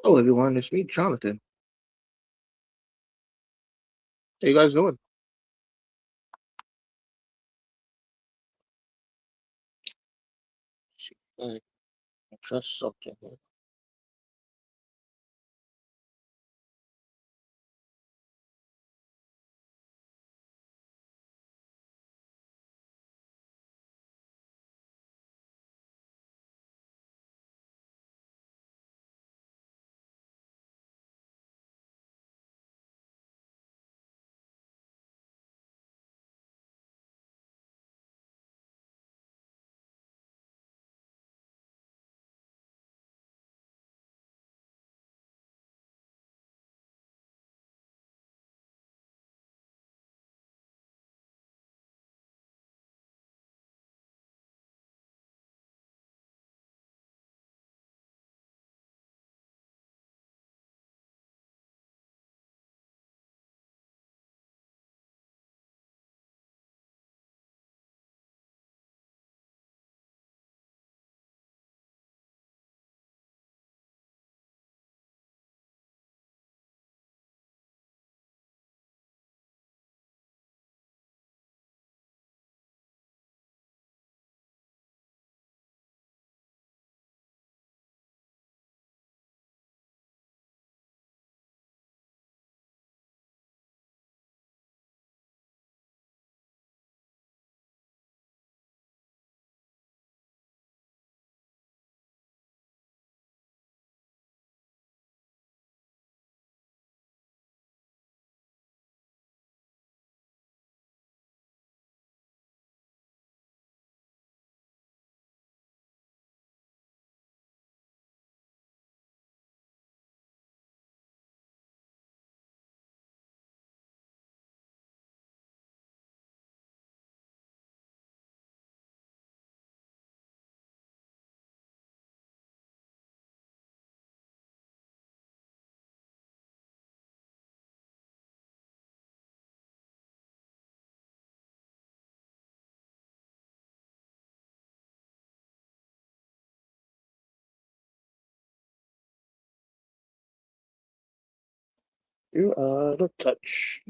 Hello, everyone. It's me, Jonathan. How you guys doing? See, just something here. You are the touch.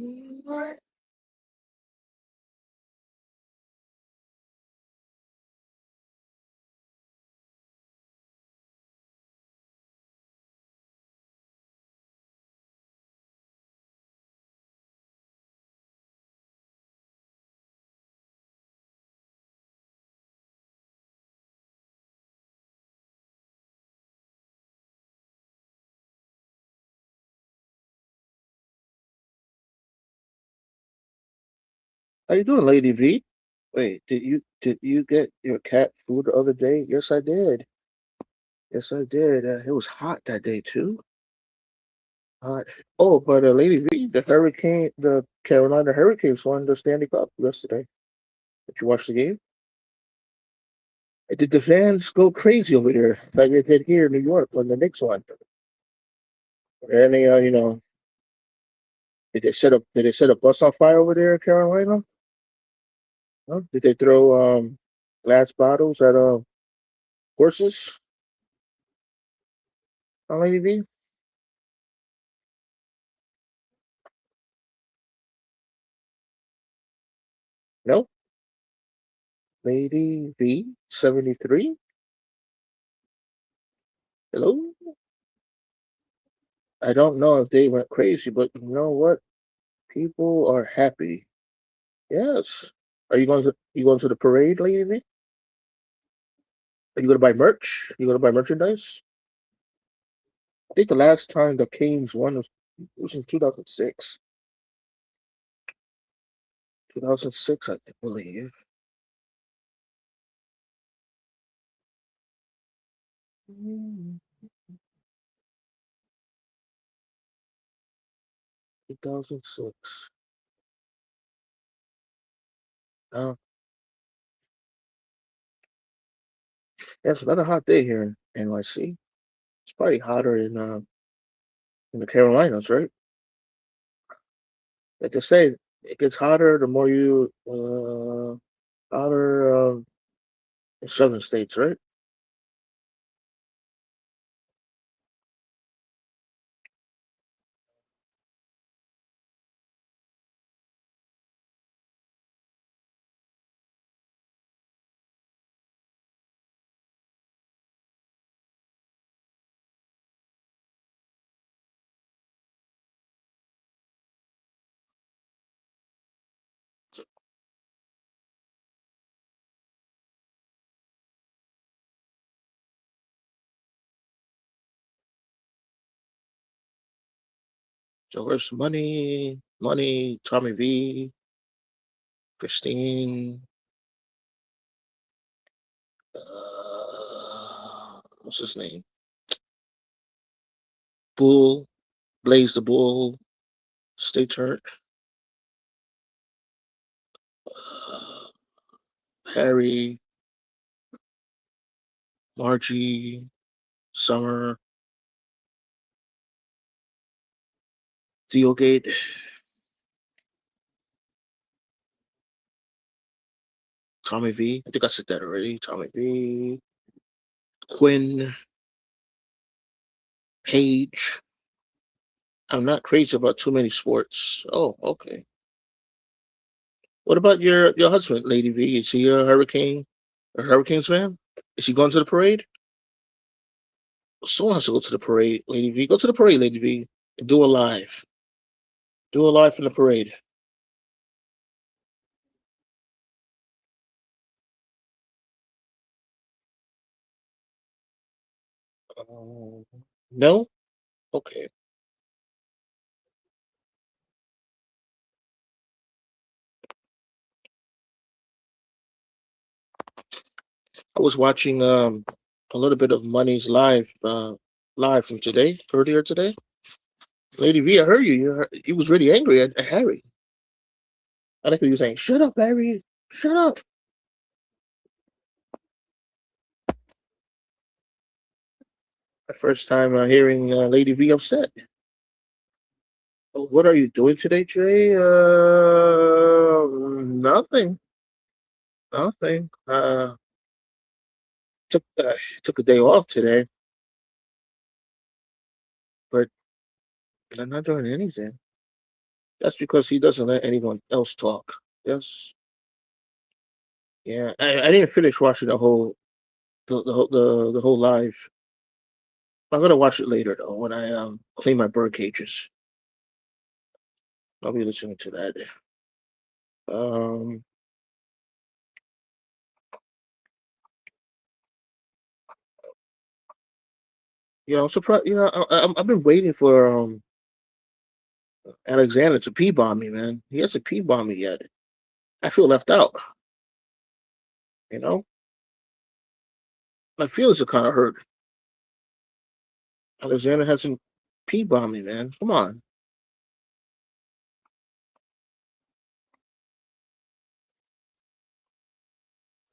How you doing, Lady V? Wait, did you get your cat food the other day? Yes, I did. Yes, I did. It was hot that day too. Hot. Oh, but Lady V, the Carolina Hurricanes won the Stanley Cup yesterday. Did you watch the game? Did the fans go crazy over there like they did here in New York when the Knicks won? And they, did they set a bus on fire over there in Carolina? Huh? Did they throw glass bottles at horses on Lady V? No, Lady V 73. Hello. I don't know if they went crazy, but you know what? People are happy. Yes. Are you going to the parade, Lady V? Are you going to buy merch? You going to buy merchandise? I think the last time the Canes won was in 2006. 2006, I believe. 2006. Uh, yeah, it's another hot day here in NYC. It's probably hotter in the Carolinas, right? Like I say, it gets hotter the more you hotter in southern states, right? So where's Money? Money, Tommy V, Christine, what's his name? Bull, Blaze the Bull, Stay Turned, uh, Harry, Margie, Summer, Theogate, Tommy V. I think I said that already. Tommy V, Quinn, Paige. I'm not crazy about too many sports. Oh, okay. What about your husband, Lady V? Is he a Hurricanes fan? Is he going to the parade? Someone has to go to the parade, Lady V. Go to the parade, Lady V, and do a live. Do a live from the parade. Um, no? Okay. I was watching a little bit of Money's live from today, earlier today. Lady V, I heard you. You was really angry at Harry. I think you were saying, "Shut up, Harry! Shut up!" The first time hearing Lady V upset. Oh, what are you doing today, Jay? Nothing. Nothing. Took took a day off today, but I'm not doing anything. That's because he doesn't let anyone else talk. Yes. Yeah. I didn't finish watching the whole live. I'm gonna watch it later though when I clean my bird cages. I'll be listening to that. Um. I'm surprised. I've been waiting for Alexander to pee bomb me, man. He hasn't pee bombed me yet. I feel left out. You know, my feelings are kind of hurt. Alexander hasn't pee bombed me, man. Come on,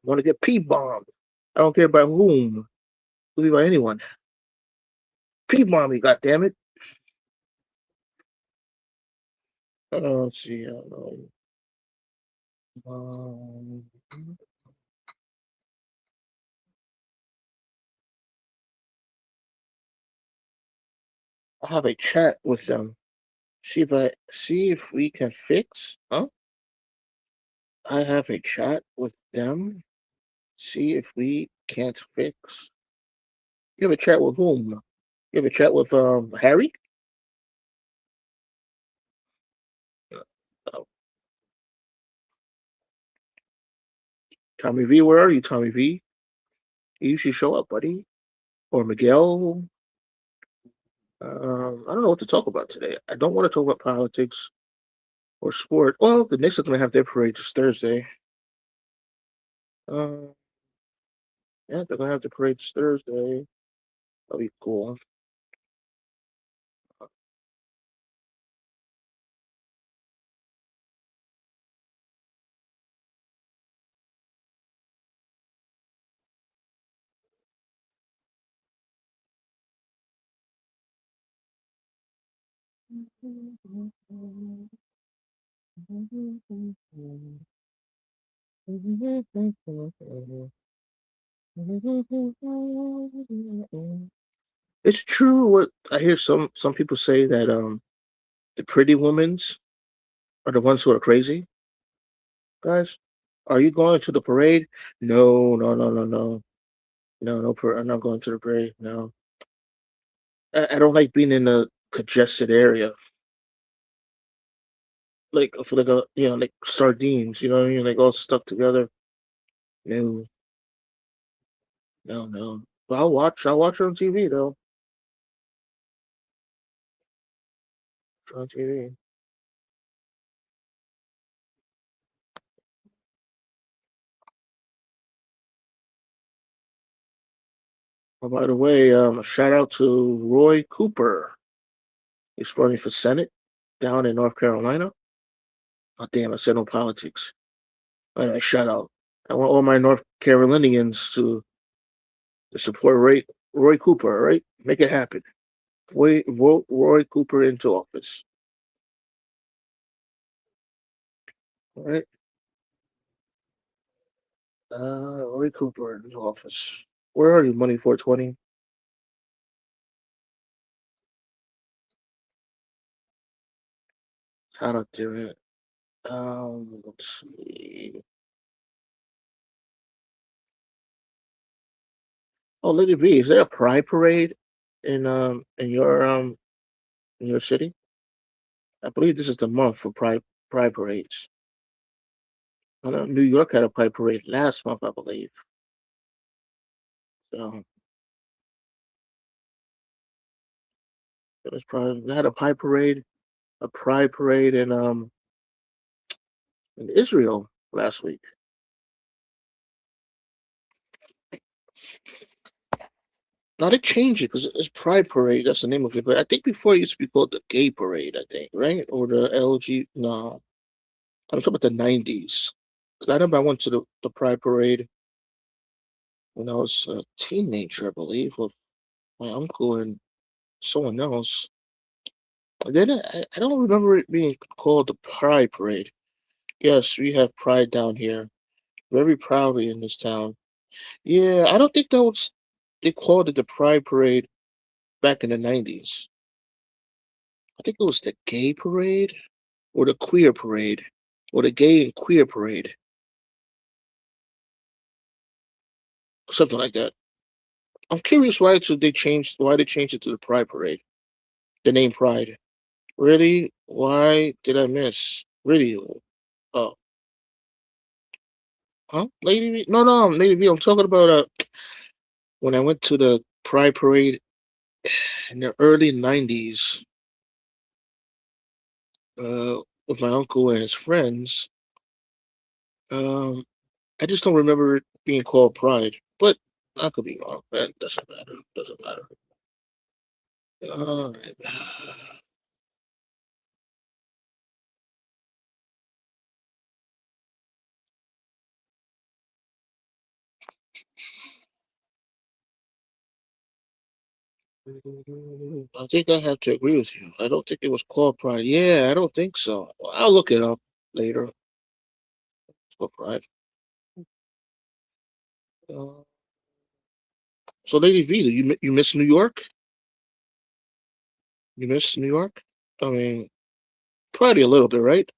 I want to get pee bombed. I don't care by whom. Could be by anyone. Pee bomb me, goddammit. Let's see. Um, I have a chat with them. See if we can fix. Huh? I have a chat with them. See if we can't fix. You have a chat with whom? You have a chat with Harry? Uh, Tommy V, where are you, Tommy V? You usually show up, buddy. Or Miguel. I don't know what to talk about today. I don't want to talk about politics or sport. Well, the Knicks are going to have their parade this Thursday. Uh, yeah, they're going to have the parade this Thursday. That'll be cool. It's true what I hear some people say that the pretty women's are the ones who are crazy. Guys, are you going to the parade? No, no, no, no, no. No, no, I'm not going to the parade. No. I don't like being in a congested area. Like I feel like like sardines, you know what I mean? Like all stuck together. No, no, no. But I'll watch it on TV though. on TV. Oh, by the way, a shout out to Roy Cooper. He's running for Senate down in North Carolina. Oh, damn, I said no politics. All right, shout out. I want all my North Carolinians to support Roy Cooper, all right? Make it happen. Vote Roy Cooper into office. All right? Roy Cooper into office. Where are you, Money 420? How to do it. Let's see. Oh, Lady V, is there a pride parade in your city? I believe this is the month for pride parades. I know New York had a pride parade last month, I believe. So it was probably they had a pride parade in Israel last week. Now they changed it because it's Pride Parade. That's the name of it. But I think before it used to be called the Gay Parade. I think, right? Or the LG. No, I'm talking about the '90s. Because I remember I went to the Pride Parade when I was a teenager, I believe, with my uncle and someone else. And then I don't remember it being called the Pride Parade. Yes, we have Pride down here, very proudly in this town. Yeah, I don't think that was they called it the Pride Parade back in the '90s. I think it was the Gay Parade or the Queer Parade or the Gay and Queer Parade, something like that. I'm curious why they changed it to the Pride Parade, the name Pride. Really? Why did I miss? Really? Oh, huh? Lady V? No, no, Lady V. I'm talking about when I went to the Pride Parade in the early '90s with my uncle and his friends. Um, I just don't remember it being called Pride, but I could be wrong. That doesn't matter. Doesn't matter. All right. I think I have to agree with you. I don't think it was called Pride. Yeah, I don't think so. Well, I'll look it up later. It's called Pride. Uh, so, Lady V, you miss New York? You miss New York? I mean, probably a little bit, right?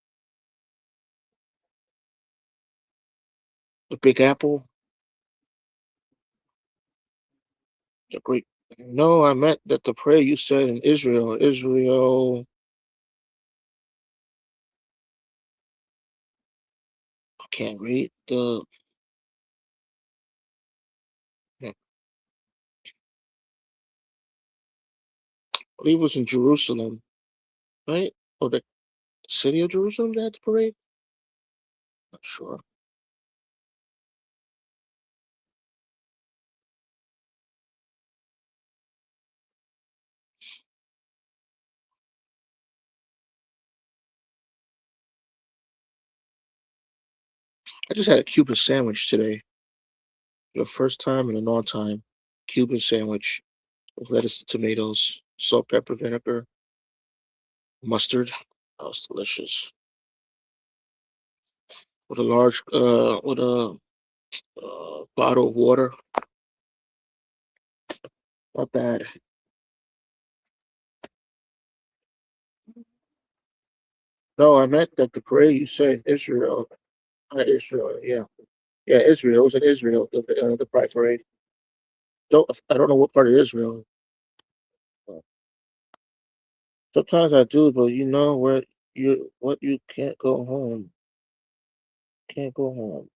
The Big Apple, the great. No, I meant that the prayer you said in Israel. Israel. I can't read the. I believe it was in Jerusalem, right? Or the city of Jerusalem that had the parade. Not sure. I just had a Cuban sandwich today. For the first time in a long time. Cuban sandwich with lettuce, tomatoes, salt, pepper, vinegar, mustard. That was delicious. With a bottle of water. Not bad. No, I meant that the parade you said Israel, Israel, yeah, yeah, Israel. It was in Israel. The Pride Parade. I don't know what part of Israel. Uh, Sometimes I do, but you know where you can't go home. Can't go home.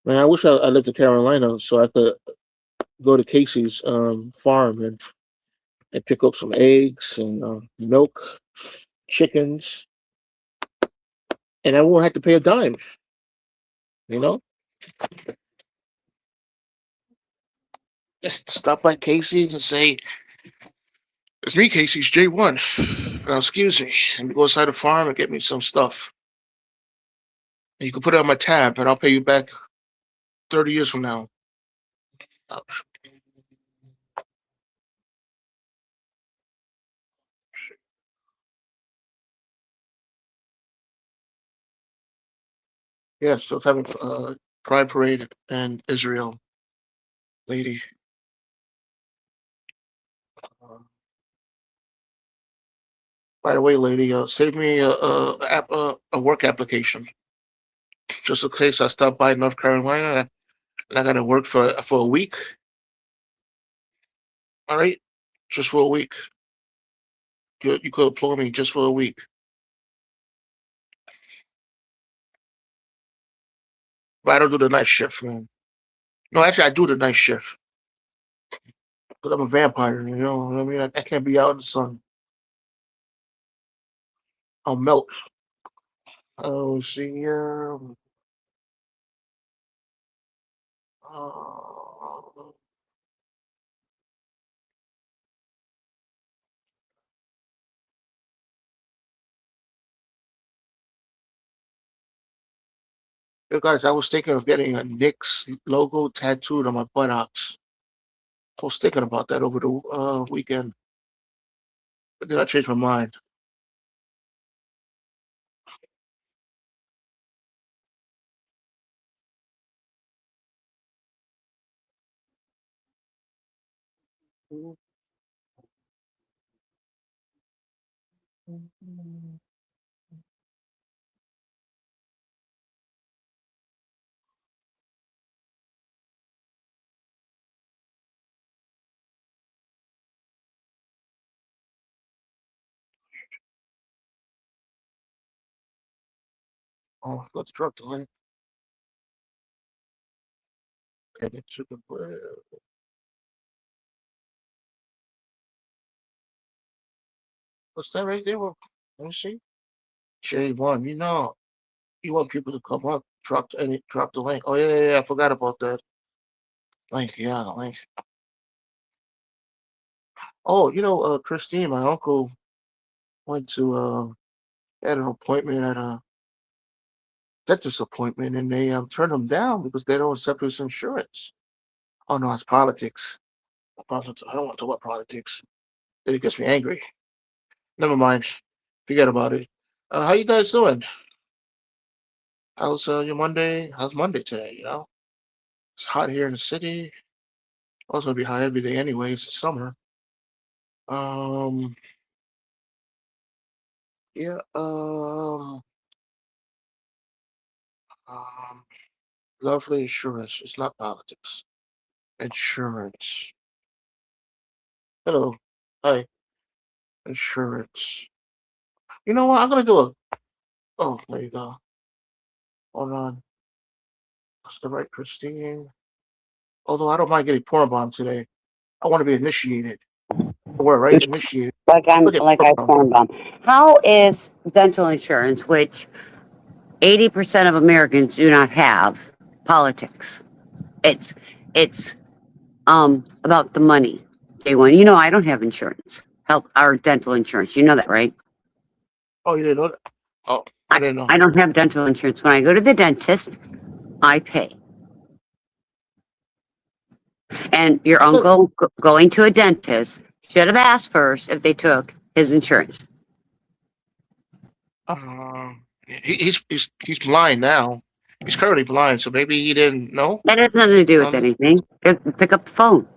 Man, I wish I lived in Carolina so I could go to Casey's farm and pick up some eggs and milk, chickens, and I won't have to pay a dime. You know, just stop by Casey's and say, "It's me, Casey's J1. Excuse me," and go inside the farm and get me some stuff. And you can put it on my tab, and I'll pay you back 30 years from now. Uh, Yeah, still having Pride Parade in Israel, lady. Uh, by the way, lady, save me a work application just in case I stop by North Carolina and I gotta work for a week. All right, just for a week. You could employ me just for a week, but I don't do the night shift, man. No, actually, I do the night shift because I'm a vampire. You know what I mean? I can't be out in the sun. I'll melt. Oh, see, uh, hey guys, I was thinking of getting a Knicks logo tattooed on my buttocks. I was thinking about that over the weekend, but then I changed my mind. Oh, let's drop the link. And it took a break. What's that right there? Well, let me see. J1, you want people to come up, drop the link. Oh yeah, I forgot about that link. Yeah, the link. Oh, Christine, my uncle went to had an appointment at a dentist appointment, and they turned him down because they don't accept his insurance. Oh no, it's politics. I don't want to talk about politics. Then it gets me angry. Never mind. Forget about it. How you guys doing? How's your Monday? How's Monday today? It's hot here in the city. Also, be hot every day anyway. It's summer. Um, yeah. Um, Lovely insurance. It's not politics. Insurance. Hello. Hi. Insurance. You know what? I'm gonna do a. Oh, there you go. Hold on. That's the right Christine. Although I don't mind getting porn bomb today. I want to be initiated. We're right initiated. Look at Like porn I bomb. informed them. How is dental insurance, which 80% of Americans do not have, politics? It's about the money. Day one. I don't have insurance. Health or dental insurance. You know that, right? Oh, you didn't know that? Oh, I I, didn't know. I don't have dental insurance. When I go to the dentist, I pay. And your I thought uncle going to a dentist should have asked first if they took his insurance. he's blind now. He's currently blind, so maybe he didn't know. That has nothing to do with Um, anything. Just pick up the phone.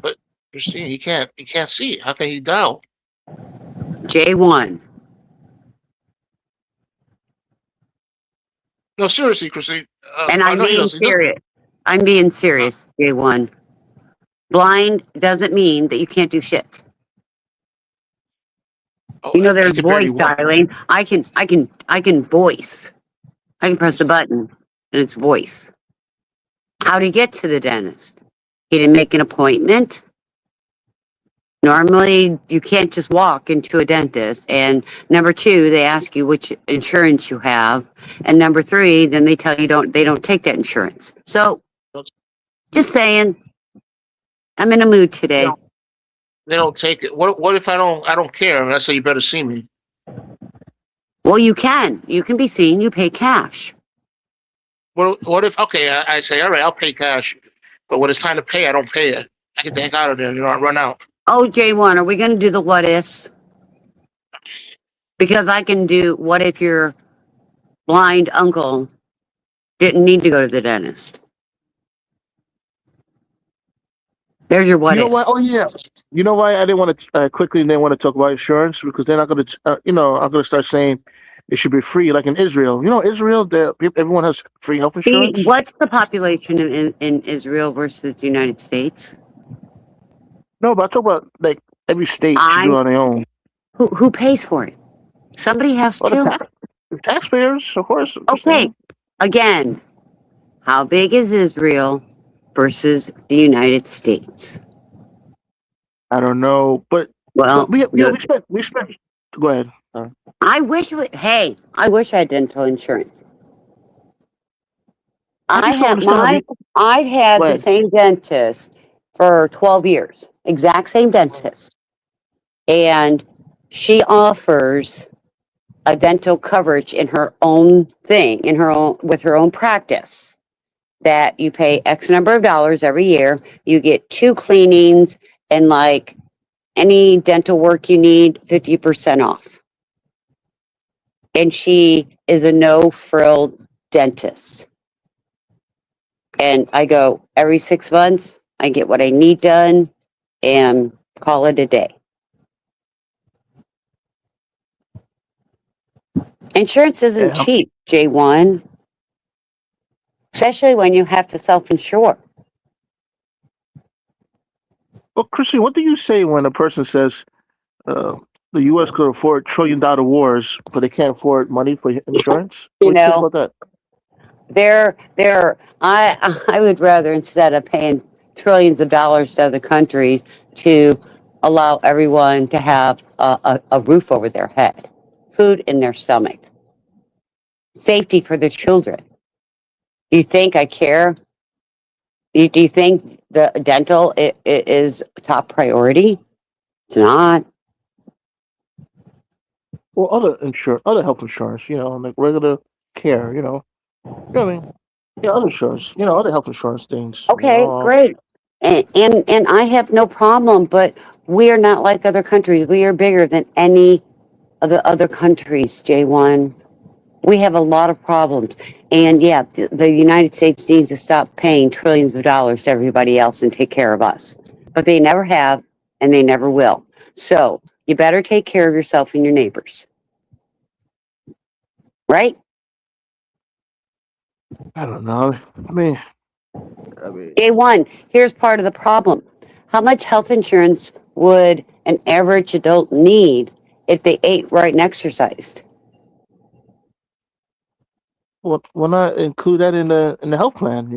but Christine, he can't see. How can he dial? J1. No, seriously, Christine. And I I'm know he being does. He does. serious. I'm being Uh, serious, J1. Blind doesn't mean that you can't do shit. he There's could barely voice walk. dialing. I can voice. I can press a button and it's voice. How'd he get to the dentist? He didn't make an appointment. Normally, you can't just walk into a dentist. And number two, they ask you which insurance you have. And number three, then they tell you they don't take that insurance. So, just saying, I'm in a mood today. They don't take it. What if I don't care? And I say you better see me. Well, you can. You can be seen. You pay cash. What if okay, I say, all right, I'll pay cash. But when it's time to pay, I don't pay it. I get the heck out of there, I run out. Oh, J1, are we going to do the what ifs? Because I can do what if your blind uncle didn't need to go to the dentist? There's your what You know ifs. what? Oh yeah. You know why I didn't want to quickly didn't want to talk about insurance because they're not going to. I'm going to start saying it should be free, like in Israel. Israel, everyone has free health insurance. What's the population in Israel versus the United States? No, but I talk about like every state should do it on their own. Who pays for it? Somebody has to. The taxpayers, of course. Okay. Again, how big is Israel versus the United States? I don't know, but well, we spent. Go ahead. I wish I had dental insurance. I've had the same dentist for 12 years, exact same dentist. And she offers a dental coverage in her own thing, with her own practice, that you pay X number of dollars every year. You get 2 cleanings and like any dental work you need, 50% off. And she is a no-frill dentist. And I go every 6 months, I get what I need done and call it a day. Insurance isn't cheap, J1, especially when you have to self-insure. Well, Christine, what do you say when a person says the U.S. could afford $1 trillion wars, but they can't afford money for insurance? What do you think about that? I would rather, instead of paying trillions of dollars to other countries, to allow everyone to have a roof over their head, food in their stomach, safety for their children. Do you think I care? Do you think the dental it is top priority? It's not. Well, other health insurance, like regular care, I mean, other insurance, other health insurance things. Okay, great. And I have no problem, but we are not like other countries. We are bigger than any of the other countries, J1. We have a lot of problems. And yeah, the United States needs to stop paying trillions of dollars to everybody else and take care of us. But they never have, and they never will. So you better take care of yourself and your neighbors. Right? I don't know. I mean, J1, here's part of the problem. How much health insurance would an average adult need if they ate right and exercised? Well, why not include that in the health plan,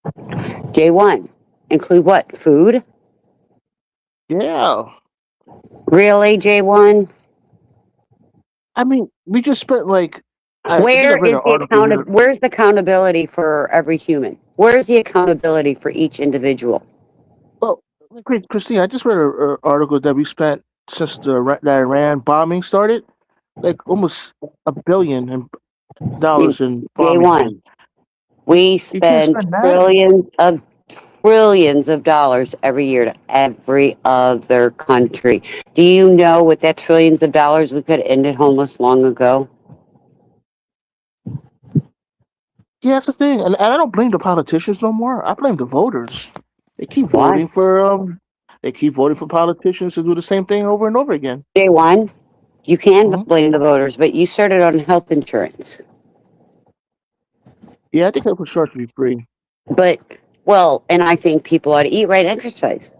J1, include what? Food? Yeah. Really, J1? I mean, we just spent like where's the accountability for every human? Where's the accountability for each individual? Well, Christine, I just read an article that we spent since the Iran bombing started, like almost $1 billion in bombing. J1, we spend trillions of dollars every year to every other country. Do you know with that trillions of dollars we could have ended homeless long ago? Yeah, that's the thing, and I don't blame the politicians no more. I blame the voters. They keep voting for politicians to do the same thing over and over again. J1, you can blame the voters, but you started on health insurance. Yeah, I think health insurance should be free. But and I think people ought to eat right and exercise.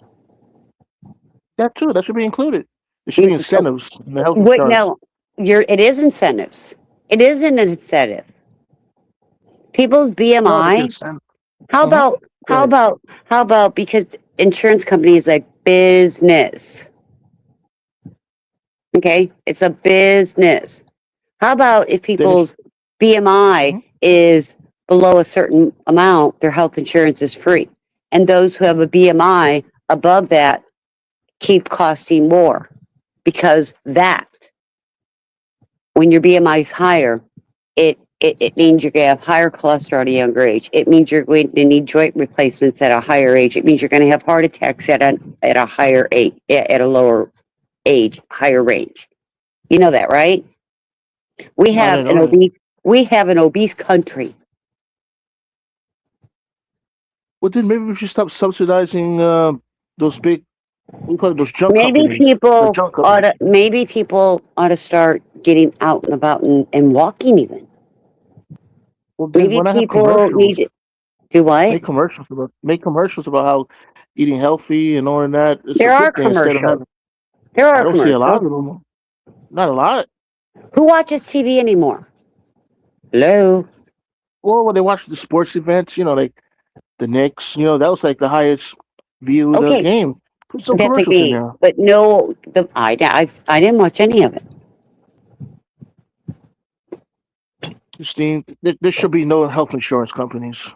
That's true. That should be included. There should be incentives in the health insurance. No, it is incentives. It is an incentive. People's BMI How Mm-hmm. about, Go how ahead. about, how about, because insurance company is a business, okay? It's a business. How about if Then it's, people's BMI mhm. is below a certain amount, their health insurance is free. And those who have a BMI above that keep costing more because that, when your BMI is higher, it means you're going to have higher cholesterol at a younger age. It means you're going to need joint replacements at a higher age. It means you're going to have heart attacks at a higher age, at a lower age, higher range. You know that, right? We No, I have didn't an know that. obese we have an obese country. Well, then maybe we should stop subsidizing those big, what do you call it, those junk Maybe companies. The people junk ought companies. to maybe people ought to start getting out and about and walking even. Well, then Maybe when I have people commercials, need to do what? make commercials about how eating healthy and all of that, it's a There are good thing instead of commercials. having. There I are don't see a lot commercials. of them. Not a lot. Who watches TV anymore? Hello. Well, when they watch the sports events, like the Knicks, that was like the highest viewed Okay, game. Put some that's a commercials in game, there. but no, I didn't watch any of it. Christine, there should be no health insurance companies.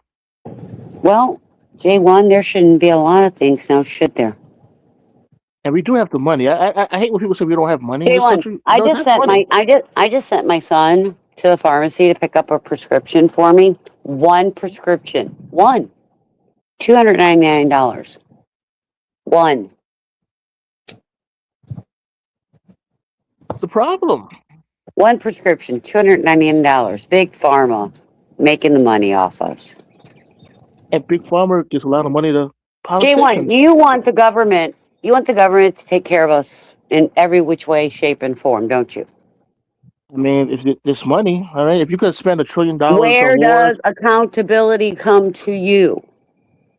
Well, J1, there shouldn't be a lot of things now, should there? And we do have the money. I hate when people say we don't have money in this J1, country. No, that's money. I just sent my son to the pharmacy to pick up a prescription for me. One prescription. One. $299. One. That's the problem. One prescription, $299. Big pharma making the money off us. And Big Pharma gives a lot of money to J1, politicians. you want the government to take care of us in every which way, shape, and form, don't you? I mean, if this money, all right, if you could spend $1 trillion on Where wars, does accountability come to you?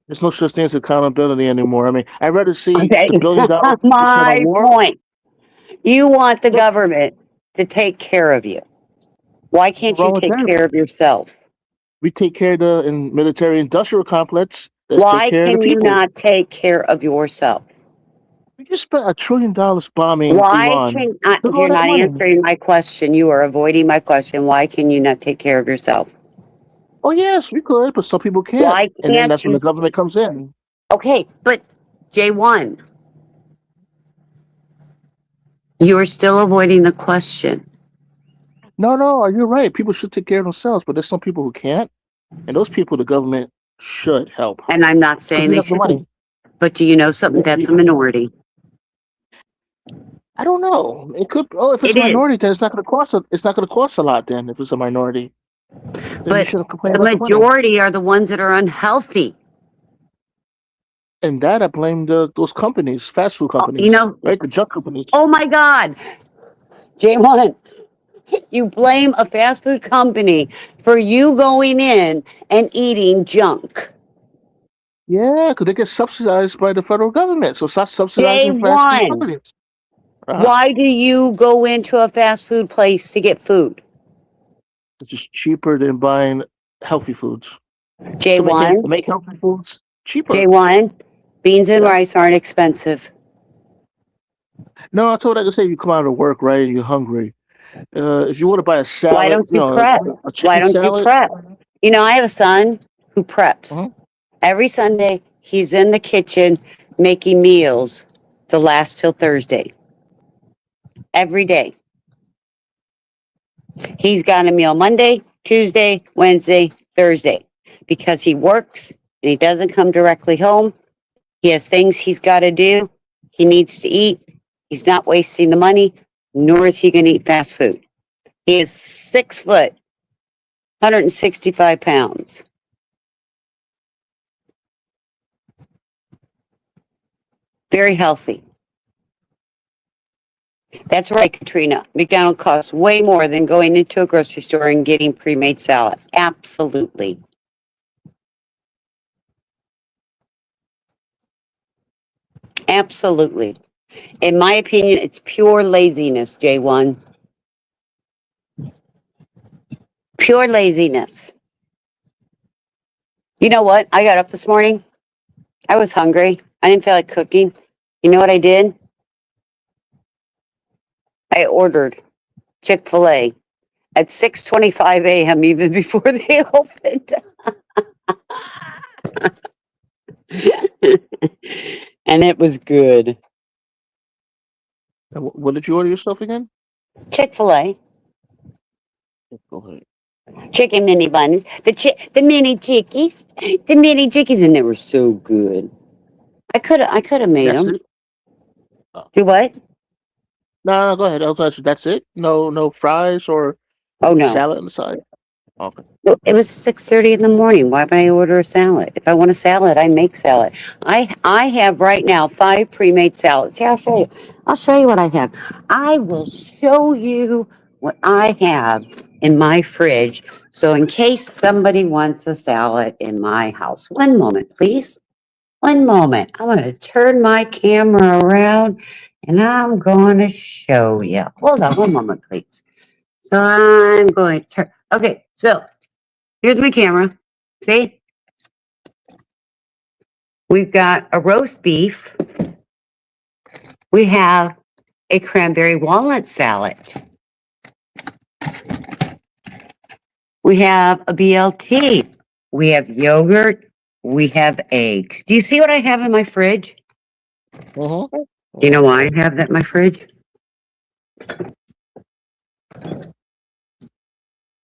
there's no such thing as accountability anymore. I mean, I'd rather see Okay, the $1 billion be spent on my war. point. You want the Look, government to take care of you. Why what's can't you wrong with take that? care of yourself? We take care of the military industrial complex. Let's take Why care of the can you people. not take care of yourself? We just spent $1 trillion bombing Why Iran. can Look at all you're that not money. answering my question? You are avoiding my question. Why can you not take care of yourself? Oh yes, we could, but some people can't. Why And then can't that's when the you? government comes in. Okay, but J1, you are still avoiding the question. No, you're right. People should take care of themselves, but there's some people who can't, and those people the government should help And I'm not because saying we they have the shouldn't. money. But do you know something? That's a minority. I don't know. It could. Oh, if it's It a is. minority, then it's not going to cost. It's not going to cost a lot. Then if it's a minority, then you But shouldn't complain the about the money. majority are the ones that are unhealthy. And that I blame those companies, fast food You companies, know, right? The junk companies. oh my God, J1, you blame a fast food company for you going in and eating junk. Yeah, because they get subsidized by the federal government. So stop subsidizing fast food J1, companies. Uh-huh. why do you go into a fast food place to get food? It's just cheaper than buying healthy foods. To make J1, healthy foods cheaper. J1, beans and Yeah. rice aren't expensive. No, I told I could say you come out of work, right, and you're hungry. If you want to buy a Why salad, don't you prep? a Why chicken don't you salad. prep? You know, I have a son who preps. Uh-huh. Every Sunday, he's in the kitchen making meals to last till Thursday. Every day. He's got a meal Monday, Tuesday, Wednesday, Thursday because he works and he doesn't come directly home. He has things he's got to do. He needs to eat. He's not wasting the money, nor is he going to eat fast food. He is 6 foot, 165 pounds. Very healthy. That's right, Katrina. McDonald's costs way more than going into a grocery store and getting pre-made salad. Absolutely. Absolutely. In my opinion, it's pure laziness, J1. Pure laziness. You know what? I got up this morning. I was hungry. I didn't feel like cooking. You know what I did? I ordered Chick-fil-A at 6:25 a.m. even before they opened. And it was good. And what did you order yourself again? Chick-fil-A, Go ahead. chicken mini buns, the mini chickies, and they were so good. I could have made That's them. it. Oh. Do what? No, go ahead. I was asking, that's it. No fries or Oh no. salad on the side. Okay. It was 6:30 in the morning. Why would I order a salad? If I want a salad, I make salad. I have right now 5 pre-made salads. Yeah, I'll show you. I'll show you what I have. I will show you what I have in my fridge. So in case somebody wants a salad in my house. One moment, please. One moment. I'm going to turn my camera around and I'm going to show you. Hold on one moment, please. So I'm going to turn. Okay, so here's my camera. See? We've got a roast beef. We have a cranberry walnut salad. We have a BLT. We have yogurt. We have eggs. Do you see what I have in my fridge? Mm-hmm. Do you know why I have that in my fridge?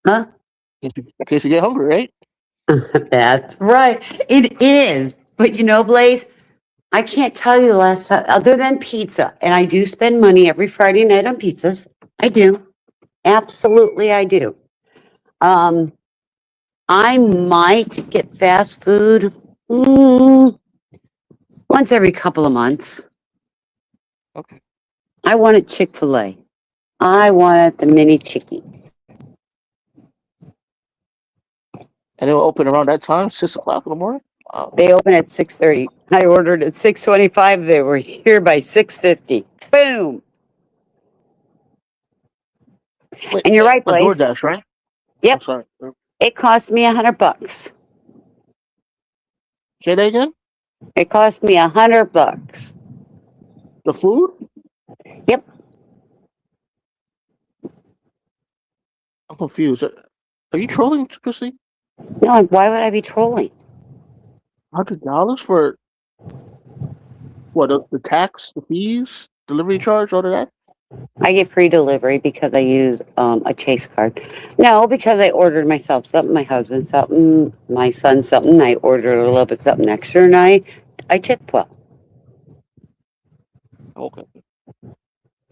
Huh? In case you get hungry, right? That's right. It is. But you know, Blaze, I can't tell you the last time, other than pizza, and I do spend money every Friday night on pizzas. I do. Absolutely, I do. Um, I might get fast food once every couple of months. Okay. I wanted Chick-fil-A. I wanted the mini chickies. And it will open around that time, 6 o'clock in the morning. Wow. They open at 6:30. I ordered at 6:25. They were here by 6:50. Boom. Wait, And you're right, a Blaze. DoorDash, right? I'm Yep. sorry. It cost me $100. Say that again. It cost me $100. The food? Yep. I'm confused. Are you trolling, Chrissy? No, why would I be trolling? $100 for what? The tax, the fees, delivery charge, all of that? I get free delivery because I use a Chase card. No, because I ordered myself something, my husband something, my son something. I ordered a little bit something extra, and I tip well. Okay.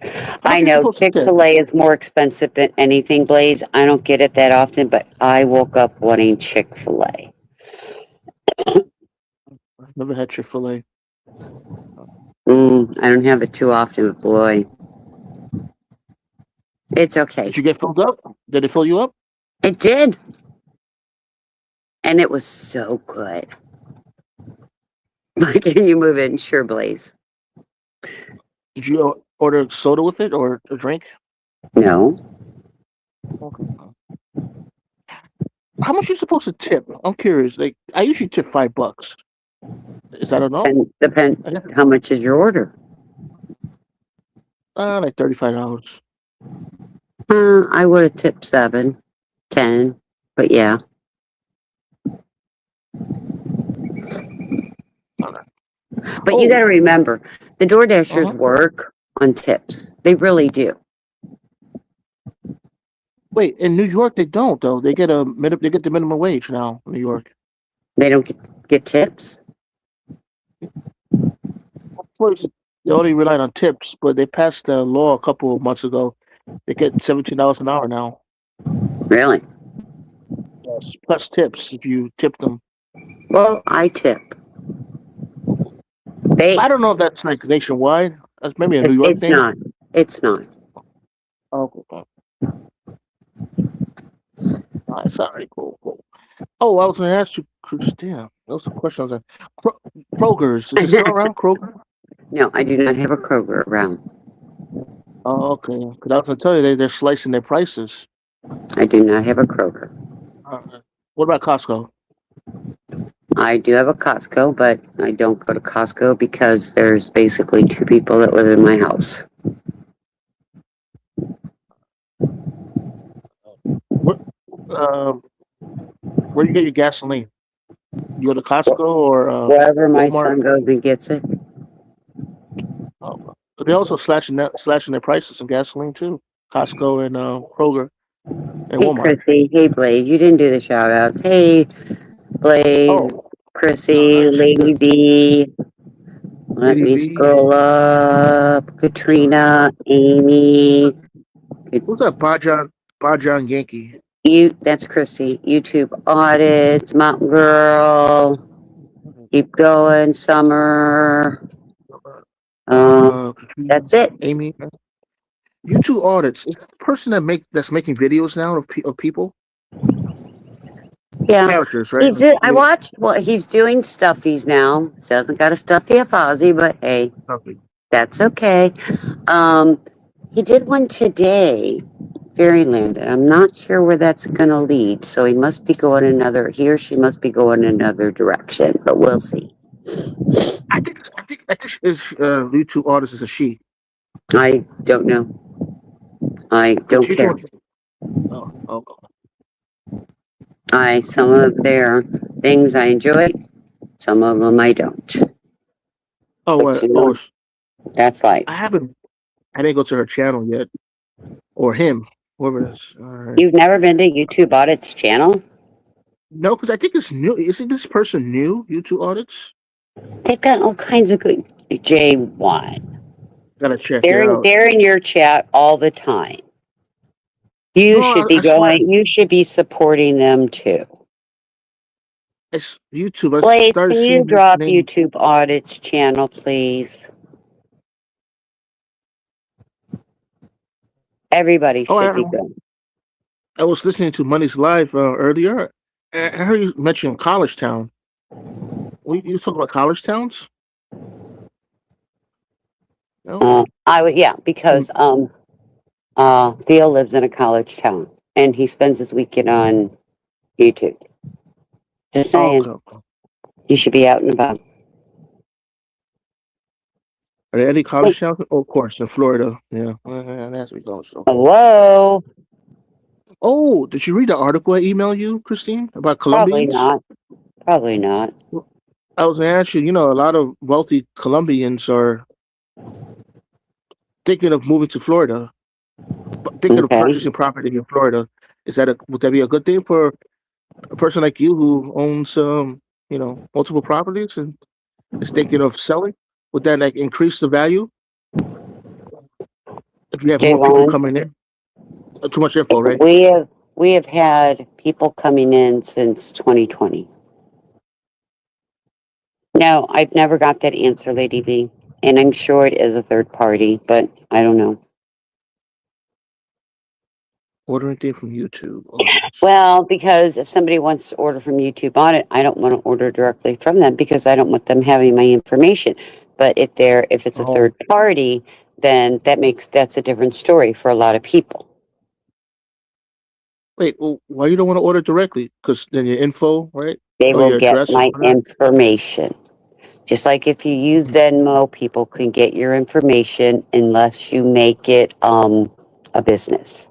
How I much are you know supposed to tip? Chick-fil-A is more expensive than anything, Blaze. I don't get it that often, but I woke up wanting Chick-fil-A. I've never had Chick-fil-A. I don't have it too often, but boy, it's okay. Did you get filled up? Did it fill you up? It did, and it was so good. Can you move in? Sure, Blaze. Did you order soda with it or a drink? No, Okay. How much you supposed to tip? I'm curious. Like, I usually tip $5. Is that enough? and depends I guess, how much is your order. like $35. I would have tipped 7, 10, but yeah. But you got to remember, the DoorDashers Uh-huh. work on tips. They really do. Wait, in New York they don't though. They get they get the minimum wage now in New York. They don't get tips. Of course, they only rely on tips, but they passed a law a couple of months ago. They get $17 an hour now. Really? Yes, plus tips if you tip them. Well, I tip. They. I don't know if that's like nationwide. That's maybe a New York It's thing. not. It's not. Oh, okay. Nice. All right, cool. Oh, I was going to ask you, damn, those are questions. Kroger's, is it still around, Kroger? No, I do not have a Kroger around. Oh, okay. Because I was going to tell you, they're slicing their prices. I do not have a Kroger. What about Costco? I do have a Costco, but I don't go to Costco because there's basically 2 people that live in my house. Where, where do you get your gasoline? You go to Costco or Wherever my Walmart? son goes and gets it. Oh, but they're also slashing their prices on gasoline too. Costco and Kroger and Hey, Walmart. Chrissy. Hey, Blade. You didn't do the shout outs. Hey, Blade, Oh, I Chrissy, didn't see Lady that. B. Let Lady me V. scroll up. Katrina, Amy. Who's that? Bajan Yankee. That's Chrissy. YouTube audits, Mountain Girl. Keep going, Summer. Katrina, That's it. Amy. YouTube audits. Is that the person that's making videos now of people? Yeah. Characters, right? I watched what he's doing stuffies now. He hasn't got a stuffy of Ozzy, but hey, Something. that's okay. He did one today, Fairyland. And I'm not sure where that's gonna lead. So he he or she must be going another direction, but we'll see. I think is YouTube artist is a she. I don't know. I Because don't she's care. one. Oh. Some of their things I enjoy, some of them I don't. Oh, But what? Oh, that's life. I haven't. I didn't go to her channel yet, or him, whoever it is. All right. You've never been to YouTube Audits channel? No, because I think it's new. Isn't this person new? YouTube audits. They've got all kinds of good J1. Gotta check it They're in, out. they're in your chat all the time. You No, should be I swear, going. You should be supporting them too. it's YouTube. I Blade, started can you seeing his drop name. YouTube Audits channel, please? Everybody Oh, should be going. I was listening to Money's Live earlier. I heard you mention College Town. You talking about college towns? No. Because Theo lives in a college town and he spends his weekend on YouTube. Just Oh, saying, okay. you should be out and about. Are there any Hey, college towns? Oh, of course, in Florida. Yeah, that's what we going. So. hello? Oh, did you read the article I emailed you, Christine, about Probably Colombians? not. Probably not. I was gonna ask you. A lot of wealthy Colombians are thinking of moving to Florida, thinking of Okay. purchasing property in Florida. Would that be a good thing for a person like you who owns multiple properties and is thinking of selling? Would that like increase the value if you have more people J1. coming in? Too much info, right? We have had people coming in since 2020. No, I've never got that answer, Lady V. And I'm sure it is a third party, but I don't know. Order anything from YouTube. Audits. Well, because if somebody wants to order from YouTube Audit, I don't want to order directly from them because I don't want them having my information. But if it's a Oh, third party, then that's a different story for a lot of people. wait. Well, why you don't want to order directly? Because then your info, right? They Or will your get address. my information. Just like if you use Venmo, people can get your information unless you make it a business.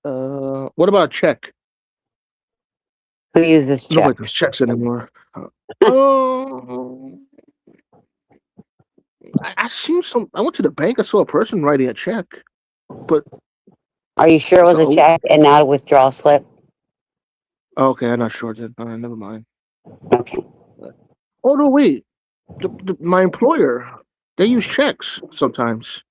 What about check? Who uses Nobody check? does checks anymore. Oh, I seen some. I went to the bank. I saw a person writing a check, but Are you sure it it's was an a old. check and not a withdrawal slip? Okay, I'm not sure. Then never mind. Okay. Oh no, wait. My employer, they use checks sometimes.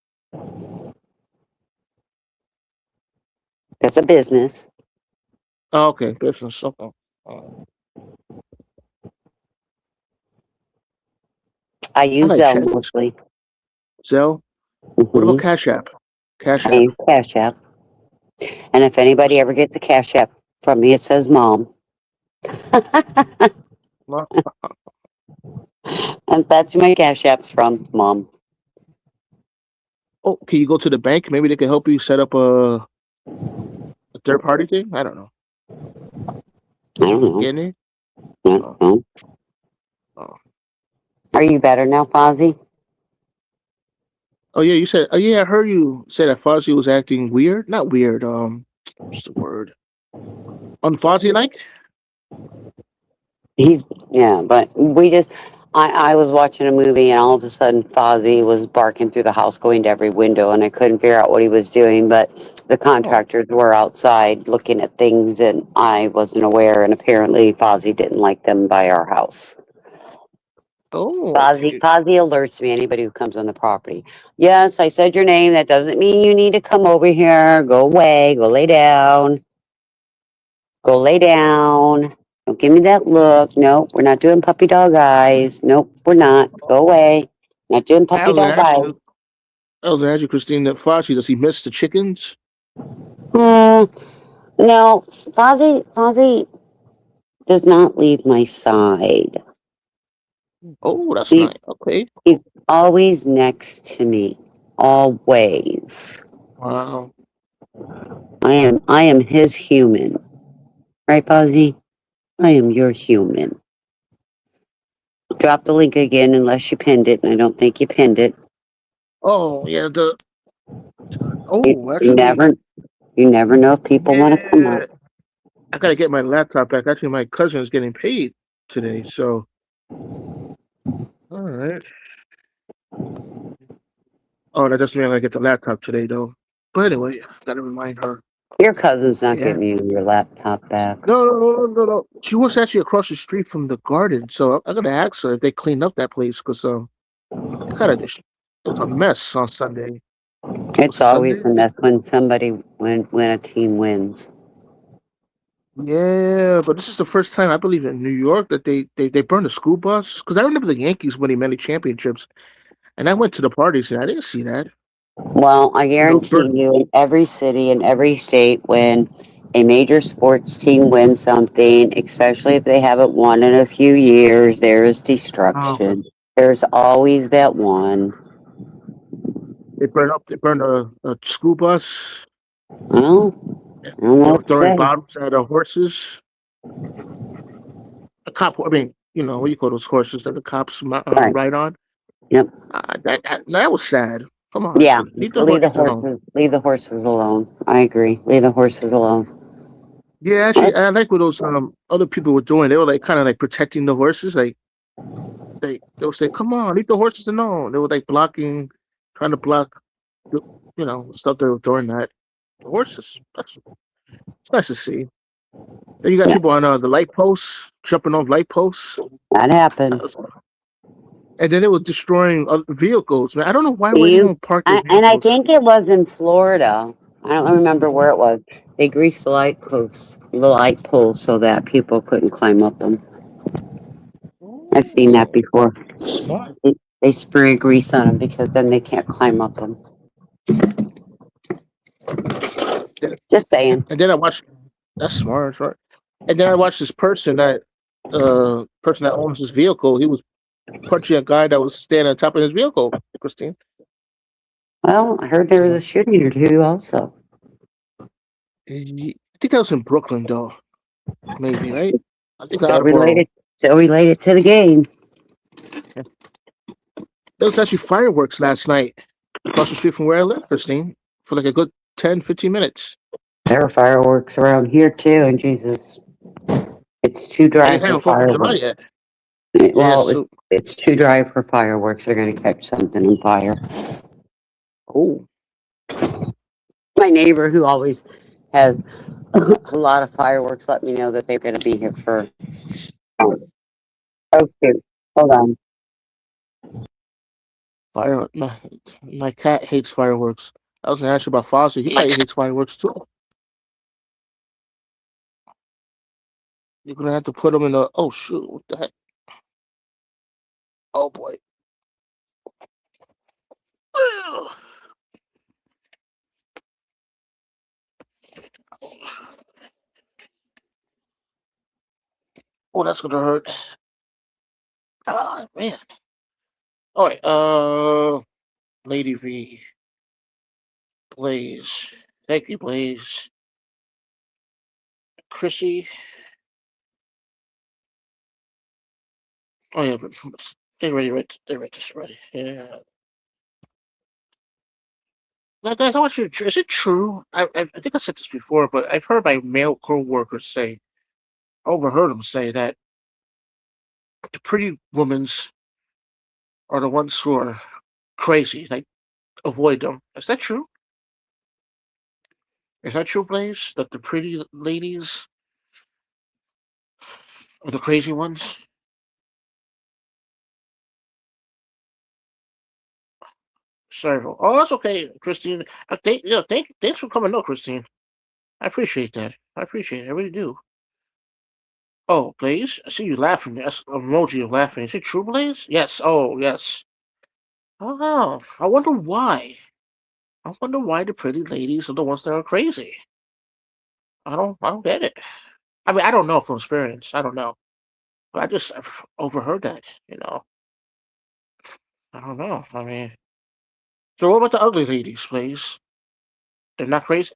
That's a business. Oh, okay, business. Okay. I I use like Zelle checks. mostly. Zelle. What about Hmm. Cash App? Cash I App. use Cash App. And if anybody ever gets a Cash App from me, it says mom. Well, And that's who my Cash App's from, mom. oh, can you go to the bank? Maybe they can help you set up a third party thing. I don't know. I don't know. Getting it? I don't Oh, know. oh. Are you better now, Fozzie? Oh yeah, you said. Oh yeah, I heard you say that Fozzie was acting weird. Not weird. What's the word? Unfozzie like? He's yeah, but I was watching a movie and all of a sudden Fozzie was barking through the house, going to every window, and I couldn't figure out what he was doing. But the Oh, contractors were outside looking at things, and I wasn't aware. And apparently Fozzie didn't like them by our house. oh, Fozzie, okay. Fozzie alerts me anybody who comes on the property. Yes, I said your name. That doesn't mean you need to come over here. Go away. Go lay down. Go lay down. Don't give me that look. Nope, we're not doing puppy dog eyes. Nope, we're not. Go away. Not doing I puppy was dog gonna ask you. eyes. I was gonna ask you, Christine. That Fozzie, does he miss the chickens? Hmm. No, Fozzie does not leave my side. Oh, that's He, nice. Okay. he's always next to me. Always. Wow. I am his human. Right, Fozzie? I am your human. Drop the link again unless you pinned it, and I don't think you pinned it. Oh yeah. The You, oh, you actually, never you never know if people want to come up. yeah. I gotta get my laptop back. Actually, my cousin is getting paid today, so all right. Oh, that doesn't mean I gotta get the laptop today, though. But anyway, gotta remind her. Your cousin's not Yeah. getting you your laptop back. No, no, no, no, no. She was actually across the street from the garden, so I gotta ask her if they cleaned up that place, cause kind of just it was a mess on Sunday. Was It's it always Sunday? a mess when a team wins. Yeah, but this is the first time I believe in New York that they burned a school bus. Because I remember the Yankees winning many championships, and I went to the parties and I didn't see that. Well, I guarantee Burn. you, in every city, in every state, when a major sports team wins something, especially if they haven't won in a few years, there is Oh, destruction. There's always that one. they burned up. They burned a school bus. Well, I don't They know were what to throwing say. bottles at horses. A cop. I mean, what do you call those horses that the cops Right. ride on? Yep. That was sad. Come on, Yeah. leave the Leave the horses alone. horses. Leave the horses alone. I agree. Leave the horses alone. Yeah, actually, I like what those other people were doing. They were like kind of like protecting the horses. Like they would say, "Come on, leave the horses alone." They were like blocking, trying to block, the, stuff they were doing that. The horses. It's nice to see. Then you got Yeah, people on the light posts jumping off light posts. that That happens. was And then it was destroying other vehicles. Man, I don't know why would You anyone park their and I vehicles. think it was in Florida. I don't remember where it was. They greased the light poles, so that people couldn't climb up them. I've seen that Oh, before. smart. They spray grease on them because then they can't climb up them. Then- Just saying. And then I watched. That's smart, right? And then I watched this person that owns his vehicle. He was punching a guy that was standing on top of his vehicle. Christine, Well, I heard there was a shooting or two also. I think that was in Brooklyn, though. Maybe, right? I think Still Attleboro. related. Still related to the game. Yeah. There was actually fireworks last night across the street from where I live, Christine, for like a good 10, 15 minutes. There are fireworks around here too, and Jesus, it's too And dry it's for not 4th of July fireworks. yet. Yeah, Well, so, it's too dry for fireworks. They're going to catch something on fire. oh, My neighbor, who always has a lot of fireworks, let me know that they're going to be here for. Oh, shoot. Hold on. fire. My cat hates fireworks. I was gonna ask you about Fozzie. He probably hates fireworks too. You're gonna have to put him in the. Oh shoot! What the heck? Oh boy. Oh, that's gonna hurt. Ah, man. All right. Lady V, Blaze. Thank you, Blaze. Chrissy. Oh yeah, but they ready, right? They read this already. Yeah. Now, guys, I want you to. Is it true? I think I said this before, but I've heard my male co-workers say, overheard them say that the pretty women's are the ones who are crazy. Like avoid them. Is that true? Is that true, Blaze? That the pretty ladies are the crazy ones? Sorry. Oh, that's okay, Christine. Thanks for coming up, Christine. I appreciate that. I appreciate it. I really do. Oh, Blaze, I see you laughing. That's an emoji of laughing. Is it true, Blaze? Yes. Oh, yes. Oh, I wonder why. I wonder why the pretty ladies are the ones that are crazy. I don't get it. I mean, I don't know from experience. I don't know, but I've overheard that. I don't know. I mean, so what about the ugly ladies, please? They're not crazy.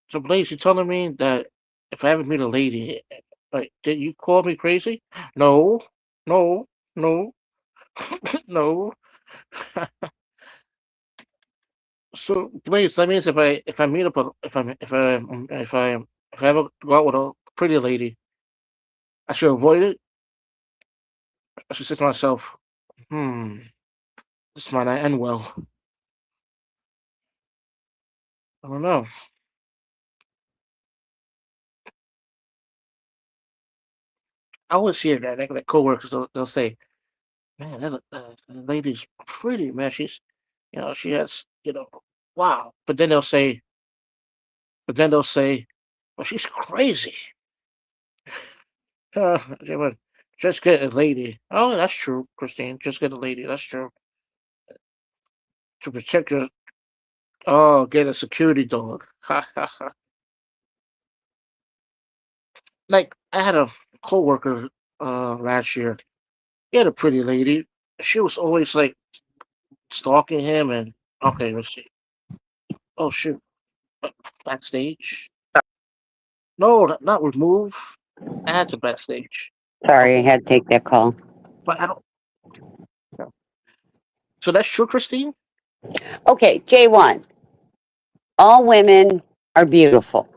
So, Blaze, you're telling me that if I ever meet a lady, like, did you call me crazy? No, no, no, no. So, Blaze, that means if I meet up a, if I ever go out with a pretty lady, I should avoid it. I should say to myself, hmm, this might not end well. I don't know. I always hear that. Like coworkers, they'll say, "Man, that lady's pretty, man. She has, wow." But then they'll say, "Well, she's crazy." They would just get a lady. Oh, that's true, Christine. Just get a lady. That's true. To protect your. Oh, get a security dog. Ha ha ha. Like I had a coworker last year. He had a pretty lady. She was always like stalking him and okay, let's see. Oh shoot, backstage. No, not remove. Add to backstage. Sorry, I Okay, had to take that call. but I don't. No. So that's true, Christine. Okay, J1. All women are beautiful.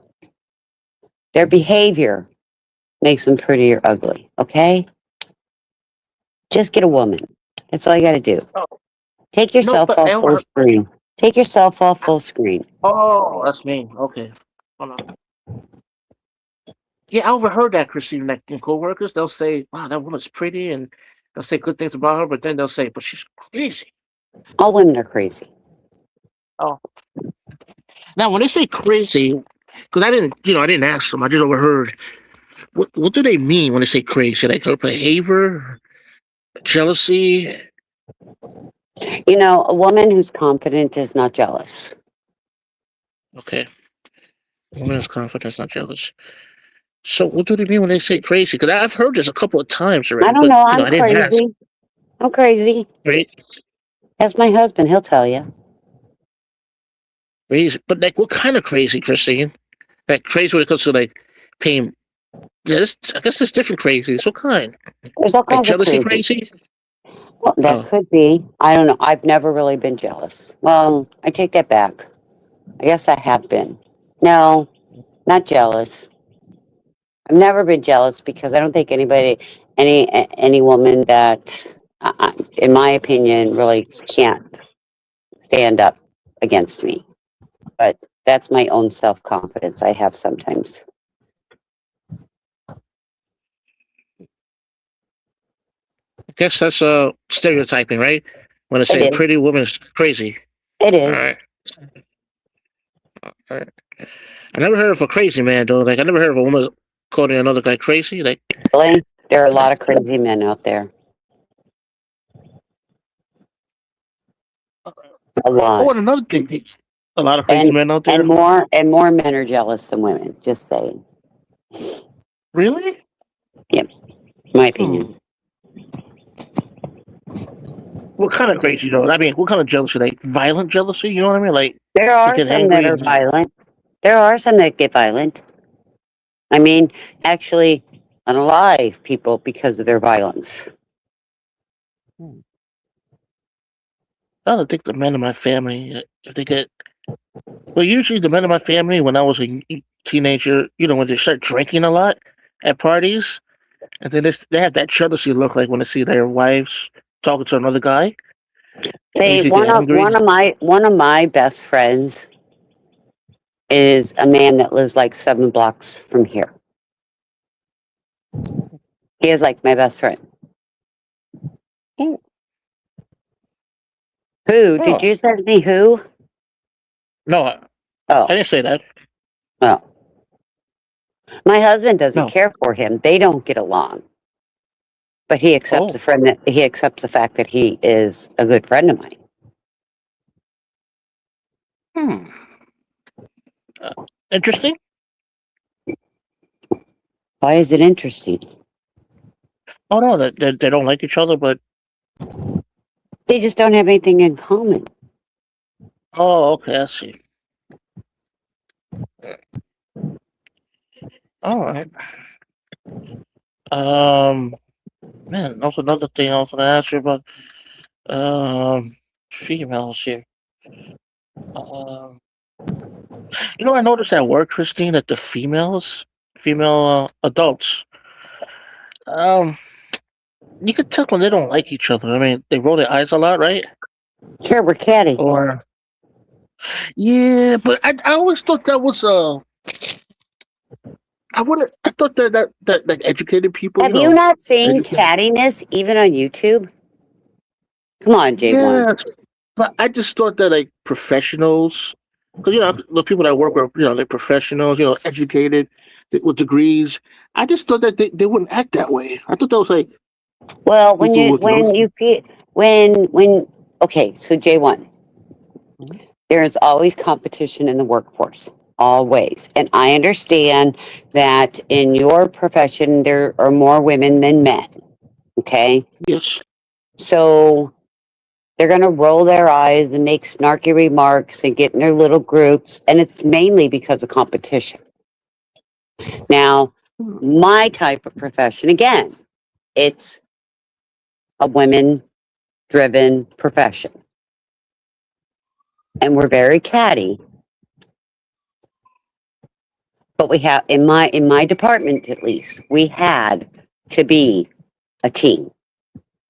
Their behavior makes them pretty or ugly. Okay? Just get a woman. That's all you got to do. Oh Take no, yourself but I off full overheard. screen. Take yourself off full screen. Oh, that's me. Okay, hold on. Yeah, I overheard that, Christine. Like in coworkers, they'll say, "Wow, that woman's pretty," and they'll say good things about her, but then they'll say, "But she's crazy." All women are crazy. Oh, now when they say crazy, because I didn't ask them. I just overheard. What do they mean when they say crazy? Like her behavior, jealousy. A woman who's confident is not jealous. Okay, woman is confident, not jealous. So what do they mean when they say crazy? Because I've heard this a couple of times I already, don't but know. I'm I didn't ask. crazy. I'm crazy. Right? That's my husband. He'll tell you. Crazy, but like what kind of crazy, Christine? Like crazy when it comes to like paying. Yeah, I guess there's different crazies. What kind? There's all Like kinds of jealousy crazy. crazy? Well, that Oh, could be. I don't know. I've never really been jealous. Well, I take that back. I guess I have been. No, not jealous. I've never been jealous because I don't think any woman that, in my opinion, really can't stand up against me. But that's my own self confidence I have sometimes. I guess that's stereotyping, right? When I It say is. pretty woman is crazy. It All right. is. All right. I never heard of a crazy man though. Like I never heard of a woman calling another guy crazy. Like Really, there are a lot of crazy men out there. A oh, lot. and another thing, a lot of crazy And men out and there. more men are jealous than women. Just saying. Really? Yep, my Hmm. opinion. What kind of crazy though? I mean, what kind of jealousy? Like violent jealousy? You know what I mean? Like There they are get some that angry are and violent. There are some that get violent. I mean, actually, unalive people because of their violence. Hmm. I don't think the men in my family, if they get, well, usually the men in my family, when I was a teenager, when they start drinking a lot at parties, and then they have that jealousy look like when they see their wives talking to another guy. They Say usually get one of angry. one of my best friends is a man that lives like 7 blocks from here. He is like my best friend. Oh, Who? Did oh, you send me who? no, I Oh, didn't say that. oh. My husband doesn't No. care for him. They don't get along. But Oh, he accepts the fact that he is a good friend of mine. hmm. Uh, Interesting. Why is it interesting? Oh no, that they don't like each other, but They just don't have anything in common. oh, okay, I see. All right. Um, man, that's another thing I was gonna ask you about. Um, Females here. Um, I noticed at work, Christine, that the female adults, um, you could tell when they don't like each other. I mean, they roll their eyes a lot, right? Sure, we're catty. Or yeah, but I always thought that was I thought that like educated people, Have you not seen educated. cattiness even on YouTube? Come on, J1. Yeah, but I just thought that like professionals, because the people that I work with, they're professionals, educated with degrees. I just thought that they wouldn't act that way. I thought that was like Well, people with no. when you feel when okay, so J1, there is always competition in the workforce, always. And I understand that in your profession there are more women than men. Okay, Yes. so they're going to roll their eyes and make snarky remarks and get in their little groups, and it's mainly because of competition. Now, Hmm. my type of profession, again, it's a women driven profession. And we're very catty, but we have in my department at least, we had to be a team.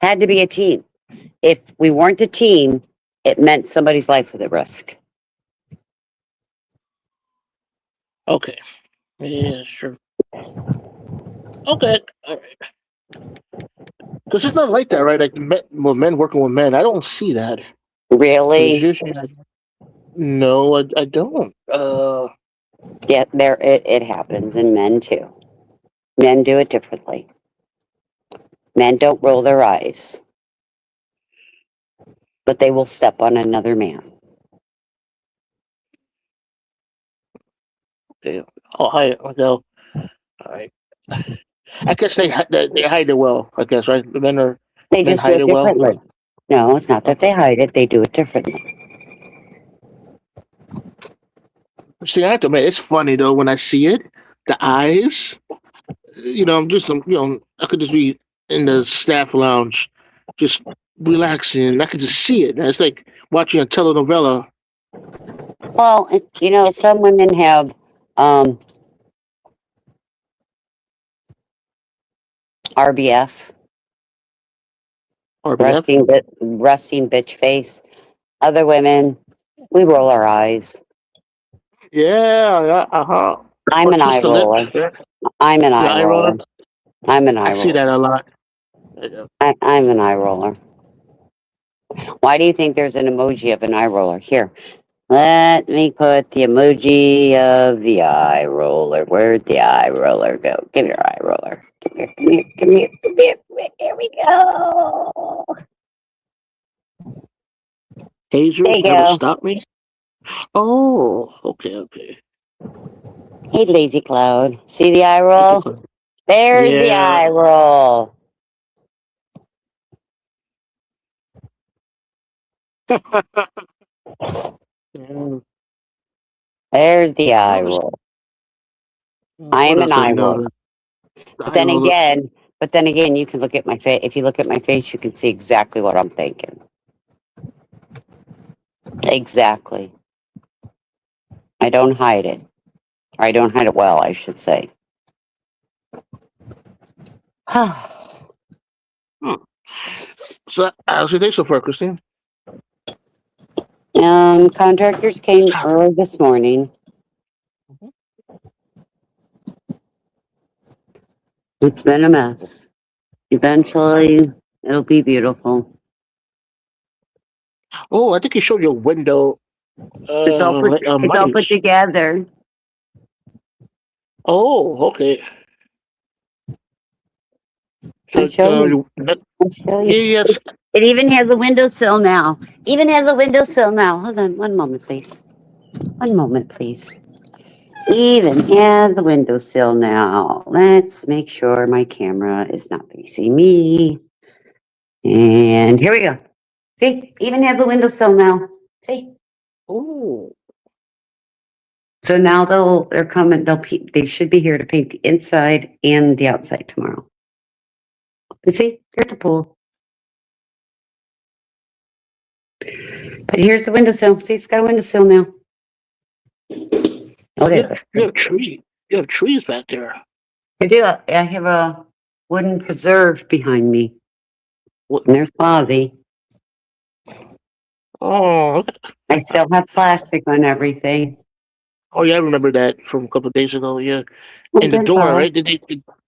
Had to be a team. If we weren't a team, it meant somebody's life was at risk. Okay. Yeah, sure. Okay. All right. Because it's not like that, right? Like men working with men. I don't see that. It's Really? usually like, no, I don't. Yeah, it happens in men too. Men do it differently. Men don't roll their eyes, but they will step on another man. Oh, hi, Miguel. All right. I guess they hide it well. I guess right. The They men just do hide it it well. differently. No, it's not that Okay. they hide it, they do it differently. See, I have to admit, it's funny though when I see it. The eyes. I could just be in the staff lounge, just relaxing. I could just see it. It's like watching a telenovela. Well, some women have um, RBF, RBF. resting bitch face. Other women, we roll our eyes. Yeah, yeah, uh-huh. I'm Or an eye twist the lips. roller. Yeah. I'm an The eye eye roller. roller. I'm an I eye see roller. that a lot. Yeah. I'm an eye roller. Why do you think there's an emoji of an eye roller? Here, let me put the emoji of the eye roller. Where'd the eye roller go? Give me your eye roller. Come here, come here, come here, come here. Here we go. There Tasers you never go. stop me. Oh, okay, okay. Hey, lazy cloud. See the eye That's a roll? good. There's the Yeah. eye roll. Yeah. There's the eye Oh, roll. I What am an else? You Iowa. know, But I then know. again, you can look at my face. If you look at my face, you can see exactly what I'm thinking. Exactly. I don't hide it. Or I don't hide it well, I should say. Hmm. So, how's your day so far, Christine? Contractors came early this morning. Mhm. It's been a mess. Eventually, it'll be beautiful. Oh, I think you showed your window It's all Mondays. put together. Oh, okay. I'll So, show you. I'll show you. yes. It even has a windowsill now. Even has a windowsill now. Hold on one moment, please. One moment, please. Even has a windowsill now. Let's make sure my camera is not facing me. And here we go. See, even has a windowsill now. See? Oh, So now they're coming. They should be here to paint the inside and the outside tomorrow. You see, they're at the pool. But here's the windowsill. See, it's got a windowsill now. Oh, you there. have, you have trees. You have trees back there. I do. I have a wooden preserve behind me. What? And there's Fozzie. Oh, okay. I still have plastic on everything. Oh, yeah, I remember that from a couple of days ago. Yeah, Oh, and the dear door, right? Foz.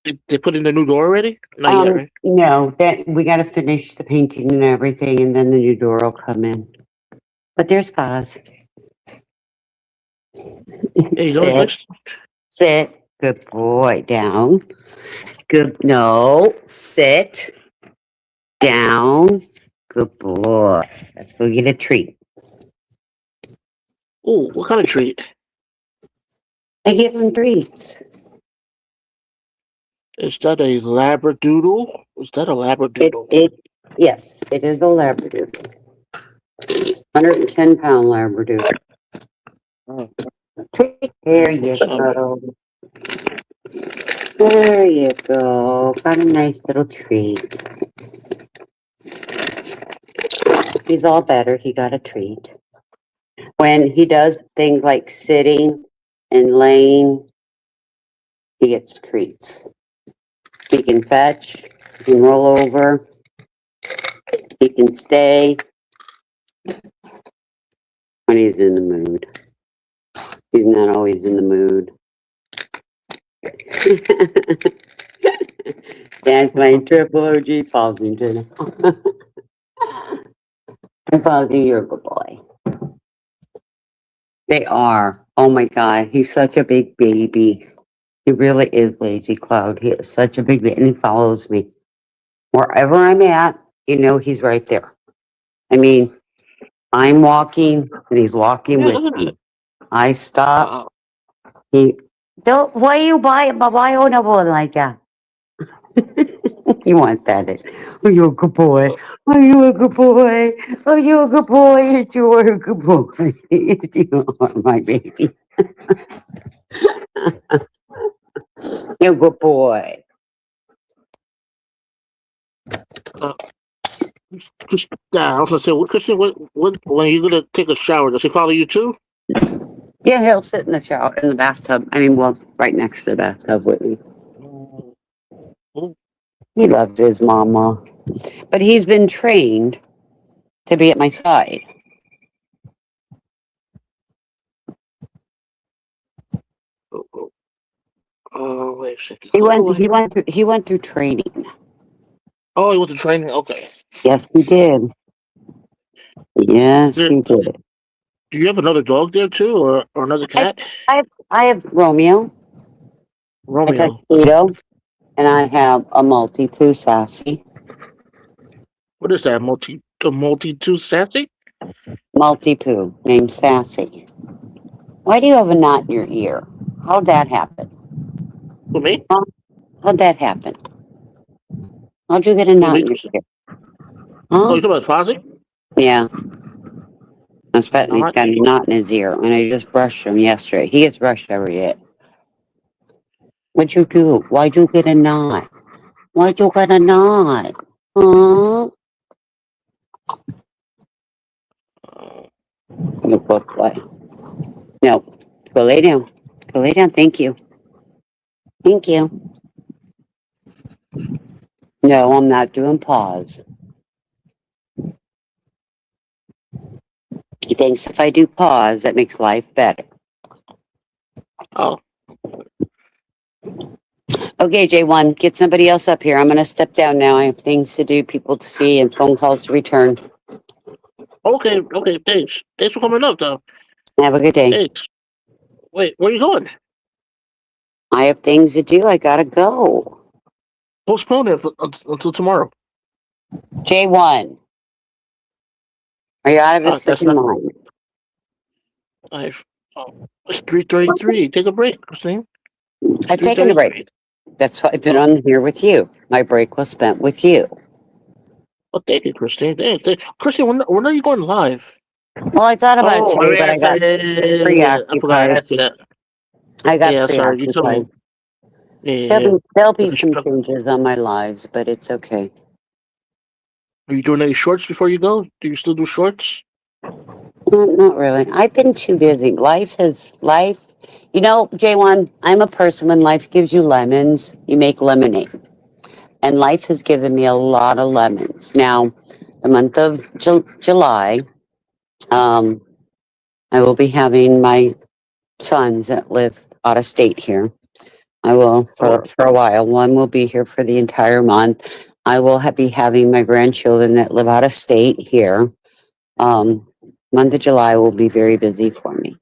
Did they put in the new door already? Not yet, right? No, that we got to finish the painting and everything, and then the new door will come in. But there's Foz. Hey, you know what's Sit, next? sit. Good boy. Down. Good. No. Sit. Down. Good boy. Let's go get a treat. Oh, what kind of treat? I give him treats. Is that a labradoodle? Is that a It, labradoodle? it, yes, it is a Labradoodle. 110-pound Labradoodle. Oh, There you go. There you go. Got a nice little treat. He's all better. He got a treat. When he does things like sitting and laying, he gets treats. He can fetch, he can roll over, he can stay when he's in the mood. He's not always in the mood. That's my triple OG Fosington. Fozzie, you're a good boy. They are. Oh my God, he's such a big baby. He really is Lazy Cloud. He is such a big baby, and he follows me. Wherever I'm at, he's right there. I mean, I'm walking, and he's walking yeah, with look at that. me. I stop. Wow. He don't. Why you buy on a boy like that? You want that? Are you a good boy? Are you a good boy? Are you a good boy? Yes, you are a good boy. Yes, you are my baby. You're a good boy. Uh, just, I was gonna say, what, Christian? When you gonna take a shower? Does he follow you too? Yeah, he'll sit in the shower, in the bathtub. I mean, well, right next to the bathtub with me. Mm, mm, He loves his mama. But he's been trained to be at my side. oh, oh, wait a second. He How went do I? he went through training. Oh, he went to training. Okay. Yes, he did. Yes, There, he did. do you have another dog there too, or another I cat? I have Romeo, a Romeo. tuxedo, and I have a Maltipoo Sassy. What is that? A multi-two sassy? Maltipoo named Sassy. Why do you have a knot in your ear? How'd that happen? For me? Huh? How'd that happen? How'd you get a For knot me? in your ear? Oh, Huh? you talking about Fozzie? Yeah. I was betting he's Not. got a knot in his ear, and I just brushed him yesterday. He gets brushed every day. What'd you do? Why'd you get a knot? Why'd you get a knot? Huh? Uh, You go play. No. Go lay down. Go lay down. Thank you. Thank you. No, I'm not doing pause. He thinks if I do pause, that makes life better. oh, Okay, J1, get somebody else up here. I'm going to step down now. I have things to do, people to see, and phone calls to return. okay, okay. Thanks. Thanks for coming up, though. Have a good day. Thanks. Wait, where you going? I have things to do. I got to go. Postpone it until tomorrow. J1, are you out of your That's freaking not. mind? I've. Oh, it's 3:33. Take a break, Christine. It's I've taken a break. 3:33. That's why I've been Oh, on here with you. My break was spent with you. well, thank you, Christine. Christine, when are you going live? Well, I thought about it Oh, today, but I got I forgot I preoccupied. asked you that. I got Yeah, sorry. You told me. preoccupied. Yeah. There'll be If you some should- changes on my lives, but it's okay. Are you doing any shorts before you go? Do you still do shorts? Not really. I've been too busy. Life. You know, J1, I'm a person when life gives you lemons, you make lemonade. And life has given me a lot of lemons. Now, the month of July, um, I will be having my sons that live out of state here. I will Oh, for a while. One will be here for the entire month. I will be having my grandchildren that live out of state here. Um, month of July will be very busy for me.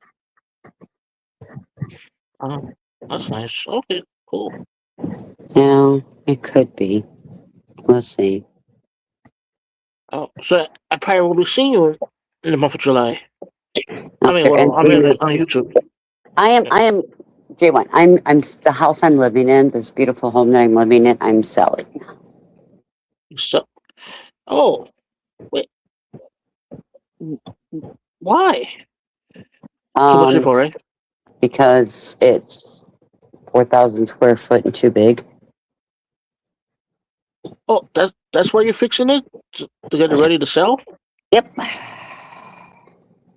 oh, that's nice. Okay, cool. Yeah, it could be. We'll see. Oh, so I probably will be seeing you in the month of July. I mean, After well, I mean, and on YouTube. I am J1. I'm the house I'm living in, this beautiful home that I'm living in, I'm selling. So, oh, wait, w- why? Too much Um, info, right? because it's 4,000 square foot and too big. Oh, that's why you're fixing it to get it ready to sell. Yep.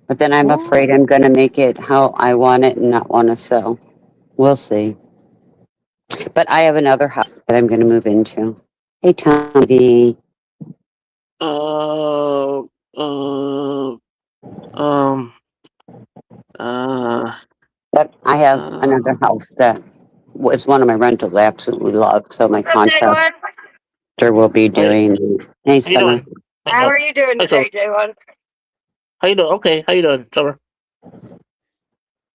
But then I'm Oh, afraid I'm gonna make it how I want it and not want to sell. We'll see. But I have another house that I'm gonna move into. Hey Tommy. uh, uh, um, uh, But I have uh. another house that was one of my rentals I absolutely love. So my What's up, contractor J1? will be Hey, doing. Hey how you Summer. doing? How are you doing Hi, Summer. today, J1? How you doing? Okay, how you doing, Summer?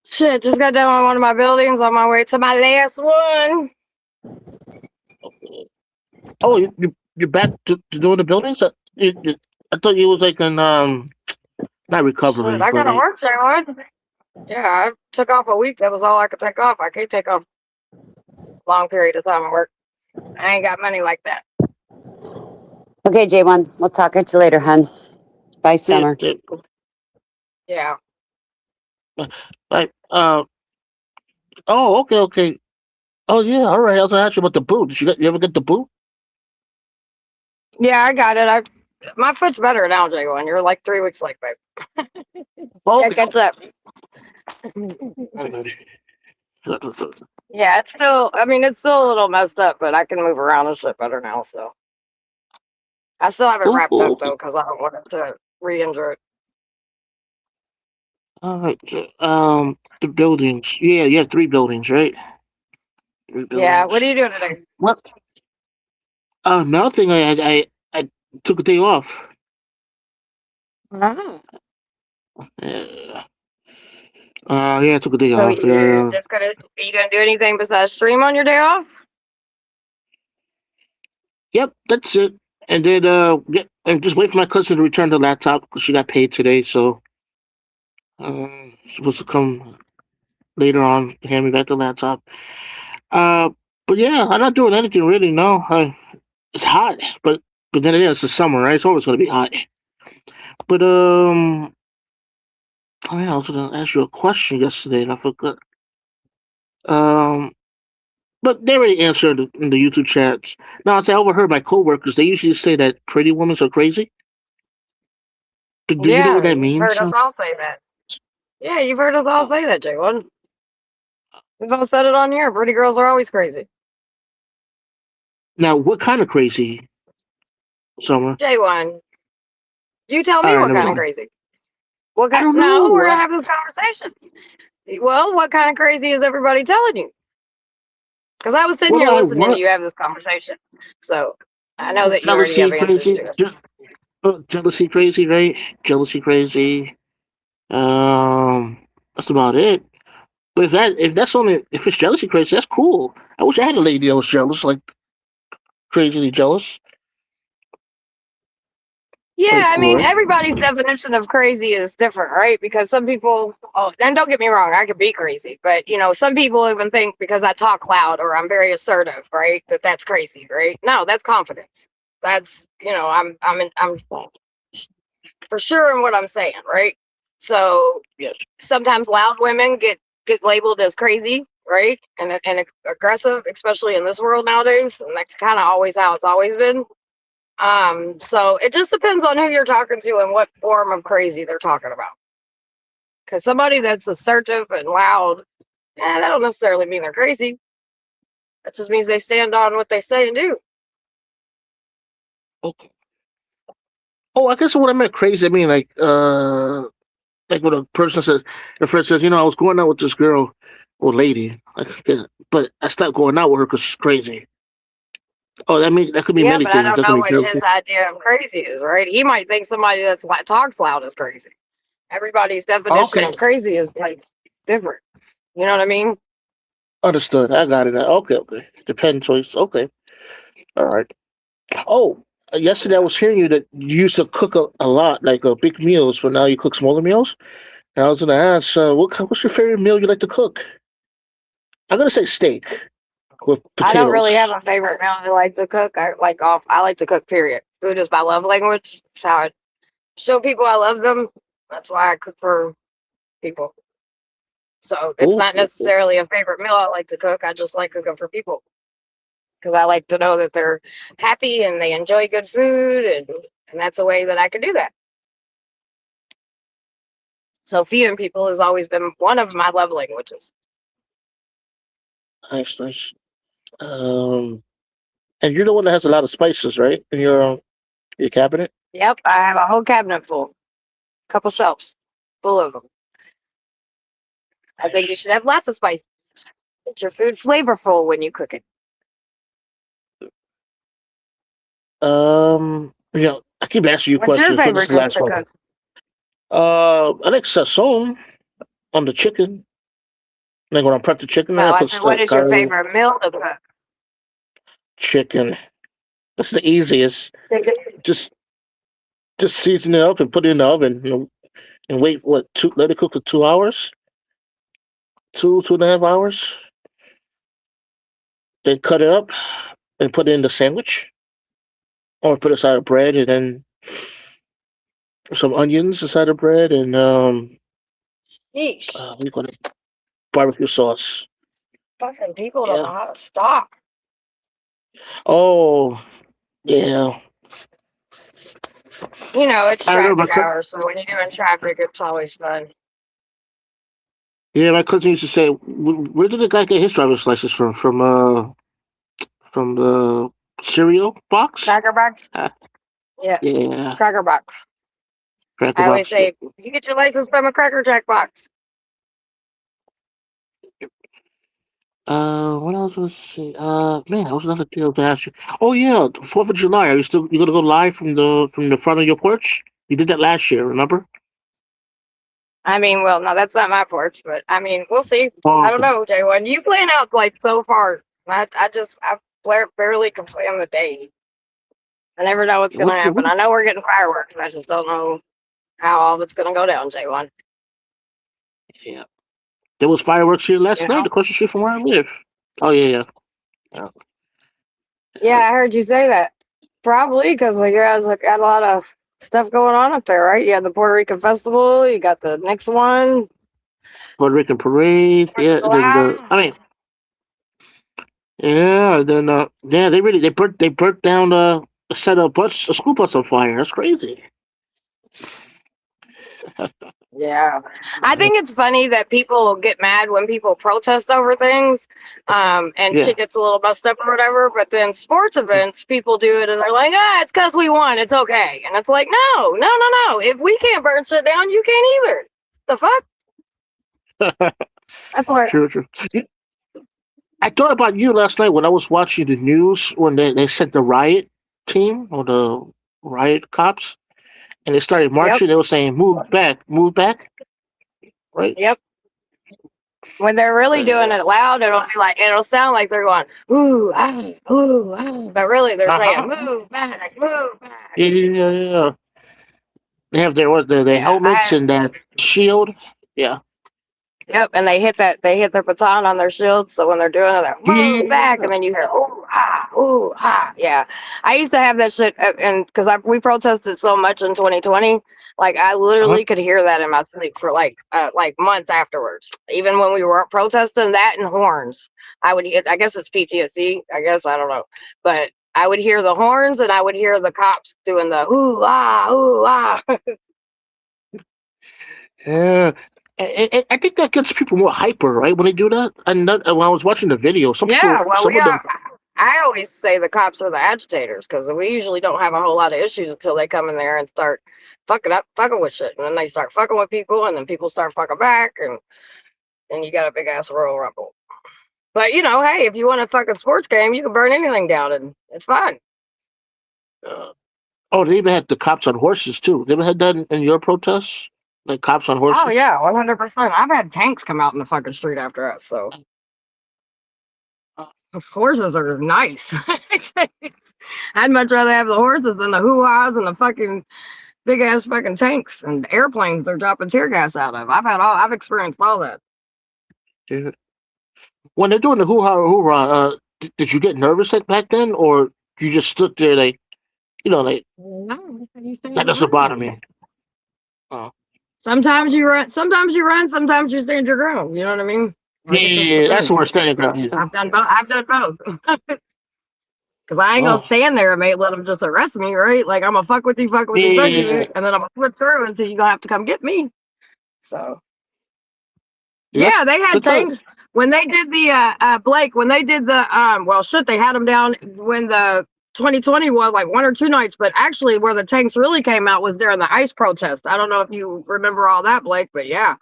Shit, just got done with one of my buildings on my way to my last one. Oh, you're back to doing the buildings? I thought you was like in not Shit, recovery, I but gotta work, J1. Yeah, I took off a week. That was all I could take off. I can't take off a long period of time at work. I ain't got money like that. Okay, J1. We'll talk at you later, hun. Bye, yeah, Summer. Yeah. like oh, okay, okay. Oh yeah, all right. I was gonna ask you about the boot. You ever get the boot? Yeah, I got it. My foot's better now, J1. You're like 3 weeks late, babe. Oh, Gotta catch up. okay. Yeah, it's still a little messed up, but I can move around and shit better now, so. I still have it Cool, wrapped cool, up okay. though, because I don't want it to re-injure it. All right. The buildings. Yeah, you have three buildings, right? Three Yeah, buildings. what are you doing today? What? Nothing. I took a day off. Oh. Uh, yeah, I took a day So off. you're just are you gonna do anything besides stream on your day off? Yep, that's it. And then and just wait for my cousin to return the laptop because she got paid today. So supposed to come later on to hand me back the laptop. Uh, but yeah, I'm not doing anything really. No, it's hot, but then again, it's the summer, right? It's always gonna be hot. But oh yeah, I was gonna ask you a question yesterday and I forgot. Um, But they already answered in the YouTube chats. Now, as I overheard my coworkers, they usually say that pretty women are crazy. Do you know what Yeah, that you've means? heard us all say that. Yeah, you've heard us all say that, Jalen. We've all said it on here. Pretty girls are always crazy. Now, what kind of crazy, Summer? J1, you tell All me right, what never kind of mind. crazy. What I kind? don't No, we're know. gonna have this conversation. Well, what kind of crazy is everybody telling you? Because I was sitting What do here I listening to want? you have this conversation, so I know that you already Jealousy have answers crazy. to it. Jealousy crazy, right? Jealousy crazy. That's about it. But if it's jealousy crazy, that's cool. I wish I had a lady that was jealous, like crazily jealous. Yeah, Pretty I cool, mean, right? everybody's definition of crazy is different, right? Because some people, oh, and don't get me wrong, I could be crazy, but some people even think because I talk loud or I'm very assertive, right, that's crazy, right? No, that's confidence. That's, I'm for sure in what I'm saying, right? So Yes. sometimes loud women get labeled as crazy, right, and aggressive, especially in this world nowadays, and that's kind of always how it's always been. So it just depends on who you're talking to and what form of crazy they're talking about. Because somebody that's assertive and loud, that don't necessarily mean they're crazy. That just means they stand on what they say and do. Okay. Oh, I guess what I meant crazy, I mean like when a person says, a friend says, I was going out with this girl or lady, but I stopped going out with her because she's crazy. Oh, that could mean Yeah, many but I things. don't That could know be what his jealousy. idea of crazy is, right? He might think somebody that's like talks loud is crazy. Everybody's definition Okay, of crazy is like different. You know what I mean? understood. I got it. Okay, okay. Depend choice. Okay, all right. Oh, yesterday I was hearing you that you used to cook a lot, like big meals, but now you cook smaller meals. And I was gonna ask, what's your favorite meal you like to cook? I'm gonna say steak with I don't really have potatoes. a favorite meal I like to cook. I like to cook, period. Food is my love language. It's how I show people I love them. That's why I cook for people. So it's Ooh, not ooh, ooh. necessarily a favorite meal I like to cook. I just like cooking for people because I like to know that they're happy and they enjoy good food, and that's a way that I can do that. So feeding people has always been one of my love languages. Nice, nice. Um, and you're the one that has a lot of spices, right? In your cabinet. Yep, I have a whole cabinet full, couple shelves full of them. I think you Nice. should have lots of spice. Get your food flavorful when you cook it. I keep asking you What's your questions, but this is favorite the dish last to one. cook? I like sazon on the chicken. Like when I prep the chicken, No, I I put said, what is your garlic, favorite meal to cook? chicken. That's the easiest. Chicken. Just just season it up and put it in the oven, and wait let it cook for 2 hours, 2.5 hours. Then cut it up and put it in the sandwich, or put it aside of bread, and then some onions inside of bread, and Yeesh. what do you call it? Barbecue sauce. Fucking people don't Yeah. know how to stop. Oh, yeah. It's I remember traffic hour, so when you're doing traffic, it's always fun. yeah, my cousin used to say, Where did the guy get his driver's license from? From the cereal box? Cracker box? Uh, Yeah, yeah, cracker box. cracker I always box. Yeah. say, you get your license from a Cracker Jack box. What else was I say? Man, that was another thing I was gonna ask you. Oh yeah, 4th of July. Are you gonna go live from the front of your porch? You did that last year, remember? I mean, well, no, that's not my porch, but I mean, we'll see. Oh, I don't know, J1. You plan out like so far. I barely can plan the day. I never know what's gonna happen. I know we're getting fireworks. I just don't know how all of it's gonna go down, J1. yeah. There was fireworks here You last night know? across the street from where I live. Oh yeah, yeah. Yeah, I heard you say that. Probably because you guys got a lot of stuff going on up there, right? You had the Puerto Rican festival. You got the next one. Puerto Rican parade. 4th of Yeah, and then July. I mean, Yeah, then yeah, they burnt down set a school bus on fire. That's crazy. Yeah. I think it's funny that people get mad when people protest over things, and Yeah. shit gets a little messed up or whatever. But then sports events, people do it and they're like, it's because we won. It's okay. And it's like, no, no, no, no. If we can't burn shit down, you can't either. The fuck? That's what. True, true. You- I thought about you last night when I was watching the news when they sent the riot team or the riot cops and they started Yep. marching. They were saying, move back," right? Yep. When they're really doing Uh it loud, it'll sound like they're going ooh ah, but really they're saying huh. move back, move back. Yeah, yeah, yeah, yeah. They have their Yeah, helmets and that shield. Yeah. yep, and they hit their baton on their shield, so when they're doing it, they move back, Yeah. and then you hear ooh ah. Yeah, I used to have that shit, and because we protested so much in 2020, like I Uh-huh. literally could hear that in my sleep for like months afterwards. Even when we were protesting that and horns, I guess it's PTSD. I guess I don't know, but I would hear the horns and I would hear the cops doing the ooh ah. Yeah. I think that gets people more hyper, right? When they do that. And when I was watching the video, Yeah, well, some of them. I always say the cops are the agitators because we usually don't have a whole lot of issues until they come in there and start fucking with shit, and then they start fucking with people, and then people start fucking back, and then you got a big ass Royal Rumble. But hey, if you want a fucking sports game, you can burn anything down, and it's fine. Uh, oh, they even had the cops on horses too. They ever had that in your protests? Like cops on Oh horses? yeah, 100%. I've had tanks come out in the fucking street after us, so horses are nice. I'd much rather have the horses than the hoo-haws and the fucking big ass fucking tanks and airplanes they're dropping tear gas out of. I've experienced all that. Yeah. When they're doing the hoo-ha or hoorah, did you get nervous back then, or you just stood there like, like No, you stand that your doesn't bother ground. me? Oh, Sometimes you run, sometimes you stand your ground. You know what I mean? yeah, Like it just that's depends. what we're standing ground. Yeah. I've done both. I've done both. Cause I ain't gonna Oh, stand there and let them just arrest me, right? Like I'm gonna fuck with you, yeah, and then I'm gonna flip through until you gonna have to come get me. So yeah. yeah, they had That's all. tanks when they did the Blake when they did the well shit they had them down when the 2020 was like 1 or 2 nights, but actually where the tanks really came out was during the ICE protest. I don't know if you remember all that, Blake, but yeah,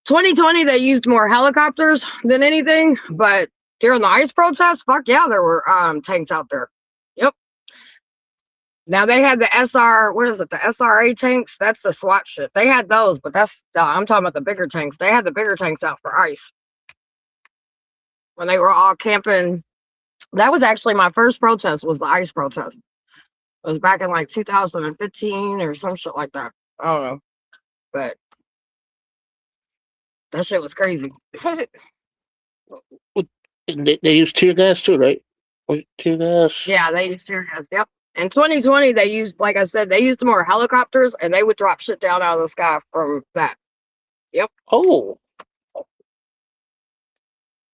2020 they used more helicopters than anything, but during the ICE protest, fuck yeah, there were tanks out there. Yep. Now they had the SR, what is it? The SRA tanks. That's the SWAT shit. They had those, but I'm talking about the bigger tanks. They had the bigger tanks out for ICE when they were all camping. That was actually my first protest. Was the ICE protest. It was back in like 2015 or some shit like that. I don't know, but that shit was crazy. And they use tear gas too, right? Tear gas. Yeah, they used tear gas. Yep. In 2020, they used, like I said, they used more helicopters, and they would drop shit down out of the sky from that. Yep. Oh,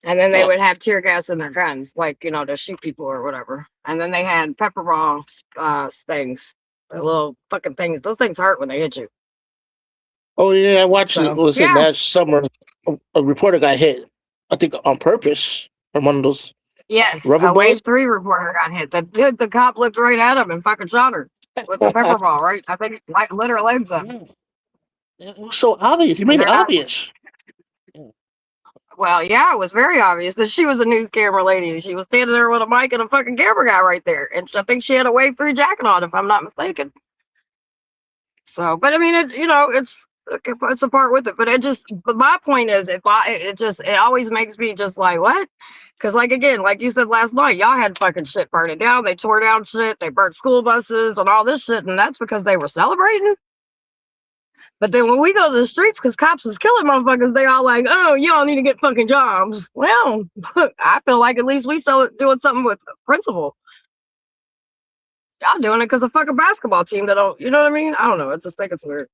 And then they oh, would have tear gas in their guns, like to shoot people or whatever. And then they had pepper ball things, the little fucking things. Those things hurt when they hit you. oh yeah. I watched it. So Was it yeah, last summer? A reporter got hit. I think on purpose from one of those yes, rubber a bullets. wave 3 reporter got hit. The cop looked right at him and fucking shot her with the pepper ball. Right, I think like lit her legs up. Yeah. It was so obvious. You And made it they're not. obvious. Well, yeah, it was very obvious that she was a news camera lady. She was standing there with a mic and a fucking camera guy right there, and I think she had a wave 3 jacket on, if I'm not mistaken. So, but I mean, it's a part with it. But my point is, it always makes me just like what? Because like again, like you said last night, y'all had fucking shit burning down. They tore down shit. They burnt school buses and all this shit, and that's because they were celebrating. But then when we go to the streets, because cops is killing motherfuckers, they all like, oh, y'all need to get fucking jobs. Well, I feel like at least we doing something with principle. Y'all doing it because a fucking basketball team that don't, you know what I mean? I don't know. I just think it's weird.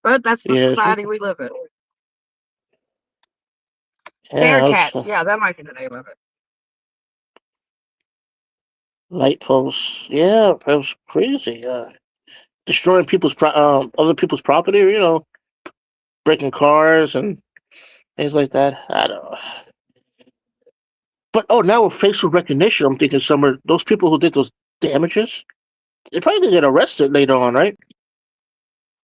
But that's the Yeah. society we live in. Yeah. Bearcats. Yeah, that might be the name of it. Light posts. Yeah, that was crazy. Destroying other people's property. Breaking cars and things like that. I don't know. But now with facial recognition, I'm thinking those people who did those damages, they probably gonna get arrested later on, right?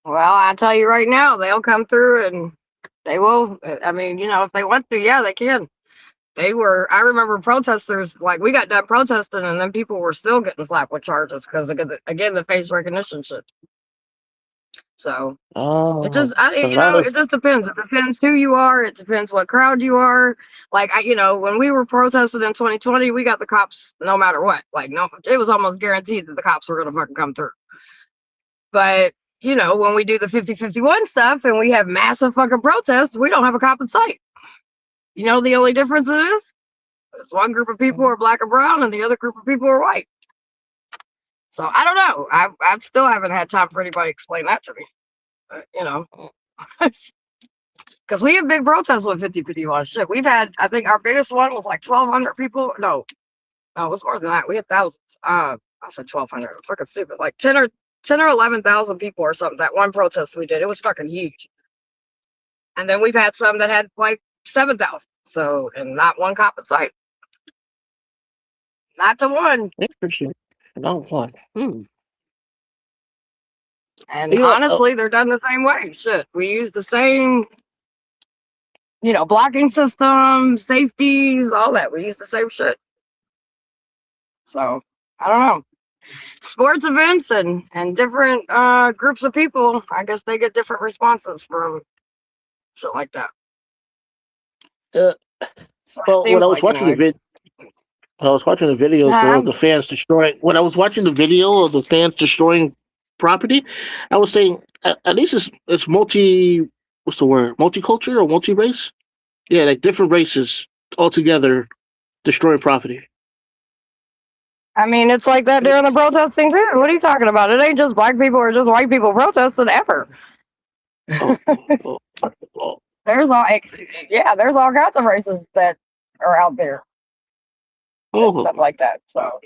Well, I tell you right now, they'll come through and they will. I mean, if they want to, yeah, they can. I remember protesters, like, we got done protesting and then people were still getting slapped with charges because, again, the face recognition shit. So Oh, so it just depends. It depends who you are. It depends what crowd you are. Like, when we were protesting in 2020, we got the cops no matter what. Like, no, it was almost guaranteed that the cops were going to fucking come through. But, when we do the 50-51 stuff and we have massive fucking protests, we don't have a cop in sight. The only difference is one group of people are black or brown and the other group of people are white. So I don't know. I still haven't had time for anybody to explain that to me. Because we have big protests with 50-51 shit. We've had, I think our biggest one was like 1,200 people. No, it was more than that. We had thousands. I said 1,200. Fucking stupid. Like 10 or 11,000 people or something. That one protest we did, it was fucking huge. And then we've had some that had like 7,000. So, and not one cop in sight. Not to one. interesting. Not one. And honestly, they're done the same way. Shit. We use the same, blocking system, safeties, all that. We use the same shit. So, I don't know. Sports events and different groups of people, I guess they get different responses from shit like that. So Well, when I was watching anyway. I was watching the videos of the fans destroying. When I was watching the video of the fans destroying property, I was saying at least it's multi. What's the word? Multicultural or multi-race? Yeah, like different races all together destroying property. I mean, it's like that during the protesting too. What are you talking about? It ain't just black people or just white people protesting ever. Oh, oh, oh. There's all kinds of races that are out there. Oh. Stuff like that. So.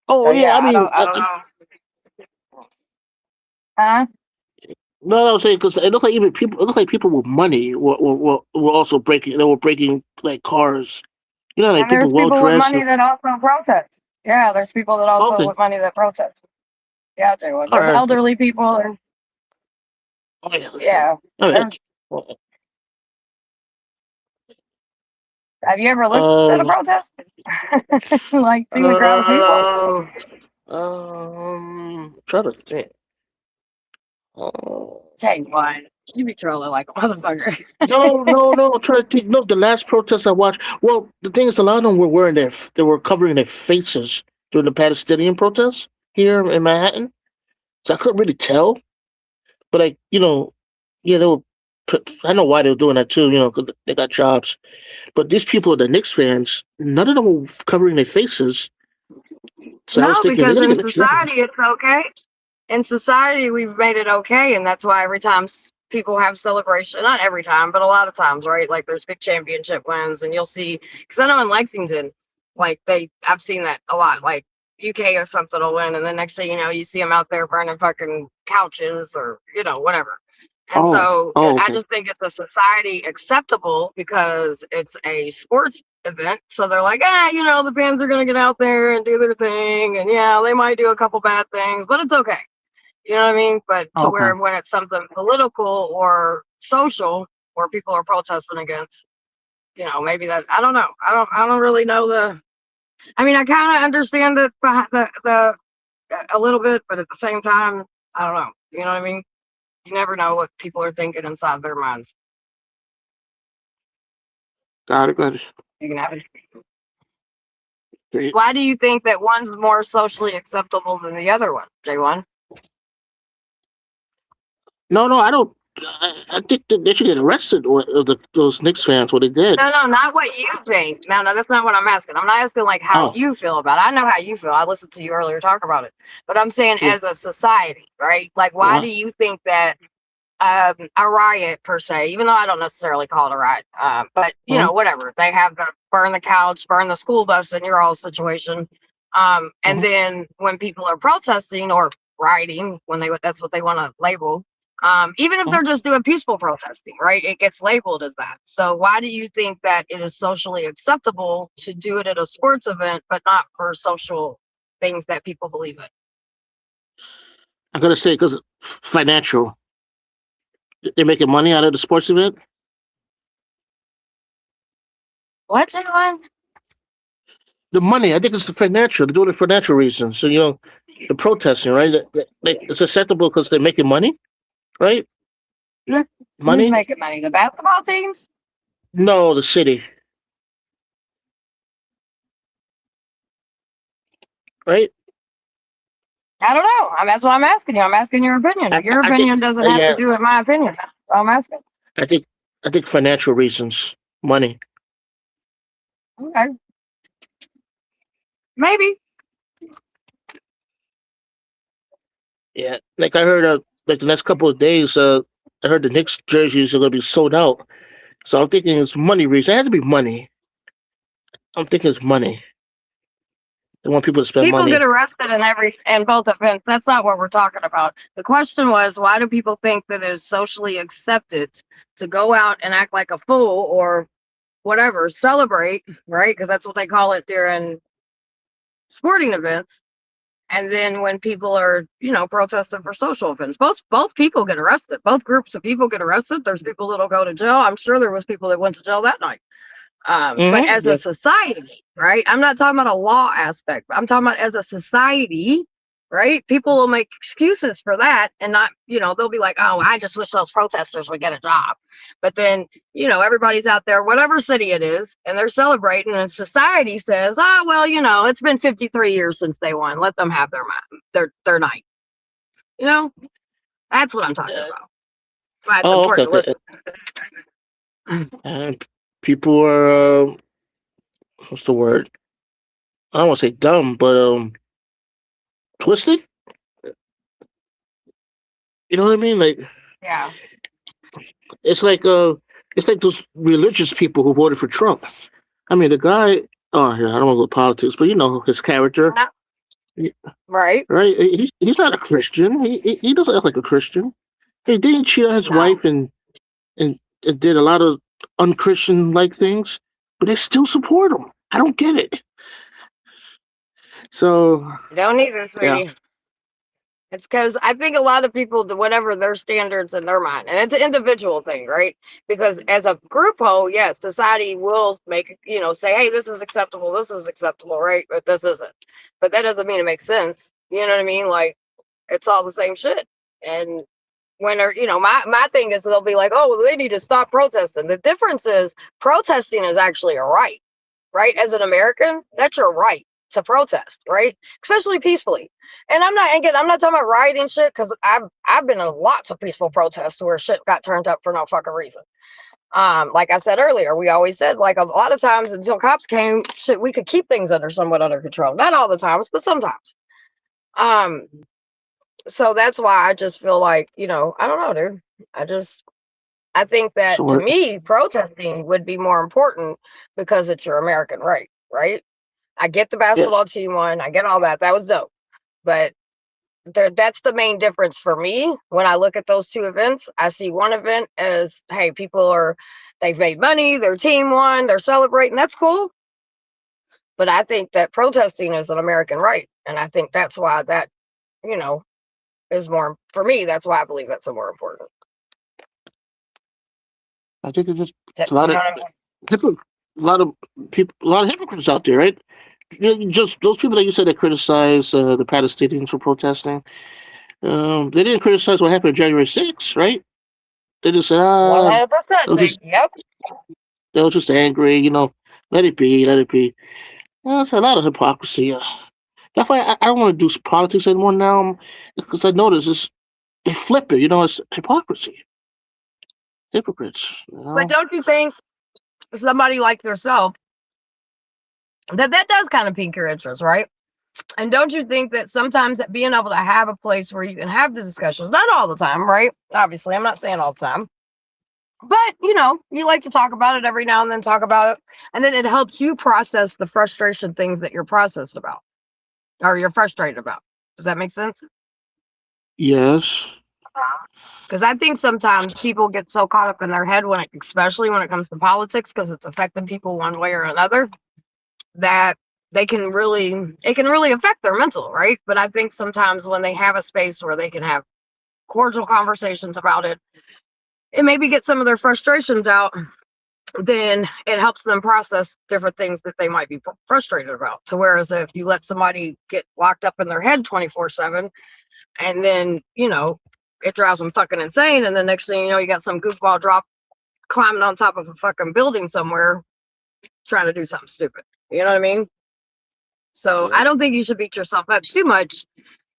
Oh, yeah, I mean, I don't know. Huh? No, I was saying because it looked like people with money were also breaking. They were breaking like cars. Like And there's people well people with dressed. money that also protest. Yeah, there's people that also with money that protest. Yeah, there's elderly people and yeah. Have you ever looked at a protest? Like seen the crowd of people? Try to think. Say what? You be trolling like a motherfucker. No. Try to think. No, the last protest I watched. Well, the thing is, a lot of them were they were covering their faces during the Palestinian protests here in Manhattan. So I couldn't really tell. But yeah, they were. I know why they were doing that too. Because they got jobs. But these people, the Knicks fans, none of them were covering their faces. So I was thinking, because in society it's okay. In society, we've made it okay, and that's why every time people have celebration, not every time, but a lot of times, right? Like there's big championship wins, and you'll see, because I know in Lexington, like I've seen that a lot, like UK or something will win, and the next thing you know, you see them out there burning fucking couches or whatever. And I just think it's a society acceptable because it's a sports event. So they're like, the fans are gonna get out there and do their thing, and yeah, they might do a couple bad things, but it's okay. You know what I mean? But where when it's something political or social where people are protesting against, maybe that I don't know. I don't really know I mean, I kind of understand it the a little bit, but at the same time, I don't know. You know what I mean? You never know what people are thinking inside their minds. Got it. You can have it. Why do you think that one's more socially acceptable than the other one, J1? No, I don't. I think that they should get arrested, or those Knicks fans, what they did. No, not what you think. No, that's not what I'm asking. I'm not asking like how you feel about it. I know how you feel. I listened to you earlier talk about it. But I'm saying as a society, right? Like, why do you think that a riot per se, even though I don't necessarily call it a riot. But you Mhm, know, whatever. They have the burn the couch, burn the school bus in your all situation. And mhm. then when people are protesting or rioting, when that's what they want to label, even if Mhm. they're just doing peaceful protesting, right? It gets labeled as that. So why do you think that it is socially acceptable to do it at a sports event, but not for social things that people believe in? I gotta say, because financial, they're making money out of the sports event. What, Jalen? The money, I think it's the financial. They're doing it for financial reasons. So the protesting, right? It's acceptable because they're making money, right? Who's Money? making money? The basketball teams? No, the city, right? I don't know. That's what I'm asking you. I'm asking your opinion. Your I think, opinion doesn't have to yeah, do with my opinion. So I'm asking. I think, I think financial reasons, money. Okay, maybe. Yeah, like I heard, like the next couple of days, I heard the Knicks jerseys are gonna be sold out. So I'm thinking it's money reason. It has to be money. I'm thinking it's money. They want people to spend People get money. arrested in both events. That's not what we're talking about. The question was, why do people think that it is socially accepted to go out and act like a fool or whatever, celebrate, right? Because that's what they call it during sporting events. And then when people are, protesting for social events, both people get arrested. Both groups of people get arrested. There's people that'll go to jail. I'm sure there was people that went to jail that night. But as a Yeah. society, right? I'm not talking about a law aspect. I'm talking about as a society, right? People will make excuses for that and not, they'll be like, oh, I just wish those protesters would get a job. But then, everybody's out there, whatever city it is, and they're celebrating, and society says, oh, well, it's been 53 years since they won. Let them have their night. You know, that's what I'm talking Uh, about. Why it's oh, okay, important to okay. listen. And people are, what's the word? I don't want to say dumb, but twisted. You know what I mean? Like Yeah. it's like uh, it's like those religious people who voted for Trump. I mean, the guy. Oh, yeah, I don't want to go politics, but his character, No, right. right? He's not a Christian. He doesn't act like a Christian. He didn't cheat on his No. wife and did a lot of unchristian like things, but they still support him. I don't get it. So Don't either, yeah, sweetie. It's because I think a lot of people do whatever their standards in their mind, and it's an individual thing, right? Because as a group whole, yes, society will make say, hey, this is acceptable, right? But this isn't. But that doesn't mean it makes sense. You know what I mean? Like it's all the same shit. And when they're, my thing is they'll be like, oh, well, they need to stop protesting. The difference is protesting is actually a right, right? As an American, that's your right to protest, right? Especially peacefully. And I'm not talking about rioting shit because I've been in lots of peaceful protests where shit got turned up for no fucking reason. Like I said earlier, we always said like a lot of times until cops came, shit, we could keep things somewhat under control. Not all the times, but sometimes. Um, so that's why I just feel like, I don't know, dude. I think that to so me, protesting would be more important because it's your American right, right? I get the yes, basketball team one, I get all that. That was dope. But that's the main difference for me when I look at those two events. I see one event as, hey, they've made money, their team won, they're celebrating. That's cool. But I think that protesting is an American right. And I think that's why that, you know, is more for me. That's why I believe that's more important. I think it's just a You lot know of what I mean? hypocr- a lot of people, a lot of hypocrites out there, right? Just those people that you said that criticize the Palestinians for protesting. They didn't criticize what happened on January 6th, right? They just said, 100%. they were just, Yep. they were just angry, let it be, let it be. That's a lot of hypocrisy. That's why I don't want to do politics anymore now, because I notice they flip it, it's hypocrisy. Hypocrites, But don't you think somebody like yourself that does kind of pique your interest, right? And don't you think that sometimes being able to have a place where you can have the discussions, not all the time, right? Obviously, I'm not saying all the time, but you like to talk about it every now and then, talk about it, and then it helps you process the frustration things that you're processed about or you're frustrated about. Does that make sense? Yes. Because I think sometimes people get so caught up in their head especially when it comes to politics, because it's affecting people one way or another, that it can really affect their mental, right? But I think sometimes when they have a space where they can have cordial conversations about it and maybe get some of their frustrations out, then it helps them process different things that they might be frustrated about. So whereas if you let somebody get locked up in their head 24/7, and then it drives them fucking insane, and the next thing you know, you got some goofball climbing on top of a fucking building somewhere trying to do something stupid. You know what I mean? So Yeah. I don't think you should beat yourself up too much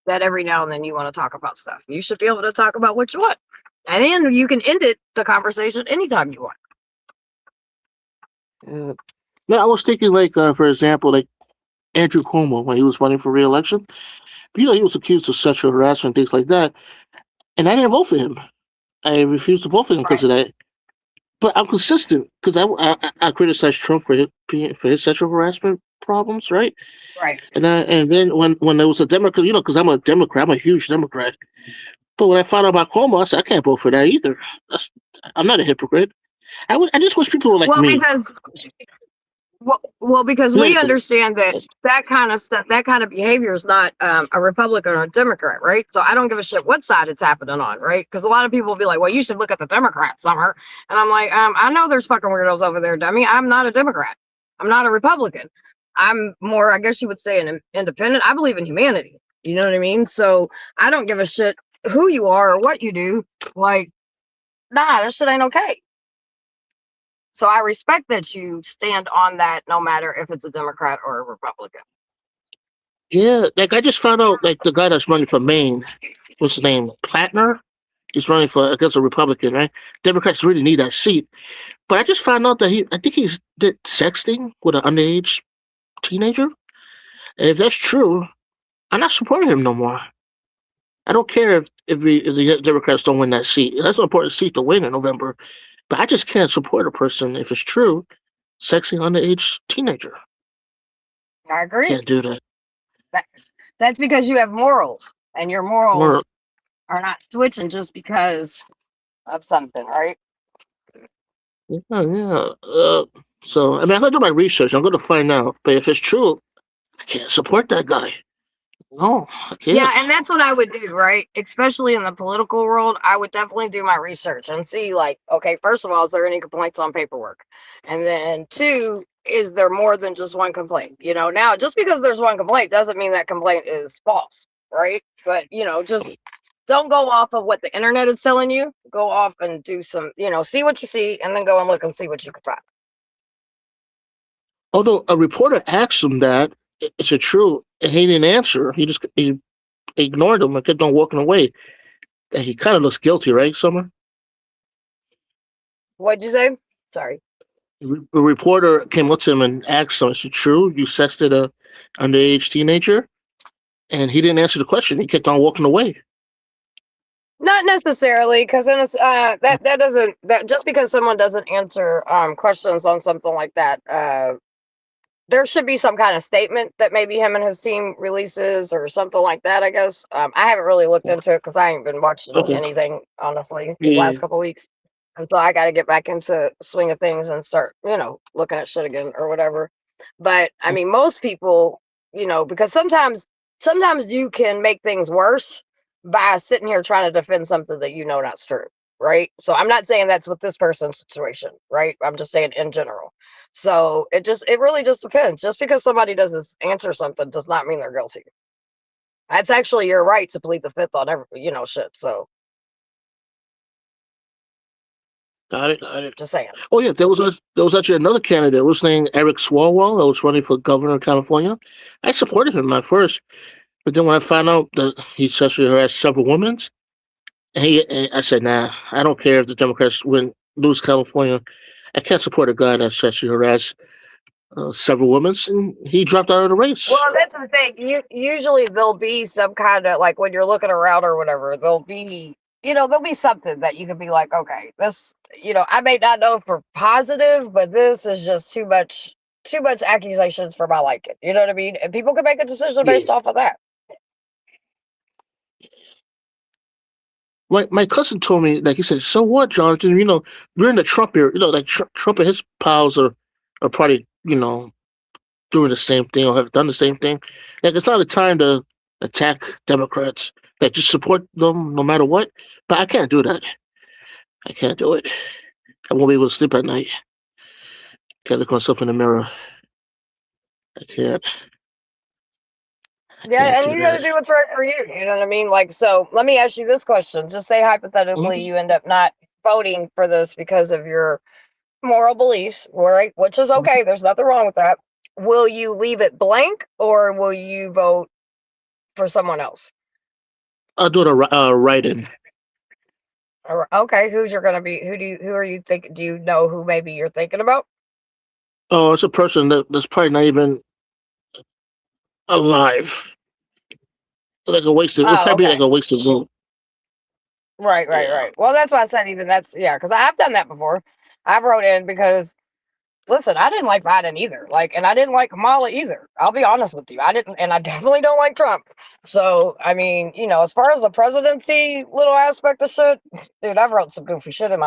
that every now and then you want to talk about stuff. You should be able to talk about what you want. And then you can end the conversation anytime you want. Yeah. No, I was thinking like, for example, like Andrew Cuomo when he was running for re-election. He was accused of sexual harassment, things like that, and I didn't vote for him. I refused to vote for him because Right. of that. But I'm consistent because I criticized Trump for his sexual harassment problems, right? Right. And then when there was a Democrat, because I'm a Democrat, I'm a huge Democrat. But when I found out about Cuomo, I said I can't vote for that either. I'm not a hypocrite. I just wish people were like Well, me. because Go we ahead. understand that kind of stuff, that kind of behavior is not a Republican or a Democrat, right? So I don't give a shit what side it's happening on, right? Because a lot of people will be like, well, you should look at the Democrats, Summer. And I'm like, I know there's fucking weirdos over there. I mean, I'm not a Democrat. I'm not a Republican. I'm more, I guess you would say, an independent. I believe in humanity. You know what I mean? So I don't give a shit who you are or what you do. Like, nah, that shit ain't okay. So I respect that you stand on that, no matter if it's a Democrat or a Republican. Yeah, like I just found out, like the guy that's running for Maine, what's his name, Platner. He's running for against a Republican, right? Democrats really need that seat. But I just found out that I think he's did sexting with an underage teenager. And if that's true, I'm not supporting him no more. I don't care if the Democrats don't win that seat. That's an important seat to win in November. But I just can't support a person if it's true, sexing underage teenager. I agree. Can't do that. That, that's because you have morals, and your morals Or are not switching just because of something, right? yeah, yeah. So I mean, I'm gonna do my research. I'm gonna find out. But if it's true, I can't support that guy. No, I can't. Yeah, and that's what I would do, right? Especially in the political world, I would definitely do my research and see, like, okay, first of all, is there any complaints on paperwork? And then two, is there more than just one complaint? Now just because there's one complaint doesn't mean that complaint is false, right? But just don't go off of what the internet is telling you. Go off and do some, see what you see, and then go and look and see what you can find. Although a reporter asked him that, is it true? And he didn't answer. He ignored him and kept on walking away. And he kind of looks guilty, right, Summer? What'd you say? Sorry. The reporter came up to him and asked him, "Is it true you sexted a underage teenager?" And he didn't answer the question. He kept on walking away. Not necessarily, because that doesn't, that just because someone doesn't answer questions on something like that, there should be some kind of statement that maybe him and his team releases or something like that. I guess I haven't really looked into it because I ain't been watching Okay. anything honestly the Yeah. last couple weeks, and so I got to get back into swing of things and start looking at shit again or whatever. But I mean, most people, because sometimes you can make things worse by sitting here trying to defend something that not true, right? So I'm not saying that's with this person's situation, right? I'm just saying in general. So it really just depends. Just because somebody doesn't answer something does not mean they're guilty. That's actually your right to plead the fifth on every shit. So Got it. Got it. just saying. Oh yeah, there was actually another candidate. Was named Eric Swalwell. That was running for governor of California. I supported him at first, but then when I found out that he sexually harassed several women, I said, nah, I don't care if the Democrats lose California. I can't support a guy that sexually harassed several women, and he dropped out of the race. Well, that's the thing. Usually there'll be some kind of like when you're looking around or whatever, there'll be something that you can be like, okay, this, I may not know for positive, but this is just too much accusations for my liking. You know what I mean? And people can make a decision Yeah. based off of that. My cousin told me, like he said, so what, Jonathan? We're in the Trump era. Like Trump and his pals are probably doing the same thing or have done the same thing. Like it's not a time to attack Democrats. Like just support them no matter what. But I can't do that. I can't do it. I won't be able to sleep at night. Can't look myself in the mirror. I can't. I can't Yeah, and do you got to that. do what's right for you. You know what I mean? Like, so let me ask you this question. Just say hypothetically Mhm. you end up not voting for this because of your moral beliefs, right? Which is okay. There's nothing wrong with that. Will you leave it blank or will you vote for someone else? I'll do it write-in. Okay, who's you're gonna be? Who are you think? Do you know who maybe you're thinking about? Oh, it's a person that's probably not even alive. Like a wasted. It'll Oh, probably be like okay. a wasted vote. Right, right, Yeah. right. Well, that's why I said even that's yeah, because I've done that before. I wrote in because listen, I didn't like Biden either. Like, and I didn't like Kamala either. I'll be honest with you. I didn't, and I definitely don't like Trump. So, I mean, as far as the presidency little aspect of shit, dude, I've wrote some goofy shit in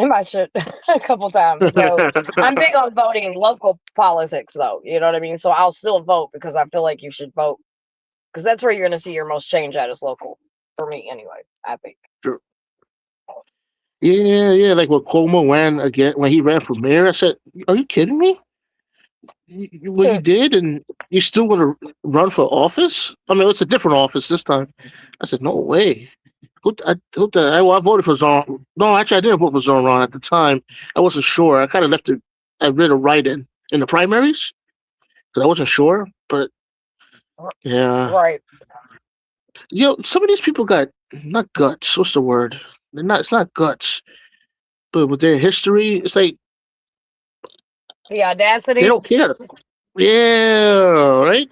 my shit a couple times. So I'm big on voting local politics, though. You know what I mean? So I'll still vote because I feel like you should vote because that's where you're going to see your most change at is local. For me, anyway. I think. Sure. Yeah. Like when Cuomo ran again, when he ran for mayor, I said, "Are you kidding me? What you did, and you still want to run for office? I mean, it's a different office this time." I said, "No way." I voted for Zoran. No, actually, I didn't vote for Zoran at the time. I wasn't sure. I kind of left it. I read a write-in in the primaries because I wasn't sure. But yeah, Right. some of these people got not guts. What's the word? They're not. It's not guts, but with their history, it's like The they audacity. don't care. Yeah, right.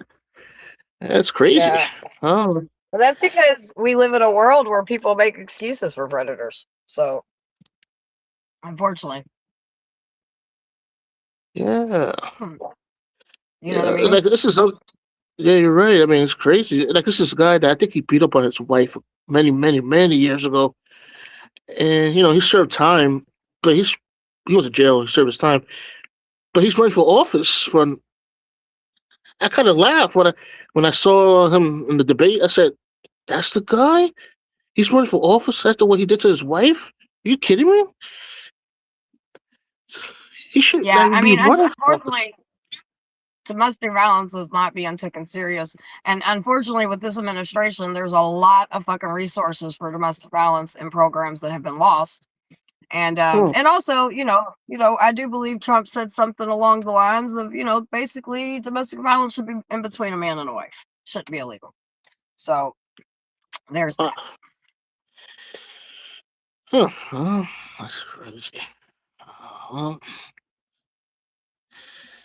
That's crazy. Yeah. Oh, But that's because we live in a world where people make excuses for predators. So, unfortunately, yeah. hmm, you know what I Yeah, mean? like this is. Yeah, you're right. I mean, it's crazy. Like this is a guy that I think he beat up on his wife many, many, many years ago, and he served time, but he was in jail. He served his time, but he's running for office. I kind of laughed when I saw him in the debate. I said, "That's the guy. He's running for office after what he did to his wife. Are you kidding me? He should not Yeah, even I be mean, running for office." unfortunately, domestic violence is not being taken serious. And unfortunately, with this administration, there's a lot of fucking resources for domestic violence and programs that have been lost. Hmm. And also, I do believe Trump said something along the lines of, basically domestic violence should be in between a man and a wife. Shouldn't be illegal. So there's Uh, that. huh. That's crazy. Uh,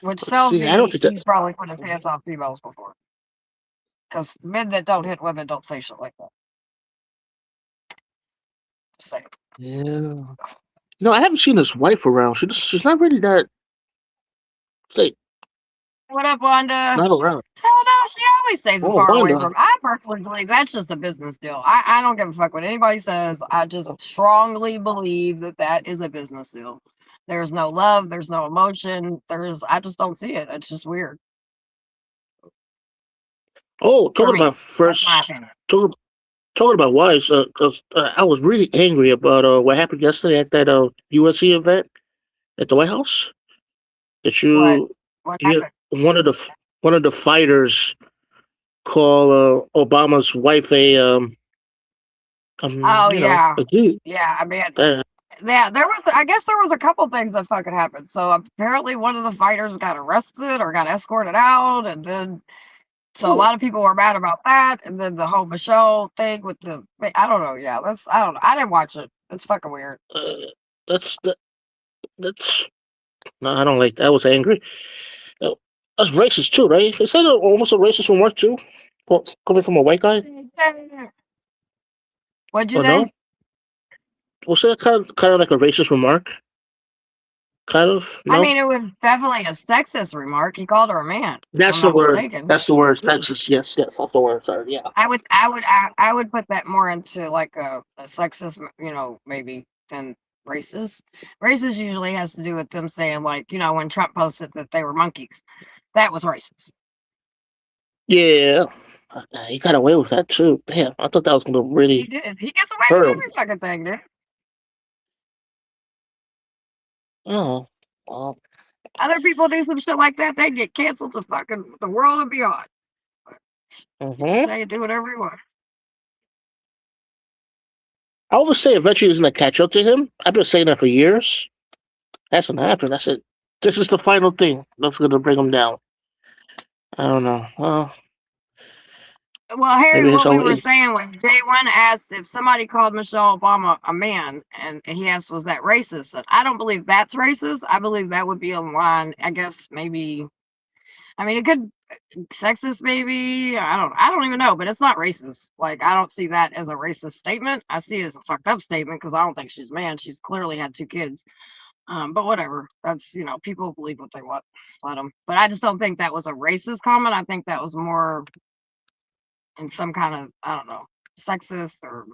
Which let's tells see. I don't me think that. he's probably put his hands on females before. Because men that don't hit women don't say shit like that. Just saying. Yeah. I haven't seen his wife around. She's not really that. Like What up, Wanda? not around. Hell no, she always stays Oh, far away Wanda. from. I personally believe that's just a business deal. I don't give a fuck what anybody says. I just strongly believe that is a business deal. There's no love. There's no emotion. I just don't see it. It's just weird Oh, for talking me. about That's first, my opinion. talking, talking about wives. 'Cause, I was really angry about what happened yesterday at that USC event at the White House. That What? you, What you happened? one of the fighters call Obama's wife Oh yeah, a dude. yeah. I mean, Uh, yeah. I guess there was a couple things that fucking happened. So apparently, one of the fighters got arrested or got escorted out, and then so a oh, lot of people were mad about that, and then the whole Michelle thing with I don't know. Yeah, I don't know. I didn't watch it. It's fucking weird. uh, that's that, that's no, I don't like that. I was angry. That's racist too, right? Is that almost a racist remark too? Coming from a white guy? What'd you Or say? no? Was that kind of like a racist remark? Kind of? I No? mean, it was definitely a sexist remark. He called her a man, if I'm That's the not word. mistaken. That's the word. That's just, yes, that's the word. Sorry, yeah. I would put that more into like a sexist, maybe than racist. Racist usually has to do with them saying like, when Trump posted that they were monkeys, that was racist. Yeah. He got away with that too. Damn, I thought that was gonna He really did. He gets away hurt with him. every fucking thing, dude. Oh, well, Other people do some shit like that, they get canceled to fucking the world and beyond. You can mm-hmm. say and do whatever you want. I always say eventually he's gonna catch up to him. I've been saying that for years. That's gonna happen. I said this is the final thing that's gonna bring him down. I don't know. Well, Well, Harry, maybe his what we own were age. saying was J1 asked if somebody called Michelle Obama a man, and he asked, was that racist? And I don't believe that's racist. I believe that would be a line, I guess maybe, I mean, it could, sexist maybe, I don't even know, but it's not racist. Like, I don't see that as a racist statement. I see it as a fucked up statement because I don't think she's a man. She's clearly had 2 kids. But whatever. That's, people believe what they want. Let them. But I just don't think that was a racist comment. I think that was more in some kind of, I don't know, sexist or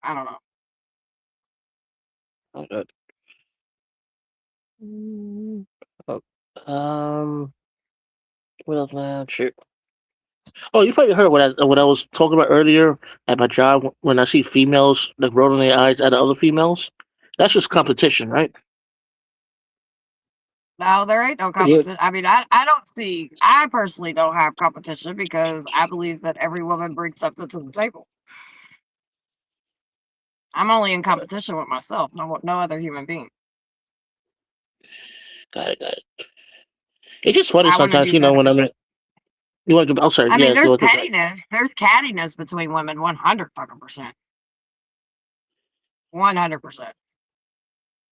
I don't know. Okay. Oh, Um, what else, man? Shoot. Oh, you probably heard what I was talking about earlier at my job when I see females like rolling their eyes at other females. That's just competition, right? No, there ain't no Yeah, competition. I mean, I don't see, I personally don't have competition because I believe that every woman brings something to the table. I'm only in competition with myself, no other human being. got it, got it. It's just funny I want to sometimes, do better. when you want to. I'm sorry. I mean, Yes, you there's want to. pettiness. There's cattiness between women, 100 fucking percent. 100%.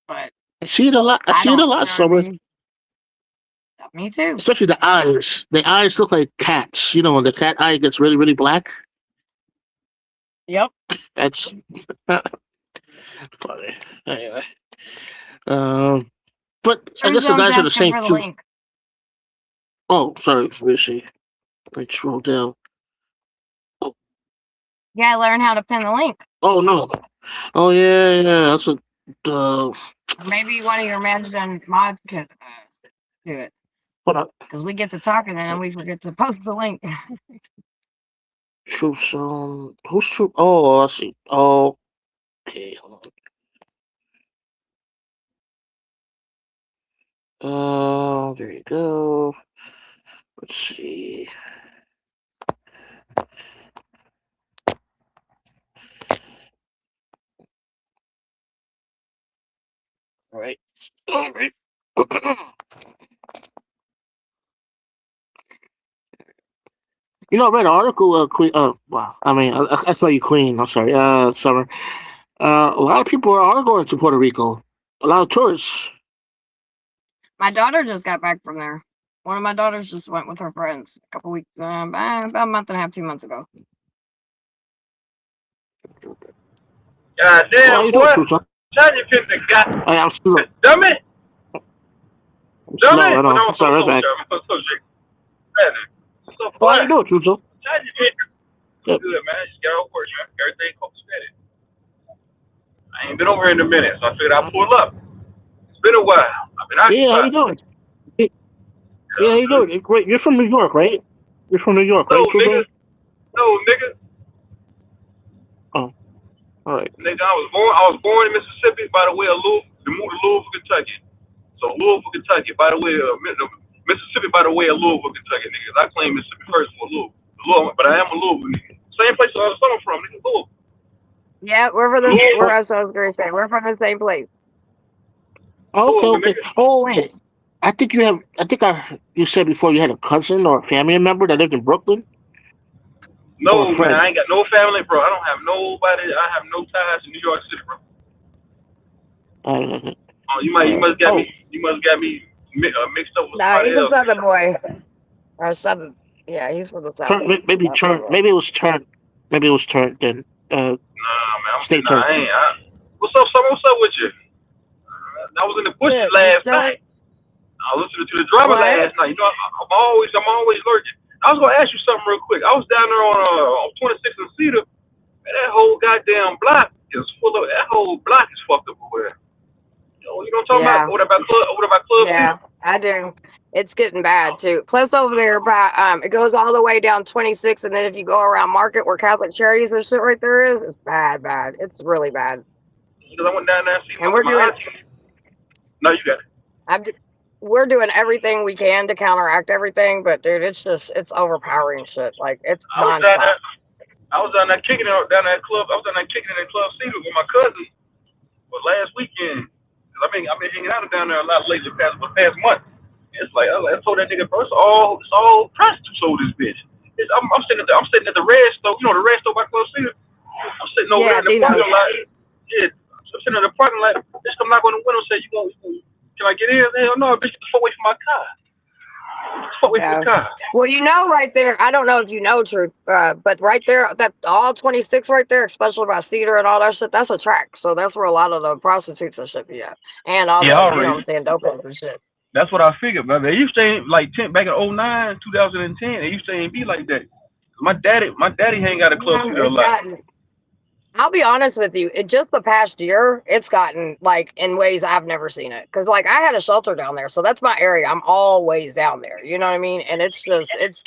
But I see it a lot. I I see it a don't, you lot, know what I Summer. mean? Me too. Especially the eyes. The eyes look like cats. When the cat eye gets really, really black. Yep. That's funny. Anyway, um, but I guess the Zone's guys are the asking same for the too. link. Oh, sorry. Let me see. Let me scroll down. Yeah, learn how to pin the link. Oh no. Oh yeah, yeah. That's a. Uh, Maybe one of your managing mods could do it. Hold on. Because we get to talking and then we forget to post the link. Troop zone. Who's troop? Oh, I see. Oh, okay. Hold on. There you go. Let's see. All right. All right. I read an article. Queen. Wow. I mean, I saw you, Queen. I'm sorry. Summer. A lot of people are going to Puerto Rico. A lot of tourists. My daughter just got back from there. One of my daughters just went with her friends a couple weeks, about a month and a half, 2 months ago. God How damn, you doing, boy. troop zone? Trying to pick the guy. I'm slow. Dummy. I'm slow. Dummy. I But know. I'm I'm so sorry. Right cold, back. I'm so sick. Man, so Well, how boy. you doing, troop zone? Trying to pick. Yep. Good, man. Just got off work, man. Everything copacetic. I ain't been over here in a minute, so I figured I'd pull up. It's been a while. I've been Yeah. How you occupied. doing? Yeah. How you doing? Great. You're from New York, right? You're from New York, No, right, troop nigga. zone? No, nigga. Oh. All right. Nigga, I was born in Mississippi by the way of Louisville, moved to Louisville, Kentucky. So Louisville, Kentucky, by the way of Mississippi, by the way of Louisville, Kentucky, niggas. I claim Mississippi first for Louisville, but I am a Louisville nigga. Same place I was from, nigga. Louisville. Yeah, we're from the. Louisville, That's what I was going to say. We're from the same place. Okay. Louisville, Okay. nigga. Oh wait. I think you have. I think you said before you had a cousin or a family member that lived in Brooklyn or a No, man, friend. I ain't got no family, bro. I don't have nobody. I have no ties to New York City, bro. Uh, You must got oh. me. You must got me mixed up with Nah, somebody he's a else. southern boy. Or southern. Yeah, he's from the Turn, southeast. maybe Not turn. Florida. Maybe it was turned. Maybe it was turned. Then Nah, man. state Nah, turn. I ain't. What's up, son? What's up with you? I was in the bushes Shit, just last chilling. night. I listened to the drama What? last night. You know, I'm always lurking. I was gonna ask you something real quick. I was down there on 26 and Cedar. Man, that whole goddamn block is full of. That whole block is fucked up over there. You know what I'm talking about? Yeah, What about Club yeah, Cedar? I do. It's getting bad too. Plus over there by it goes all the way down 26, and then if you go around Market where Catholic Charities and shit right there is, it's bad, bad. It's really bad. Because I went down there and seen And we're my doing auntie. No, you got it. I'm d- we're doing everything we can to counteract everything, but dude, it's overpowering shit. Like it's I was down nonstop. there. I was down there kicking it down that club. I was down there kicking it in Club Cedar with my cousin. But last weekend, cause I've been hanging out down there a lot lately, the past month. It's like I told that nigga, bro, it's all prostitutes over this bitch. I'm sitting at the red store, you know, the red store by Club Cedar. I'm sitting over there Yeah, in the Dino. parking lot. Yeah, I'm sitting in the parking lot. Bitch come knock on the window and say, can I get in? Hell no, bitch, get the fuck away from my car. Get the fuck away from the Yeah. car. Well, right there. I don't know if you know, Truth, but right there, that all 26 right there, especially by Cedar and all that shit, that's a track. So that's where a lot of the prostitutes and shit be at, and all Yeah, the, you know what I'm already. saying, dope and shit. That's what I figured, man. They used to ain't like 10 back in '09, 2010. It used to ain't be like that. My daddy hang out at Club Yeah, Cedar a it's lot. gotten. I'll be honest with you. It just the past year, it's gotten like in ways I've never seen it. Cause like I had a shelter down there, so that's my area. I'm always down there. You know what I mean? And it's just it's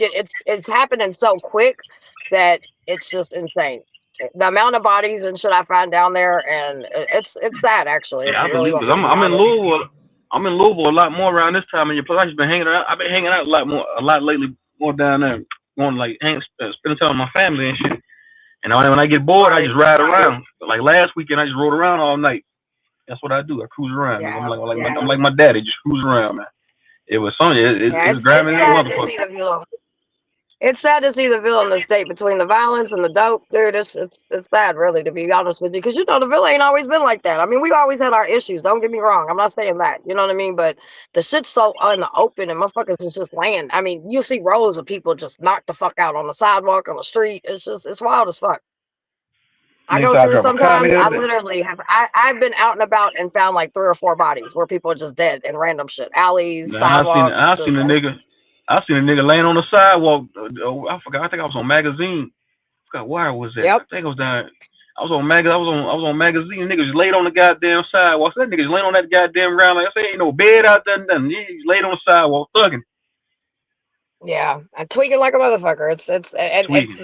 happening so quick that it's just insane. The amount of bodies and shit I find down there, and it's sad actually. If Yeah, I you really believe it. want 'Cause me to be I'm in honest. Louisville. I'm in Louisville a lot more around this time. And your place, I've just been hanging out. I've been hanging out a lot lately, more down there, going like spending time with my family and shit. And when I get bored, I Right. just ride around. Like last weekend, I just rode around all night. That's what I do. I cruise around. Nigga. Yeah. I'm like my daddy, just cruise around, man. It was Sonya. Yeah. It's It's driving that sad to motherfucker. see the view. It's sad to see the Ville in the state between the violence and the dope, dude. It's sad, really, to be honest with you, because the Ville ain't always been like that. I mean, we've always had our issues. Don't get me wrong. I'm not saying that. You know what I mean? But the shit's so in the open, and motherfuckers is just laying. I mean, you see rows of people just knocked the fuck out on the sidewalk, on the street. It's wild as fuck. I Niggas go out through driving a car, sometimes. I nigga. literally have. I've been out and about and found like 3 or 4 bodies where people are just dead in random shit, alleys, Nah, sidewalks, I just seen a nigga. I seen a nigga laying on the sidewalk. I forgot. I think I was on magazine. I forgot where I was at. I yep. think I was down. I was on magazine. Niggas laid on the goddamn sidewalk. So that niggas laying on that goddamn ground. Like I say, ain't no bed out there. Nothing. He's laid on the sidewalk, thugging, Yeah, I tweaking like a motherfucker. And tweaking.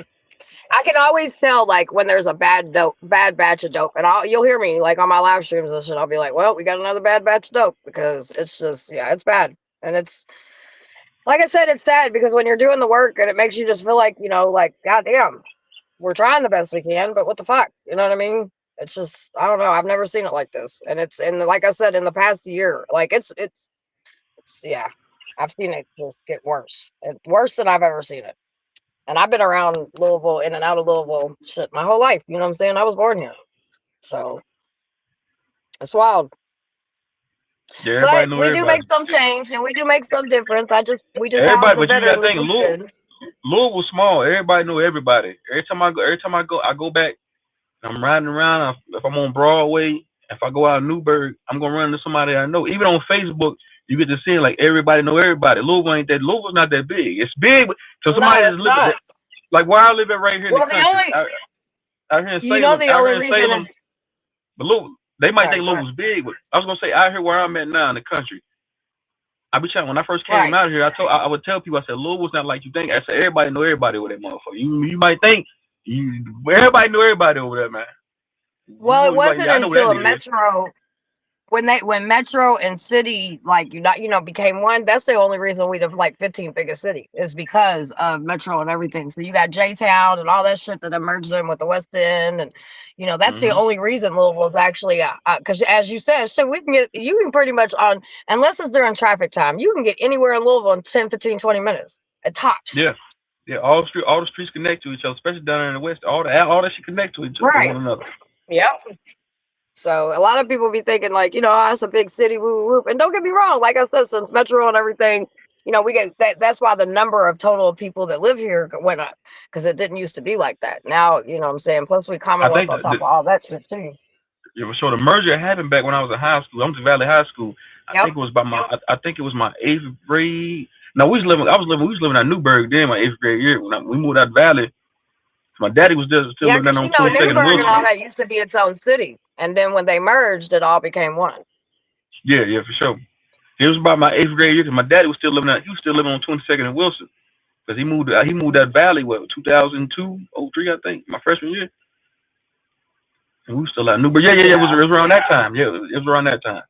I can always tell like when there's a bad batch of dope, and you'll hear me like on my live streams and shit. I'll be like, well, we got another bad batch of dope because it's just it's bad, and it's like I said, it's sad because when you're doing the work and it makes you just feel like like goddamn, we're trying the best we can, but what the fuck, you know what I mean? It's just I don't know. I've never seen it like this, and like I said in the past year, like it's yeah, I've seen it just get worse, and worse than I've ever seen it. And I've been around Louisville, in and out of Louisville, shit, my whole life. You know what I'm saying? I was born here, so it's wild. Yeah, everybody But know we do everybody. make some change, and we do make some difference. We just house Everybody, the but you gotta veterans as think, we should. Louisville small. Everybody know everybody. Every time I go back. I'm riding around. If I'm on Broadway, if I go out in Newburgh, I'm gonna run into somebody I know. Even on Facebook, you get to see like everybody know everybody. Louisville's not that big. It's big, so somebody No, just it's live not. like where I live at right here in the Well, the country, only the Out only here in reason is Salem, but Louisville, they might sorry, think go ahead. Louisville's big, but I was gonna say out here where I'm at now in the country. I be trying when I first came Right. out here. I would tell people I said Louisville's not like you think. I said everybody know everybody over that motherfucker. You might think everybody know everybody over there, man. Well, it You like wasn't yeah I know where until that a nigga is. metro when metro and city like became one. That's the only reason we the like 15th biggest city is because of metro and everything. So you got J Town and all that shit that emerged in with the West End, and that's the Hmm. only reason Louisville's actually because as you said, so you can pretty much on unless it's during traffic time, you can get anywhere in Louisville in 10, 15, 20 minutes at tops. Yeah. Yeah, all the streets connect to each other, especially down there in the west. All that shit connect to each other, to Right. one another. Yep. So a lot of people be thinking like, oh, it's a big city, woo woo. And don't get me wrong, like I said, since Metro and everything, you know, we get that. That's why the number of total people that live here went up because it didn't used to be like that. Now, you know what I'm saying. Plus, we I Commonwealth think on top of all that shit too. so the merger happened back when I was in high school. I went to Valley High School. I Yep. think it was I think it was my 8th grade. No, we was living at Newburgh then my 8th grade year. When we moved out of Valley, my daddy was still Yeah, living because down you on know 22nd and Newburgh and all Wilson. that used to be its own city, and then when they merged, it all became one. Yeah, for sure. It was about my 8th grade year because my daddy was still living on 22nd and Wilson because he moved out Valley 2002, 03, I think, my freshman year. And we were still out Newburgh. Yeah. It was around that time. Yeah, it was around that time.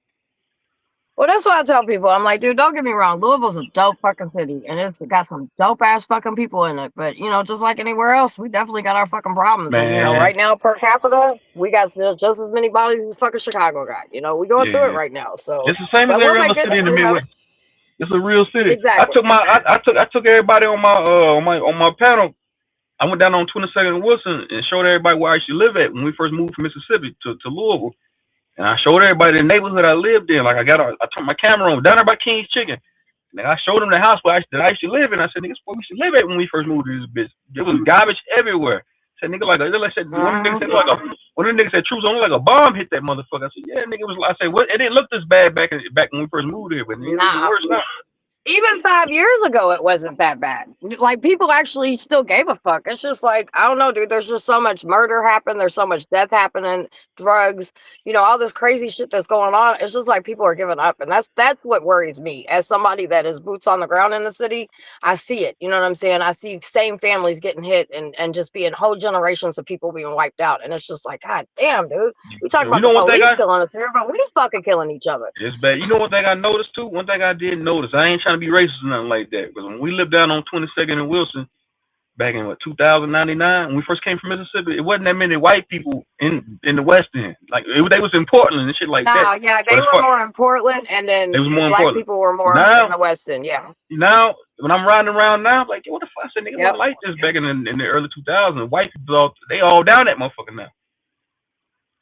Well, that's what I tell people. I'm like, dude, don't get me wrong. Louisville's a dope fucking city, and it's got some dope ass fucking people in it. But you know, just like anywhere else, we definitely got our fucking problems. And you know, Man, right now per capita, we got just as many bodies as fucking Chicago got. You know, we going through it yeah. right now. So, It's the same as but we'll every make other it. city in the You know, Midwest. It's a real city. exactly. I took everybody on my panel. I went down on 22nd and Wilson and showed everybody where I used to live at when we first moved from Mississippi to Louisville. And I showed everybody the neighborhood I lived in. Like I turned my camera on down there by King's Chicken. And I showed them the house that I used to live in. I said, nigga, this where we used to live at when we first moved to this bitch. There was garbage everywhere. I said, nigga, one of the niggas said, Truth, only like a bomb hit that motherfucker. I said, yeah, nigga, I said, what? It didn't look this bad back when we first moved here, but it was worse now. Even 5 years ago, it wasn't that bad. Like, people actually still gave a fuck. It's just like, I don't know, dude. There's just so much murder happening. There's so much death happening, drugs, you know, all this crazy shit that's going on. It's just like people are giving up. And that's what worries me. As somebody that is boots on the ground in the city, I see it. You know what I'm saying? I see same families getting hit and just being whole generations of people being wiped out. And it's just like, God damn, dude. We talk about the police killing us here, but we just fucking killing each other. It's bad. You know one thing I noticed too? One thing I did notice, I ain't trying to be racist or nothing like that, because when we lived down on 22nd and Wilson back in 2099, when we first came from Mississippi, it wasn't that many white people in the West End. Like they was in Portland and shit like that. Yeah, they were more in Portland, and then black people were more in the West End. Yeah. Now when I'm riding around now, I'm like, what the fuck? I said, nigga, wasn't like this back in the early 2000s. White people they all down that motherfucker now.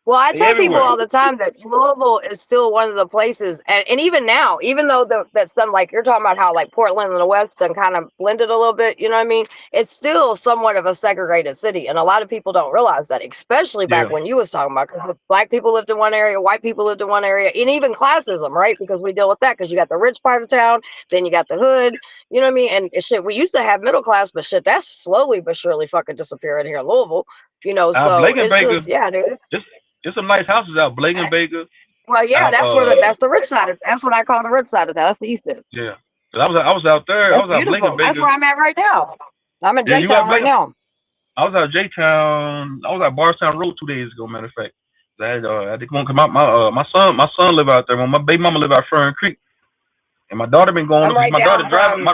Well, I tell people all the time that Louisville is still one of the places, and even now, even though that some, like you're talking about how like Portland and the West and kind of blended a little bit, you know what I mean? It's still somewhat of a segregated city, and a lot of people don't realize that, especially back when you was talking about, because black people lived in one area, white people lived in one area, and even classism, right? Because we deal with that, because you got the rich part of town, then you got the hood, you know what I mean? And shit, we used to have middle class, but shit, that's slowly but surely fucking disappearing here in Louisville, you know? So it's just, yeah, dude. There's some nice houses out, Blake and Baker. Well, yeah, that's the rich side of. That's what I call the rich side of that. That's the east end. Yeah, I was out there. That's I was out Blake and Baker. That's where I'm at right now. I'm in J-Town right now. I was out J-Town. I was at Bardstown Road 2 days ago. Matter of fact, I had to come on. Come out. My son live out there. Well, my baby mama live out Fern Creek, and my daughter been going. My daughter driving.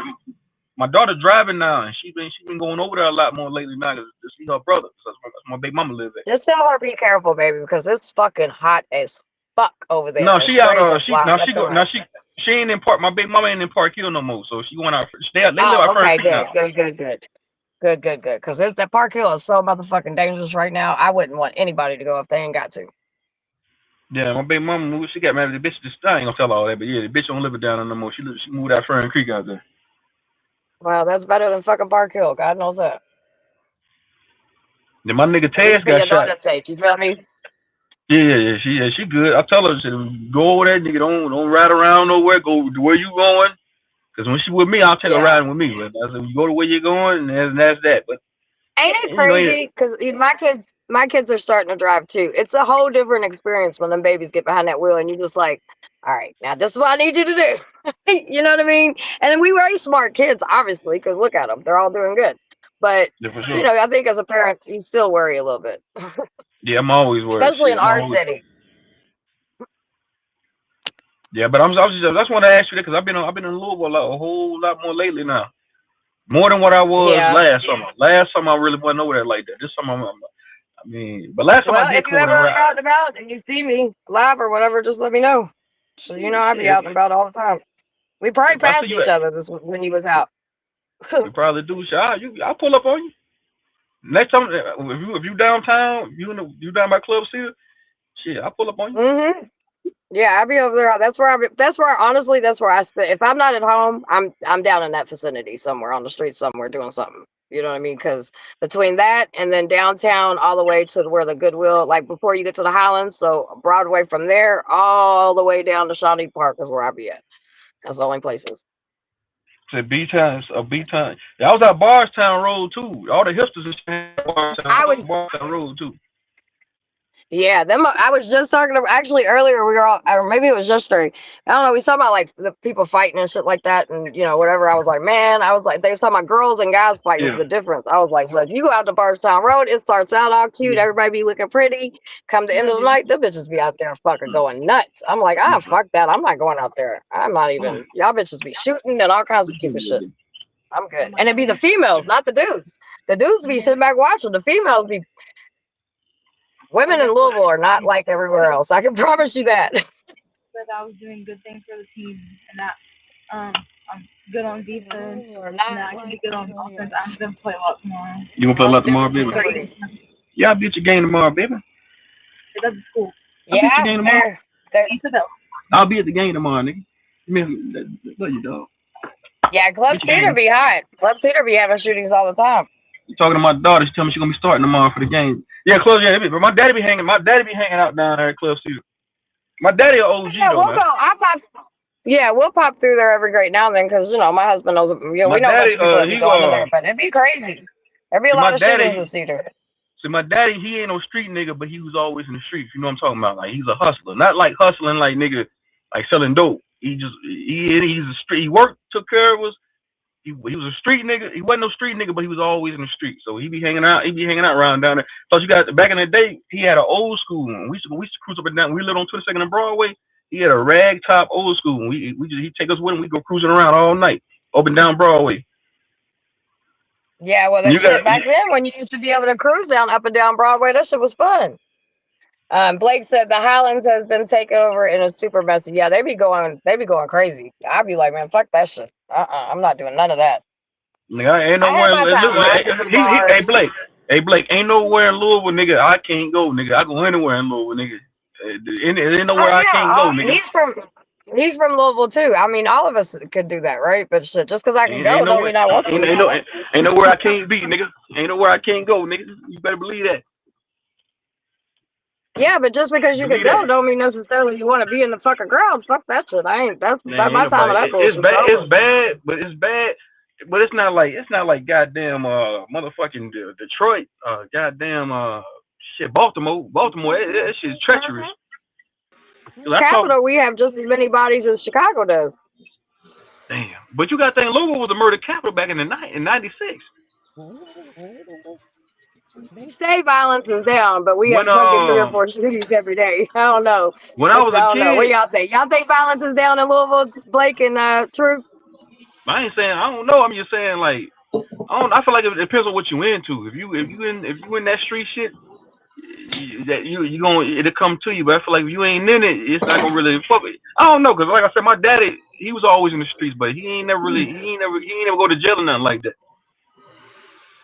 My daughter driving now, and she been going over there a lot more lately now to see her brother. So that's my baby mama live there. Just tell her be careful, baby, because it's fucking hot as fuck over there. No, she out. She ain't in Park. My baby mama ain't in Park Hill no more. So she went out. They live out Fern Creek now. Good. Because that Park Hill is so motherfucking dangerous right now. I wouldn't want anybody to go if they ain't got to. Yeah, my baby mama, she got married. The bitch just, I ain't gonna tell all that, but yeah, the bitch don't live it down there no more. She moved out Fern Creek out there. Well, that's better than fucking Park Hill. God knows that. Then my nigga Taz got shot. Safe, you feel me? Yeah. She good. I tell her, go over there, nigga. Don't ride around nowhere. Go to where you going. Because when she with me, I'll take her riding with me. But I said, you go to where you're going, and that's that. But ain't it crazy? Because my kids are starting to drive too. It's a whole different experience when them babies get behind that wheel, and you're just like, all right, now this is what I need you to do. You know what I mean? And we raise smart kids, obviously, because look at them. They're all doing good. But, you know, I think as a parent, you still worry a little bit. Yeah, I'm always worried. Especially in our city. Yeah, but I just want to ask you that because I've been in Louisville a whole lot more lately now. More than what I was last summer. Last summer, I really wasn't over there like that. This summer, but last time I did. If you ever are out and about and you see me live or whatever, just let me know. So, you know, I'll be out and about all the time. We probably passed each other when you was out. We probably do. I'll pull up on you. Next time, if you downtown, you down by Club Cedar, shit, I'll pull up on you. Mm-hmm. Yeah, I be over there. That's where honestly, that's where I spend. If I'm not at home, I'm down in that vicinity somewhere on the street somewhere doing something. You know what I mean? Because between that and then downtown, all the way to where the Goodwill, like before you get to the Highlands, so Broadway from there all the way down to Shawnee Park is where I be at. That's the only places. To B-Town, B-Town. I was at Bardstown Road too. All the hipsters and shit. I would Bardstown Road too. Yeah, them. I was just talking about actually earlier. We were all, or maybe it was yesterday. I don't know. We was talking about like the people fighting and shit like that, and whatever. I was like, man, I was like, they was talking about girls and guys fighting. Yeah. The difference. I was like, look, you go out to Bardstown Road, it starts out all cute, Yeah. everybody be looking pretty. Come the end of the night, the bitches be out there fucking going nuts. I'm like, fuck that. I'm not going out there. I'm not even. Y'all bitches be shooting and all kinds of stupid shit. I'm good. And it'd be the females, not the dudes. The dudes be sitting back watching. The females be. Women in Louisville are not like everywhere else. I can promise you that. But I was doing good things for the team, and that I'm good on defense, and I can be good on offense. I'm gonna play a lot tomorrow. You gonna play a lot tomorrow, baby? Yeah, I'll beat your game tomorrow, baby. It doesn't school. Yeah, I'll beat your game tomorrow. they're- I'll be at the game tomorrow, nigga. Love you, dog. yeah, Club Cedar be hot. Club Cedar be having shootings all the time. You talking to my daughter? She tell me she's gonna be starting tomorrow for the game. Yeah, Club Cedar. But my daddy be hanging out down there at Club Cedar. My daddy an OG Yeah, though, we'll man. go. Yeah, we'll pop through there every great now and then because my husband knows. We know a bunch of people that be going in there, but it'd be crazy. There'd be a lot of shootings in Cedar. So my daddy, he ain't no street nigga, but he was always in the streets. You know what I'm talking about? Like he's a hustler, not like hustling like nigga, like selling dope. He's a street. He worked, took care of us. He was a street nigga. He wasn't no street nigga, but he was always in the street. So he be hanging out around down there. Plus you got back in the day, he had an old school one. We used to cruise up and down. We lived on 22nd and Broadway. He had a rag top old school one. He'd take us with him. We go cruising around all night, up and down Broadway. Yeah, well, back then when you used to be able to cruise up and down Broadway, that shit was fun. Blake said the Highlands has been taken over and it's super messy. Yeah, they be going crazy. I'd be like, man, fuck that shit. I'm not doing none of that. Nigga, ain't nowhere. Hey Blake, ain't nowhere in Louisville, nigga. I can't go, nigga. I go anywhere in Louisville, nigga. Ain't nowhere I can't go, nigga. He's from Louisville too. I mean, all of us could do that, right? But shit, just because I can go, don't mean I want to. Ain't nowhere I can't be, nigga. Ain't nowhere I can't go, nigga. You better believe that. Yeah, but just because you can go, don't mean necessarily you want to be in the fucking crowd. Fuck that shit. That's my time of that bullshit. It's bad, but it's bad. But it's not like goddamn motherfucking Detroit, goddamn shit Baltimore. That shit's treacherous. Capital, we have just as many bodies as Chicago does. Damn, but you got to think Louisville was the murder capital back in '96. State violence is down, but we have fucking 3 or 4 shootings every day. I don't know. When I was a kid, what y'all think? Y'all think violence is down in Louisville, Blake and True? I ain't saying I don't know. I'm just saying like I feel like it depends on what you into. If you in that street shit, it'll come to you. But I feel like if you ain't in it, it's not gonna really fuck it. I don't know, cause like I said, my daddy, he was always in the streets, but he ain't never go to jail or nothing like that.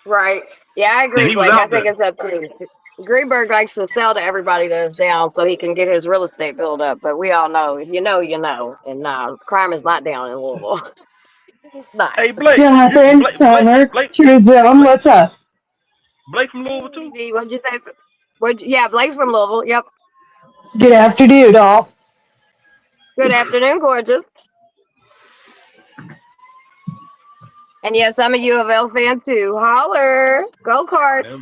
Right. Yeah, I agree. Blake. I think it's up to Greenberg likes to sell to everybody that is down so he can get his real estate built up. But we all know, if you know, you know. And crime is not down in Louisville. It's not. Hey, Blake. Jonathan, Summer, True Zone, what's up? Blake from Louisville, too? What'd you say? Yeah, Blake's from Louisville. Yep. Good afternoon, doll. Good afternoon, gorgeous. And yes, I'm a U of L fan, too. Holler. Go Cards.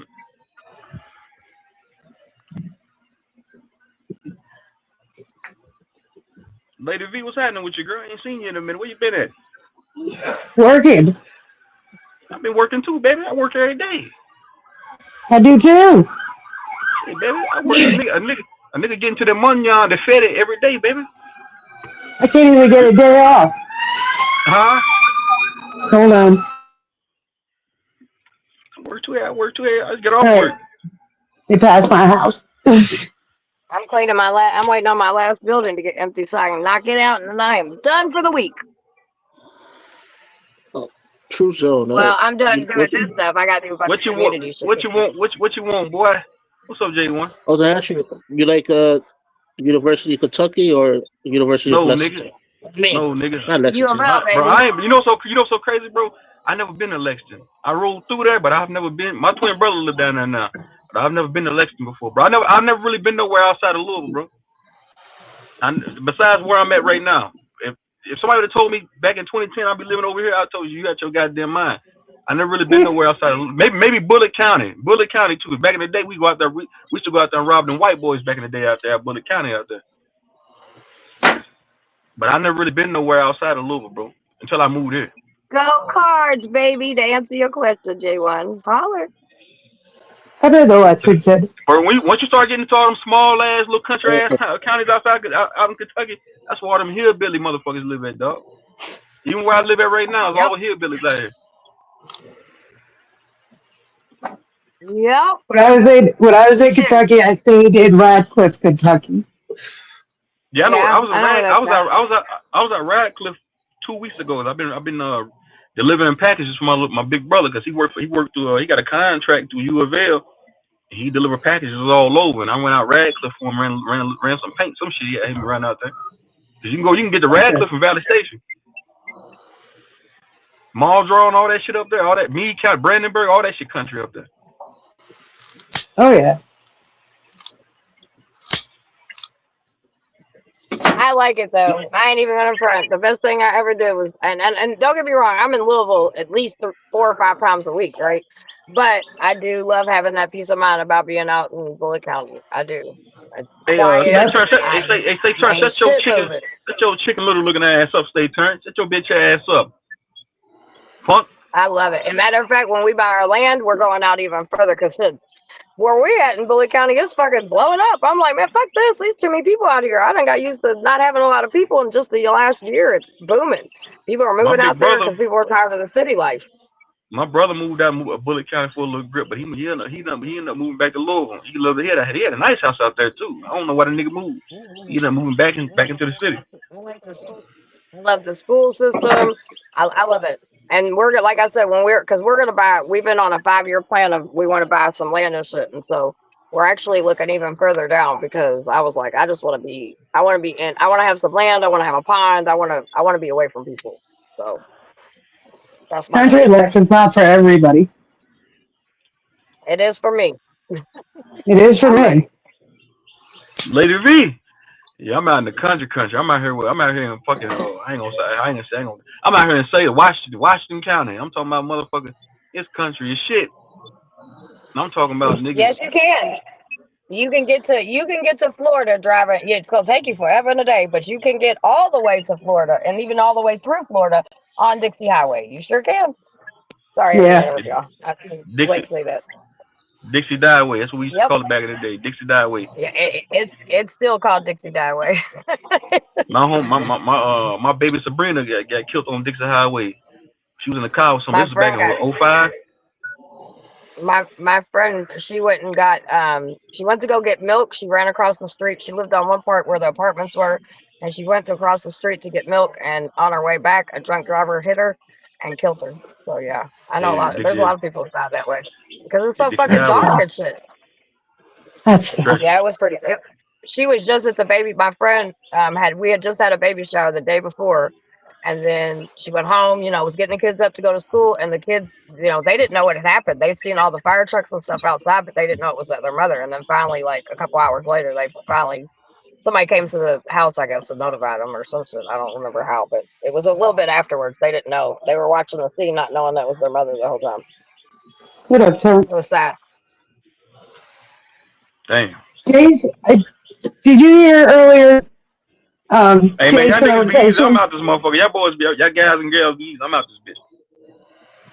Lady V, what's happening with you, girl? I ain't seen you in a minute. Where you been at? Working. I've been working too, baby. I work every day. I do too. Hey, baby, I work. A nigga getting to the money on the fed it every day, baby. I can't even get a day off. Huh? Hold on. I work too. I just get off work. They passed my house. I'm cleaning I'm waiting on my last building to get empty so I can knock it out, and then I am done for the week. True Zone. Well, I'm done doing this stuff. I got to do a bunch of community shit. What you want, boy? What's up, J1? I was gonna ask you like University of Kentucky or University of No, nigga. Lexington? Me. No, nigga. Not U of Lexington. L, Bro, baby. I ain't. You know so crazy, bro. I never been to Lexington. I rolled through there, but I've never been. My twin brother live down there now, but I've never been to Lexington before, bro. I've never really been nowhere outside of Louisville, bro. Besides where I'm at right now. If somebody would have told me back in 2010 I'd be living over here, I told you got your goddamn mind. I never really been nowhere outside of maybe Bullitt County. Bullitt County too. 'Cause back in the day we go out there we used to go out there and rob them white boys back in the day out there at Bullitt County out there. But I never really been nowhere outside of Louisville, bro. Until I moved here. Go Cards, baby. To answer your question, J1. Holler. I bet the Lexington. But once you start getting into all them small ass little country ass counties outside out in Kentucky, that's where all them hillbilly motherfuckers live at, dog. Even where I live at right now, it's all hillbillies out here. Yep. When I was in Kentucky, I stayed in Radcliffe, Kentucky. Yeah, I know. Yeah, I was at Radcliffe 2 weeks ago. I've been delivering packages for my big brother because he worked through he got a contract through U of L. And he delivered packages all over, and I went out Radcliffe for him, ran some paint, some shit. Yeah, he ran out there. Cause you can get to Radcliffe from Valley Station, Mall Draw and all that shit up there, all that Meade County, Brandenburg, all that shit country up there. Oh yeah. I like it though. I ain't even gonna front. The best thing I ever did was, and don't get me wrong, I'm in Louisville at least 4 or 5 times a week, right? But I do love having that peace of mind about being out in Bullitt County. I do. It's quiet. Say, turn, shut your chicken little looking ass up, stay turned. Shut your bitch ass up. Punk. I love it. And matter of fact, when we buy our land, we're going out even further because where we at in Bullitt County is fucking blowing up. I'm like, man, fuck this. There's too many people out here. I done got used to not having a lot of people, and just the last year, it's booming. People are moving out there because people are tired of the city life. My brother moved out of Bullitt County for a little grip, but he ended up moving back to Louisville. He loved it here. He had a nice house out there too. I don't know why the nigga moved. He ended up moving back into the city. I love the school system. I love it. And we're like I said, because we're gonna buy. We've been on a 5-year plan of we want to buy some land and shit, and so we're actually looking even further down because I was like, I want to be in. I want to have some land. I want to have a pond. I want to be away from people. So that's my Country life is not for everybody. It is for me. It is for me. Lady V. Yeah, I'm out in the country. I'm out here in fucking. I'm out here in say Washington County. I'm talking about motherfuckers. It's country as shit. And I'm talking about niggas. Yes, you can. You can get to Florida driving. Yeah, it's gonna take you forever and a day, but you can get all the way to Florida and even all the way through Florida on Dixie Highway. You sure can. Sorry, Yeah. y'all. I see Blake say that. Dixie Dieway. That's what we used to call it back in the day. Dixie Dieway. Yeah, it's still called Dixie Dieway. My baby Sabrina got killed on Dixie Highway. She was in the car with some. This was back in 05. My friend, she went and got she went to go get milk. She ran across the street. She lived on one part where the apartments were, and she went across the street to get milk, and on her way back a drunk driver hit her and killed her. So yeah, I know there's a lot of people that die that way because it's so fucking dark and shit. Yeah, it was pretty. She was just at the baby. My friend we had just had a baby shower the day before, and then she went home. Was getting the kids up to go to school, and the kids, they didn't know what had happened. They'd seen all the fire trucks and stuff outside, but they didn't know it was their mother. And then finally, like a couple hours later, somebody came to the house, I guess, to notify them or something. I don't remember how, but it was a little bit afterwards. They didn't know. They were watching the scene, not knowing that was their mother the whole time. What up, Tom? It was sad. Damn. Did you hear earlier? Hey man, y'all niggas be easy. I'm out this motherfucker. Y'all boys, y'all guys and girls be easy. I'm out this bitch.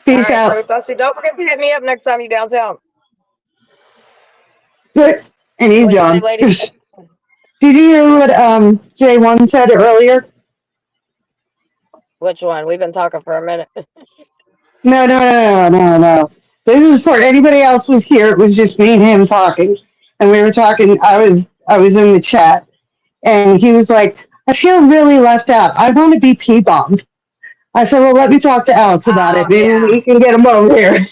Peace out. Ruth, Dusty, don't forget to hit me up next time you downtown. Good. And you, John. Did you hear what J1 said earlier? Which one? We've been talking for a minute. No. This is for anybody else was here. It was just me and him talking, and we were talking. I was in the chat, and he was like, "I feel really left out. I want to be P-bombed." I said, "Well, let me talk to Alex about it. Maybe we can get him over here."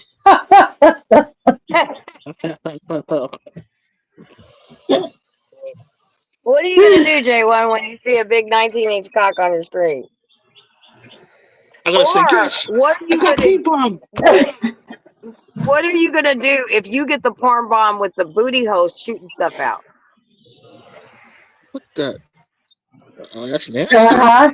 What are you gonna do, J1, when you see a big 19-inch cock on your screen? I'm gonna say Or yes. what are I you got gonna P bomb. what are you gonna do if you get the porn bomb with the booty hole shooting stuff out? What the? Oh, that's nasty. Uh-huh.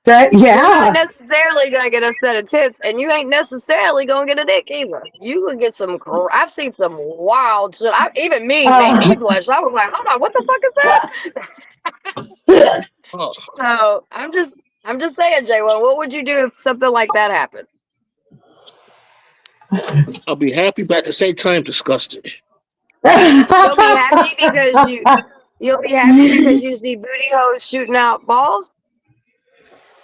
You're not Yeah. necessarily gonna get a set of tits, and you ain't necessarily gonna get a dick either. You could get some. I've seen some wild shit. Even me made me blush. I was like, hold on, what the fuck is that? Oh, So I'm just saying, J1, what would you do if something like that happened? I'll be happy, but at the same time disgusted. You'll be happy because you see booty hoes shooting out balls.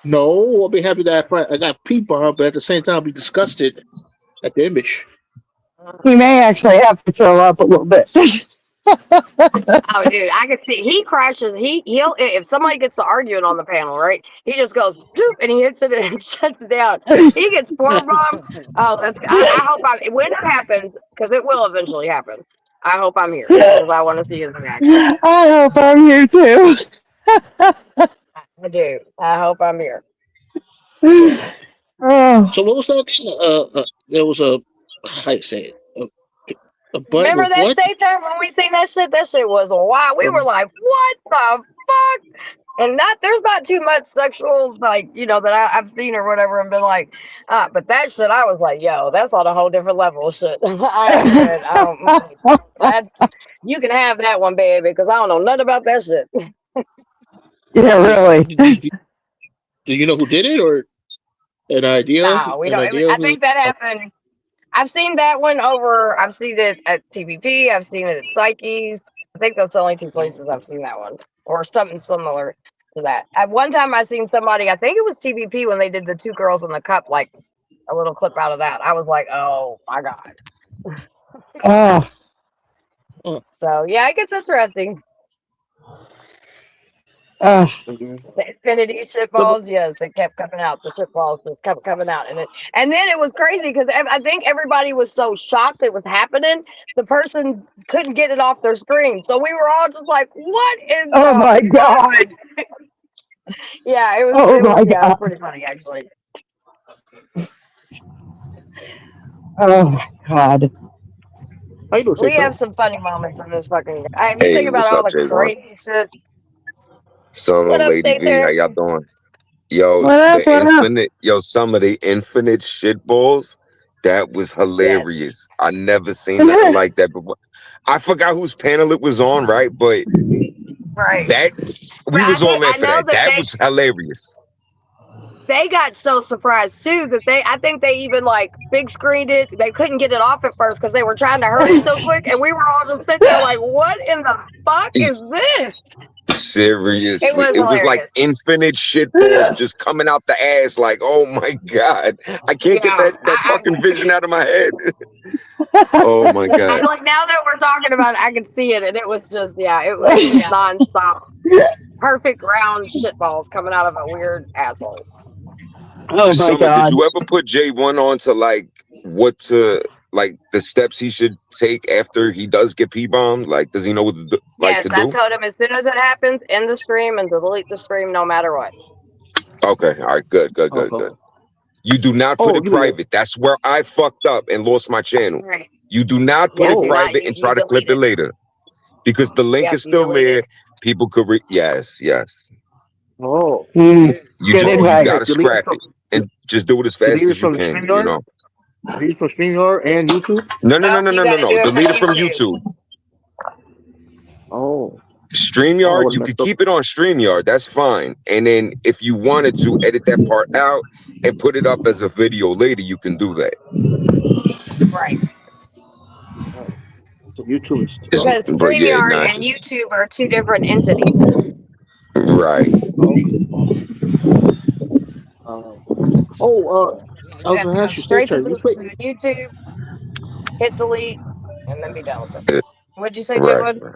No, I'll be happy that I got P bomb, but at the same time I'll be disgusted at the image. He may actually have to throw up a little bit. Oh, dude, I could see he crashes. He'll if somebody gets to arguing on the panel, right? He just goes doop, and he hits it and shuts it down. He gets porn bomb. Oh, I hope when it happens, because it will eventually happen. I hope I'm here because I want to see his reaction. I hope I'm here too. I do. I hope I'm here. Oh, So what was that? There was a how you say it? A butt Remember with that what? daytime when we seen that shit? That shit was wild. We were like, what the fuck? And there's not too much sexual, like, that I've seen or whatever and been like, but that shit, I was like, yo, that's on a whole different level of shit. You can have that one, baby, because I don't know nothing about that shit. yeah, really. Do you know who did it, or an idea? No, we An don't. idea I who? think that happened. I've seen that one over. I've seen it at TVP. I've seen it at Psyche's. I think that's the only two places I've seen that one, or something similar to that. At one time, I seen somebody. I think it was TVP when they did the two girls in the cup, like a little clip out of that. I was like, oh my god. Oh, So yeah, it gets interesting. oh. The infinity shit balls, yes, it kept coming out. The shit balls just kept coming out, and then it was crazy because I think everybody was so shocked it was happening. The person couldn't get it off their screen, so we were all just like, "What is?" Oh my god. Yeah, it was. Oh it was, my yeah, it was god. pretty funny actually. Oh my god. How you doing, We Saquon? have some funny moments in this fucking. If you Hey, think about what's all up, the Javon? crazy shit. Son What of up, Lady V, how Stater? y'all doing? Yo, What up? the What up? infinite, some of the infinite shit balls, that was Yes. hilarious. I never seen nothing like that before. I forgot whose panel it was on, right? But Right. that we was all there for that. That they, was hilarious. They got so surprised too that I think they even like big screened it. They couldn't get it off at first because they were trying to hurry it so quick, and we were all just sitting there like, "What in the fuck is this?" Seriously, It was it was like hilarious. infinite shit balls just coming out the ass. Like, oh my god, I can't get Yeah, that fucking vision out of my head. Oh my god. like now that we're talking about it, I can see it, and it was just it was nonstop, perfect round shit balls coming out of a weird asshole. Oh my Summer, god. did you ever put J1 on to the steps he should take after he does get P-bombed? Like, does he know what to do? Yes, I told him as soon as it happens, end the stream and delete the stream no matter what. Okay, all right, good. You do not put it you mean private. That's where I fucked up and lost my channel. Right. You do not put Yeah, it do private not. and You try to clip delete it later. Because the link Yep, is you still delete there. it. People could yes. Oh, You Good advice. gotta scrap it and just do it as fast delete it as you from can, StreamYard? you know. Delete it from StreamYard and YouTube? No. You gotta do it Delete it from from YouTube. YouTube. Oh, StreamYard, was you could messed up. keep it on StreamYard. That's fine. And then if you wanted to edit that part out and put it up as a video later, you can do that. Right. So YouTube is It's- Because but yeah, StreamYard nah, and just- YouTube are two different entities. right. I was gonna ask you, Straight to Stater, you play? YouTube, hit delete, and then be done with it. What'd you say, Right. J1?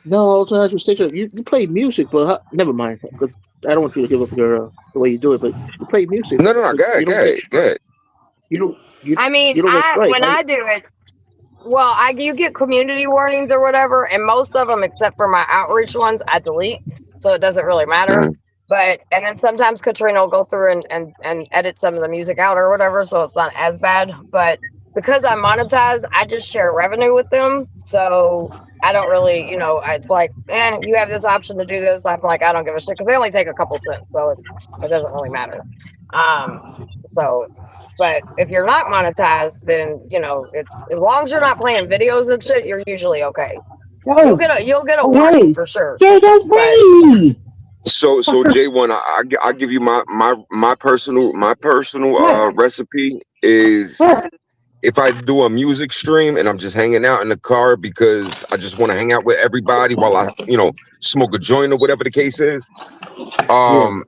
No, I was gonna ask you, Stater. You play music, but never mind. Because I don't want you to give up your the way you do it. But you play music. No, go ahead. You don't. I mean, you don't get strike, when right? I do it, Well, you get community warnings or whatever, and most of them, except for my outreach ones, I delete, so it doesn't really matter. Mhm. But and then sometimes Katrina will go through and edit some of the music out or whatever, so it's not as bad. But because I monetize, I just share revenue with them, so I don't really, it's like, you have this option to do this. I'm like, I don't give a shit because they only take a couple cents, so it doesn't really matter. So but if you're not monetized, then it's as long as you're not playing videos and shit, you're usually okay. You'll Oh, get a warning wait. for sure. Jay, don't But leave. So J1, I give you my personal recipe is What? if I do a music stream and I'm just hanging out in the car because I just want to hang out with everybody while I smoke a joint or whatever the case is. Yeah.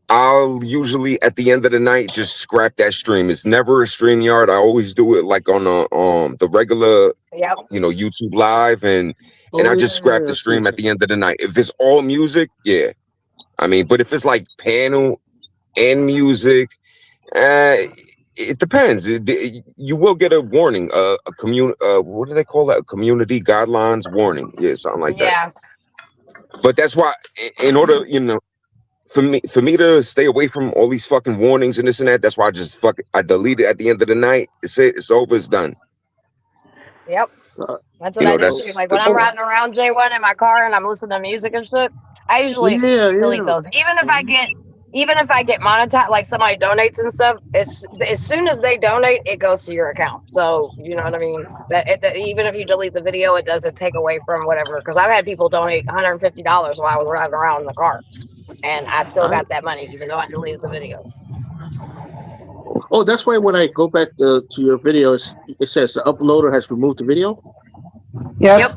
I'll usually at the end of the night just scrap that stream. It's never a StreamYard. I always do it like on the regular yep. YouTube live and I just scrap the stream at the end of the night. If it's all music, yeah. I mean, but if it's like panel and music, it depends. You will get a warning, a what do they call that? A community guidelines warning. Yeah, something like that. But that's why, in order, for me to stay away from all these fucking warnings and this and that, that's why I delete it at the end of the night. It's over. It's done. Yep. That's what I do too. Like when I'm riding around J1 in my car and I'm listening to music and shit, I usually delete those. Even if I get monetized, like somebody donates and stuff, as soon as they donate, it goes to your account. So you know what I mean. That even if you delete the video, it doesn't take away from whatever. Because I've had people donate $150 while I was driving around in the car, and I still got that money even though I deleted the video. Oh, that's why when I go back to your videos, it says the uploader has removed the video. Yep.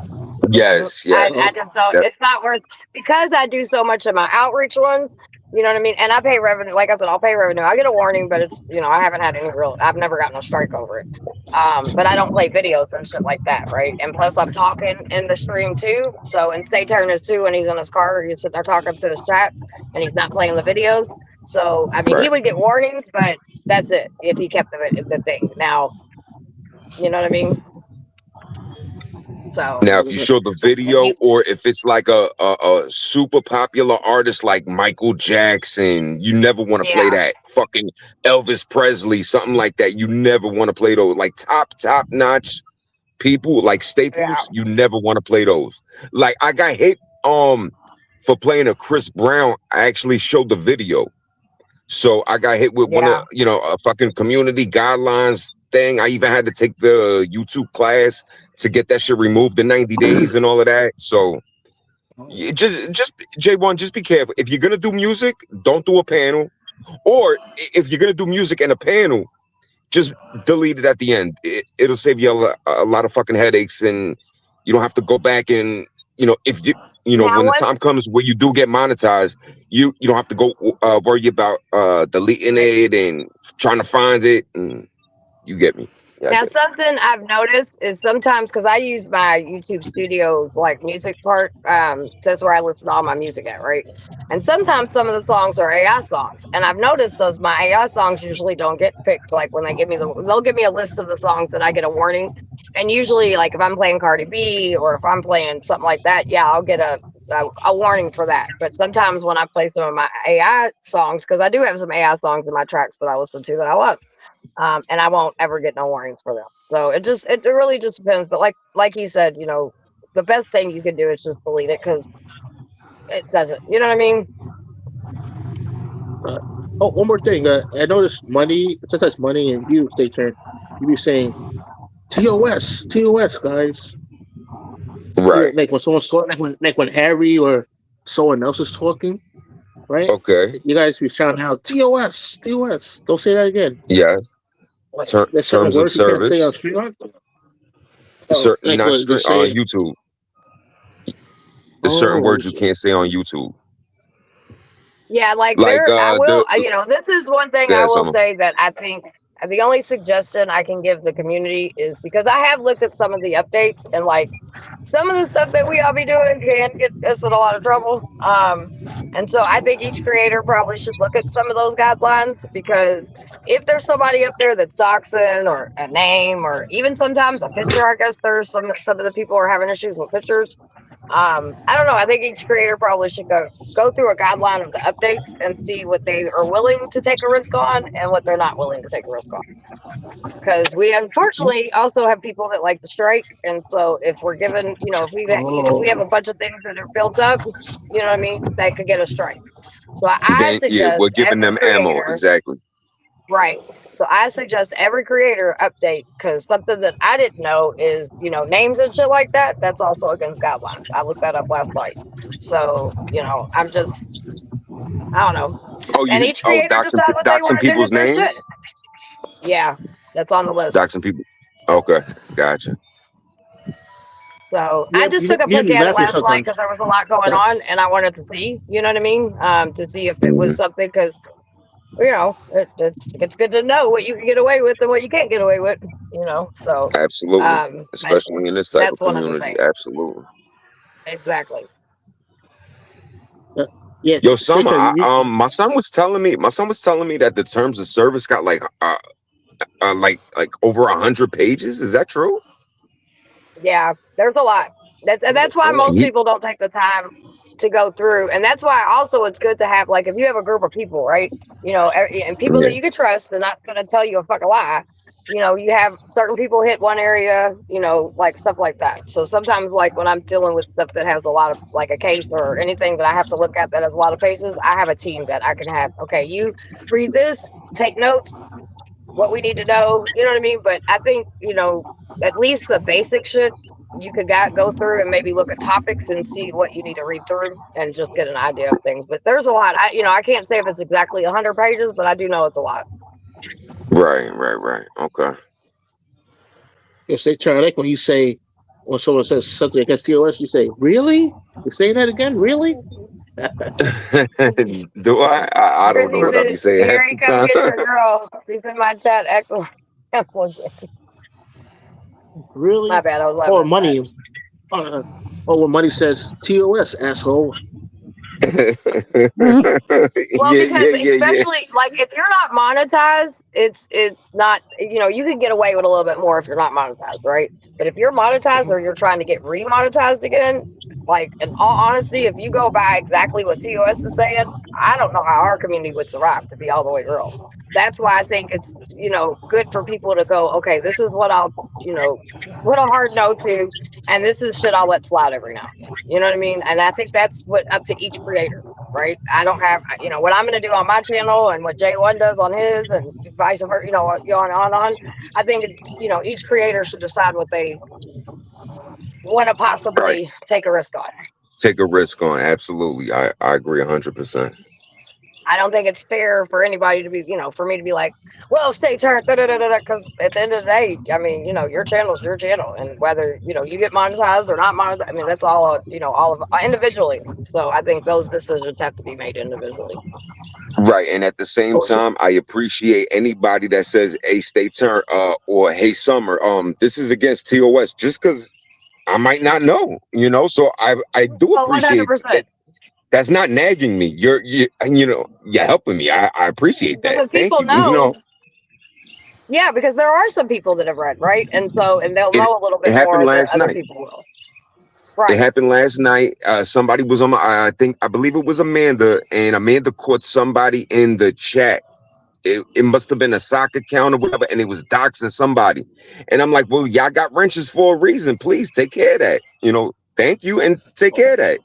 Yes. I just don't. It's not worth because I do so much of my outreach ones. You know what I mean? And I pay revenue. Like I said, I'll pay revenue. I get a warning, but it's I haven't had any real. I've never gotten a strike over it. But I don't play videos and shit like that, right? And plus, I'm talking in the stream too. So and Stay Turn is too when he's in his car. He's sitting there talking to his chat, and he's not playing the videos. So I mean, he would get warnings, but that's it if he kept the thing. Now, you know what I mean? So now, if you show the video, or if it's like a super popular artist like Michael Jackson, you never want to play that. Fucking Elvis Presley, something like that. You never want to play those. Like top notch people, like staples. You never want to play those. Like I got hit for playing a Chris Brown. I actually showed the video, so I got hit with one of a fucking community guidelines thing. I even had to take the YouTube class to get that shit removed in 90 days and all of that. So just J1, just be careful. If you're gonna do music, don't do a panel. Or if you're gonna do music and a panel, just delete it at the end. It'll save you a lot of fucking headaches, and you don't have to go back and if you when the time comes where you do get monetized, you don't have to go worry about deleting it and trying to find it. And you get me. Yeah, now, something I've noticed is sometimes because I use my YouTube Studios like music part, that's where I listen to all my music at, right? And sometimes some of the songs are AI songs, and I've noticed my AI songs usually don't get picked. Like when they give me they'll give me a list of the songs and I get a warning. And usually, like if I'm playing Cardi B or if I'm playing something like that, I'll get a warning for that. But sometimes when I play some of my AI songs, because I do have some AI songs in my tracks that I listen to that I love. And I won't ever get no warnings for them. So it really just depends. But like he said, the best thing you can do is just delete it because it doesn't. You know what I mean? One more thing. I noticed sometimes Money and you, Stay Turn, you be saying TOS, guys. Right. Like when someone's talking, like when Harry or someone else is talking, right? Okay. You guys be shouting out TOS. Don't say that again. Yes. Terms of service. Certain on YouTube. There's certain words you can't say on YouTube. Yeah, I will. This is one thing I will say that I think the only suggestion I can give the community is because I have looked at some of the updates and like some of the stuff that we all be doing can get us in a lot of trouble. And so I think each creator probably should look at some of those guidelines, because if there's somebody up there that's doxing or a name or even sometimes a picture, I guess there's some of the people are having issues with pictures. I don't know. I think each creator probably should go through a guideline of the updates and see what they are willing to take a risk on and what they're not willing to take a risk on. Because we unfortunately also have people that like to strike, and so if we're given, if we have a bunch of things that are built up, you know what I mean, that could get a strike. So I suggest we're giving them ammo. Exactly. Right. So I suggest every creator update, because something that I didn't know is, names and shit like that. That's also against guidelines. I looked that up last night. So, I don't know. And each creator decide what they want to do people's with their names? shit. Yeah, that's on the list. Doxing people. Okay, gotcha. So I just took a look at it last night because there was a lot going on, and I wanted to see, you know what I mean, to see if it was something, because it's good to know what you can get away with and what you can't get away with, so absolutely, especially in this type of community. Absolutely, exactly. Yeah. Yo, Summer, my son was telling me that the terms of service got like over 100 pages. Is that true? Yeah, there's a lot. That's why most people don't take the time to go through, and that's why also it's good to have, like, if you have a group of people, right, and people that you can trust, they're not going to tell you a fucking lie. You have certain people hit one area, like stuff like that. So sometimes, like when I'm dealing with stuff that has a lot of, like a case or anything that I have to look at that has a lot of pages, I have a team that I can have. Okay, you read this, take notes, what we need to know, you know what I mean? But I think, at least the basic shit, you could go through and maybe look at topics and see what you need to read through and just get an idea of things. But there's a lot. I can't say if it's exactly 100 pages, but I do know it's a lot. Right. Okay. Yes, they try, like when someone says something against TOS, you say, "Really? You're saying that again? Really?" Do I? I don't know what I'll be saying half the time. Get your girl. She's in my chat. Excellent. Really? My bad. I was laughing. Or money. When money says TOS, asshole. Well, because especially like if you're not monetized, it's not, you can get away with a little bit more if you're not monetized, right? But if you're monetized or you're trying to get remonetized again, like, in all honesty, if you go by exactly what TOS is saying, I don't know how our community would survive, to be all the way real. That's why I think it's, good for people to go, okay, this is what I'll, put a hard no to, and this is shit I'll let slide every now and then. You know what I mean? And I think that's up to each creator, right? I don't have, what I'm going to do on my channel and what J1 does on his and vice versa, on. I think, each creator should decide what they want to possibly take a risk on. Take a risk on. Absolutely. I agree 100%. I don't think it's fair for anybody to be, for me to be like, well, stay turned, because at the end of the day, I mean, your channel is your channel, and whether, you get monetized or not monetized, I mean, that's all, all of individually. So I think those decisions have to be made individually. Right. And at the same time, I appreciate anybody that says, hey, stay turned, or hey, Summer, this is against TOS, just because I might not know, so I do appreciate that. That's not nagging me. You're helping me. I appreciate that. Because people know. Yeah, because there are some people that have read, right? And they'll know a little bit more than other people will. Right. It happened last night. Somebody was on I believe it was Amanda, and Amanda caught somebody in the chat. It must have been a sock account or whatever, and it was doxing somebody. And I'm like, well, y'all got wrenches for a reason. Please take care of that. Thank you, and take care of that.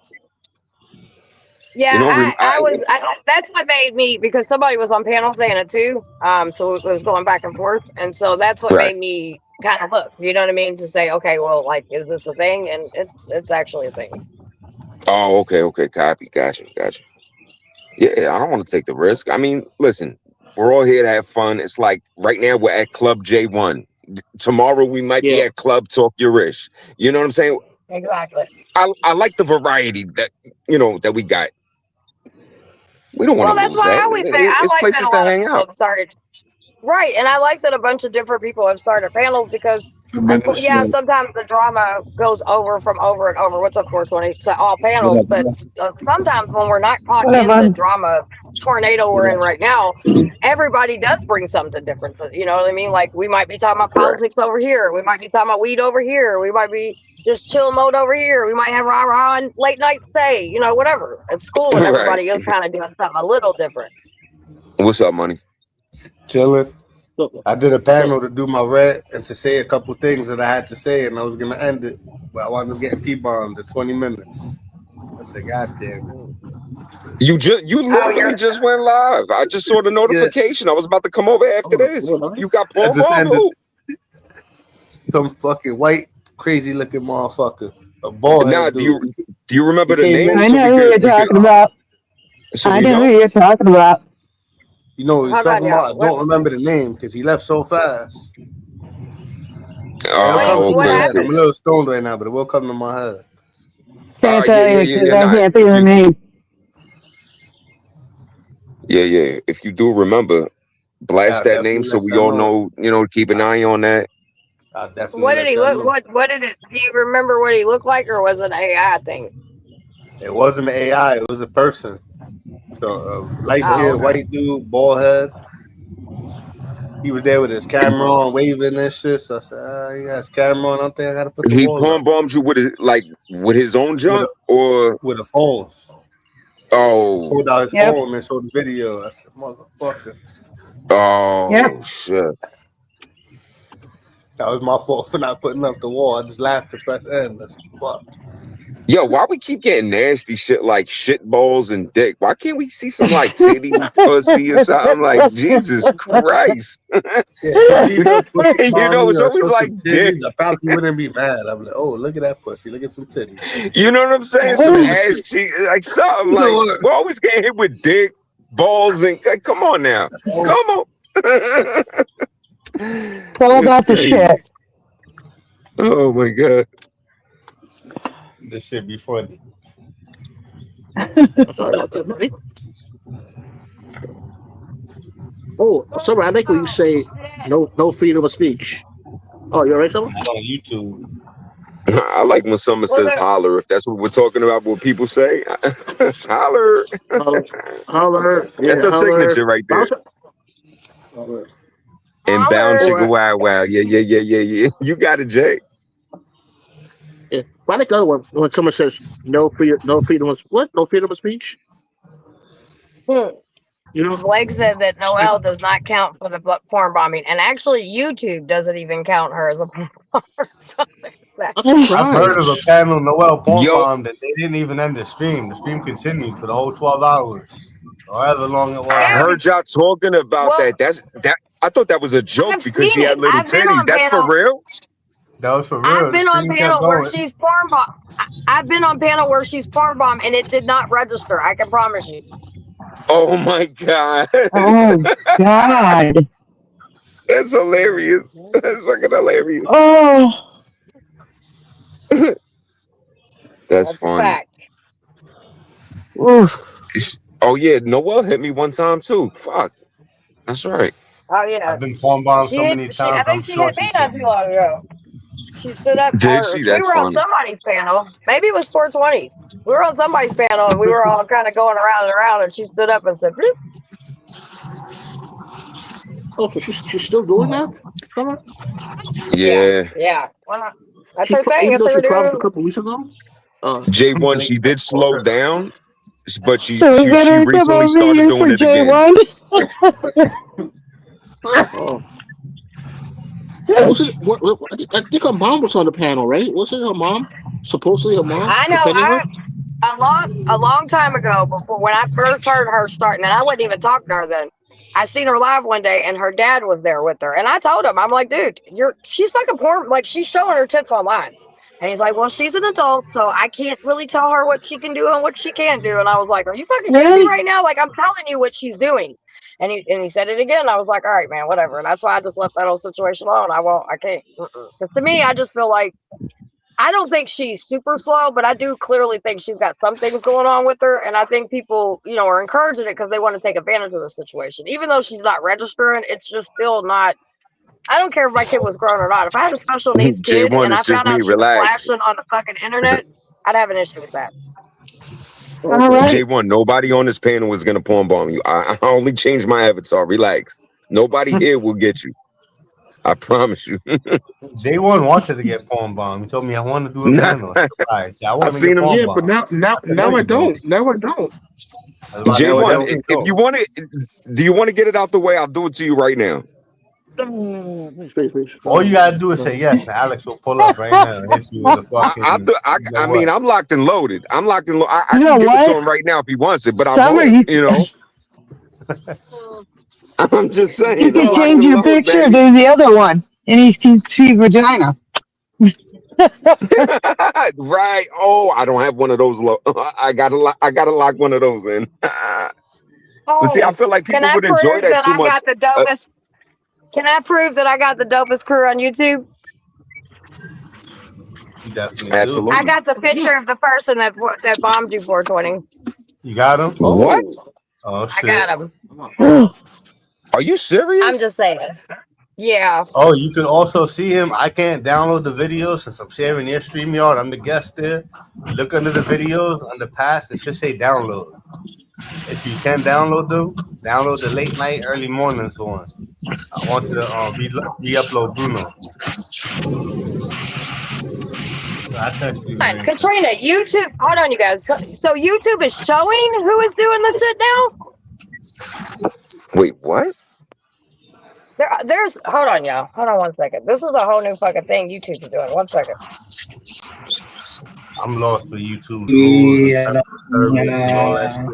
Yeah, that's what made me, because somebody was on panel saying it too. So it was going back and forth. And so that's what made me kind of look, you know what I mean? To say, okay, well, like, is this a thing? And it's actually a thing. Oh, okay. Copy. Gotcha. Yeah, I don't want to take the risk. I mean, listen, we're all here to have fun. It's like right now we're at Club J1. Tomorrow we might be at Club Talk Your Ish. You know what I'm saying? Exactly. I like the variety that, that we got. We don't want to lose that. That's why I always say I it's like places that to hang out. Sorry. Right, and I like that a bunch of different people have started panels because, yeah, sometimes the drama goes over from over and over. What's up, 420? To all panels, but sometimes when we're not caught What up, in the man? drama tornado we're in right now, everybody does bring something different. So, you know what I mean? Like we might be talking about Right. politics over here, we might be talking about weed over here, we might be just chill mode over here, we might have rah rah and late night stay, you know, whatever. It's cool, and Right. everybody is kind of doing something a little different. What's up, money? Chilling. I did a panel to do my rant and to say a couple things that I had to say, and I was gonna end it, but I wound up getting P-bombed at 20 minutes. I said, God damn it. You literally just went live. I just saw the notification. I was about to come over after this. You got I Paul just ended Who? some fucking white crazy looking motherfucker. A bald Now, head do dude. you remember the He came name? in- I So know we who you're could- talking about. so I we know know? who you're talking about. You know what he's Hold talking on, about? I y'all. don't remember the name because he left so fast. It'll Oh, come to What my head. happened? I'm a little stoned right now, but it will come to my head. Can't yeah, tell yeah, you yeah, because yeah, I nah, can't think of the name. Yeah. If you do remember, blast Yeah, that name definitely so let we y'all all know, keep an eye on that. I'll definitely What let did he y'all look? know. What did it? Do you remember what he looked like, or was it an AI thing? It wasn't an AI, it was a person. So light skinned Oh, okay. white dude, bald head. He was there with his camera on, waving and shit. So I said, he got his camera on. I don't think I gotta put the He wall palm up bombed you with his own junk, or with a phone. oh, Pulled out his Yep. phone and showed the video. I said, motherfucker. Yep. Shit. That was my fault for not putting up the wall. I just laughed to press end. That's fucked. Yo, why we keep getting nasty shit like shit balls and dick? Why can't we see some like titty, pussy, or something? Like Jesus Christ. Yeah, you know, pussy You know, it's or always show like some dick. titties. I probably wouldn't be mad. I'm like, oh, look at that pussy. Look at some titties. You know what I'm saying? Some ass cheek, like something. You know Like what? we're always getting hit with dick, balls, and like, come on now, come on. It's all about the crazy. shit. Oh my god. This shit be funny. Oh, sorry, I like when you say no freedom of speech. Oh, you alright, Summer? Not on YouTube. I like when someone says holler. If that's what we're talking about, what people say, holler. Holler. That's Yeah, a holler. signature right there. Holler. And bound Holler. chicka wow. Yeah. You got it, Jay. Yeah. But I like the other one when someone says no freedom of what? No freedom of speech. You know? Blake said that Noelle does not count for the porn bombing, and actually YouTube doesn't even count her as a porn bomber. So there's that. I've heard of a panel Noelle porn Yo. bombed and they didn't even end the stream. The stream continued for the whole 12 hours. However long it was. I heard y'all talking about Well, that. I thought that was a joke I've because she seen had it. little I've been titties. on That's for panel. real? That was for real. I've been The on stream panel kept where going. she's porn bomb. I've been on panel where she's porn bomb, and it did not register. I can promise you. Oh my god. Oh God. That's hilarious. That's fucking hilarious. Oh. That's a funny. fact. Oof. Oh yeah, Noelle hit me one time too. Fuck. That's right. Oh yeah. I've been porn bombed so many I times. I'm think she sure hit she me not can. too long ago. She stood up. Did she? We That's were on funny. somebody's panel. Maybe it was 420s. We were on somebody's panel, and we were all kind of going around and around, and she stood up and said, bloop. Oh, so she's still doing that? Summer? Yeah. Yeah. Why not? That's She her thing. even That's though her she promised a doing. couple weeks ago. J1, she did slow down, but she So we're getting a recently couple started videos doing for it again. J1. Oh. Wasn't I think her mom was on the panel, right? Wasn't her mom supposedly her mom I know. defending her? A long time ago, before when I first heard her starting, and I wouldn't even talk to her then. I seen her live one day, and her dad was there with her, and I told him, I'm like, dude, she's fucking porn, like she's showing her tits online, and he's like, well, she's an adult, so I can't really tell her what she can do and what she can't do, and I was like, are you fucking kidding me right now? Like I'm telling you what she's doing, and he said it again. I was like, all right, man, whatever, and that's why I just left that whole situation alone. I can't, because to me, I just feel like I don't think she's super slow, but I do clearly think she's got some things going on with her, and I think people, are encouraging it because they want to take advantage of the situation. Even though she's not registering, it's just still not. I don't care if my kid was grown or not. If I had a special needs kid J1, and I it's just found out me. she was Relax. flashing on the fucking internet, I'd have an issue with that. All right. J1, nobody on this panel is gonna porn bomb you. I only changed my avatar. Relax. Nobody here will get you. I promise you. J1 wanted to get porn bomb. He told me I want to do a Nah. panel. I want to seen get him. porn Yeah, bomb. but now I don't. Now I don't. J1, if you want it, do you want to get it out the way? I'll do it to you right now. Please. All you gotta do is say yes, and Alex will pull up right now and hit you with a fucking. I mean, I'm locked and loaded. I'm locked and loaded. I You know can give it to what? him right now if he wants it, but I Summer, won't. I'm just saying. You I'm can locked change and your loaded, picture baby. to the other one, and he can see vagina. Right. Oh, I don't have one of those. I gotta lock one of those in. But see, I feel like people would enjoy that too much. Can I prove that I got the dopest crew on YouTube? You definitely Absolutely. I got the picture of the person that bombed you 420. You got him? What? Oh shit! I got him. Are you serious? I'm just saying. Yeah. Oh, you can also see him. I can't download the videos since I'm sharing your StreamYard. I'm the guest there. Look under the videos on the past. It should say download. If you can download them, download the late night, early mornings one. I want you to re-upload Bruno. Katrina, YouTube. Hold on, you guys. So YouTube is showing who is doing the shit now? Wait, what? There's. Hold on, y'all. Hold on 1 second. This is a whole new fucking thing YouTube is doing. 1 second. I'm lost for YouTube rules and service and all that shit.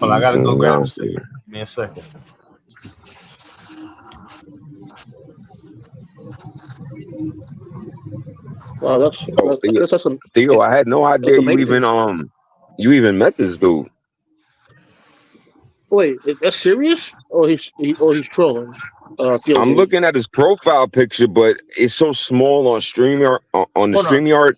Well, I gotta go grab it. Give me a second. Wow, that's some. Theo, I had no idea you even met this dude. Wait, that's serious? Or he's trolling? I'm looking at his profile picture, but it's so small on StreamYard StreamYard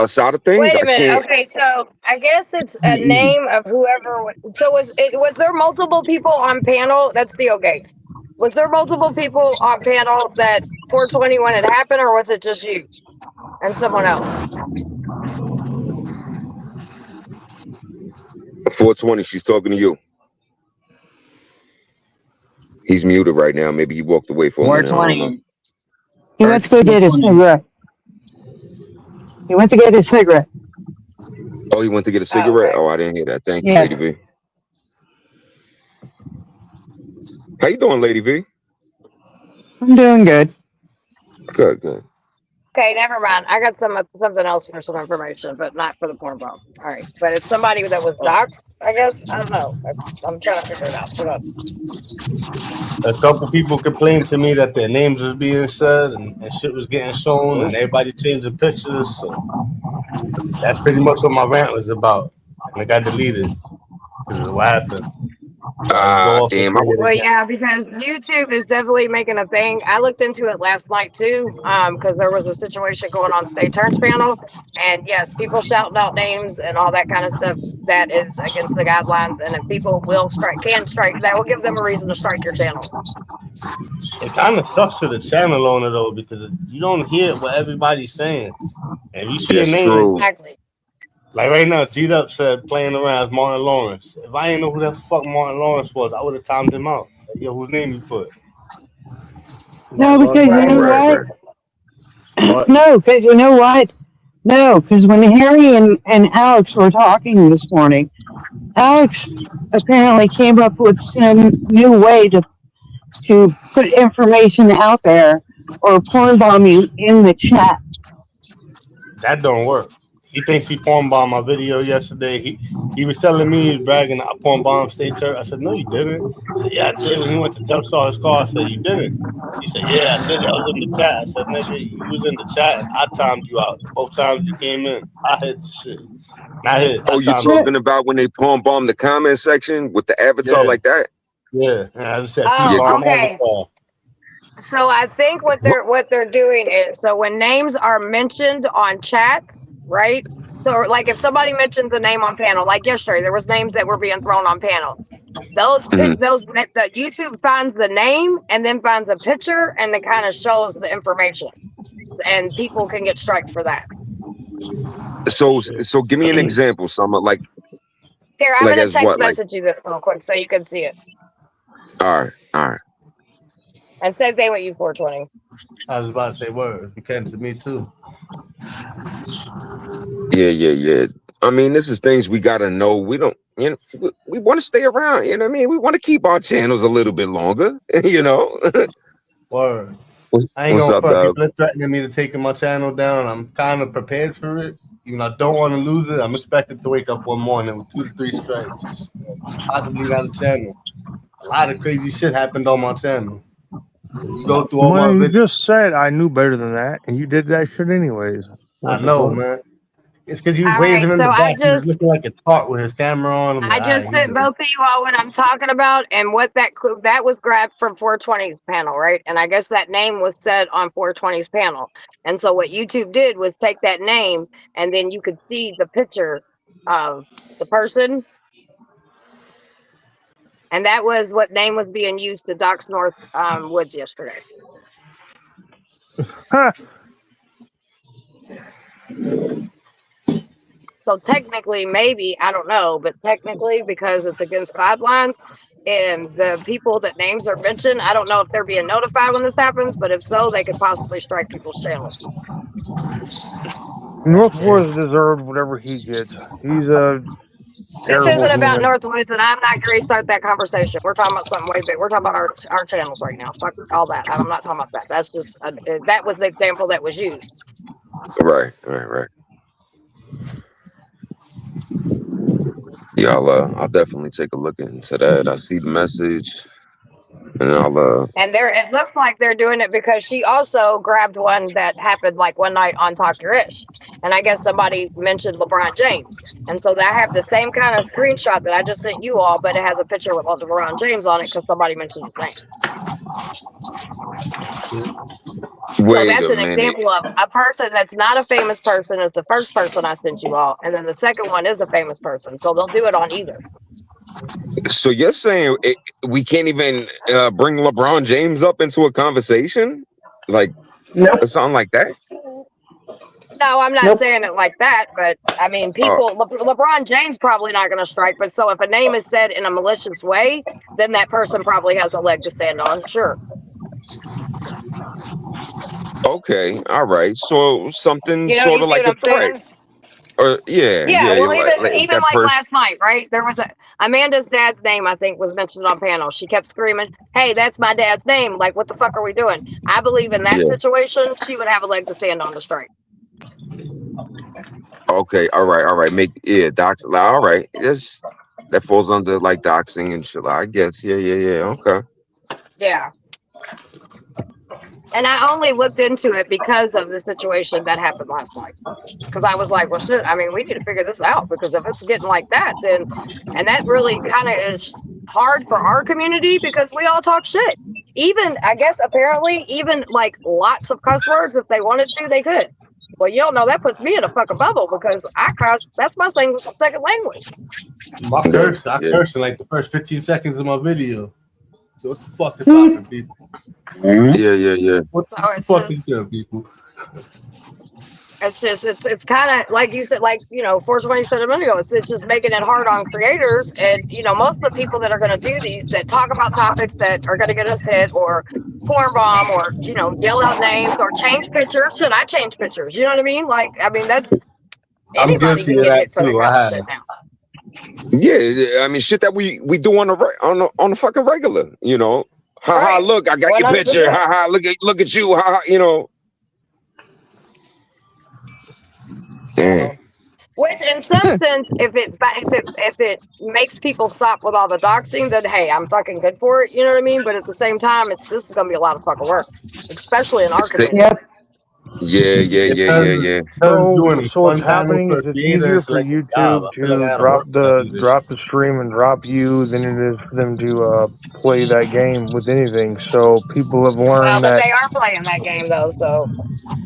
side of things. Wait a minute. Okay, so I guess it's a name of whoever. So was there multiple people on panel? That's Theo Gates. Was there multiple people on panel that 420 when it happened, or was it just you and someone else? 420, she's talking to you. He's muted right now. Maybe he walked away for a minute. 420. He went to go get his cigarette. He went to get his cigarette. Oh, he went to get a cigarette? Oh, I didn't hear that. Thank you, Lady V. How you doing, Lady V? I'm doing good. Good. Okay, never mind. I got something else for some information, but not for the porn bomb. All right, but it's somebody that was docked, I guess. I don't know. I'm trying to figure it out. Hold on. A couple people complained to me that their names was being said and shit was getting shown and everybody changing pictures. So that's pretty much what my rant was about. And it got deleted because of what happened. Damn. Well, yeah, because YouTube is definitely making a thing. I looked into it last night too, because there was a situation going on State Turns panel, and yes, people shouting out names and all that kind of stuff. That is against the guidelines, and if people can strike, that will give them a reason to strike your channel. It kind of sucks for the channel owner though, because you don't hear what everybody's saying, and you see a name. Exactly. Like right now, G-Dup said playing around as Martin Lawrence. If I didn't know who the fuck Martin Lawrence was, I would have timed him out. Like, yo, whose name you put? No, because you know what? No, because you know what? No, because when Harry and Alex were talking this morning, Alex apparently came up with some new way to put information out there or porn bomb you in the chat. That don't work. He thinks he porn bombed my video yesterday. He was telling me he was bragging I porn bombed State Church. I said, no, you didn't. He said, yeah, I did. When he went to jumpstart his car, I said, you didn't. He said, yeah, I did. I was in the chat. I said, nigga, you was in the chat. I timed you out. Both times you came in. I hit the shit. You're talking about when they porn bomb the comment section with the avatar like that? Yeah. And I just said, okay. So I think what they're doing is, so when names are mentioned on chats, right? So like if somebody mentions a name on panel, like yesterday, there was names that were being thrown on panel. The YouTube finds the name and then finds a picture and then kind of shows the information, and people can get striked for that. So give me an example, Summer. Like here, I'm like gonna as text what? Like message you this real quick so you can see it. all right. And same thing with you, 420. I was about to say word. You came to me too. Yeah. I mean, this is things we gotta know. We don't, you know, we want to stay around. You know what I mean? We want to keep our channels a little bit longer. You know. Word. What's I ain't gonna up, front. dog? People are threatening me to take my channel down. I'm kind of prepared for it. Even though I don't want to lose it, I'm expected to wake up one morning with 2 to 3 strikes. Possibly not a channel. A lot of crazy shit happened on my channel. You go through all my Well, you videos. just said I knew better than that, and you did that shit anyways. I know, man. It's because he was All waving right, in the so back. He was looking like a tart with his camera on. I'm like, I just sent both of you all what I'm talking about and what that was grabbed from 420's panel, right? And I guess that name was said on 420's panel. And so what YouTube did was take that name and then you could see the picture of the person. And that was what name was being used to dox North Woods yesterday. Huh. So technically, maybe, I don't know, but technically, because it's against guidelines and the people that names are mentioned, I don't know if they're being notified when this happens, but if so, they could possibly strike people's channels. Northwoods deserved whatever he gets. He's a This terrible isn't about human. Northwoods, and I'm not going to start that conversation. We're talking about something way big. We're talking about our channels right now. Fuck all that. I'm not talking about that. That's just, that was the example that was used. Right. Yeah, I'll definitely take a look into that. I see the message, and And it looks like they're doing it because she also grabbed one that happened like one night on Talk Your Ish. And I guess somebody mentioned LeBron James. And so I have the same kind of screenshot that I just sent you all, but it has a picture with LeBron James on it because somebody mentioned his name. So that's an example of a person that's not a famous person is the first person I sent you all. And then the second one is a famous person. So they'll do it on either. So you're saying we can't even bring LeBron James up into a conversation, like something like that? No, I'm not saying it like that, but I mean, people, LeBron James probably not going to strike. But so if a name is said in a malicious way, then that person probably has a leg to stand on. Sure. Okay, all right. So something You sort of see like what a I'm saying? threat. Or Well, even that like person. last night, right? There was Amanda's dad's name, I think, was mentioned on panel. She kept screaming, "Hey, that's my dad's name!" Like, what the fuck are we doing? I believe in that situation, she would have a leg to stand on to strike. Okay, all right. Dox. All right, that falls under like doxing and shit. I guess. Yeah. Okay. Yeah. And I only looked into it because of the situation that happened last night. Because I was like, well, shit, I mean, we need to figure this out. Because if it's getting like that, then, and that really kind of is hard for our community because we all talk shit. Even, I guess, apparently, even like lots of cuss words, if they wanted to, they could. Well, you don't know, that puts me in a fucking bubble because I cuss. That's my second language. I cursed in like the first 15 seconds of my video. What the fuck is popping, people? Yeah. What the fuck is good, people? It's just, it's kind of like you said, like, 420 said a minute ago, it's just making it hard on creators. And, most of the people that are going to do these, that talk about topics that are going to get us hit or porn bomb or, yell out names or change pictures. Should I change pictures? You know what I mean? Like, I mean, that's, I'm guilty of that too. I have. Yeah, I mean, shit that we do on a fucking regular, Ha, look, I got your picture. Ha, look at you. Ha, Damn. Which, in some sense, if it makes people stop with all the doxing, then hey, I'm fucking good for it. You know what I mean? But at the same time, this is gonna be a lot of fucking work, especially in our community. Yeah. Doing So what's one panel happening per is it's creator easier is for like a job. YouTube I feel like I to gotta work to do this drop shit. the stream and drop you than it is for them to play that game with anything. So people have Well, learned but that. they are playing that game though, so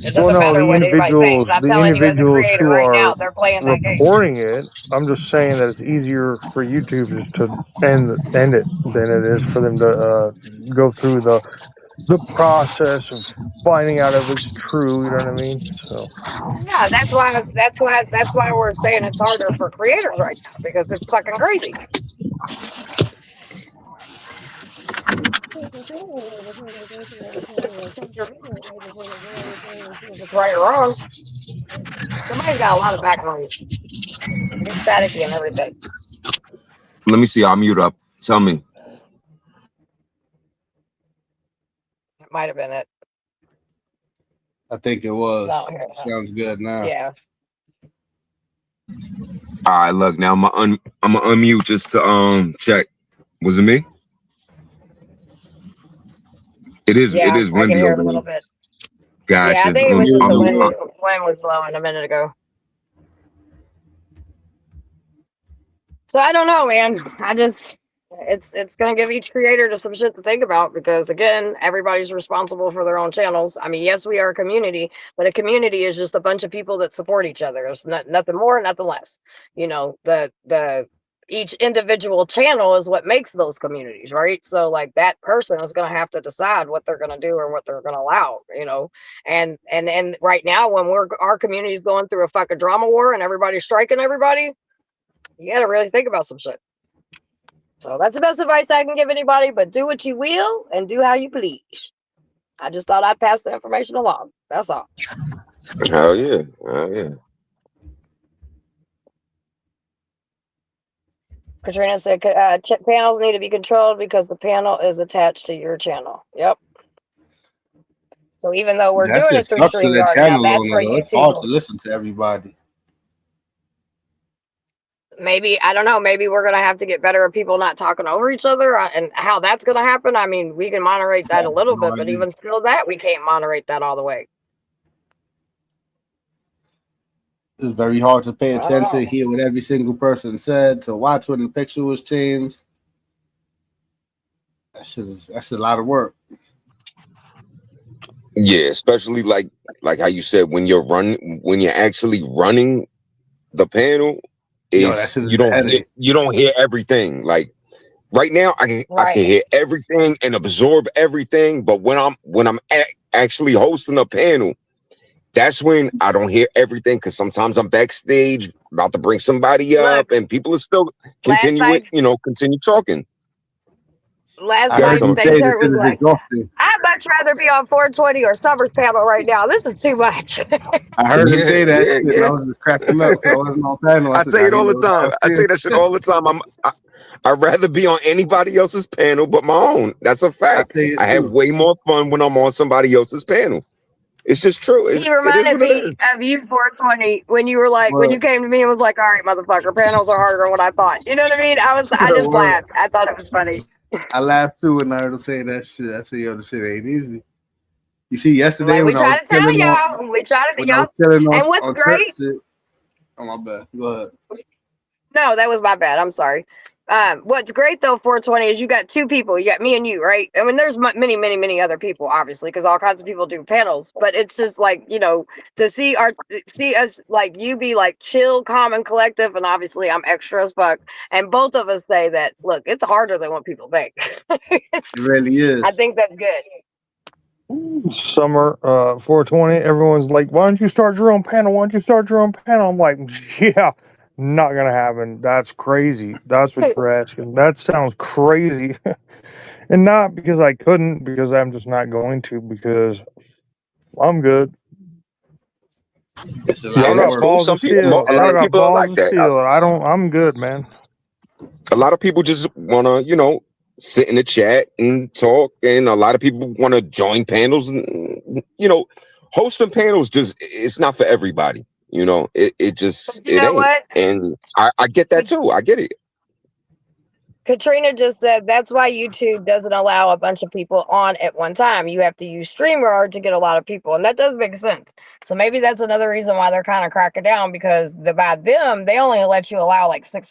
it Well, doesn't no, matter what anybody thinks. I'm the telling you, as a individuals creator who right are now, they're playing that game. reporting it. I'm just saying that it's easier for YouTube just to end it than it is for them to go through the process of finding out if it's true. You know what I mean? So Yeah, that's why we're saying it's harder for creators right now because it's fucking crazy. It's right or wrong. Somebody's got a lot of background noise. It's staticky and everything. Let me see. I'll mute up. Tell me. It might have been it. I think it was. No, here, Sounds good now. yeah. All right, look. Now I'm gonna unmute just to check. Was it me? It is. Yeah, It is I can windy hear it over a little there. bit. Gotcha. Yeah, I think it was just the wind I'm- was blowing a minute ago. So I don't know, man. It's gonna give each creator just some shit to think about because again, everybody's responsible for their own channels. I mean, yes, we are a community, but a community is just a bunch of people that support each other. It's nothing more, nothing less. You know, the each individual channel is what makes those communities, right? So like that person is gonna have to decide what they're gonna do or what they're gonna allow, you know. And right now when our community is going through a fucking drama war and everybody's striking everybody, you gotta really think about some shit. So that's the best advice I can give anybody, but do what you will and do how you please. I just thought I'd pass the information along. That's all. Hell yeah. Hell yeah. Katrina said panels need to be controlled because the panel is attached to your channel. Yep. So even though we're That doing shit it through sucks to that StreamYard now, channel that's owner for though. It's hard to YouTube. listen to everybody. Maybe, I don't know, maybe we're going to have to get better at people not talking over each other and how that's going to happen. I mean, we can moderate that a little bit, but even still that, we can't moderate that all the way. It's very hard to pay attention, hear what every single person said, to watch when the picture was changed. That's a lot of work. Yeah, especially like how you said when you're actually running the panel, is you don't hear everything. Like right now, I can hear everything and absorb everything, but when I'm actually hosting a panel, that's when I don't hear everything because sometimes I'm backstage about to bring somebody up and people are still continue talking. Last night, Stater was like, I'd much rather be on 420 or Summer's panel right now. This is too much. I heard him say that shit and I was just cracking up. I wasn't on panel. I say it all the time. I say that shit all the time. I'd rather be on anybody else's panel but my own. That's a fact. I have way more fun when I'm on somebody else's panel. It's just true. He reminded me of you 420 when you were like, when you came to me and was like, all right, motherfucker, panels are harder than what I thought. You know what I mean? I just laughed. I thought it was funny. I laughed too when I heard him say that shit. I said, yo, this shit ain't easy. You see, yesterday we when I was chilling on, and what's great? Oh, my bad. Go ahead. No, that was my bad. I'm sorry. What's great though, 420 is you got two people. You got me and you, right? I mean, there's many other people, obviously, because all kinds of people do panels. But it's just like, you know, to see us like you be like chill, calm, and collective, and obviously I'm extra as fuck. And both of us say that, look, it's harder than what people think. It really is. I think that's good. Summer 420, everyone's like, why don't you start your own panel? Why don't you start your own panel? I'm like, yeah. Not gonna happen. That's crazy. That's what you're asking. That sounds crazy. And not because I couldn't, because I'm just not going to, because I'm good. It's a lot of balls of steel. A lot of people are like that. I'm good, man. A lot of people just wanna, sit in the chat and talk, and a lot of people want to join panels, and hosting panels it's not for everybody. It just you know what? And I get that too. I get it. Katrina just said that's why YouTube doesn't allow a bunch of people on at one time. You have to use StreamYard to get a lot of people, and that does make sense. So maybe that's another reason why they're kind of cracking down, because by them, they only let you allow like 5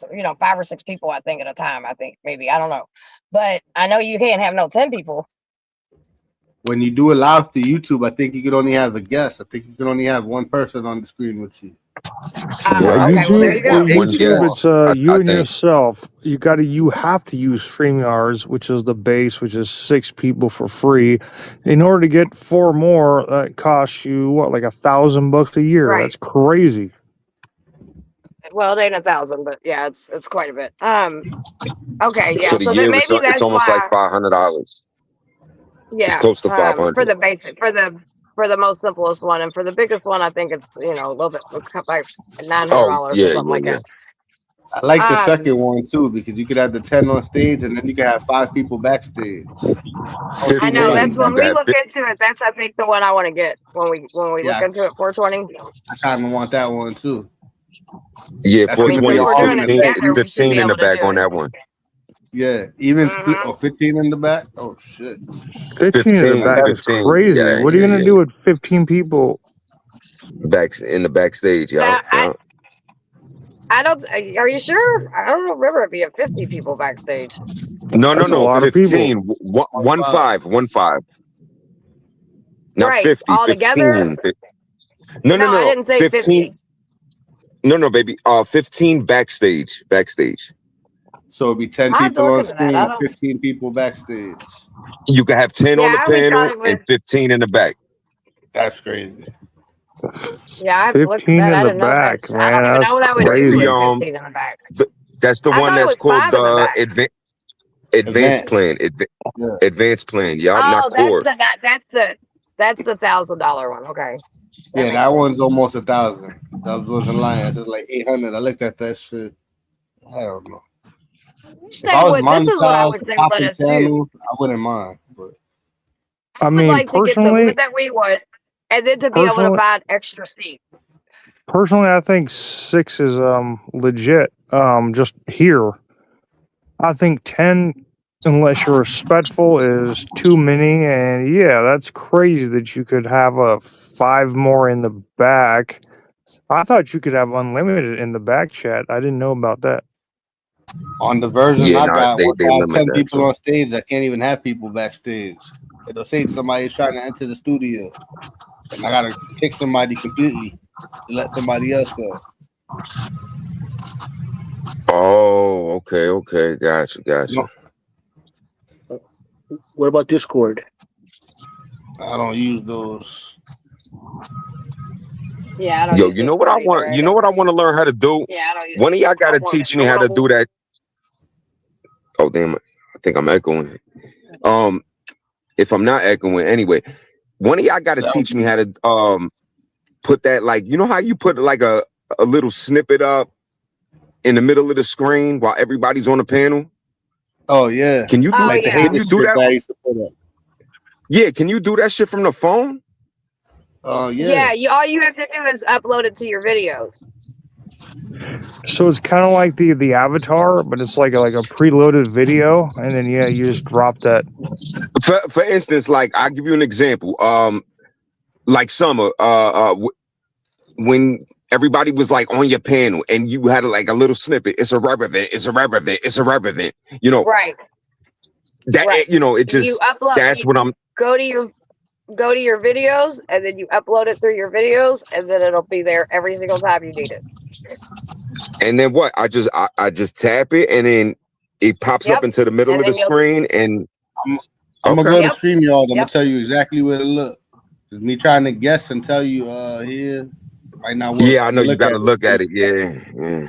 or 6 people, I think, at a time. I think maybe, I don't know, but I know you can't have no 10 people. When you do it live to YouTube, I think you can only have a guest. I think you can only have one person on the screen with you. Yeah, Okay, well, there you go. YouTube, it's you and think. yourself. You have to use StreamYards, which is the base, which is 6 people for free. In order to get 4 more, that costs you what, like $1,000 a year? Right. That's crazy. Well, it ain't 1,000, but yeah, it's quite a bit. Okay, yeah. For the So then year, maybe that's it's almost why. like $500. Yeah, It's close to 500 for the basic, for the most simplest one, and for the biggest one, I think it's a little bit like $900 or something like that. I like the second one too, because you could have the 10 on stage, and then you could have 5 people backstage. I know, that's when we look into it. That's, I think, the one I want to get when we look into it. 420. I kind of want that one too. Yeah, That's 420 gonna be is all 15. It's 15 in the back on that one. Yeah, even split 15 in the back. Oh shit, 15 in the back is crazy. Yeah, what are you gonna do with 15 people in the backstage, y'all? I don't. Are you sure? I don't remember it being 50 people backstage. No, That's a lot of 15. people. 15. Not Right, 50. all 15. together? No. I didn't say 50. No, baby. 15 backstage. So it'd be 10 I'll people look on into that. screen, I don't- 15 people backstage. You can have 10 on the Yeah, I always thought panel it was- and 15 in the back. That's crazy. Yeah, I have to look at 15 that. I in the didn't know back, that. I man. don't even That's know that was crazy. 15 in the back. That's the I one thought it that's was called 5 in the back. advanced plan. Advanced plan. Y'all, not core. That's the $1,000 one. Okay. Yeah, that one's almost 1,000. That wasn't lying. It's like 800. I looked at that shit. I don't know. If I was This is what I monetized, would say let popping us do. channel, I wouldn't mind. But I would mean, like to get the personally, wood that we would, and then to be able to buy an extra seat. I think 6 is legit. Just here, I think 10, unless you're respectful, is too many. And yeah, that's crazy that you could have 5 more in the back. I thought you could have unlimited in the back chat. I didn't know about that. on the version Yeah, I nah, got, they once I have limit 10 that, people too. on stage, I can't even have people backstage. It'll say somebody's trying to enter the studio, and I gotta kick somebody completely to let somebody else in. Oh, okay. Gotcha. What about Discord? I don't use those. Yeah, I don't. Yo, use you know this what I one want? either. You know what I want to learn how to do? Yeah, I don't use One of y'all got to I want- teach me I how to wanna- do that. Oh damn! I think I'm echoing. If I'm not echoing, anyway, one of y'all got to teach me how to put that, like, you know how you put like a little snippet up in the middle of the screen while everybody's on the panel. Oh yeah. Can you do, Like the yeah. can haters you do shit that? that I used to put up. Yeah, can you do that shit from the phone? Oh Yeah, all you have to do is upload it to your videos. So it's kind of like the avatar, but it's like a preloaded video, and then yeah, you just drop that. For instance, like I'll give you an example. Like Summer, when everybody was like on your panel and you had like a little snippet, it's irrelevant. You know, Right. that Right. you know, it You just upload. that's what I'm. Go to your videos, and then you upload it through your videos, and then it'll be there every single time you need it. And then what? I just tap it, and then it pops up Yep. into the middle And of the then you'll- screen, and I'm gonna go Yep. to StreamYard. I'm Yep. gonna tell you exactly where to look. Me trying to guess and tell you here might not work. yeah, I know you got to at look at it. Yeah.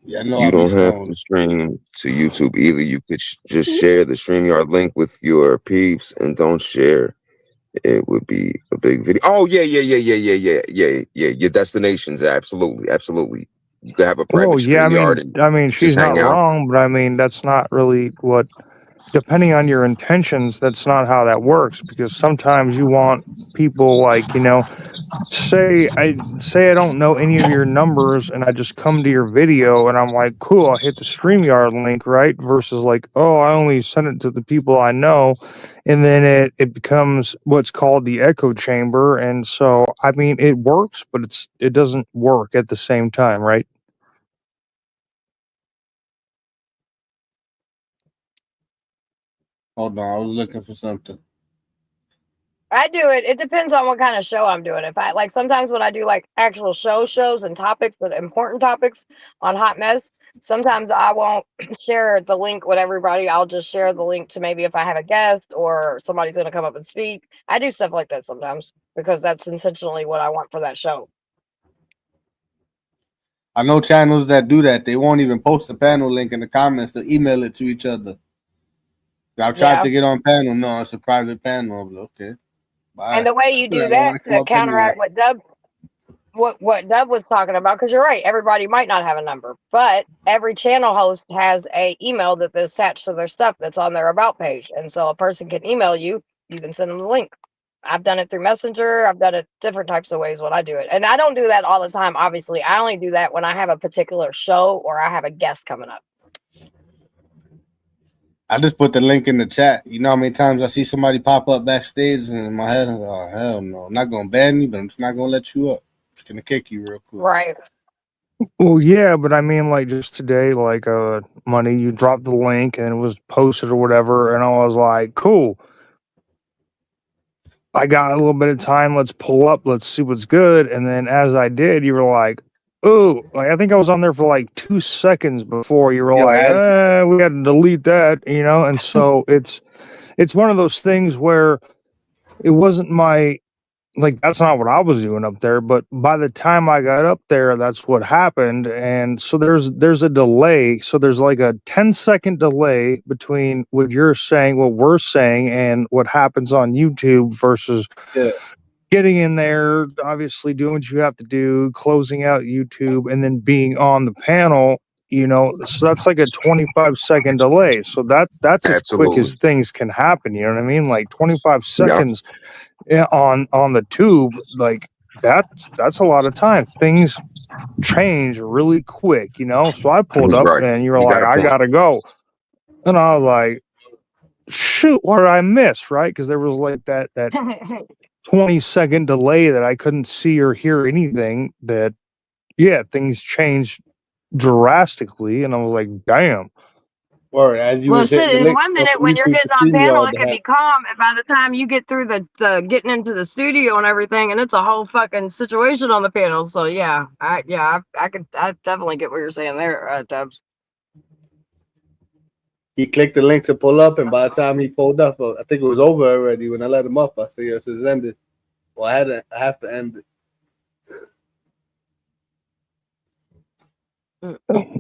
Yeah, I know. You I'll be don't have stoned. to stream to YouTube either. You could just share the StreamYard link with your peeps, and don't share. It would be a big video. Oh yeah. Your destinations, absolutely. You could have a private Oh yeah, StreamYard and I mean, she's just hang not out. wrong, but I mean, that's not really what depending on your intentions, that's not how that works, because sometimes you want people like, say I don't know any of your numbers and I just come to your video and I'm like, cool, I hit the StreamYard link, right? Versus like, oh, I only send it to the people I know, and then it becomes what's called the echo chamber. And so I mean it works, but it doesn't work at the same time, right? Hold on, I was looking for something. I do it. It depends on what kind of show I'm doing. If I like, sometimes when I do like actual shows and topics, but important topics on Hot Mess, sometimes I won't share the link with everybody. I'll just share the link to maybe if I have a guest or somebody's going to come up and speak. I do stuff like that sometimes because that's intentionally what I want for that show. I know channels that do that. They won't even post the panel link in the comments. They'll email it to each other. I've tried to get on panel. No, it's a private panel. Okay. Bye. And the way you do that to counteract what Dub was talking about, because you're right, everybody might not have a number, but every channel host has a email that is attached to their stuff that's on their about page, and so a person can email you. You can send them the link. I've done it through Messenger. I've done it different types of ways when I do it, and I don't do that all the time. Obviously, I only do that when I have a particular show or I have a guest coming up. I just put the link in the chat. You know how many times I see somebody pop up backstage and in my head, I'm like, oh, hell no. I'm not going to ban you, but I'm just not going to let you up. It's going to kick you real quick. Right. Well, yeah, but I mean, like just today, like Money, you dropped the link and it was posted or whatever, and I was like, cool. I got a little bit of time. Let's pull up. Let's see what's good. And then as I did, you were like, oh, like I think I was on there for like 2 seconds before you were like, we got to delete that, And so it's one of those things where it wasn't that's not what I was doing up there. But by the time I got up there, that's what happened. And so there's a delay. So there's like a 10-second delay between what you're saying, what we're saying, and what happens on YouTube versus getting in there, obviously doing what you have to do, closing out YouTube, and then being on the panel, so that's like a 25-second delay. So that's as quick as things can happen. You know what I mean? Like 25 seconds on the tube, like that's a lot of time. Things change really quick, So I pulled up and you were like, I gotta go. And I was like, shoot, what did I miss? Right? Because there was like that 20-second delay that I couldn't see or hear anything. That things changed drastically, and I was like, damn. Or as you well, shit, in 1 minute when you're getting on panel, it can be calm, and by the time you get through the getting into the studio and everything, and it's a whole fucking situation on the panel. So I definitely get what you're saying there, Dubs. He clicked the link to pull up, and by the time he pulled up, I think it was over already. When I let him up, I said, yes, it's ended. Well, I have to end it.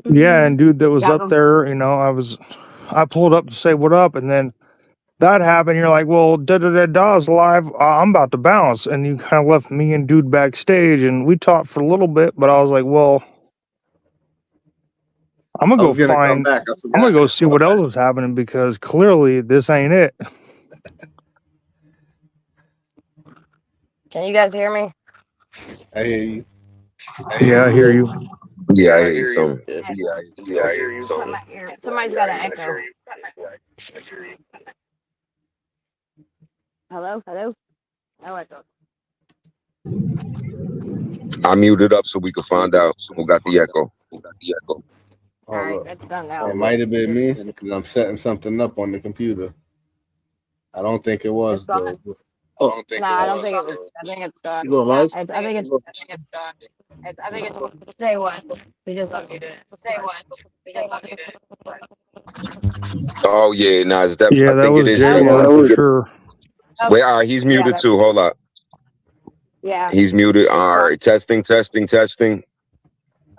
Yeah, and dude that was up there, I pulled up to say what up, and then that happened. You're like, well, Da's live. I'm about to bounce. And you kind of left me and dude backstage, and we talked for a little bit, but I was like, well, I'm going to go see what else is happening, because clearly this ain't it. Can you guys hear me? I hear you. Yeah, I hear you. Yeah, I hear you. So, I hear you. Somebody's got an echo. Hello? No echo. I muted up so we could find out who got the echo. All right, that's done now. It might have been me because I'm setting something up on the computer. I don't think it was though. I don't think it was. I think it's done. You going live? I think it's done. I think it's say what? We just updated it. Say what? We just updated it. Oh yeah, no, it's definitely. Yeah, I think was it is. for sure. Wait, all right, he's muted too. Hold up. Yeah. He's muted. All right, testing.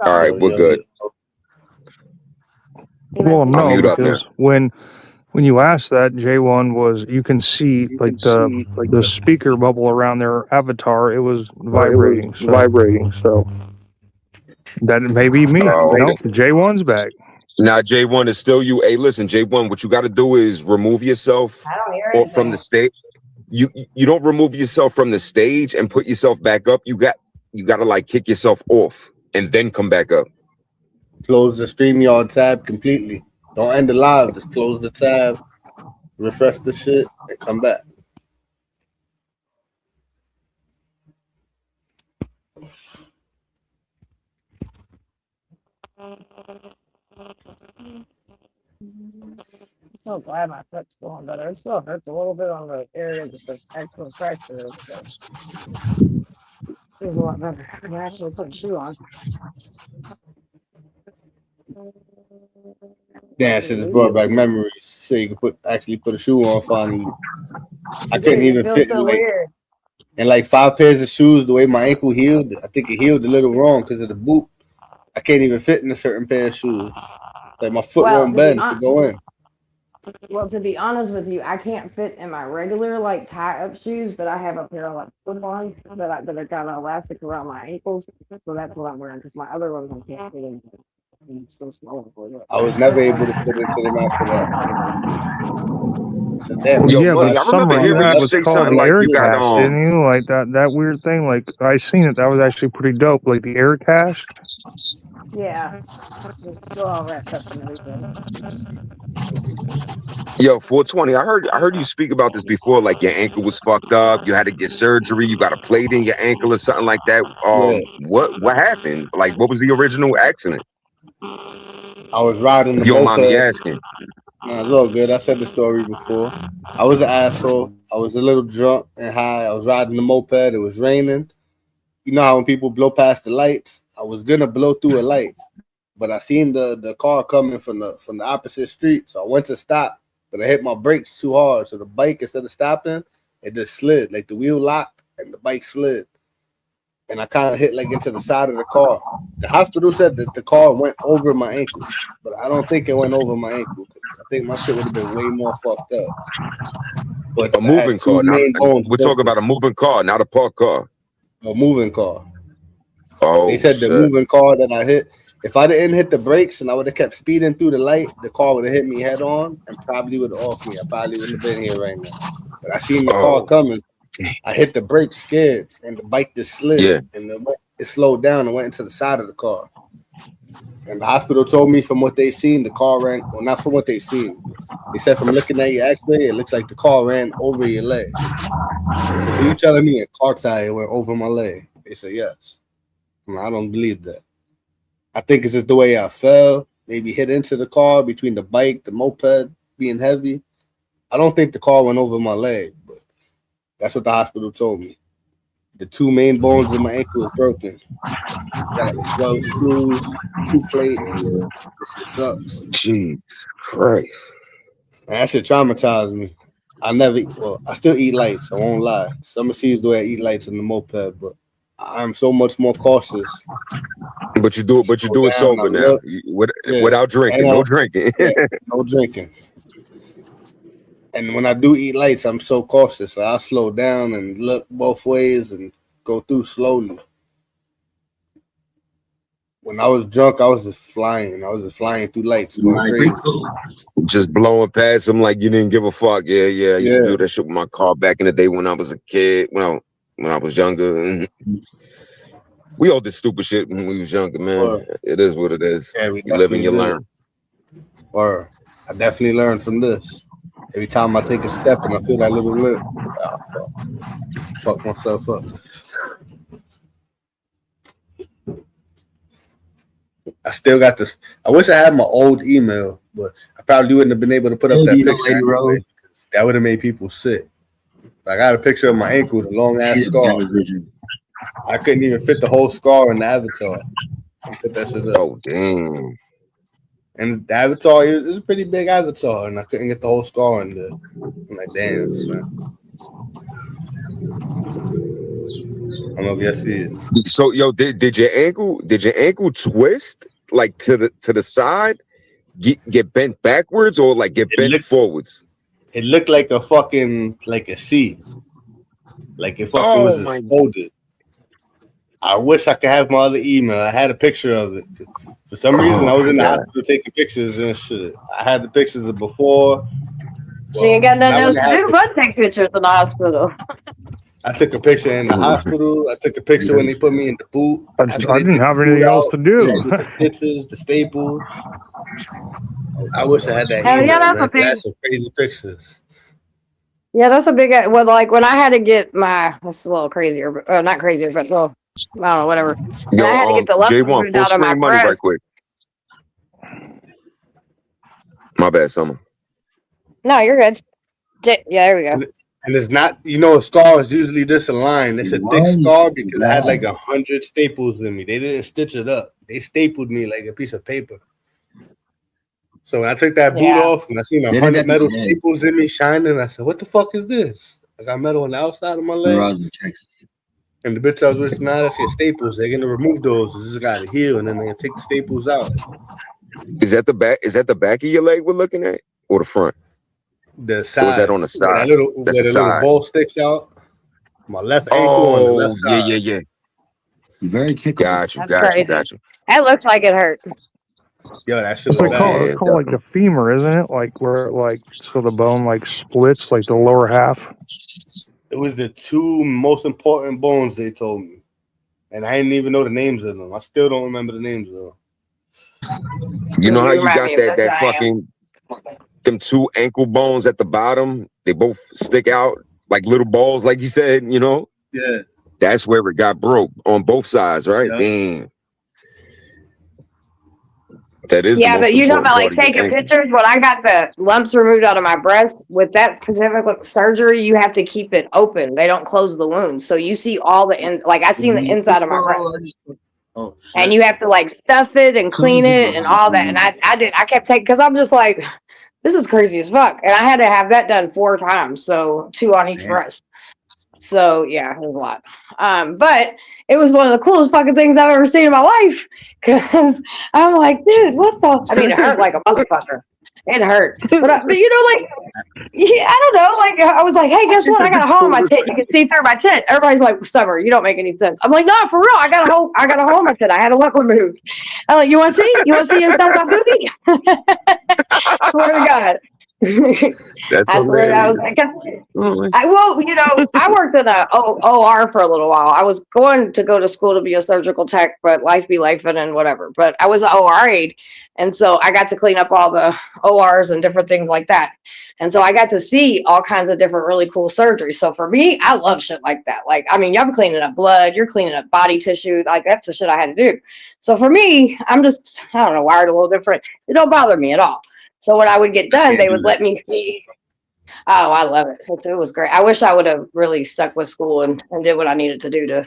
All right, we're good. Well, no, because when you asked that, J1 was, you can see like the speaker bubble around their avatar. It was vibrating. So that may be me. J1's back. Now J1 is still you. Hey, listen, J1, what you got to do is remove yourself from the stage. You don't remove yourself from the stage and put yourself back up. You got to like kick yourself off and then come back up. Close the StreamYard tab completely. Don't end the live. Just close the tab, refresh the shit, and come back. So glad my foot's going better. It still hurts a little bit on the area that the actual fracture is, but it's a lot better. I can actually put a shoe on. Damn, shit just brought back memories. So you could actually put a shoe on finally. I couldn't even fit so weird. in like 5 pairs of shoes. The way my ankle healed, I think it healed a little wrong because of the boot. I can't even fit in a certain pair of shoes. Like my foot won't bend to go in. Well, to be honest with you, I can't fit in my regular like tie-up shoes, but I have a pair of like slip-ons that are kind of elastic around my ankles, so that's what I'm wearing. Because my other ones I can't fit in. I'm so slow for it. I was never able to fit into them after that. So damn, Yo, but I remember something hearing that you was say called something the like air you got cast, didn't you? Like that weird thing. Like I seen it. That was actually pretty dope. Like the air cast. Yeah, it's still all wrapped up and everything. Yo, 420. I heard you speak about this before. Like your ankle was fucked up. You had to get surgery. You got a plate in your ankle or something like that. What happened? Like, what was the original accident? I was riding the If you don't moped. mind me asking. Nah, it's all good. I said the story before. I was an asshole. I was a little drunk and high. I was riding the moped. It was raining. You know how when people blow past the lights? I was gonna blow through a light, but I seen the car coming from the opposite street. So I went to stop, but I hit my brakes too hard. So the bike, instead of stopping, it just slid. Like the wheel locked and the bike slid. And I kind of hit like into the side of the car. The hospital said that the car went over my ankle, but I don't think it went over my ankle. I think my shit would have been way more fucked up. But A moving car. We're talking about a moving car, not a parked car. A moving car. Oh, they said the moving car that I hit. If I didn't hit the brakes and I would have kept speeding through the light, the car would have hit me head on and probably would have off me. I probably wouldn't have been here right now. But I seen the car coming. I hit the brakes scared, and the bike just slid, and it slowed down and went into the side of the car. And the hospital told me from what they seen, the car ran. Well, not from what they seen. They said from looking at your X-ray, it looks like the car ran over your leg. So you telling me a car tire went over my leg? They said yes. I don't believe that. I think it's just the way I fell. Maybe hit into the car between the bike, the moped being heavy. I don't think the car went over my leg, but that's what the hospital told me. The 2 main bones in my ankle is broken. Got like 12 screws, 2 plates. This sucks. Jeez Christ. Man, that shit traumatized me. I still eat lights, I won't lie. Summer sees the way I eat lights in the moped, but I'm so much more cautious. But you do it sober now. Without drinking. No drinking. No drinking. And when I do eat lights, I'm so cautious. So I slow down and look both ways and go through slowly. When I was drunk, I was just flying. I was just flying through lights, going crazy. Just blowing past them like you didn't give a fuck. Yeah. I used to do that shit with my car back in the day when I was a kid. When I was younger. We all did stupid shit when we was younger, man. It is what it is. Yeah, you live and you learn. Or I definitely learned from this. Every time I take a step and I feel that little lip, fuck myself up. I still got this. I wish I had my old email, but I probably wouldn't have been able to put up that picture. Anyway. That would have made people sick. I got a picture of my ankle with a long ass scar. I couldn't even fit the whole scar in the avatar. Put that shit up. Oh damn. And the avatar is a pretty big avatar, and I couldn't get the whole scar in there. I'm like, damn, man. I don't know if y'all see it. So, yo, did your ankle twist like to the side, get bent backwards, or like get bent forwards? It looked like a fucking a C, like it fucking was just folded. I wish I could have my other email. I had a picture of it. For For some reason, I was in the God. hospital taking pictures and shit. I had the pictures of before. She ain't got nothing not else when to it do happened. but take pictures in the hospital. I took a picture in the hospital. I took a picture when they put me in the boot. I After I they didn't took have the boot anything else out, to do. with the stitches, the staples. I wish I had that Hell yeah, email, that's man. a big. That's some crazy pictures. Yeah, that's a big. Well, like when I had to get my. That's a little crazier, but not crazier, but well, I don't know, whatever. And I had to Yo, get the lumps J1, removed full out of my screen money right breast. quick. My bad, Summer. No, you're good. Yeah, there we go. And it's not, a scar is usually just a line. It's a thick scar because I had like 100 staples in me. They didn't stitch it up. They stapled me like a piece of paper. So when I took that boot off and I seen 100 metal staples in me shining, I said, "What the fuck is this?" I got metal on the outside of my leg. I was in Texas. And the bitch I was with, nah, that's your staples. They're gonna remove those. This just gotta heal, and then they're gonna take the staples out. Is that the back? Is that the back of your leg we're looking at, or the front? The side. Or is that on the side? That's the the side. little ball sticks out. My left ankle on the left side. Yeah. Very kickable. Got you. That looks like it hurt. Yo, that shit It's was like called, bad. it's called like the femur, isn't it? Like where so the bone like splits, like the lower half. It was the two most important bones they told me, and I didn't even know the names of them. I still don't remember the names of them. You know how you remind got me of that fucking them two ankle bones at the bottom? They both stick out like little balls, like you said. Yeah. That's where it got broke on both sides, right? Yeah. Damn. That is. Yeah, the most but you're talking about like important part of your taking ankle. pictures. When I got the lumps removed out of my breast with that specific surgery, you have to keep it open. They don't close the wound, so you see all the I seen the inside of my breast, Oh, shit. and you have to like stuff it and clean it and all that. And I kept taking because I'm just like, this is crazy as fuck, and I had to have that done 4 times, so 2 on each breast. So yeah, it was a lot. But it was one of the coolest fucking things I've ever seen in my life. Cause I'm like, dude, what the? I mean, it hurt like a motherfucker. It hurt, but like, yeah, I don't know. Like, I was like, hey, guess what? I got a hole in my tit. You can see through my tit. Everybody's like, Summer, you don't make any sense. I'm like, no, for real. I got a hole in my tit. I had a lump removed. I'm like, you want to see? You want to see inside my booty? Swear to God. That's I swear I was like, I worked in a OR for a little while. I was going to go to school to be a surgical tech, but life be life and whatever. But I was an OR aide, and so I got to clean up all the ORs and different things like that. And so I got to see all kinds of different really cool surgeries. So for me, I love shit like that. Like, I mean, y'all cleaning up blood, you're cleaning up body tissue. Like, that's the shit I had to do. So for me, I'm just, I don't know, wired a little different. It don't bother me at all. So when I would get done, they would let me see. Oh, I love it. It was great. I wish I would have really stuck with school and did what I needed to do to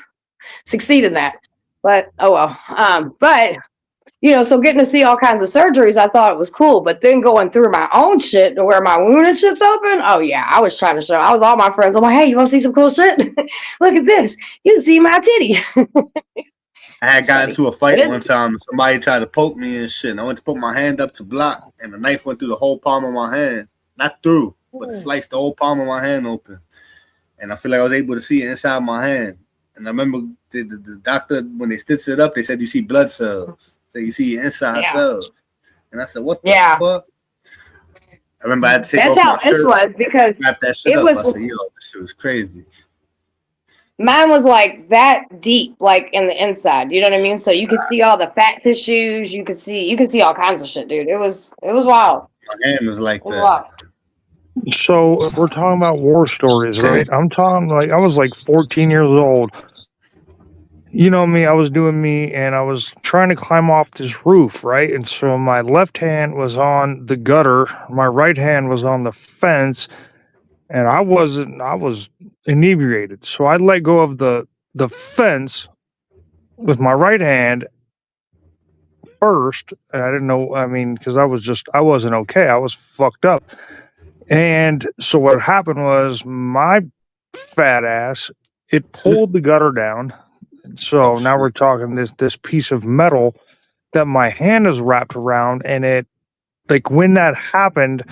succeed in that. But, oh well. But, so getting to see all kinds of surgeries, I thought it was cool. But then going through my own shit to where my wound and shit's open, oh yeah, I was trying to show. I was all my friends. I'm like, hey, you want to see some cool shit? Look at this. You can see my titty. I had got into a fight one time. Somebody tried to poke me and shit. And I went to put my hand up to block, and the knife went through the whole palm of my hand. Not through, but it sliced the whole palm of my hand open. And I feel like I was able to see it inside my hand. And I remember the doctor, when they stitched it up, they said, you see blood cells. So you see inside cells. And I said, what the fuck? I remember I had to take off my shirt. That's how this was, because wrap that shit it up. was. I said, yo, this shit was crazy. Mine was like that deep, like in the inside. You know what I mean? So you could see all the fat tissues. You could see all kinds of shit, dude. It was wild. My hand was like that. Wild. So if we're talking about war stories, right? I'm talking like I was like 14 years old. You know me, I was doing me and I was trying to climb off this roof, right? And so my left hand was on the gutter, my right hand was on the fence, and I was inebriated. So I let go of the fence with my right hand first. And I didn't know, because I wasn't okay. I was fucked up. And so what happened was my fat ass, it pulled the gutter down. So now we're talking this piece of metal that my hand is wrapped around, and it, like when that happened,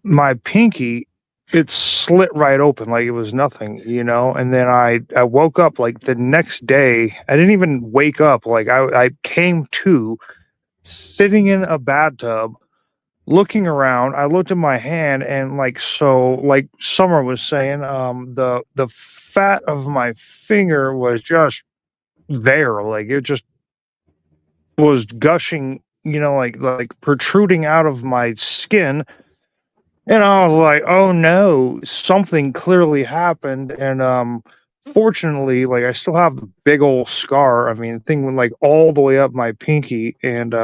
my pinky it slit right open like it was nothing, you know. And then I woke up like the next day. I didn't even wake up. Like I came to sitting in a bathtub, looking around. I looked at my hand, and like Summer was saying, the fat of my finger was just there, like it just was gushing, you know, like protruding out of my skin. And I was like, oh no, something clearly happened. And fortunately, like I still have the big old scar. I mean, the thing went like all the way up my pinky, and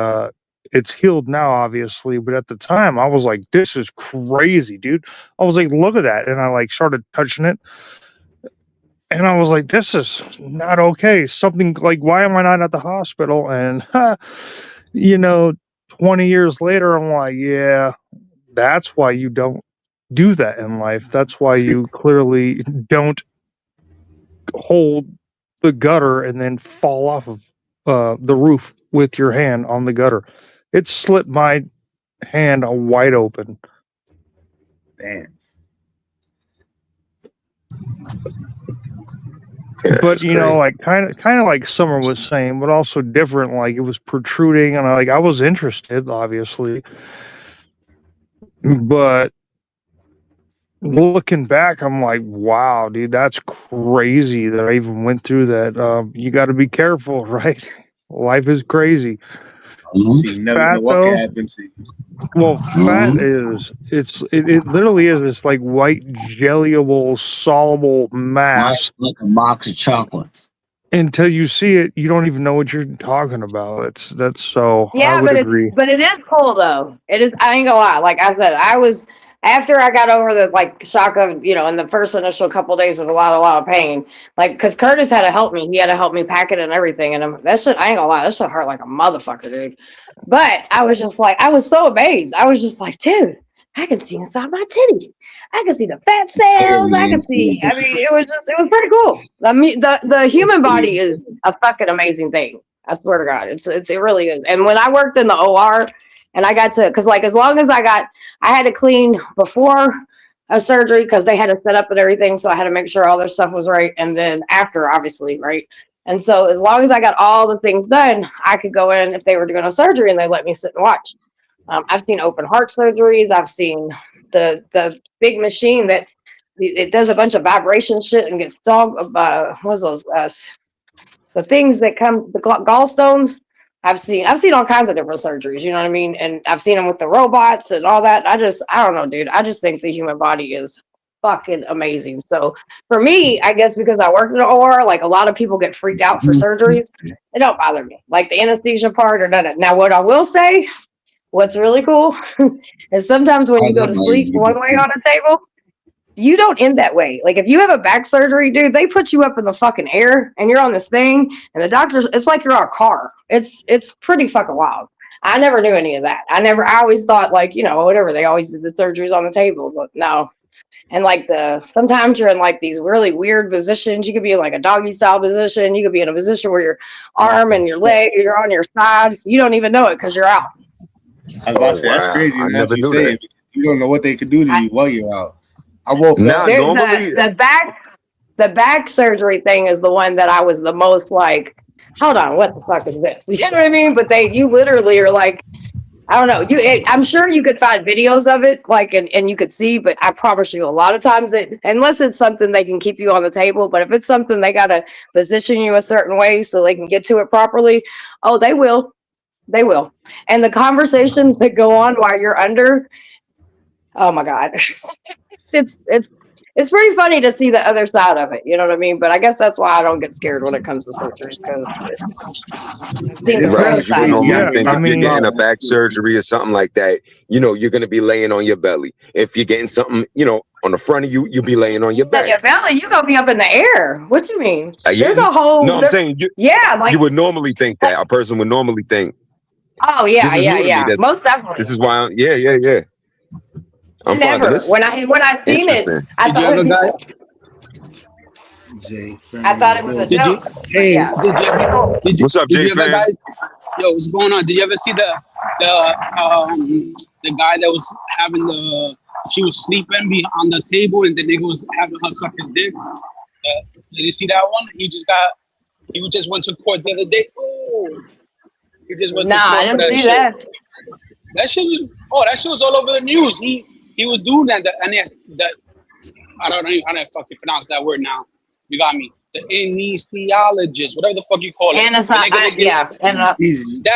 it's healed now, obviously. But at the time, I was like, this is crazy, dude. I was like, look at that. And I like started touching it. And I was like, this is not okay. Something like, why am I not at the hospital? And, you know, 20 years later, I'm like, yeah, that's why you don't do that in life. That's why you clearly don't hold the gutter and then fall off of the roof with your hand on the gutter. It slit my hand wide open. Damn. But you know, like kind of like Summer was saying, but also different. Like it was protruding, and I was interested, obviously. But looking back, I'm like, wow, dude, that's crazy that I even went through that. You got to be careful, right? Life is crazy. You never know what can happen to you. Well, fat is it literally is this like white jellyable soluble mass, like a box of chocolates. Until you see it, you don't even know what you're talking about. That's so. Yeah, I would but agree. it is cool though. It is. I ain't gonna lie. Like I said, I was after I got over the like shock of, you know, in the first initial couple of days of a lot of pain. Like because Curtis had to help me. He had to help me pack it and everything. And that shit, I ain't gonna lie, that shit hurt like a motherfucker, dude. But I was just like, I was so amazed. I was just like, dude, I can see inside my titty. I can see the fat cells. I can see. I mean, it was pretty cool. I mean, the human body is a fucking amazing thing. I swear to God, it really is. And when I worked in the OR, and I got to, because like as long as I had to clean before a surgery because they had to set up and everything, so I had to make sure all their stuff was right, and then after, obviously, right. And so as long as I got all the things done, I could go in if they were doing a surgery and they let me sit and watch. I've seen open heart surgeries. I've seen the big machine that it does a bunch of vibration shit and gets what's those the things that come, the gallstones. I've seen all kinds of different surgeries, you know what I mean? And I've seen them with the robots and all that. I don't know, dude. I just think the human body is fucking amazing. So for me, I guess because I worked in the OR, like a lot of people get freaked out for surgeries. It don't bother me. Like the anesthesia part or none of it. Now, what I will say, what's really cool is sometimes when you go to sleep one way on a table, you don't end that way. Like if you have a back surgery, dude, they put you up in the fucking air and you're on this thing and the doctors, it's like you're on a car. It's pretty fucking wild. I never knew any of that. I always thought like, you know, whatever, they always did the surgeries on the table, but no. And like sometimes you're in like these really weird positions. You could be in like a doggy style position. You could be in a position where your arm and your leg, you're on your side. You don't even know it because you're out. I was about to say, that's crazy. You don't know what they could do to you while you're out. I woke up. Normally the back surgery thing is the one that I was the most like, hold on, what the fuck is this? You know what I mean? But you literally are like, I don't know. I'm sure you could find videos of it, like, and you could see, but I promise you a lot of times unless it's something they can keep you on the table, but if it's something they got to position you a certain way so they can get to it properly, oh, they will. They will. And the conversations that go on while you're under, oh my God. It's pretty funny to see the other side of it, you know what I mean? But I guess that's why I don't get scared when it comes to surgery, because right, you normally think if you're getting a back surgery or something like that, you know, you're gonna be laying on your belly. If you're getting something, you know, on the front of you, you'll be laying on your back. Your belly, you gonna be up in the air. What you mean? Yeah. There's a whole. No, I'm saying you would normally think that a person would normally think. Oh yeah. Most definitely. This is why. Yeah. I'm never. When I seen it, I thought it was a joke. What's up, Jay? Yo, what's going on? Did you ever see the guy that was having she was sleeping on the table, and the nigga was having her suck his dick. Did you see that one? He just went to court the other day. Oh, he just went to court I for didn't that see shit. that. That shit was all over the news. He was doing that, and that I don't know how to fucking pronounce that word now. You got me. The anesthesiologist, whatever the fuck you call it. That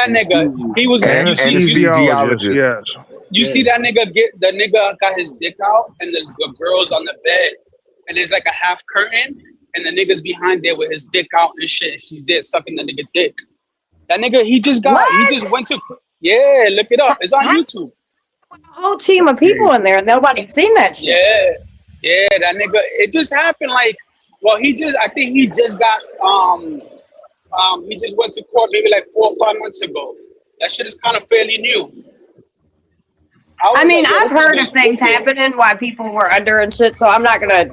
nigga, he was anesthesiologist. Yes. You see that nigga got his dick out, and the girl's on the bed, and there's like a half curtain, and the nigga's behind there with his dick out and shit. She's there sucking the nigga dick. That nigga, he just went to, look it up. It's on YouTube. A whole team of people in there, and nobody's seen that shit. Yeah, that nigga. It just happened I think he just got he just went to court maybe like 4 or 5 months ago. That shit is kind of fairly new. I've heard of things happening while people were under and shit, so I'm not gonna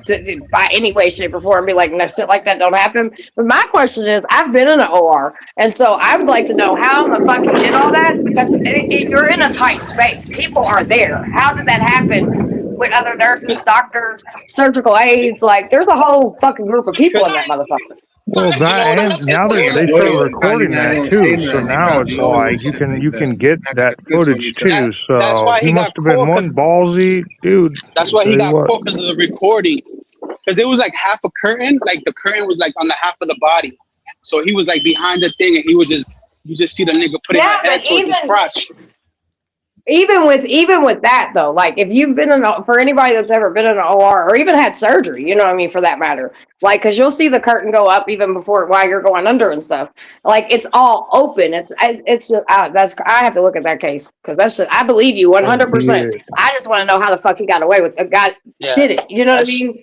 by any way, shape, or form be like, no, shit like that don't happen. But my question is, I've been in an OR, and so I would like to know how the fuck you did all that, because you're in a tight space. People are there. How did that happen with other nurses, doctors, surgical aides? Like, there's a whole fucking group of people in that motherfucker. Well, that and now they start recording that too, so now it's like you can get that footage too. So he must have been one ballsy dude. That's why he got caught, because of the recording. Because there was like half a curtain, like the curtain was like on the half of the body, so he was like behind the thing, and you just see the nigga putting his head towards his crotch. Even with that though, like if you've been for anybody that's ever been in an OR or even had surgery, you know what I mean, for that matter, like, because you'll see the curtain go up even before while you're going under and stuff. Like, it's all open. It's just I have to look at that case, because that's just, I believe you 100%. I just want to know how the fuck he got away with it. Did it? You know what I mean?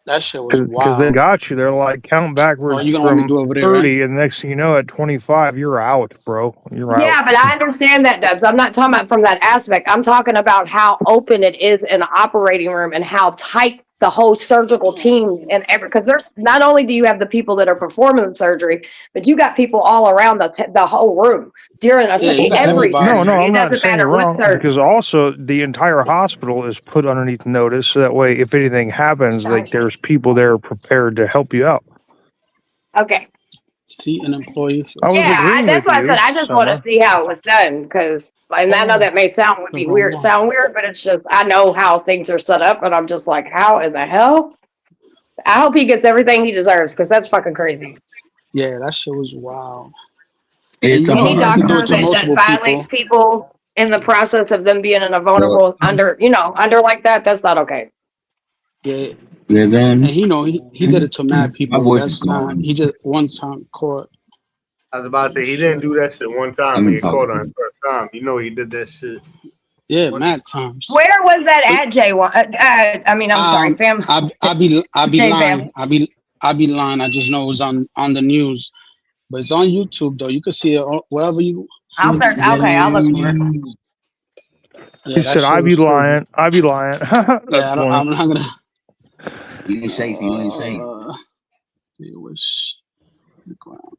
That shit was wild. Because they got you. They're like counting backwards from 30, right? And next thing you know, at 25, you're out, bro. You're out. Yeah, but I understand that, Dubs. I'm not talking about from that aspect. I'm talking about how open it is in the operating room and how tight the whole surgical teams and because there's not only do you have the people that are performing the surgery, but you got people all around the whole room during every. No, I'm not saying you're wrong, because also the entire hospital is put underneath notice, so that way if anything happens, like there's people there prepared to help you out. Okay. See an employee. That's what I said. I just want to see how it was done, because I know that may sound weird, but it's just I know how things are set up, and I'm just like, how in the hell? I hope he gets everything he deserves, because that's fucking crazy. Yeah, that shit was wild. It's any doctor that violates people in the process of them being in a vulnerable under like that, that's not okay. Yeah. And he did it to mad people. That's not, he just one time caught. I was about to say, he didn't do that shit one time. He caught on his first time. You know he did that shit. Yeah, mad times. Where was that at, Jay? I'm sorry, fam. I be lying. I be lying. I just know it was on the news, but it's on YouTube though. You can see it wherever you. I'll search. Okay, I'll look for it. Yeah, he said, "I be lying. I be lying." Yeah, I'm not gonna. You ain't safe. You ain't safe. It was the ground.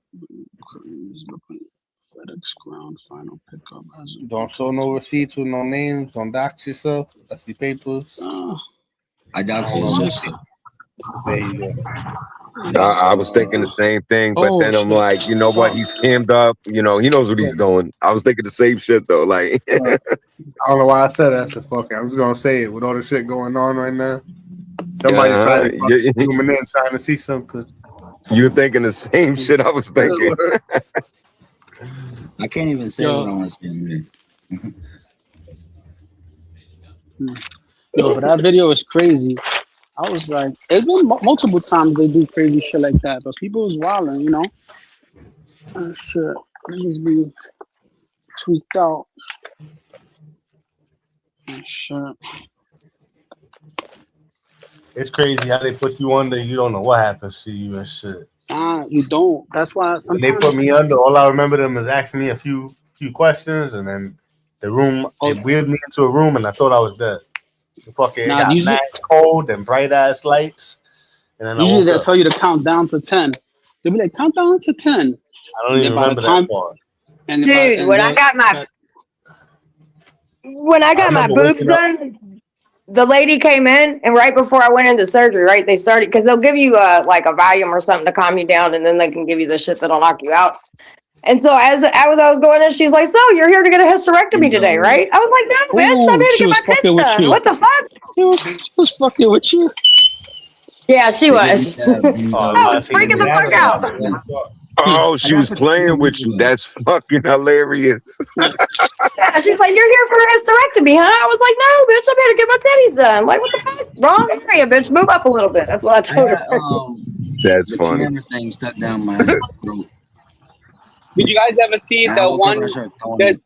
FedEx ground final pickup. Don't show no receipts with no names. Don't dox yourself. I see papers. I dox myself. There you go. I was thinking the same thing, but then I'm like, you know what? He's cammed up. You know, he knows what he's doing. I was thinking the same shit though. Like, I don't know why I said that. So fucking, I'm just gonna say it with all the shit going on right now. Somebody probably zooming in trying to see something. You're thinking the same shit I was thinking. I can't even say what I want to say. Yo, but that video is crazy. I was like, it's been multiple times they do crazy shit like that, but people is wilding, you know. Shit, they just be tweaked out. Shit. It's crazy how they put you under. You don't know what happens to you and shit. You don't. That's why when they put me under, all I remember them is asking me a few questions, and then the room it wheeled me into a room, and I thought I was dead. The fucking got mad cold and bright ass lights, and then usually they'll tell you to count down to 10. They'll be like, count down to 10. I don't even remember that part. Dude, when I got my boobs done, the lady came in, and right before I went into surgery, right, they started, because they'll give you like a Valium or something to calm you down, and then they can give you the shit that'll knock you out. And so as I was going in, she's like, "So you're here to get a hysterectomy today, right?" I was like, "No, bitch, I'm here to She get was my tits fucking with done. you. What the fuck?" She was fucking with you. Yeah, she was. Yeah, I was freaking the fuck out. Oh, she was playing with you. That's fucking hilarious. Yeah, she's like, "You're here for a hysterectomy, huh?" I was like, "No, bitch, I'm here to get my titties done." I'm like, what the fuck? Wrong area, bitch. Move up a little bit. That's what I I told had her. That's the funny. camera thing stuck down my throat. Did you guys ever see And I the woke up one and I started throwing that? up.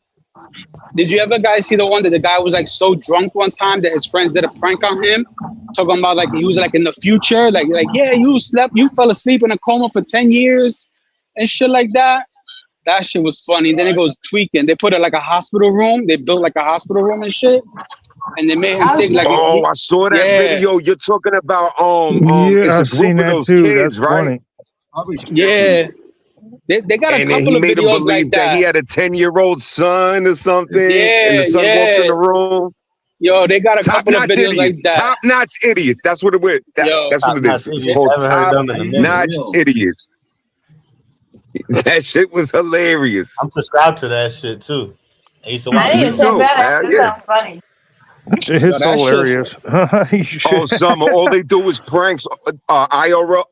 Did you ever guys see the one that the guy was like so drunk one time that his friends did a prank on him, talking about like he was like in the future, like yeah, you fell asleep in a coma for 10 years and shit like that. That shit was funny. Then it goes tweaking. They put it like a hospital room. They built like a hospital room and shit, and they made him think like Oh, I saw that yeah, video. You're talking about Yeah, it's a I've seen group of that those too. kids, That's right? funny. yeah. They got a And then he couple of made him videos believe like that he that. had a 10-year-old son or something, and Yeah, the son walks in yeah. the room. Yo, they got a couple of Top-notch videos like idiots. that. Top-notch idiots. That's what it was. Yo, That's what it Top-notch is. It's idiots. called I haven't heard them in a minute. Top-notch idiots. That shit was hilarious. I'm subscribed to that shit too. I used to I watch need Me to it. check too. that out. Hell That yeah. sounds funny. It's that hilarious. Oh, Summer, all they do is pranks, IRL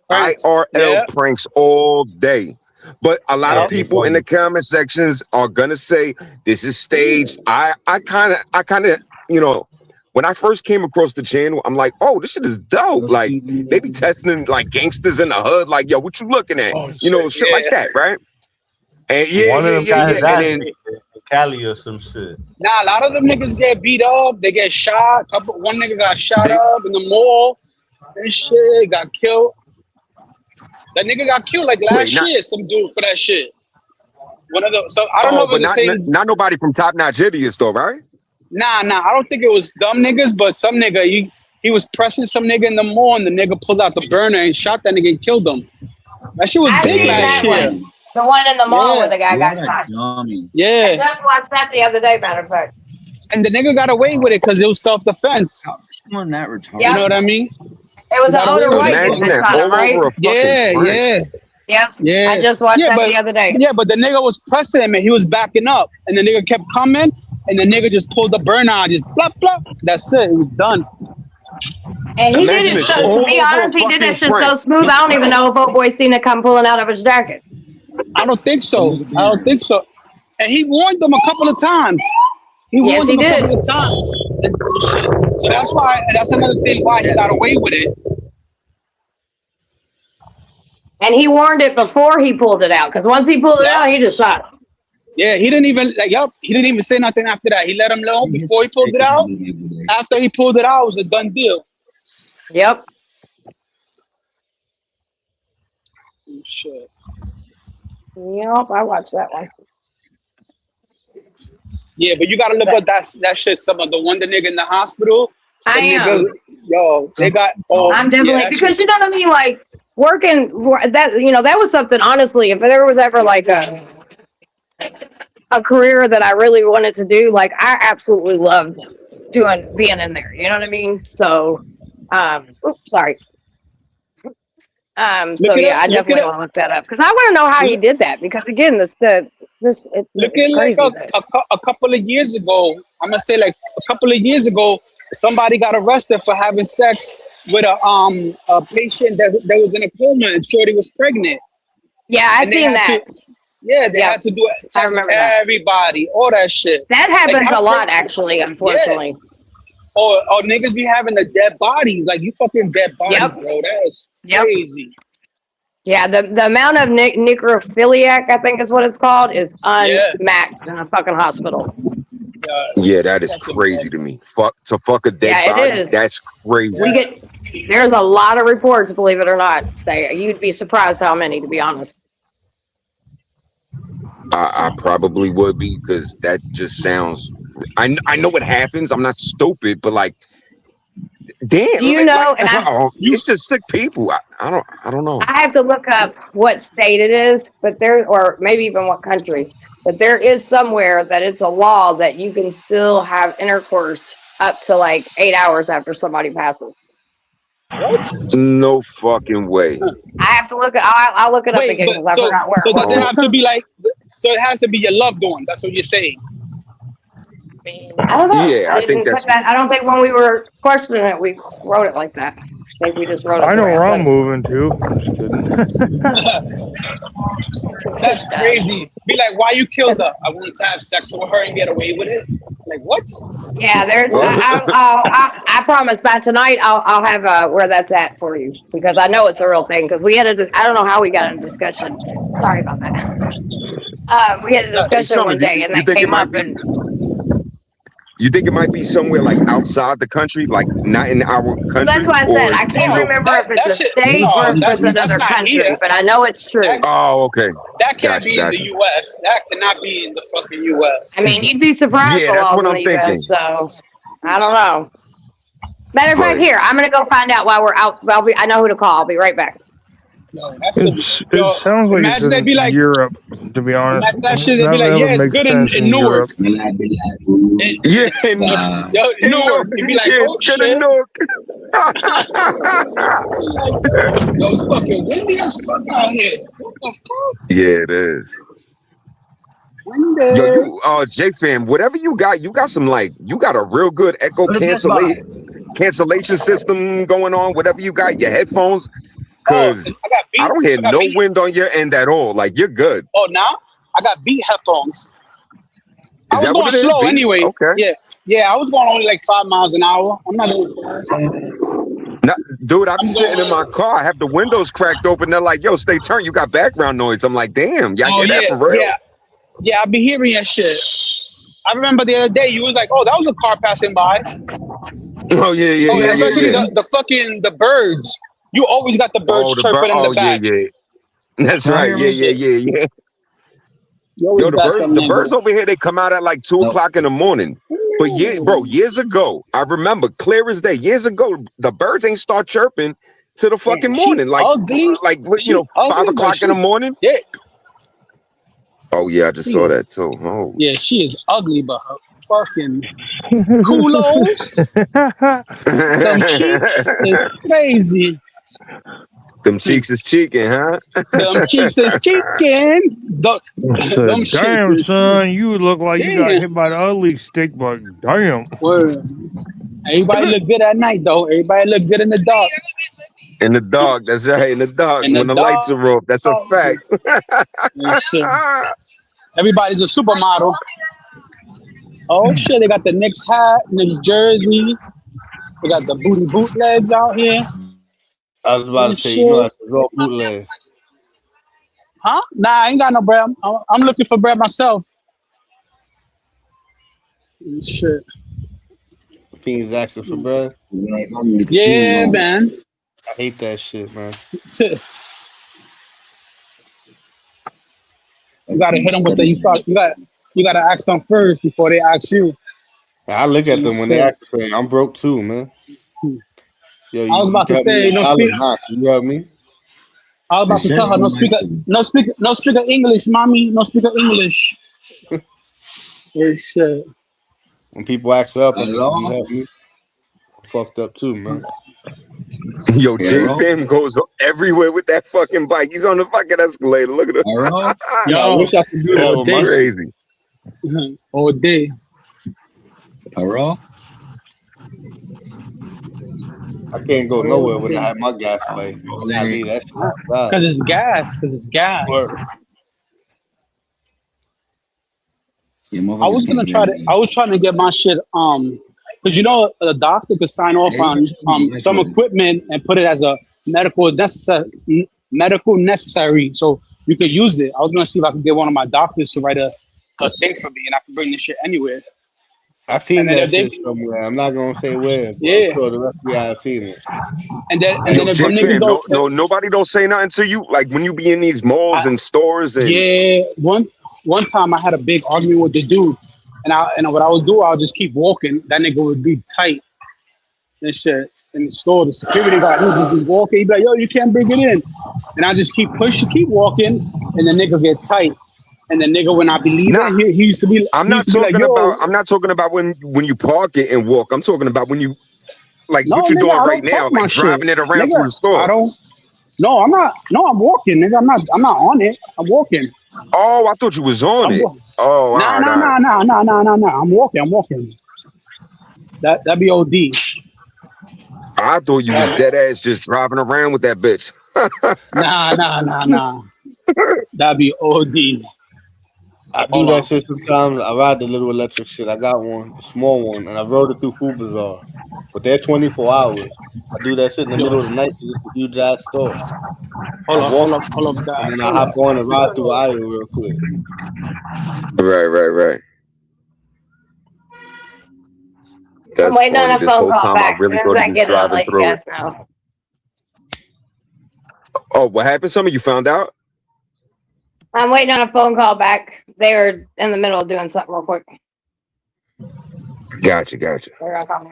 yeah, pranks all day. But a lot Yeah, of they people in the funny. comment sections are gonna say this is staged. I kind of, you know, when I first came across the channel, I'm like, oh, this shit is dope. Like they be testing like gangsters in the hood, like, yo, what you looking at? oh You know, shit, shit like yeah. that, right? And One of them got his And ass then beat in Cali or some shit. Nah, a lot of them niggas get beat up. They get shot. One nigga got shot they, up in the mall and shit. Got killed. That nigga got killed like wait, last not year. Some dude for that shit. One of the. So I don't know if but it's the not same. nobody from Top Notch Idiots though, right? Nah. I don't think it was dumb niggas, but some nigga he was pressing some nigga in the mall, and the nigga pulled out the burner and shot that nigga and killed him. That shit was I've big seen last that year. one. The one in the mall where the guy got What a shot. dummy. I Yeah, just watched that the other day, matter of fact. and the nigga got away with it because it was self-defense. How is someone that retarded? You know Yep. what I mean? It was He an got away older with white it. dude Imagine that that shot him, all right? over a fucking Yeah, prank. yeah. Yep. Yeah. I just watched that but the other day. yeah, but the nigga was pressing him and he was backing up, and the nigga kept coming, and the nigga just pulled the burner out, just flop flop. That's it. It was done. And he did Imagine it this so, all to be over a honest, he did fucking that shit so prank. smooth. I don't even know if old boy seen it come pulling out of his jacket. I don't think so. I don't think so. And he warned them a couple of times. He Yes, warned he them a did. couple of times. And shit. So that's why. That's another thing why he got away with it. And he warned it before he pulled it out, because once he pulled it Yeah. out, he just shot him. Yeah, he didn't even like. Yup, he didn't even say nothing after that. He let him know He hit before the he pulled it stickers out. movie today. After he pulled it out, it was a done deal. Yep. Shit. Yep, I watched that one. Yeah, but you gotta look at that shit. Some of the nigga in the hospital. I The am. nigga, yo, they got. Oh, I'm definitely, yeah, that because shit. you know what I mean, like working that, you know, that was something, honestly, if there was ever like a career that I really wanted to do, like I absolutely loved being in there, you know what I mean? So oops, sorry. So Look it yeah, up. I Look it definitely up. want to look that up, because I want to know how he did that, because again, it's Looking like crazy. a couple of years ago, I'm gonna say like a couple of years ago, somebody got arrested for having sex with a patient that was in a coma and shorty was pregnant. Yeah, I And they seen had that. they Yep. had to do it. I Test remember that. everybody, all that shit. That Like, happens how a lot, crazy- actually, Yeah. unfortunately. Or niggas be having the dead bodies, like you fucking dead bodies, Yep. bro. That's Yep. crazy. Yeah, the amount of necrophiliac, I think is what it's called, is unmatched in a fucking hospital. Yeah, that is crazy to me. Fuck a dead Yeah, it body. is. That's crazy. There's a lot of reports, believe it or not. You'd be surprised how many, to be honest. I probably would be, because that just sounds. I know what happens. I'm not stupid, but like, damn. Do you know? And it's just sick people. I don't know. I have to look up what state it is, but or maybe even what country. But there is somewhere that it's a law that you can still have intercourse up to like 8 hours after somebody passes. No fucking way. I have to look it. I'll look it up Wait, again but because I forgot where so it does was. it have to be like? So it has to be your loved one. That's what you're saying. I don't know. Yeah, I think didn't put that's that. I don't think when we were questioning it, we wrote it like that. I think we just wrote it. I the know way where I I'm said moving to. I'm just kidding. That's crazy. Be like, why you killed her? I wanted to have sex with her and get away with it. Like what? it. Yeah, there's. What? I promise by tonight I'll have where that's at for you because I know it's a real thing because we had I don't know how we got in a discussion. Sorry about that. We had a Hey, discussion Summer, one day and you that think it came might up be? and. You think it might be somewhere like outside the country, like not in our Well, country, that's why I said or I do can't you know? remember if it's That a shit. state No, or if that's it's another not country, here. but I know it's true. Oh, okay. That can't Gotcha, be in the gotcha. U.S. That cannot be in the fucking U.S. I mean, you'd be surprised Yeah, the that's laws what in I'm the U.S. thinking. So I don't know. Matter of fact, But here I'm gonna go find out while we're out. I know who to call. I'll be right back. No, that should be. It Yo, sounds like it's imagine they'd be in like, Europe, to be honest. imagine that shit. They'd be like, That yeah, would it's make good sense in in Newark. Europe. yeah, in Yo, Newark. You'd be like, yeah, oh it's good in shit. Newark. Like, yo, it's fucking windy as fuck out here. What the fuck? Yeah, it is. Windy. Yo, you J-Fam, whatever you got some like you got a real good echo cancellation system going on, whatever you got, your headphones, Oh, cause I got I don't beats. hear I got no beats. wind on your end at all. Like you're good. Oh, now I got beat headphones. I Is was that what going it is? slow Beats? anyway. Okay. Yeah, I was going only like 5 miles an hour. I'm not doing fast. Now, dude, I be I'm sitting in my going. car. I have the windows cracked open. They're like, "Yo, stay turned. You got background noise." I'm like, "Damn, y'all Oh hear that yeah, for real?" yeah. I be hearing your shit. I remember the other day you was like, "Oh, that was a car passing by." Oh yeah, Oh, especially yeah. the birds. You always got the birds Oh, the bird. chirping in the Oh yeah, back. yeah. That's Can I right. hear Yeah, me? yeah. You always Yo, the got some birds nigga. over here, they come out at like 2 o'clock in the morning. But yeah, bro, years ago, I remember clear as day. Years ago, the birds ain't start chirping till the fucking She morning, like ugly. you know, 5 Ugly, but o'clock in the she morning. thick. Oh yeah, I just She saw is, that too. Oh, yeah, she is ugly, but her fucking culos, them cheeks is crazy. them cheeks is cheeking, huh? Them cheeks is cheeking. Them shits Damn, is son, you look like you got damn. hit by the ugly stick, but damn. Word. Everybody look good at night though. Everybody look good in the dark. In the dark, that's right. In the dark, In the when the lights dark. are off, that's a fact. And shit. Everybody's a supermodel. Oh shit, they got the Knicks hat, Knicks jersey. They got the booty bootlegs out here. I was about And to say, you know, shit. that's a raw bootleg. Huh? Nah, I ain't got no bread. I'm looking for bread myself. And shit. Fiends asking for bread. Yeah, man. I hate that shit, man. You gotta hit them with you gotta ask them first before they ask you. I look at them when they ask for it. I'm broke too, man. Yo, I was about to say no speak. You heard me? I was about to tell her no speak English, mommy. No speak English. Shit. When people ask up, I say, you help me? I'm fucked up too, man. Yo, J-Fam goes everywhere with that fucking bike. He's on the fucking escalator. Look at him. Yo, I wish I could do that with my shit. Crazy. All day. I can't go nowhere when I have my gas light. I need that shit outside. Cause it's gas. I was trying to get my shit because you know the doctor could sign off on some equipment and put it as a medical necessary, so you could use it. I was gonna see if I could get one of my doctors to write a thing for me, and I can bring this shit anywhere. I've seen that shit somewhere. I'm not gonna say where. But yeah. I'm sure the rest of y'all have seen it. And then if J-Fam, niggas don't, nobody don't say nothing to you, like when you be in these malls and stores. And yeah, one time I had a big argument with the dude, and what I would do, I'll just keep walking. That nigga would be tight and shit in the store. The security guy, he would just be walking. He'd be like, "Yo, you can't bring it in," and I just keep walking, and the nigga get tight. And the nigga, when I believe Nah, it, he used to be. I'm He not used to be like, talking yo, about. I'm not talking about when you park it and walk. I'm talking about when you like no, what you're nigga, doing I right don't now, park like my shit, driving it around through nigga. the store. I don't. No, I'm not. No, I'm walking, nigga. I'm not on it. I'm walking. Oh, I thought you was on I'm it. walking. Oh, all Nah, right, nah, all right. nah, nah, nah, nah, nah. I'm walking. That be OD. I thought you was dead ass just driving around with that bitch. Nah. That be OD. I do Hold that on. shit sometimes. I ride the little electric shit. I got one, a small one, and I rode it through Food Bazaar. But they're 24 hours. I do that shit in the Yo, middle of the night to just a huge ass store. I hold walk up, and guys. then I Hold hop up. on and ride through the aisle real quick. Right. I'm That's waiting on funny. a This phone whole call time I back. As really soon as thought he I was get it, I'll driving let you through it. guys know. Oh, what happened? Some of you found out? I'm waiting on a phone call back. They were in the middle of doing something real quick. Gotcha. They're gonna call me.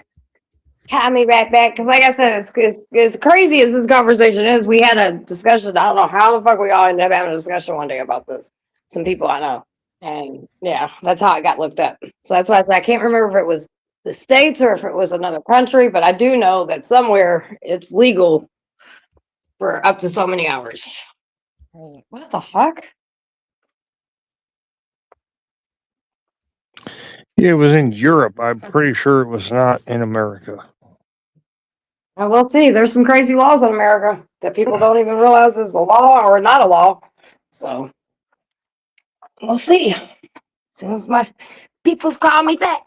Call me right back. Because like I said, as crazy as this conversation is, we had a discussion. I don't know how the fuck we all ended up having a discussion one day about this. Some people I know. And yeah, that's how it got looked up. So that's why I said I can't remember if it was the States or if it was another country, but I do know that somewhere it's legal for up to so many hours. I was like, what the fuck? Yeah, it was in Europe. I'm pretty sure it was not in America. And we'll see. There's some crazy laws in America that people don't even realize is a law or not a law. So we'll see. As soon as my people's call me back.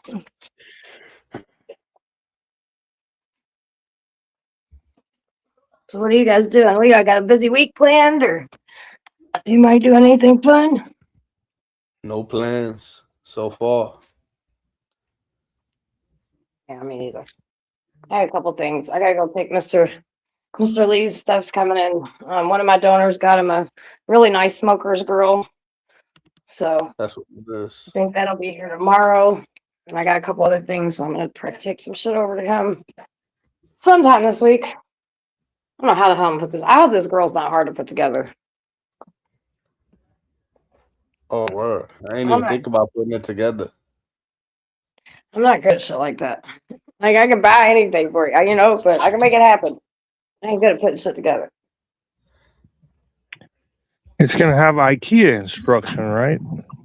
So what are you guys doing? We got a busy week planned, or you might do anything fun? No plans so far. Yeah, me neither. I had a couple things. I gotta go take Mr. Lee's stuff's coming in. One of my donors got him a really nice smoker's grill. So That's what it I is. think that'll be here tomorrow. And I got a couple other things, so I'm gonna try to take some shit over to him sometime this week. I don't know how the hell I'm gonna put this. I hope this grill's not hard to put together. Oh, word. I ain't I'm even think about putting it together. not good at shit like that. Like I can buy anything for you, you know, but I can make it happen. I ain't good at putting shit together. It's gonna have IKEA instruction, right?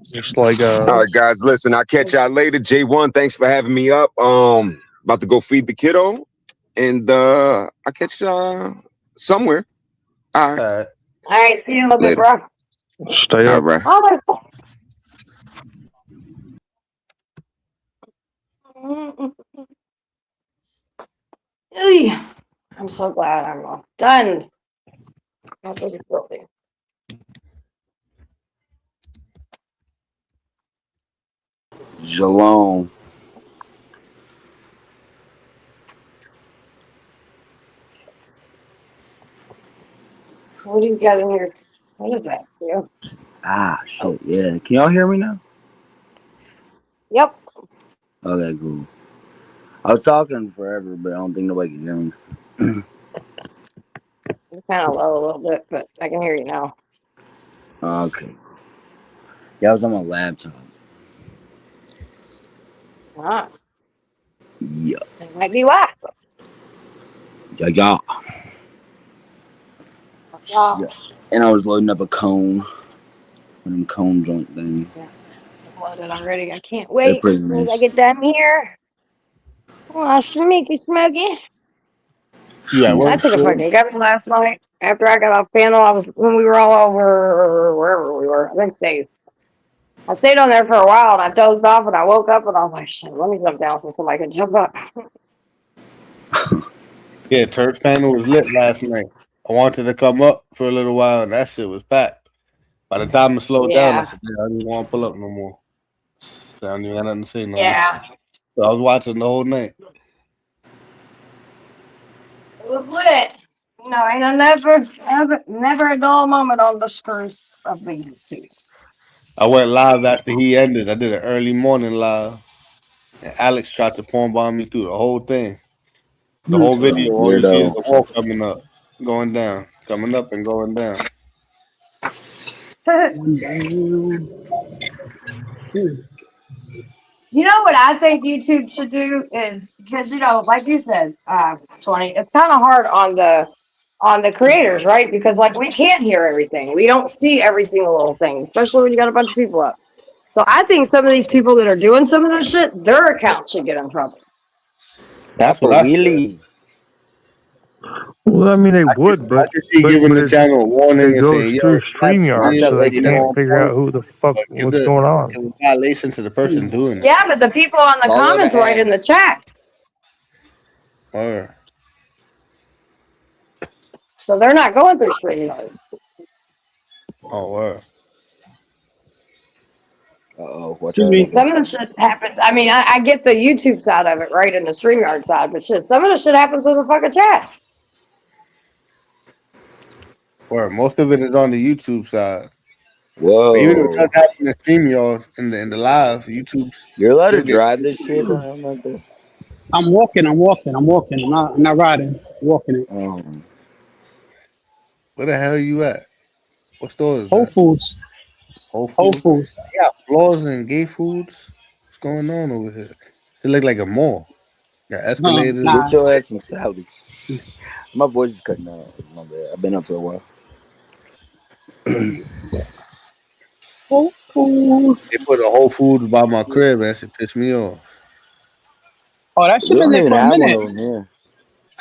Just like All right, guys, listen, I'll catch y'all later. J1, thanks for having me up. About to go feed the kiddo. And I'll catch y'all somewhere. All right. All right, see you in a little bit, Later. bro. Stay All up. right. I'm so glad I'm done. How big is building? Shalom. What do you got in here? What is that? Yeah. Ah, shit. Yeah. Can y'all hear me now? Yep. Okay, cool. I was talking forever, but I don't think nobody can hear me. It's kind of low a little bit, but I can hear you now. Okay. Yeah, I was on my laptop. Ah, Yeah. that might be why. Yeah. Yeah. And I was loading up a cone. One of them cone joint things. Yeah. I'm loaded already. I can't They're wait. pretty As soon as I nice. get done here. Oh, smoky. Yeah, I took a fucking guppy last night. After I got off panel, when we were all over wherever we were. I think I stayed on there for a while and I dozed off and I woke up and I was like, shit, let me jump down so somebody can jump up. Yeah, church panel was lit last night. I wanted to come up for a little while, and that shit was packed. By the time it slowed down, I said, I didn't want to pull up no more. I don't even got nothing to say no more. So I was watching the whole night. It was lit. No, ain't never a dull moment on the screws of the YouTube. I went live after he ended. I did an early morning live. And Alex tried to porn bomb me through the whole thing. The whole video, all you see is the wall coming up, going down, coming up and going down. You know what I think YouTube should do is because like you said, 20. It's kind of hard on the creators, right? Because like we can't hear everything. We don't see every single little thing, especially when you got a bunch of people up. So I think some of these people that are doing some of this shit, their account should get in trouble. That's what really. Well, I mean, they would, but giving the channel a warning it and saying, goes through "Yo, StreamYard, so they can't figure out who the fuck what's going on. It's a violation to the person doing it. Yeah, but the people on the comments right in the chat. Or So they're not going through StreamYard. or. Watch out. Some of the shit happens. I mean, I get the YouTube side of it, right, and the StreamYard side, but shit, some of the shit happens in the fucking chat. Or most of it is on the YouTube side. Whoa. But even if it does happen to StreamYard in the live, YouTube's. You're allowed to drive this shit. I'm walking. I'm not riding. I'm walking it. Where the hell are you at? What store is Whole that? Foods. Whole Foods. They got floors and gay foods. What's going on over here? It look like a mall. Got escalators. Get your ass some salad. My voice is cutting out. My bad. I've been up for a while. Whole Foods. They put a Whole Foods by my crib, and that shit pissed me off. Oh, that shit been there for a minute.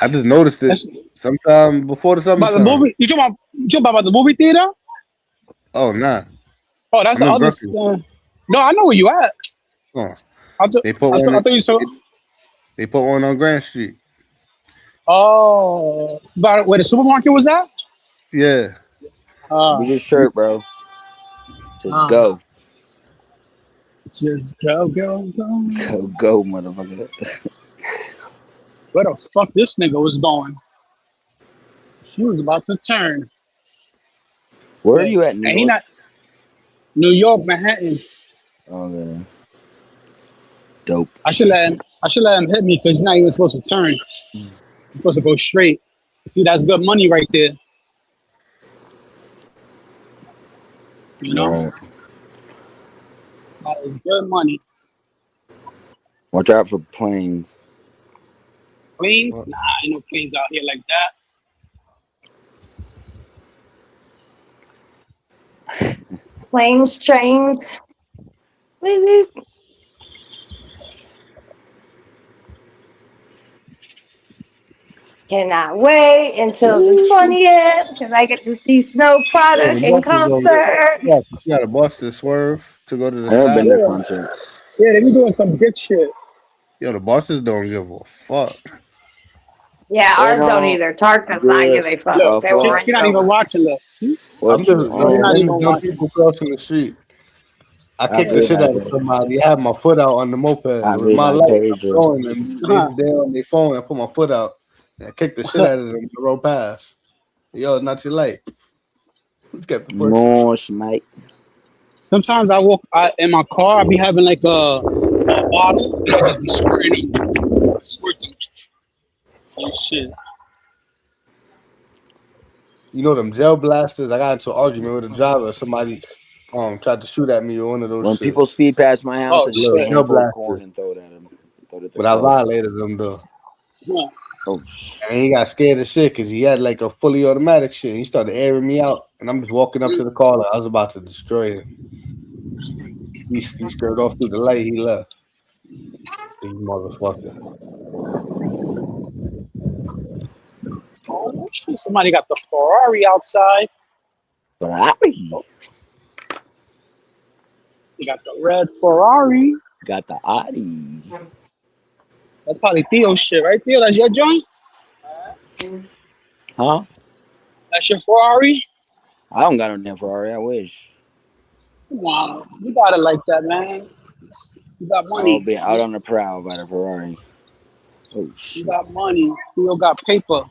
I just noticed it sometime before the summer. About the movie? You talking about the movie theater? Oh, nah. Oh, that's I'm the in other. Brooklyn. No, I know where you at. Oh. They put one on Grand Street. Oh, about where the supermarket was at? Yeah. With your shirt, bro. Just go. Just go. Go, motherfucker. Where the fuck this nigga was going? She was about to turn. Where are you at, New York? New York, Manhattan. Oh, man. Dope. I should let him hit me because you're not even supposed to turn. You're supposed to go straight. See, that's good money right there. You know? Right. That is good money. Watch out for planes. Planes? Nah, ain't no planes out here like that. Planes, trains. Cannot wait until the 20th because I get to see Snow Product in concert. You got a bus to Swerve to go to the I've been to concert. Yeah, they be doing some good shit. Yo, the bosses don't give a fuck. Yeah, ours don't either. Tark does not give a fuck. Look, They were she's not even watching that. I'm just young people crossing the street. I kicked the shit out of somebody. I had my foot out on the moped. With my light going and they on their phone. I put my foot out. I kicked the shit out of them to roll past. Yo, not your light. Let's get the push. Mosh, mate. Sometimes I walk in my car. I be having like a bottle. I just be squirting them. Oh shit. You know them gel blasters? I got into an argument with a driver. Somebody tried to shoot at me or one of those. When shit. people speed past my house, I just gel blasters. corn and throw it at them. But I violated them though. Yeah. Oh. And he got scared of shit because he had like a fully automatic shit. He started airing me out, and I'm just walking up to the car. Like I was about to destroy him. He skirted off through the light. He left. These motherfucker. Oh shit! Somebody got the Ferrari outside. Ferrari. You got the red Ferrari. Got the Audi. That's probably Theo's shit right there. That's your joint? Huh? That's your Ferrari? I don't got no damn Ferrari. I wish. Come on. You got it like that, man. You got money. I'll be out on the prowl by the Ferrari. Oh, shit. You got money. Theo got paper.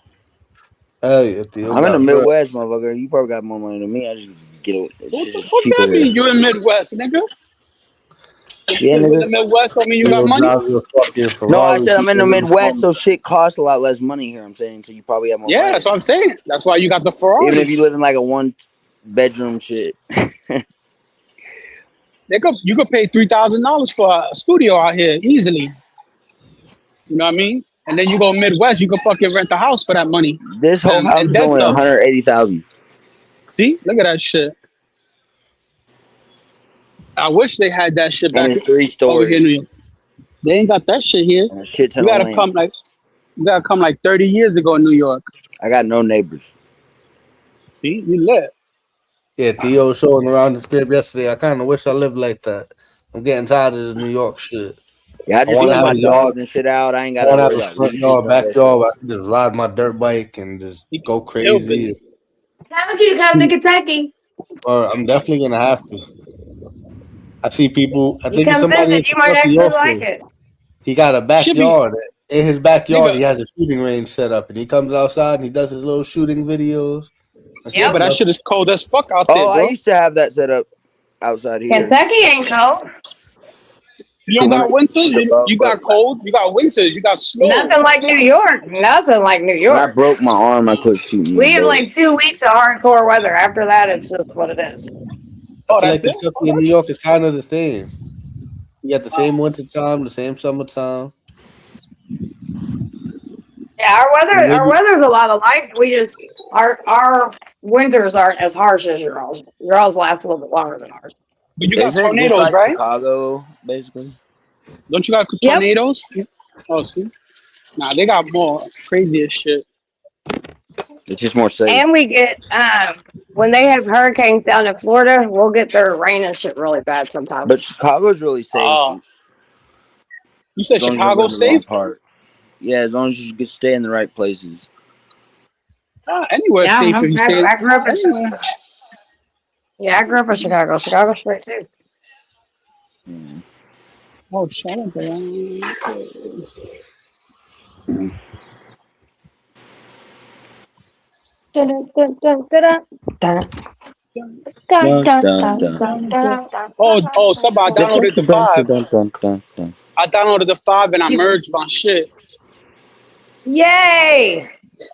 Hey, I'm in the Midwest, motherfucker. You probably got more money than me. I just get it. What the fuck that mean? You in Midwest, nigga? Yeah, nigga. In the Midwest, don't mean you got money? No, I said I'm in the Midwest, so shit costs a lot less money here. I'm saying, so you probably have more. Yeah, money. that's what I'm saying. That's why you got the Ferrari. Even if you live in like a 1-bedroom shit. You could pay $3,000 for a studio out here easily. You know what I mean? And then you go Midwest, you can fucking rent a house for that money. This whole house And is then only some. 180,000. See, look at that shit. I wish they had that shit And back it's 3 over stories. here in New York. They ain't got that shit here. And a shit ton You of gotta land. you gotta come like 30 years ago in New York. I got no neighbors. See, you lit. Yeah, Theo was showing around the crib yesterday. I kind of wish I lived like that. I'm getting tired of the New York shit. Yeah, I just want to let my have a yard. dogs and shit out. I ain't I got to want to have worry a about front leases, yard, none of that backyard. Where I can just ride my dirt bike and just go crazy. How you come to Kentucky? Or I'm definitely gonna have to. I see people. I You think it's come somebody in visit, you might Kentucky actually like also. it. He got a backyard. In his backyard, Nigga. he has a shooting range set up, and he comes outside and he does his little shooting videos. Yeah, but that shit is cold as fuck out there, Oh, bro. I used to have that set up outside here. Kentucky ain't cold. You don't got winters. You got cold. You got winters. You got snow. Nothing like New York. Nothing like New When I York. broke my arm, I quit shooting. We have like 2 weeks of hardcore weather. After that, it's just what it is. I feel like Kentucky and New York is kind of the same. You got the same winter time, the same summertime. Yeah, our weather's a lot alike. We just our winters aren't as harsh as your all's. Your all's last a little bit longer than ours. But you got Isn't it just tornadoes, like right? Chicago, basically. Don't you got tornadoes? Oh, see. Nah, they got more crazy as shit. It's just more safe. And we get when they have hurricanes down in Florida, we'll get their rain and shit really bad sometimes. But Chicago's really safe. You said As long as you don't Chicago's go to the wrong safe? part. Yeah, as long as you can stay in the right places. Anywhere's safe if you stay. I grew up in I grew up in Chicago. Chicago's great too. Oh, shut up, Oh, somebody downloaded the 5. I downloaded the 5 and I merged my shit. Yay!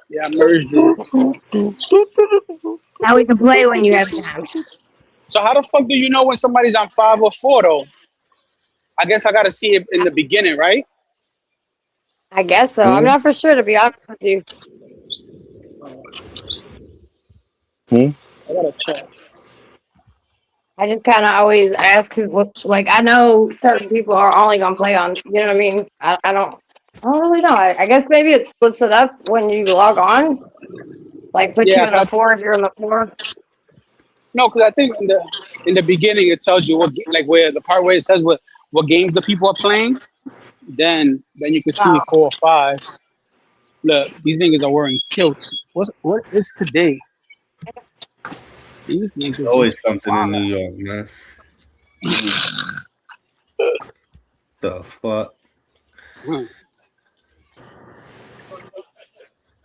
Yeah, I merged it. Now we can play when you have time. So how the fuck do you know when somebody's on 5 or 4 though? I guess I gotta see it in the beginning, right? I guess so. I'm not for sure, to be honest with you. I gotta check. I just kind of always ask who, like, I know certain people are only gonna play on, you know what I mean? I don't really know. I guess maybe it splits it up when you log on. Like, put you in the 4 if you're in the 4. No, because I think in the beginning it tells you like where the part where it says what games the people are playing. Then you can see 4 or 5. Look, these niggas are wearing kilts. What is today? These niggas There's always something in New York, man. The fuck?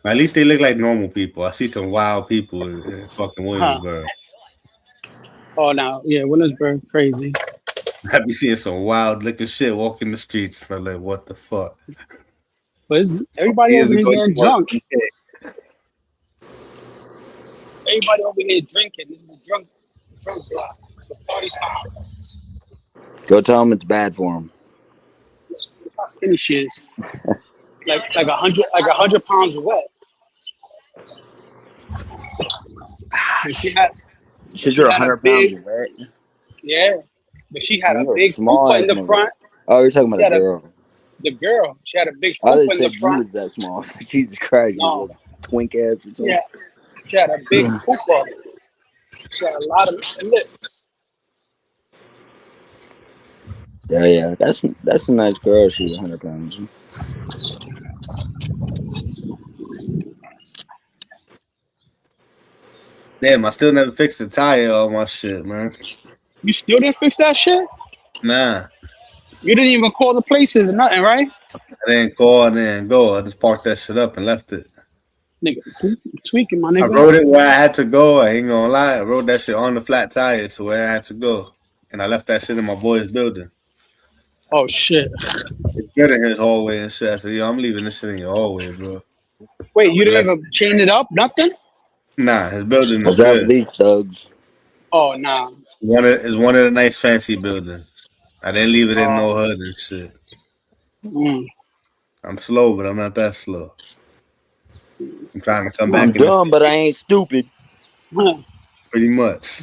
At least they look like normal people. I see some wild people in fucking Williamsburg. Oh, now, yeah, Williamsburg crazy. I be seeing some wild looking shit walking the streets. And I'm like, what the fuck? But everybody over here getting drunk. Everybody over here drinking. This is a drunk block. It's a party time. Go tell them it's bad for them. Look how skinny she is. like 100 pounds wet. She's 100 pounds wet. Yeah, but she had a You're big small fupa in the nigga. front. Oh, you're talking about the girl. The girl, she had a big I fupa just in the said you front. was that small. Jesus Christ, No. you twink ass or something. Yeah, she had a big fupa. She had a lot of lips. Yeah, that's a nice girl. She's 100 pounds. Damn, I still never fixed the tire on my shit, man. You still didn't fix that shit? Nah. You didn't even call the places or nothing, right? I didn't call, I didn't go. I just parked that shit up and left it. Nigga, tweaking, my nigga. I rode it where I had to go. I ain't gonna lie. I rode that shit on the flat tire to where I had to go. And I left that shit in my boy's building. Oh, shit. It's good in his hallway and shit. I said, yo, I'm leaving this shit in your hallway, bro. Wait, you didn't even chain it up? Nothing? Nah, his building is That good. these thugs. Oh, nah. It's one of the nice fancy buildings. I didn't leave it in no hood and shit. I'm slow, but I'm not that slow. I'm trying to come back. I'm dumb, but I ain't stupid. Pretty much.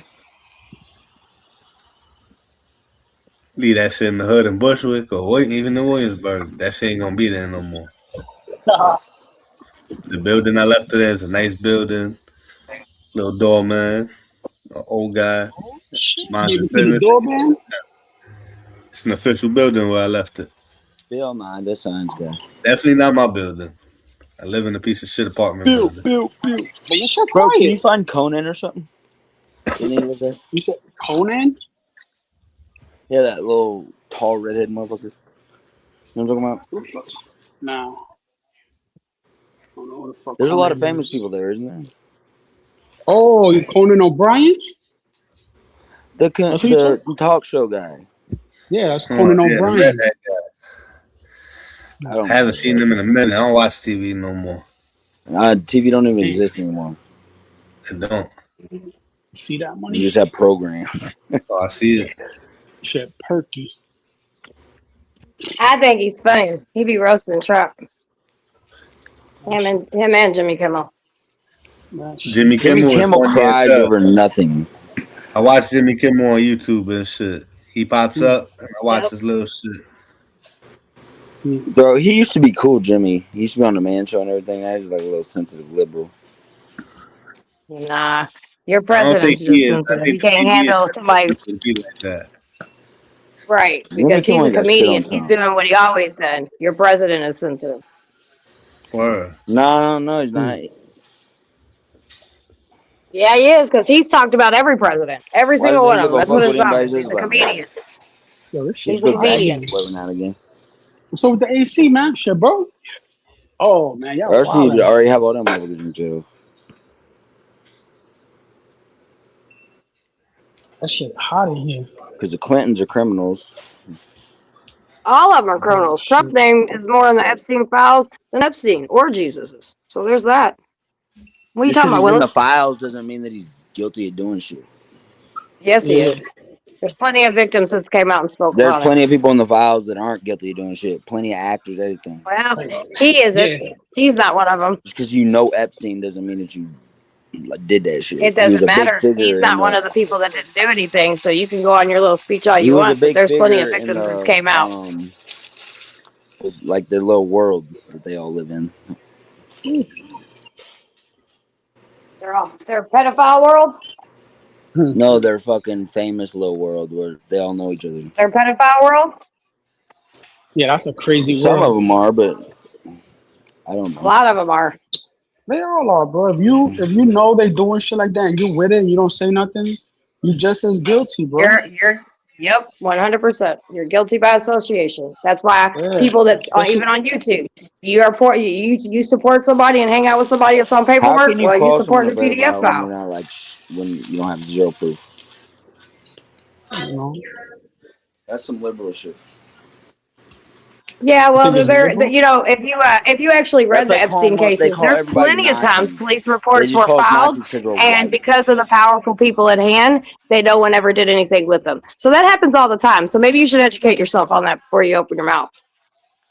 Leave that shit in the hood in Bushwick or even in Williamsburg. That shit ain't gonna be there no more. The building I left it in is a nice building. Little doorman, an old guy. Doorman? It's an official building where I left it. Bill 9, that sounds good. Definitely not my building. I live in a piece of shit apartment building. But you should Bro, quiet. can you find Conan or something? You said Conan? Yeah, that little tall redhead motherfucker. You know what I'm talking about? No. I don't know what the fuck There's a lot Conan of famous is. people there, isn't there? Oh, you Conan O'Brien? The talk show guy. Yeah, that's Conan O'Brien. I haven't seen him in a minute. I don't watch TV no more. TV don't even exist anymore. It don't. See that money? You just have programs. Oh, I see it. Shit, perky. I think he's funny. He be roasting Trump. Him and Jimmy Kimmel. Jimmy Kimmel cries over nothing. I watch Jimmy Kimmel on YouTube and shit. He pops up and I watch his little shit. Bro, he used to be cool, Jimmy. He used to be on the Man Show and everything. Now he's like a little sensitive liberal. Nah, your president's just sensitive. He can't handle somebody. Like that. Right, because he's a comedian. He's doing what he always done. Your president is sensitive. Word. No, he's not. Yeah, he is, because he's talked about every president. Every single one of them. That's what it's about. He's a comedian. Yo, this shit He's a comedian. Again. What's up with the AC, man? Shit, bro. Oh, man, y'all First, you wildin'. already have all them motherfuckers in jail. That shit hot in here. Because the Clintons are criminals. All of them are criminals. Trump's name is more in the Epstein files than Epstein or Jesus's. So there's that. What are you Just talking 'cause about, he's in the Willis? files doesn't mean that he's guilty of doing shit. Yes, he is. There's plenty of victims that came out and spoke There's about plenty it. of people in the files that aren't guilty of doing shit. Plenty of actors, everything. Well, he isn't. He's not one of them. Just because you know Epstein doesn't mean that you did that shit. It He was doesn't a big matter. figure He's in not one of the people that didn't do anything. So you can go on your little speech all He you was a want, but big there's plenty of figure in victims that the, came out. like their little world that they all live in. They're a pedophile world. No, their fucking famous little world where they all know each other. They're a pedophile world. Yeah, that's a crazy Some world. of them are, but I don't know. A lot of them are. They all are, bro. If you know they doing shit like that and you with it and you don't say nothing, you just as guilty, bro. Yep, 100%. You're guilty by association. That's why people that even on YouTube, you support somebody and hang out with somebody that's on How paperwork. can you Well, you call support someone the a pedophile PDF when file. you're not when you don't have zero proof? You know? That's some liberal shit. Yeah, well, think it's liberal? if you actually read That's the like Epstein calling they cases, call there's everybody plenty of times Nazis. police They reports just were call us filed, Nazis because we're and white. because of the powerful people at hand, they no one ever did anything with them. So that happens all the time. So maybe you should educate yourself on that before you open your mouth.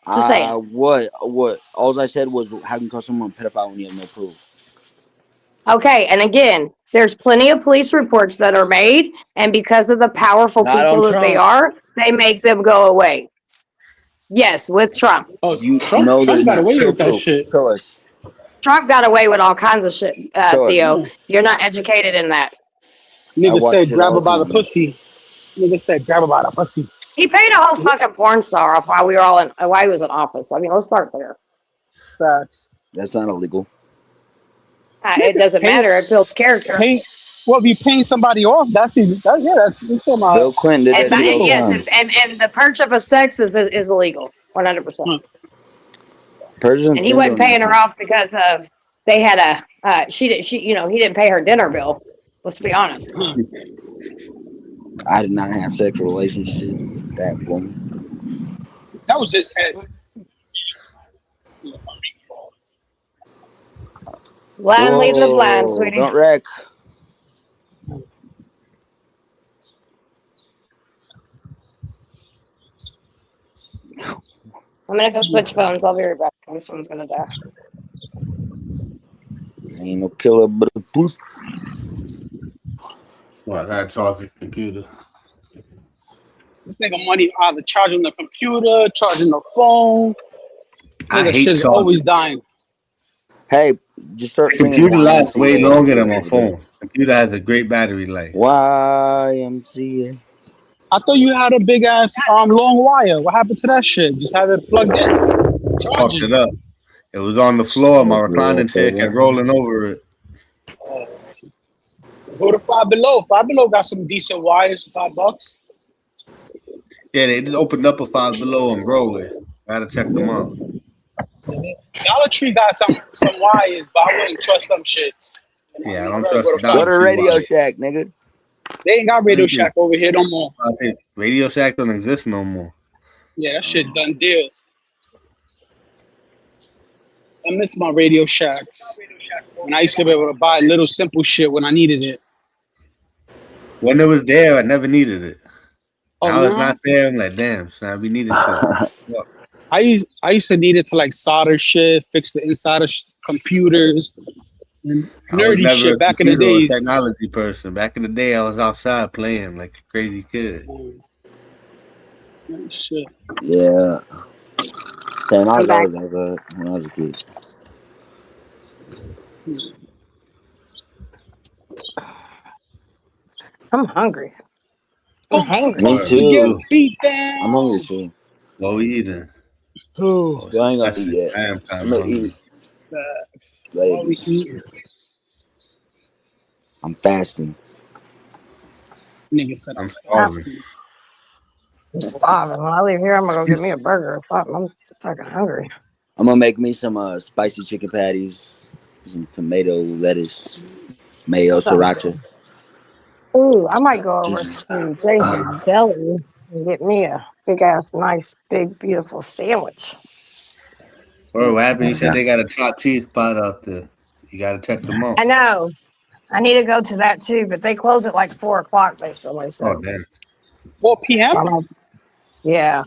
Just saying. What? All I said was, how can you call someone a pedophile when you have no proof? Okay, and again, there's plenty of police reports that are made, and because of the powerful Not people on that they Trump. are, they make them go away. Yes, with Trump. Oh, You Trump know there's got not away show with that proof. shit. Show us. Trump got away with all kinds of shit, Show us. Theo. You're not educated in that. Nigga watch said shit grab all her by the the time. pussy. Nigga said grab her by the pussy. He paid a whole fucking porn star off while we were all while he was in office. I mean, let's start there. Facts. That's not illegal. It doesn't matter. It builds character. Well, if you paying somebody off, that's Bill Clinton did And, that shit all the time. and the purchase of sex is illegal, 100%. Presidents And he been wasn't doing paying that her off because of they had he didn't pay her dinner bill. Let's be honest. shit. I did not have sexual relationships with that woman. That was his head. Blind leading the blind, sweetie. Don't wreck. I'm gonna go switch phones. I'll be right back. This one's gonna die. Ain't no killer but a pussy. Well, I gotta charge the computer. This nigga money either charging the computer, charging the phone. I Nigga hate shit's charging. always dying. Hey, just start The singing computer lasts way YMCA longer than my every day. phone. Computer has a great battery life. YMCA. I thought you had a big ass long wire. What happened to that shit? Just have it plugged in. Fucked Charging. it up. It was on the floor. My Yeah, reclining chair kept rolling over it. Go to Five Below. Five Below got some decent wires for $5. Yeah, they just opened up a Five Below in Broadway. Gotta check them out. Dollar Tree got some wires, but I wouldn't trust them shits. Yeah, I don't Go trust to the Dollar Go to Tree Radio wires. Shack, nigga. They ain't got Radio Shack over here no more. I think Radio Shack don't exist no more. Yeah, that shit done deal. I miss my Radio Shack. When I used to be able to buy little simple shit when I needed it. When it was there, I never needed it. Oh, Now it's no? not there. I'm like, damn, son, we needed shit. Fuck. I used to need it to like solder shit, fix the inside of computers, and I was nerdy never shit a back in the computer or days. technology person. Back in the day, I was outside playing like a crazy kid. Shit. Yeah. Damn, I I'm was back. always like that when I was a kid. I'm hungry. I'm hangry. Me Or, too. Feet down. I'm hungry too. what we eating? Oh, I ain't gonna That's eat it. yet. I am kind I'm of gonna hungry. eat later. We eat. I'm fasting. Nigga said I'm starving. I'm starving. When I leave here, I'm gonna go get me a burger or something. I'm fucking hungry. I'm gonna make me some spicy chicken patties, some tomato, lettuce, mayo, That sounds sriracha. good. Ooh, I might go over Just to Jason's Deli and get me a big ass, nice, big, beautiful sandwich. Bro, what happened? You said yeah. they got a chopped cheese spot out there. You gotta check them out. I know. I need to go to that too, but they close at like 4 o'clock. They somebody said. Oh damn. 4 p.m. So I'm like, yeah,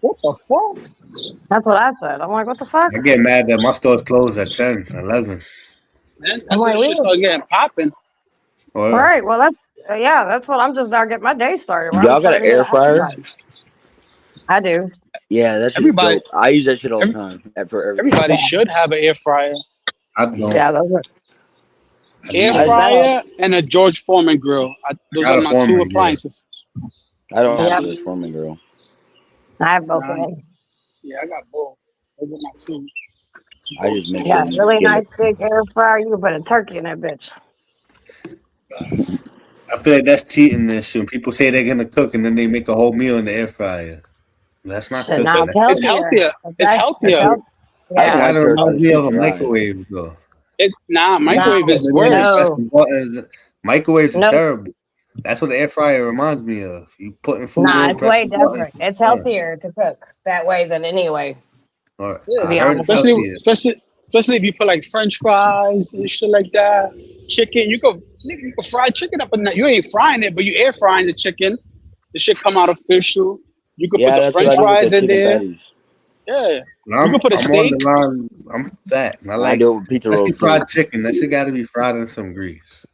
What the fuck? that's what I said. I'm like, what the fuck? I get mad that my store's closed at 10, 11. Man, I'm that's when like, the shit we start getting popping. Or, all right. Well, that's yeah. That's what I'm just now getting my day started. When Y'all I'm got trying an to air get fryer? I do. Yeah, that shit's Everybody, dope. I use that shit all the every, time for everything. everybody Yeah, should have an air fryer. I don't. yeah, those are. I Air need I one. fryer and a George Foreman grill. I Those got are a my two Foreman grill. appliances. I don't have Yep, a Foreman grill. I have both Nah, of them. yeah, I got both. Those are my two. I just make Yeah, sure you really get nice it. big air fryer. You can put a turkey in that bitch. I feel like that's cheating this shit. People say they're gonna cook and then they make a whole meal in the air fryer. That's not Shit, cooking. now That's it's It's healthier. healthier. It's Okay, it's healthier. healthy. I It like Yeah. kind of air reminds me fryers of a too dry. microwave though. Nah, You microwave put is it in and worse. press No, the buttons. Microwaves are no, terrible. That's what the air fryer reminds me of. You putting food nah, in, it's press way the button. different. It's Yeah. healthier to cook that way than any way, Or Yeah, to I be heard it's honest. healthier. especially if you put like French fries and shit like that. Chicken, you can fry chicken up in that. You ain't frying it, but you air frying the chicken. The shit come out official. You could put Yeah, the that's what French I do with fries the in chicken there. patties. Yeah, But you could put a I'm on the steak. line. I'm fat. And I I like, do it with pizza especially rolls too. fried chicken. That shit got to be fried in some grease.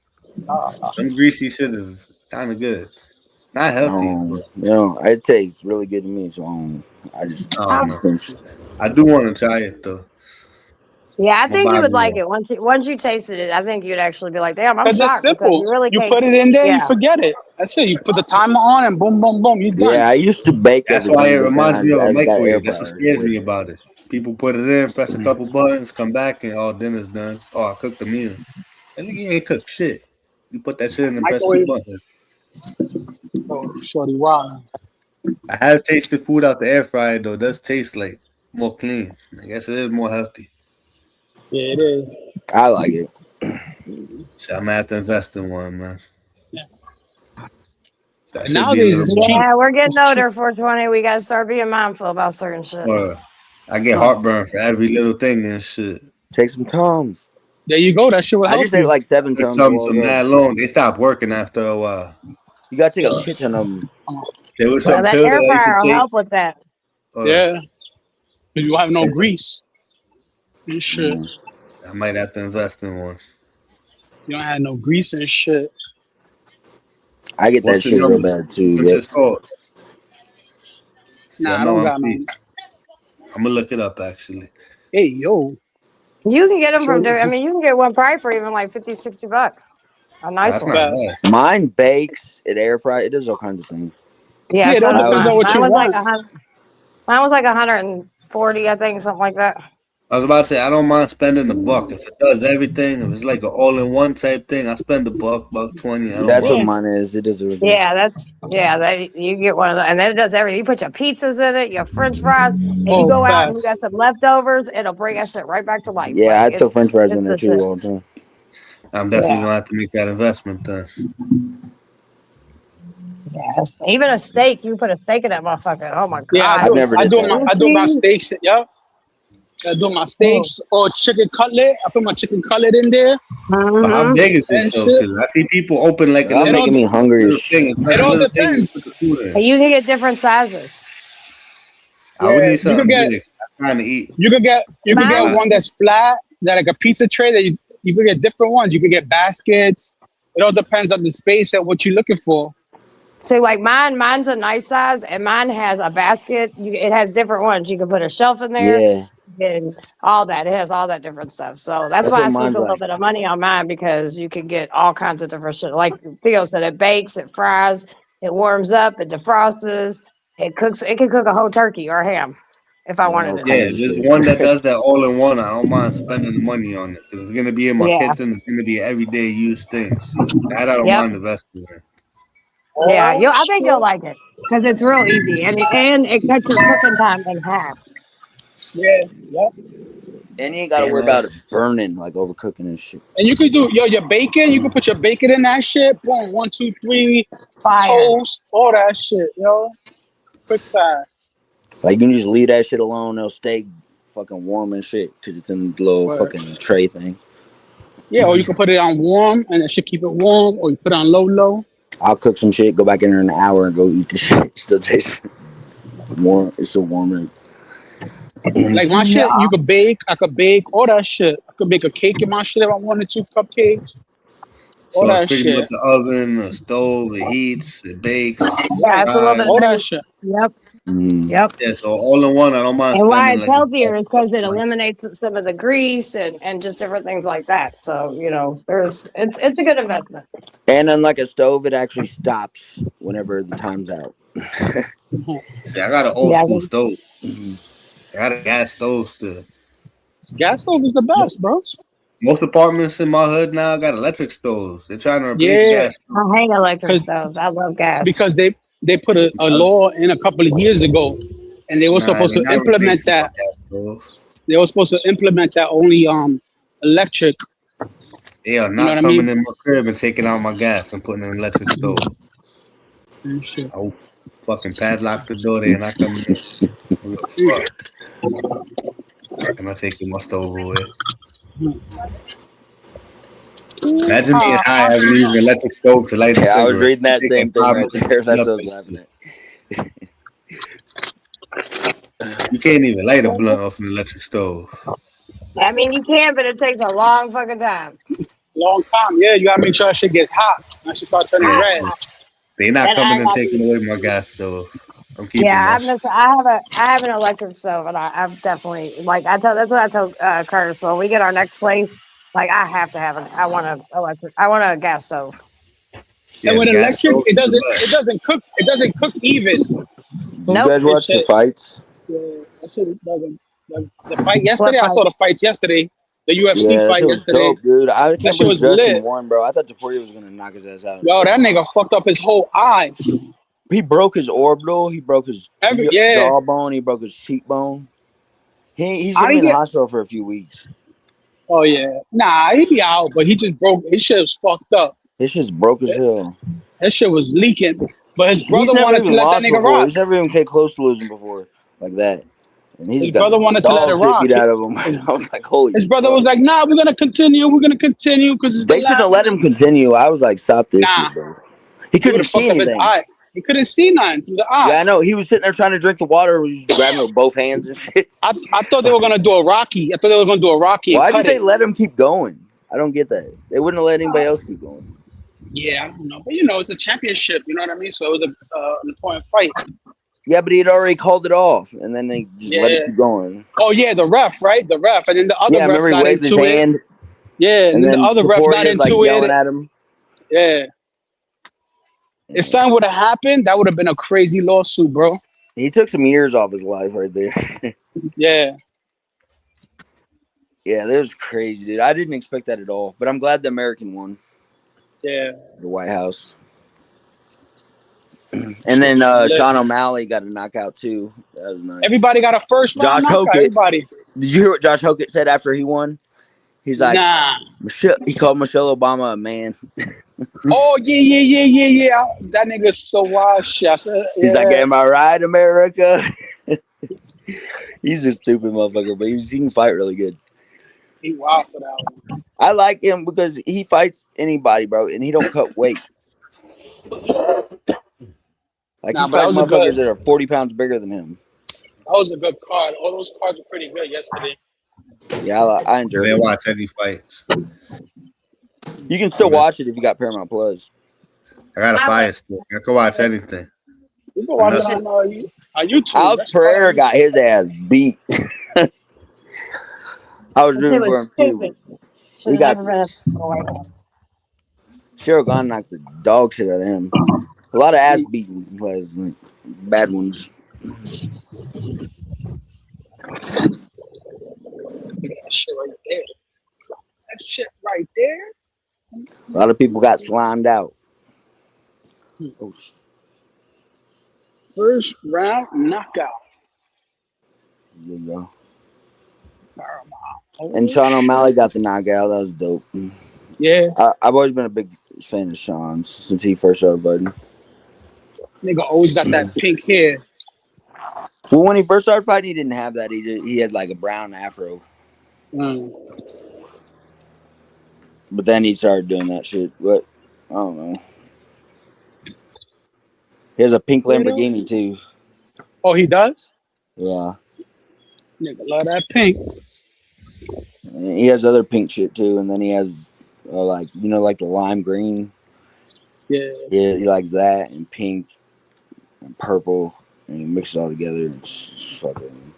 Some greasy shit is kind of good. It's not healthy, but You know, it tastes really good to me. So I just I Um, don't know. I do want to try it though. yeah, I I'm gonna think you buy would me like one. it once you tasted it. I think you'd actually be like, "Damn, I'm Cause it's shocked," because simple. you really You can't. put it in there, you Yeah, forget it. That's it. You put the timer on and boom, boom, boom, you're done. Yeah, I used to bake That's everything, why it but then reminds me of a I got air microwave. That's what fryer. scares me about it. People put it in, press a couple buttons, come back, and all dinner's done. Oh, I cooked the meal. And you ain't cooked shit. You put that shit in and press 2 Microwave. buttons. Oh, shorty, wow. I have tasted food out the air fryer though. It does taste like more clean. I guess it is more healthy. Yeah, it is. I like it. So I'm gonna have to invest in one, man. Yeah. That And should be a nowadays little it's more. cheap. yeah, we're getting It's cheap. older. 420. We gotta start being mindful about certain shit. I get heartburn for every little thing and shit. Take some Tums. There you go. That shit will I help just ate you. like 7 It Tums a comes while from ago. that long. They stopped working after a while. You gotta take a shit ton of them. There was Well, some that pills air that I used fryer to will take. help with that. Yeah. You have no grease and shit. I might have to invest in one. You don't have no grease and shit. I get that shit real bad too. What's it called? Nah, I don't got none. I'm gonna look it up actually. Hey, yo. You can get them from there. I mean, you can get one probably for even like $50-$60. A nice one. Mine bakes, it air fry, it does all kinds of things. Yeah, it so all depends on what you was want. like mine was like 140, I think, something like that. I was about to say I don't mind spending $1 if it does everything. If it's like an all-in-one type thing, I spend $1.20. That's what mine is. It does everything. Yeah, that you get one of those, and then it does everything. You put your pizzas in it, your French fries, and you go out and you got some leftovers. It'll bring that shit right back to life. Yeah, Like, I throw French fries in there too all the time. I'm definitely gonna have to make that investment then. Yes. Even a steak, you put a steak in that motherfucker. Oh my god! Yeah, I do my steaks. Yeah, I do my steaks or chicken cutlet. I put my chicken cutlet in there. But how big is it though? Because I see people open like Y'all making me hungry as shit. It all depends. And you can get different sizes. I would need something big. I'm trying to eat. You could get one that's flat, that like a pizza tray. That you could get different ones. You could get baskets. It all depends on the space and what you're looking for. So like mine's a nice size, and mine has a basket. It has different ones. You can put a shelf in there. Yeah. And all that. It has all that different stuff. So that's why I spend a little bit of money on mine, because you can get all kinds of different shit. Like Theo said, it bakes, it fries, it warms up, it defrosts, it cooks. It can cook a whole turkey or a ham if I wanted it. Yeah, there's one that does that all in one. I don't mind spending the money on it because it's gonna be in my kitchen. It's gonna be everyday use things. So that I don't mind investing in. Yeah, I think you'll like it because it's real easy and it cuts your cooking time in half. Yeah, yep. And you ain't gotta worry about it burning, like overcooking and shit. And you can do your bacon. You can put your bacon in that shit. Boom, 1, 2, 3, toast, all that shit, yo. Quick fast. Like you can just leave that shit alone. It'll stay fucking warm and shit because it's in the little fucking tray thing. Yeah, or you can put it on warm and it should keep it warm, or you put it on low. I'll cook some shit, go back in there in an hour and go eat the shit. Still tastes warm. It's so warm. Like my shit, you could bake. I could bake all that shit. I could make a cake in my shit if I wanted to. Cupcakes. All So that it's pretty shit. much an oven, a stove, it heats, it bakes. Yeah, it's a little bit all that shit. Yep. Yep. Yeah, so all in one, I don't mind. And why it's spending, like, healthier is because it eliminates some of the grease and just different things like that. So it's a good investment. And unlike a stove, it actually stops whenever the time's out. See, I got an old school stove. I got a gas stove still. Gas stove is the best, bro. Most apartments in my hood now got electric stoves. They're trying to replace gas. I hate electric stoves. I love gas. Because they put a law in a couple of years ago, and they were supposed to implement that. They were supposed to implement that only electric. They are not coming in my crib and taking out my gas and putting an electric stove. I'll fucking padlock the door there and I come in. And I take my stove away. Imagine being high having to use an electric stove to light a cigarette. I was reading that same thing right there. That's what I was laughing at. You can't even light a blunt off an electric stove. I mean, you can, but it takes a long fucking time. Long time, yeah. You gotta make sure that shit gets hot. That shit start turning red. They're not coming and taking away my gas stove. I'm keeping Yeah, my I have an electric stove, and I've definitely that's what I told Curtis. When we get our next place, like I have to have I want a gas stove. Yeah, and with the gas electric, stove it doesn't cook. It doesn't cook even. You guys watch the fights? Yeah, that shit doesn't. The fight yesterday, I saw the fights yesterday. The UFC fight that yesterday. Dope, dude. I That can't shit was believe Justin lit. won, bro. I thought Taforia was gonna knock his ass out. Yo, that nigga fucked up his whole eye. He broke his orbital. He broke his Yeah. jawbone. He broke his cheekbone. He's How gonna be he in the get- hospital for a few weeks. Oh yeah, nah, he be out, but he just broke. His shit was fucked up. His shit's broke as hell. That shit was leaking. But his brother He's never wanted to even let that lost nigga before. rock. He's never even came close to losing before like that. And he His just got brother the wanted to let dog it shit rock. beat out of him. I was like, holy. His brother was like, "Nah, we're gonna continue. We're gonna continue because it's They the shouldn't last." have let him continue. I was like, stop this Nah. shit, bro. He He couldn't would have see fucked up his anything. eye. He couldn't see nothing through the eye. Yeah, I know. He was sitting there trying to drink the water. He was grabbing it with both hands and shit. I thought they were gonna do a Rocky. I thought they were gonna do a Rocky and Why cut did they it. let him keep going? I don't get that. They wouldn't have let anybody else keep going. Yeah, I don't know, but it's a championship. You know what I mean? So it was an important fight. Yeah, but he had already called it off, and then they just let it Yeah. keep going. Oh yeah, the ref, right? The ref, and then the other Yeah, ref remember he got waved his into it. hand, Yeah, and then the then other ref got Toporia's like into yelling it. at him. Yeah. If something would have happened, that would have been a crazy lawsuit, bro. He took some years off his life right there. Yeah. Yeah, that was crazy, dude. I didn't expect that at all, but I'm glad the American won. Yeah. The White House. And then Sean O'Malley got a knockout too. That was nice. Everybody got a first round Josh knockout. Hokett. Everybody. Did you hear what Josh Hokett said after he won? He's like, Nah. he called Michelle Obama a man. Oh yeah. That nigga's so wild, shit. He's like, am I right, America? He's a stupid motherfucker, but he can fight really good. He wild for that one. I like him because he fights anybody, bro, and he don't cut weight. Like he's fighting motherfuckers that are 40 pounds bigger than him. That was a good card. All those cards were pretty good yesterday. Yeah, I enjoy it. I watch any fights. You can still watch it if you got Paramount Plus. I got a Fire Stick. I can watch anything. You can watch it on YouTube. Alex Pereira got his ass beat. I was rooting for him too. He got Cyril Gane knocked the dog shit out of him. A lot of ass beatings, like bad ones. That shit right there. That shit right there. A lot of people got slimed out. First round knockout. There you go. And Sean O'Malley got the knockout. That was dope. Yeah. I've always been a big fan of Sean since he first started fighting. Nigga always got that pink hair. Well, when he first started fighting, he didn't have that. He had like a brown afro. But then he started doing that shit. But I don't know. He has a pink Lamborghini too. Oh, he does? Yeah. Nigga love that pink. And he has other pink shit too, and then he has like the lime green. Yeah. Yeah, he likes that and pink and purple, and he mixes it all together. It's fucking.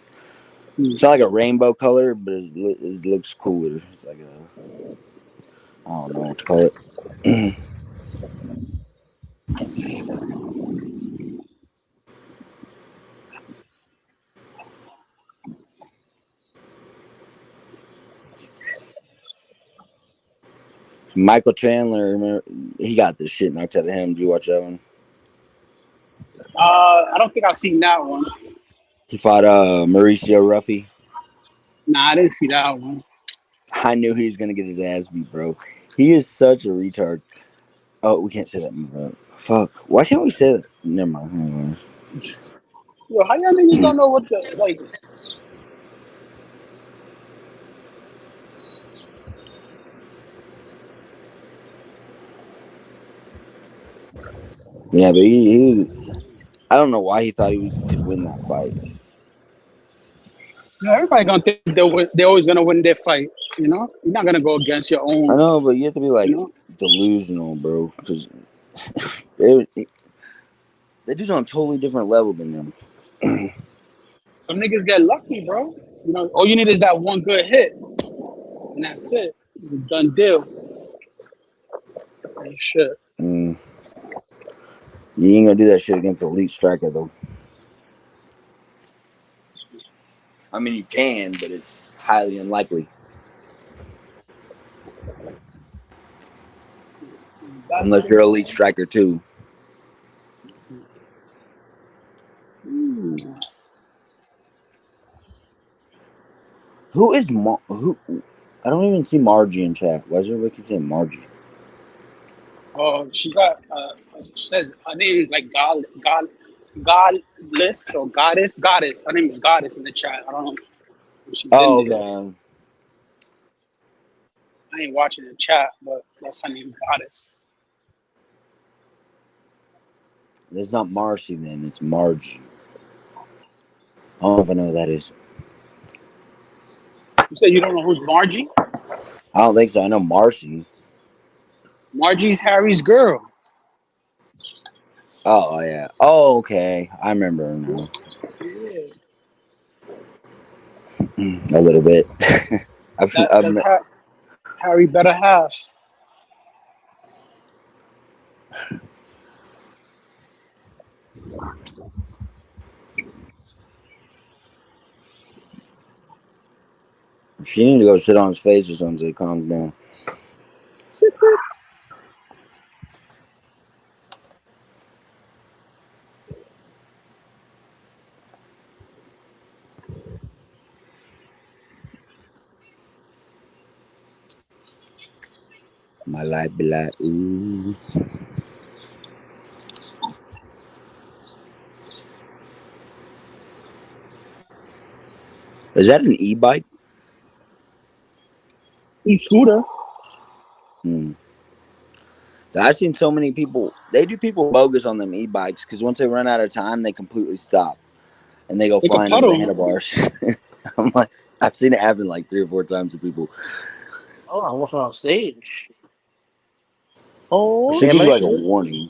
It's not like a rainbow color, but it looks cooler. It's like I don't know what to call it. Michael Chandler, remember, he got this shit knocked out of him. Did you watch that one? I don't think I've seen that one. He fought Mauricio Ruffy. Nah, I didn't see that one. I knew he was gonna get his ass beat, bro. He is such a retard. Oh, we can't say that. Fuck. Why can't we say that? Never mind. Yo, how y'all niggas don't know what the like? Yeah, but he I don't know why he thought he could win that fight. Everybody gonna think they're always gonna win their fight. You know, you're not gonna go against your own. I know, but you have to be like delusional, bro, because they do on a totally different level than them. Some niggas get lucky, bro. You know, all you need is that one good hit, and that's it. It's a done deal. And shit. You ain't gonna do that shit against an elite striker, though. I mean, you can, but it's highly unlikely. Unless you're an elite striker, too. Who is who? I don't even see Margie in chat. Why does everybody keep saying Margie? Oh, she got. Says her name is like Godless or Goddess. Her name is Goddess in the chat. I don't know. If she's in there. Okay. I ain't watching the chat, but that's her name, Goddess. It's not Marcy then. It's Margie. I don't know if I know who that is. You said you don't know who's Margie? I don't think so. I know Marcy. Margie's Harry's girl. Oh yeah. Oh okay. I remember her now. Yeah. A little bit. That's Harry better half. She need to go sit on his face or something so he calms down. My life be like, ooh. Is that an e-bike? E-scooter. I've seen so many people. They do people bogus on them e-bikes because once they run out of time, they completely stop and they go flying into the handlebars. I'm like, I've seen it happen like 3 or 4 times to people. Oh, I'm walking on stage. Oh, Should give you like a warning.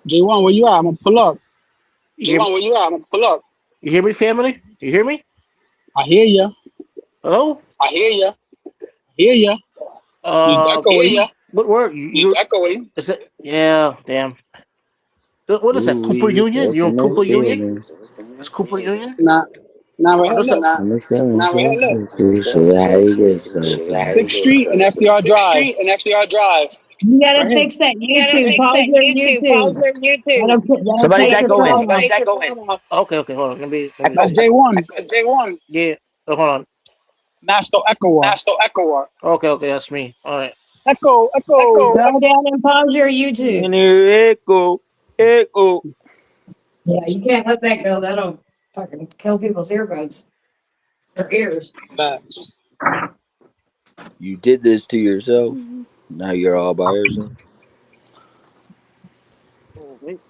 J1, where you at? I'm gonna pull up. J1, where you at? I'm gonna pull up. You hear me, family? You hear me? I hear ya. Hello? I hear ya. Hear ya. You echoing? What word? You echoing? Is it? Yeah, damn. What is that? Cooper Union? You on Cooper Union? That's Cooper Union? Nah, What is that? 6th Street and FDR Drive. You gotta Right here. fix that YouTube. Pause your YouTube. Somebody's echoing. Okay, hold on. Let me That's J1. Yeah. Oh, hold on. Master Echoer. Okay, that's me. All right. Echo. Go down and pause your YouTube. Echo. Yeah, you can't let that go. That'll fucking kill people's earbuds. Their ears. Facts. You did this to yourself. Now you're all by yourself. Oh, wait.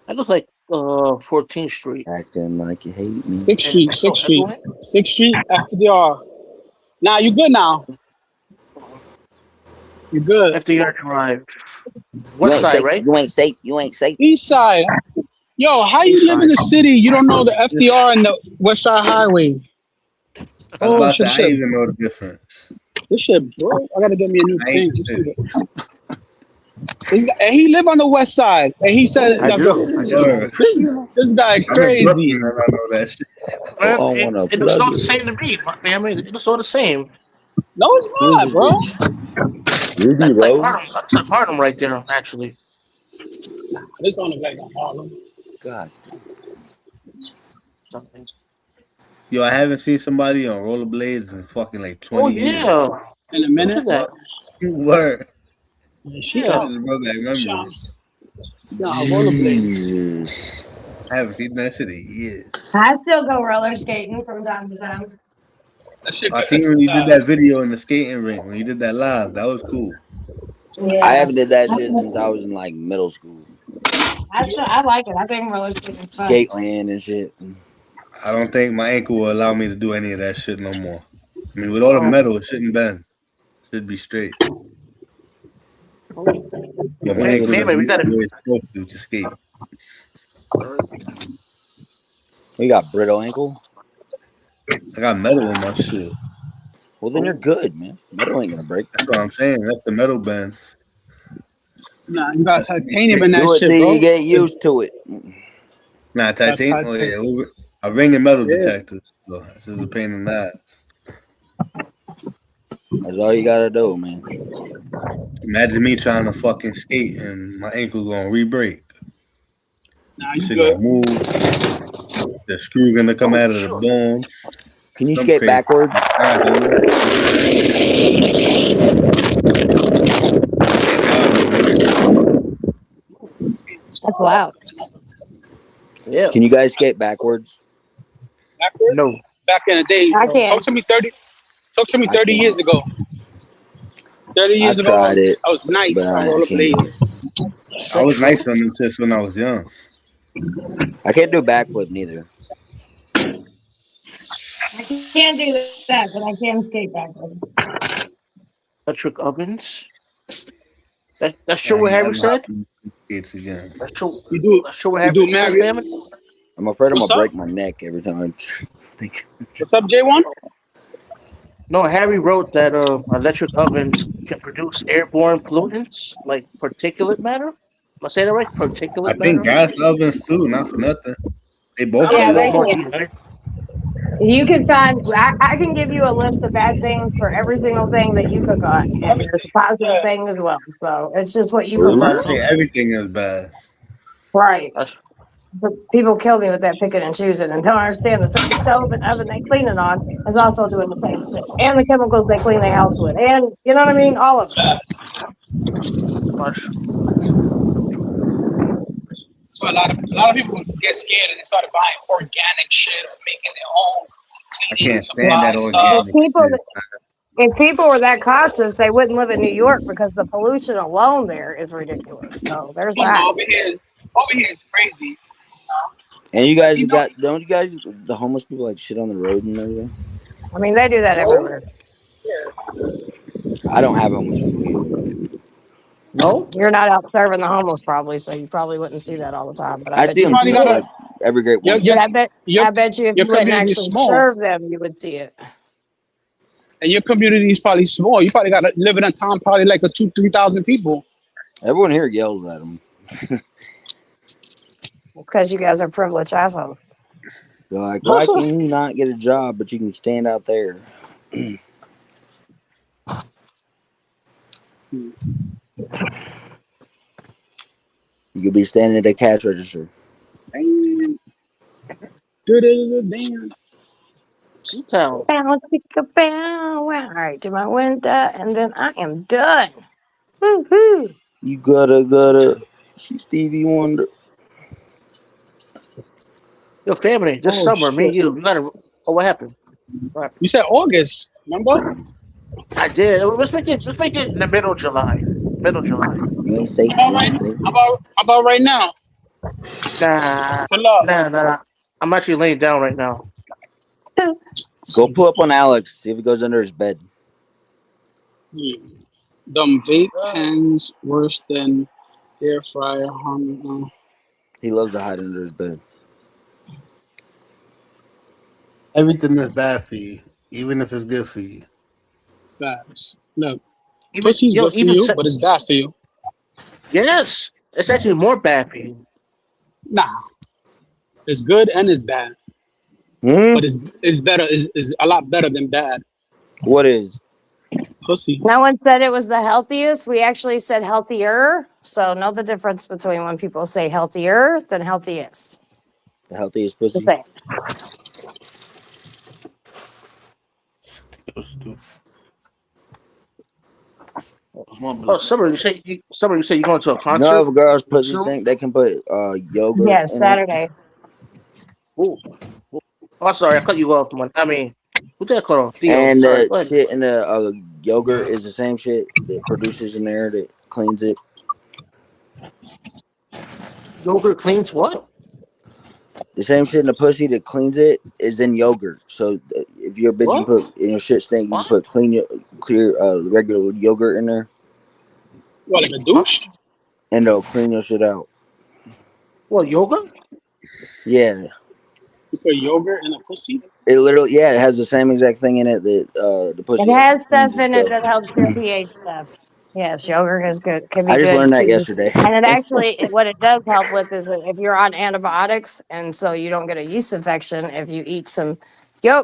That looks like 14th Street. Acting like you hate me. 6th Street. 6th Street, FDR. Nah, you good now. You good. FDR Drive. West side, right? You ain't safe. East side. Yo, how you live in the city? You don't know the FDR and the West Side Highway. I was about to say, I didn't even know the difference. This shit, bro. I gotta get me a new thing. And he live on the west side, and he said, "This guy crazy." I know that shit. It looks all the same to me, my family. It looks all the same. No, it's not, bro. That's like Harlem right there, actually. This one is like Harlem. God. Something. Yo, I haven't seen somebody on rollerblades in fucking like 20 years. Yeah. In a minute. Word. Yeah. rollerblades. I haven't seen that shit in years. I still go roller skating from time to time. I seen when you did that video in the skating rink, when you did that live. That was cool. Yeah. I haven't did that shit since I was in like middle school. I like it. I think roller skating is fun. Skateland and shit. I don't think my ankle will allow me to do any of that shit no more. I mean, with all the metal, it shouldn't bend. It should be straight. But my ankle is supposed to skate. You got brittle ankle? I got metal in my shit. Well, then you're good, man. Metal ain't gonna break. That's what I'm saying. That's the metal bend. Nah, you got titanium in that shit, bro. bro. You get used to it. Nah, titanium. Oh yeah, a ring and metal detectors. So this is a pain in the ass. That's all you gotta do, man. Imagine me trying to fucking skate and my ankle gonna re-break. Nah, you shit good. gonna move. The screw gonna come out of the bone. Can you skate backwards? That's loud. Yeah. Can you guys skate backwards? Backwards? No. Back in the day. I can't. Talk to me 30 years ago. 30 I years ago, tried it, I was nice but on I can't do rollerblades. it. I was nice on them shits when I was young. I can't do a backflip neither. I can't do that, but I can skate backwards. Electric ovens. That's I true what ain't Harry never said? happened to skates again. That's true. You do, That's true what you do Harry said, Mario. family? I'm afraid I'm What's gonna up? break my neck every time I think. What's up, J1? No, Harry wrote that electric ovens can produce airborne pollutants like particulate matter. Am I saying that right? I Particulate think matter? gas ovens too, not for nothing. They both Yeah, do they that. More can. heat, right? You can find. I can give you a list of bad things for every single thing that you cook on, and there's a positive thing as well. So it's just what you That's prefer. not I think true. everything is bad. Right. That's But people kill me with that picking and choosing and don't understand the same stove and oven they clean it on is also doing the same shit. And the chemicals they clean their house with. And you know what I mean? All of it. much. So a lot of people get scared and they started buying organic shit or making their own I cleaning can't stand that supply stuff. organic shit. If people were that cautious, they wouldn't live in New York because the pollution alone there is ridiculous. So there's But that. over here is crazy. And you Like guys people, don't you guys the homeless people like shit on the road and everything? I mean, they do that everywhere. I don't have homeless people here. No? You're not out serving the homeless probably, so you probably wouldn't see that all the time. But I I bet see you them if you went, like every great once. but I bet you if your you went and community is actually small, served them, you would see it. and your community is probably small. You probably got to live in a town probably like a 2,000-3,000 people. Everyone here yells at them. Because you guys are privileged assholes. They're like, why can you not get a job but you can stand out there? You could be standing at a cash register. Damn. C-Town. Bow, chicka, bow, wow. All right, do my window, and then I am done. Woo-hoo. You gotta. She's Stevie Wonder. Your family, this Oh summer, me and shit! you gotta. Oh, what happened? What happened? You said August, remember? I did. Let's make it in the middle of July. Middle of July. You ain't safe. How about right now? Nah. Pull up. Nah. I'm actually laying down right now. Go pull up on Alex. See if he goes under his bed. Them vape pens worse than air fryer. He loves to hide under his bed. Everything is bad for you, even if it's good for you. Facts. Look, pussy's good for you, but it's bad for you. Yes, it's actually more bad for you. Nah, it's good and it's bad, but it's better. Is a lot better than bad. What is? Pussy. No one said it was the healthiest. We actually said healthier. So know the difference between when people say healthier than healthiest. The healthiest pussy. Okay. Oh, Summer, you say you're going to a concert? No, if girls pussy think they can put yogurt. Yes, in Saturday. Ooh. Oh, sorry, I cut you off. I mean, what that called? Theo. And Sorry, the shit in the yogurt is the same shit that produces in there that cleans it. Yogurt cleans what? The same shit in the pussy that cleans it is in yogurt. So if you're a bitch and put in your shit stink, you can put clear regular yogurt in there. What, like a douche? And it'll clean your shit out. What, yogurt? Yeah. You put yogurt in a pussy? It literally, it has the same exact thing in it that the pussy. It has stuff in it that helps your pH stuff. Yes, yogurt is good. Can be I just good learned that too. yesterday. And it actually, what it does help with is if you're on antibiotics and so you don't get a yeast infection, if you eat some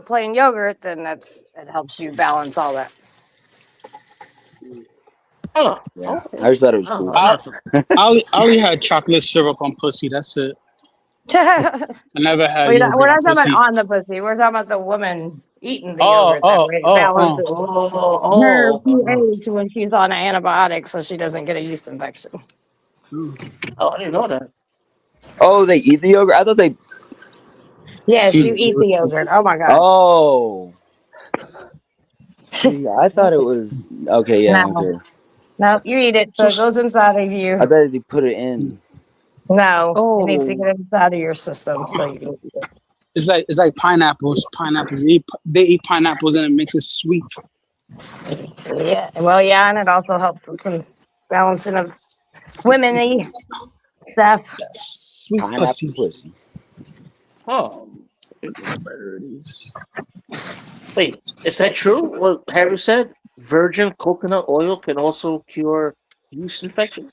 plain yogurt, then it helps you balance all that. Oh, yeah. I just thought it was cool. I only had chocolate syrup on pussy. That's it. I never had yogurt We're not on talking pussy. about on the pussy. We're talking about the woman eating the yogurt that way. Balances her pH when she's on an antibiotic so she doesn't get a yeast infection. Oh, I didn't know that. Oh, they eat the yogurt? I thought they... Yes, you eat the yogurt. Oh, my God. Oh. See, I thought it was okay. Yeah, No. okay. No, you eat it, so it goes inside of you. I thought they put it in. No, it needs to Oh, get inside of your system so you can eat it. it's like pineapples. Pineapples. They eat pineapples and it makes it sweet. Yeah, well, yeah, and it also helps with some balancing of women-y stuff. Sweet Pineapple pussy. Oh, There it is. wait, is that true? What Harry said? Virgin coconut oil can also cure yeast infection?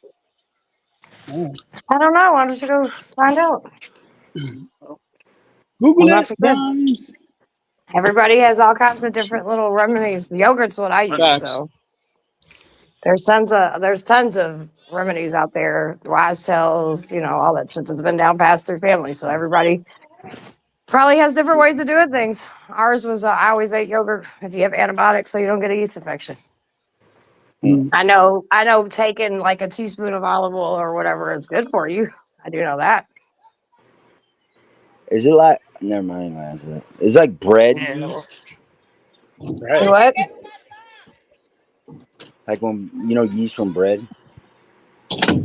Oh. I don't know. Why don't you go find out? Google Not it, for good. Rams. Everybody has all kinds of different little remedies. Yogurt's what I use, Facts. so there's tons of remedies out there. Wise tells, all that shit that's been down passed through families. So everybody probably has different ways of doing things. Ours was I always ate yogurt if you have antibiotics, so you don't get a yeast infection. I know taking like a teaspoon of olive oil or whatever is good for you. I do know that. Is it like? Never mind. I answer that. It's like bread yeast. Right. What? Like when yeast from bread.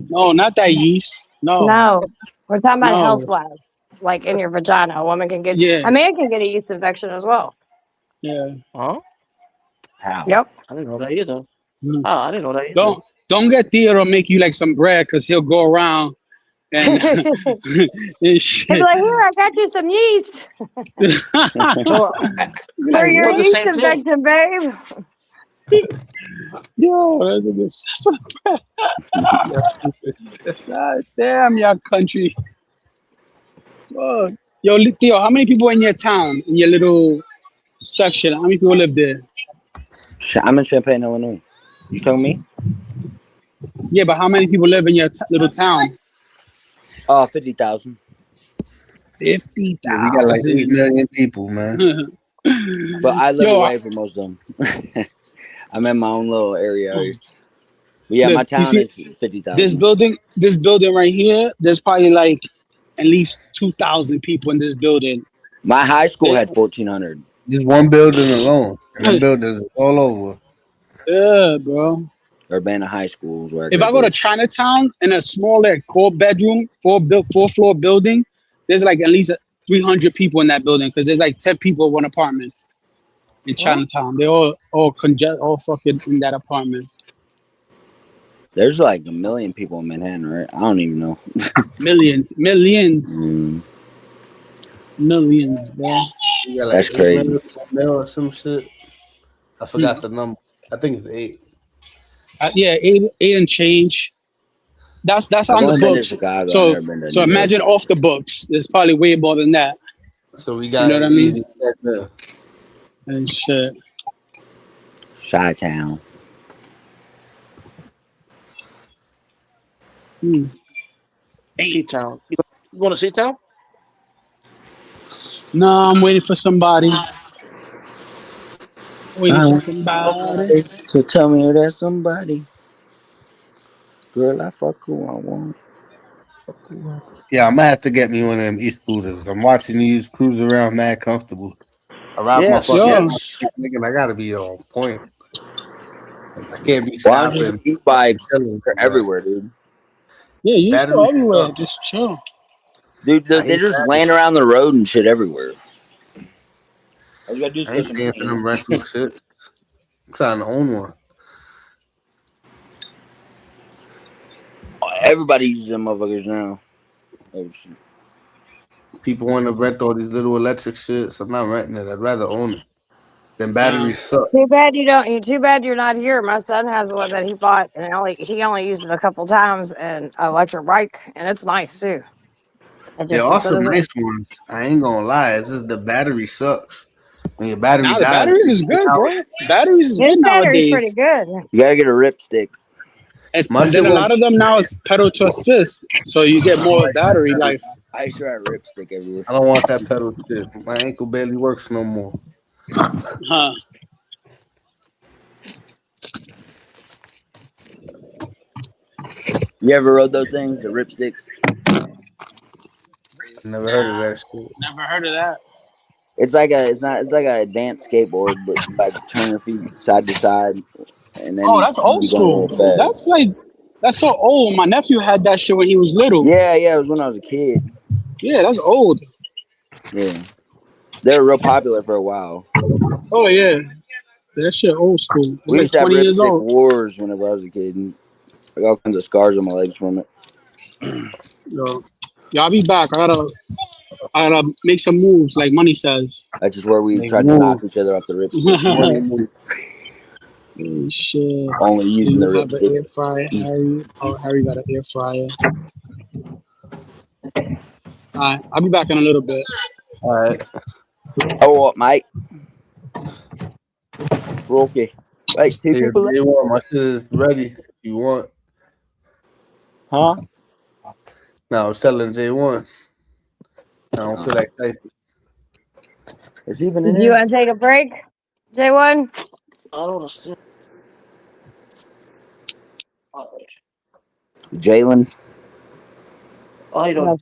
No, not that yeast. No. No, we're talking about No. health-wise. Like in your vagina, a woman can get. Yeah. A man can get a yeast infection as well. Yeah. Huh? How? Yep. I didn't know that either. Mm. Oh, I didn't know that either. Don't get Theodore make you like some bread because he'll go around and, and He'd shit. be like, "Here, I got you some yeast Well, for your well, the yeast same thing. infection, babe." Yo, that's a good. God damn, y'all country. Fuck. Yo, Theo, how many people in your town, in your little section? How many people live there? I'm in Champaign, Illinois. You talking me? Yeah, but how many people live in your little town? 50,000. 50,000. Yeah, we got like 8 million people, man. But I live Yo, away from most of them. I'm in my own little area. But yeah, look, my you town see, is 50,000. this building right here, there's probably like at least 2,000 people in this building. My high school had 1,400. Just one building alone. And the buildings all over. Yeah, bro. Urbana High School is where If I go to Chinatown in a small like 4-floor building, there's like at least 300 people in that building because there's like 10 people in one apartment in Chinatown. They all fucking in that apartment. There's like 1 million people in Manhattan, right? I don't even know. Millions, bro. We got like That's 8 crazy. million mil or some shit. I forgot the number. I think it's 8. Yeah, eight and change. That's I've on the only been to books. Chicago. I've So never been to so New York. imagine off the books. There's probably way more than that. So we got You know what I mean? 80 mil. And shit. Chi-Town. Seatown. You going to Seatown? No, I'm waiting for somebody. Waiting for somebody. So tell me who that somebody. Girl, I fuck who I want. Yeah, I'm gonna have to get me one of them e-scooters. I'm watching these cruise around mad comfortable. I ride my fucking nigga, I gotta be on point. I can't be Why don't you stopping. just e-bikes everywhere, dude? Yeah, you Battery go everywhere. suck. Just chill. Dude, they're just laying around the road and shit everywhere. All you gotta do is I go ain't some paying for them rental shit. I'm trying to own one. Everybody uses them motherfuckers now. Oh shit. People want to rent all these little electric shits. I'm not renting it. I'd rather own it. Then batteries suck. Too bad you don't. Too bad you're not here. My son has one that he bought, and he only used it a couple times, and an electric bike, and it's nice too. It They're just sits in also his nice ones. I ain't gonna lie. It's just the battery sucks. When your battery Now the dies, batteries is good, bro. Batteries is His good battery's nowadays. pretty good. You gotta get a ripstick. And then a lot of them now is pedal to assist, so you get more battery life. I used to ride ripstick everywhere. I don't want that pedal shit. My ankle barely works no more. Huh. You ever rode those things, the ripsticks? Never heard of that shit. Never heard of that. It's like a advanced skateboard, but like turn your feet side to side, and then Oh, that's you old be going real school. fast. That's so old. My nephew had that shit when he was little. Yeah, it was when I was a kid. Yeah, that's old. Yeah, they were real popular for a while. Oh yeah, that shit old school. It's We like used to have 20 real years sick old. wars whenever I was a kid. And I got all kinds of scars on my legs from it. Yo, I'll be back. I gotta make some moves, like Money says. That's just where we Make tried to knock move. each other off the Money ripstick. move. Shit. Only Do using the you have an ripstick. air fryer, Harry? Oh, Harry got an air fryer. Alright, I'll be back in a little bit. All right. Oh, what, mate? Rocky. Wait, two Hey, people left? J1, my shit is ready if you want. Huh? No, I'm selling J1. I don't feel like typing. Is he even in Do you here? want to take a break, J1? I don't understand. Jalen. I don't.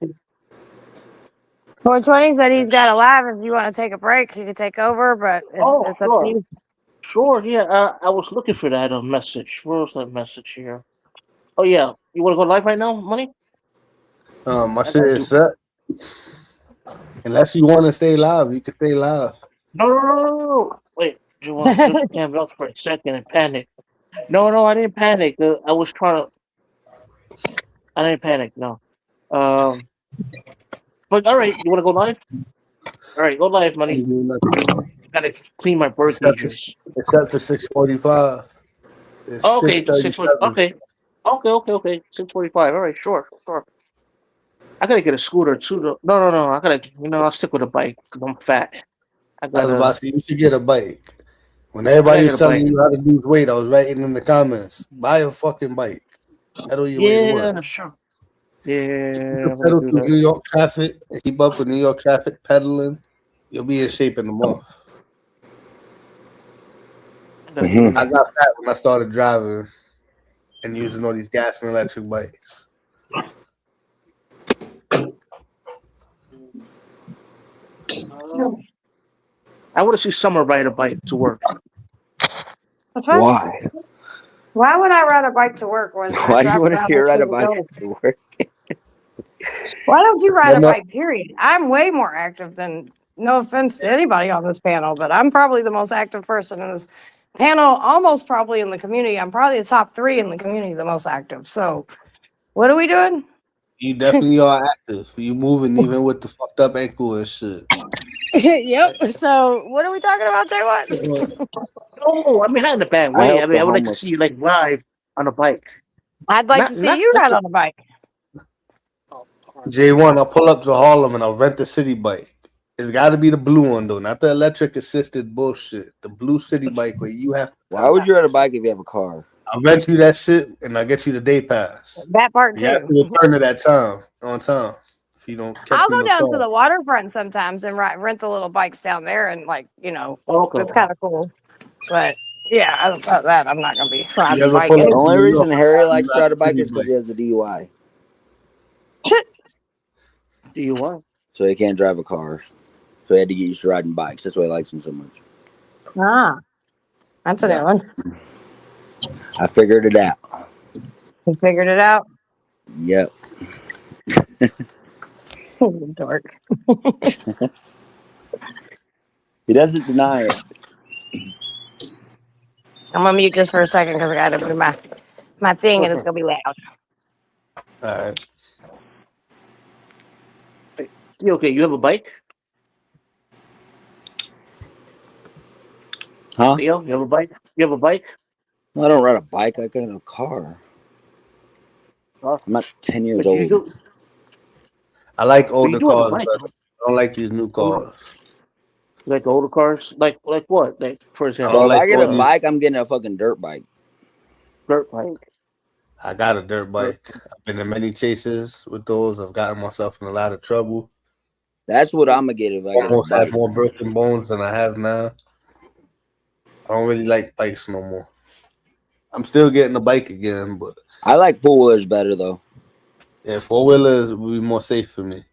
420 said he's got a live. If you want to take a break, he could take over, but Oh, it's up to sure. you. Sure, yeah. I was looking for that message. Where was that message here? Oh yeah. You want to go live right now, Money? My shit is set. Unless you want to stay live, you can stay live. No. Wait, Joanne, put the camera up for a second and panic. No, I didn't panic. I was trying to. I didn't panic. No. But all right, you want to go live? All right, go live, Money. Gotta clean my birthday juice. It's up to 6:45. It's Okay, 6:37. Okay. 6:45. All right, sure. I gotta get a scooter too. Though. No. I gotta. I'll stick with a bike because I'm fat. I was about to say you should get a bike. When everybody was telling you how to lose weight, I was writing in the comments, buy a fucking bike. Pedal your way to work. Yeah, sure. Yeah. Pedal through New York traffic and keep up with New York traffic pedaling. You'll be in shape in a month. I got fat when I started driving and using all these gas and electric bikes. I want to see Summer ride a bike to work. Why? Why would I ride a bike to work when Why do you want to see her ride a bike to work? Why don't you ride a bike, period? I'm way more active than, no offense to anybody on this panel, but I'm probably the most active person in this panel, almost probably in the community. I'm probably the top 3 in the community, the most active. So what are we doing? You definitely are active. You moving even with the fucked up ankle and shit. Yep. So what are we talking about, J1? No, I mean not in a bad way. I would like to see you like ride on a bike. I'd like to see you ride on a bike. J1, I'll pull up to Harlem and I'll rent the city bike. It's got to be the blue one though, not the electric assisted bullshit. The blue city bike where you have. Why would you ride a bike if you have a car? I'll rent you that shit and I'll get you the day pass. That part too. You have to return to that time on time. If you don't catch I'll me go down to time. the waterfront sometimes and rent the little bikes down there, and it's kind of cool. But yeah, outside of that, I'm not gonna be riding a bike. The only reason Harry likes to ride a bike is because he has a DUI. DUI. So he can't drive a car. So he had to get used to riding bikes. That's why he likes them so much. Ah, that's a new one. I figured it out. You figured it out? Yep. Dork. He doesn't deny it. I'm gonna mute just for a second because I gotta do my thing and it's gonna be loud. All right. You okay? You have a bike? Huh? Theo, you have a bike? You have a bike? No, I don't ride a bike. I got a car. I'm not 10 years old. I like older do have a cars, bike, but I don't like these new cars. You like the older cars? Like what? Like for example, Bro, if I get a bike, I'm getting a fucking dirt bike. Dirt bike. I got a dirt bike. I've been in many chases with those. I've gotten myself in a lot of trouble. That's what I'm gonna get if I get Almost a bike. have more broken bones than I have now. I don't really like bikes no more. I'm still getting a bike again, but I like 4-wheelers better though. Yeah, 4-wheelers would be more safe for me.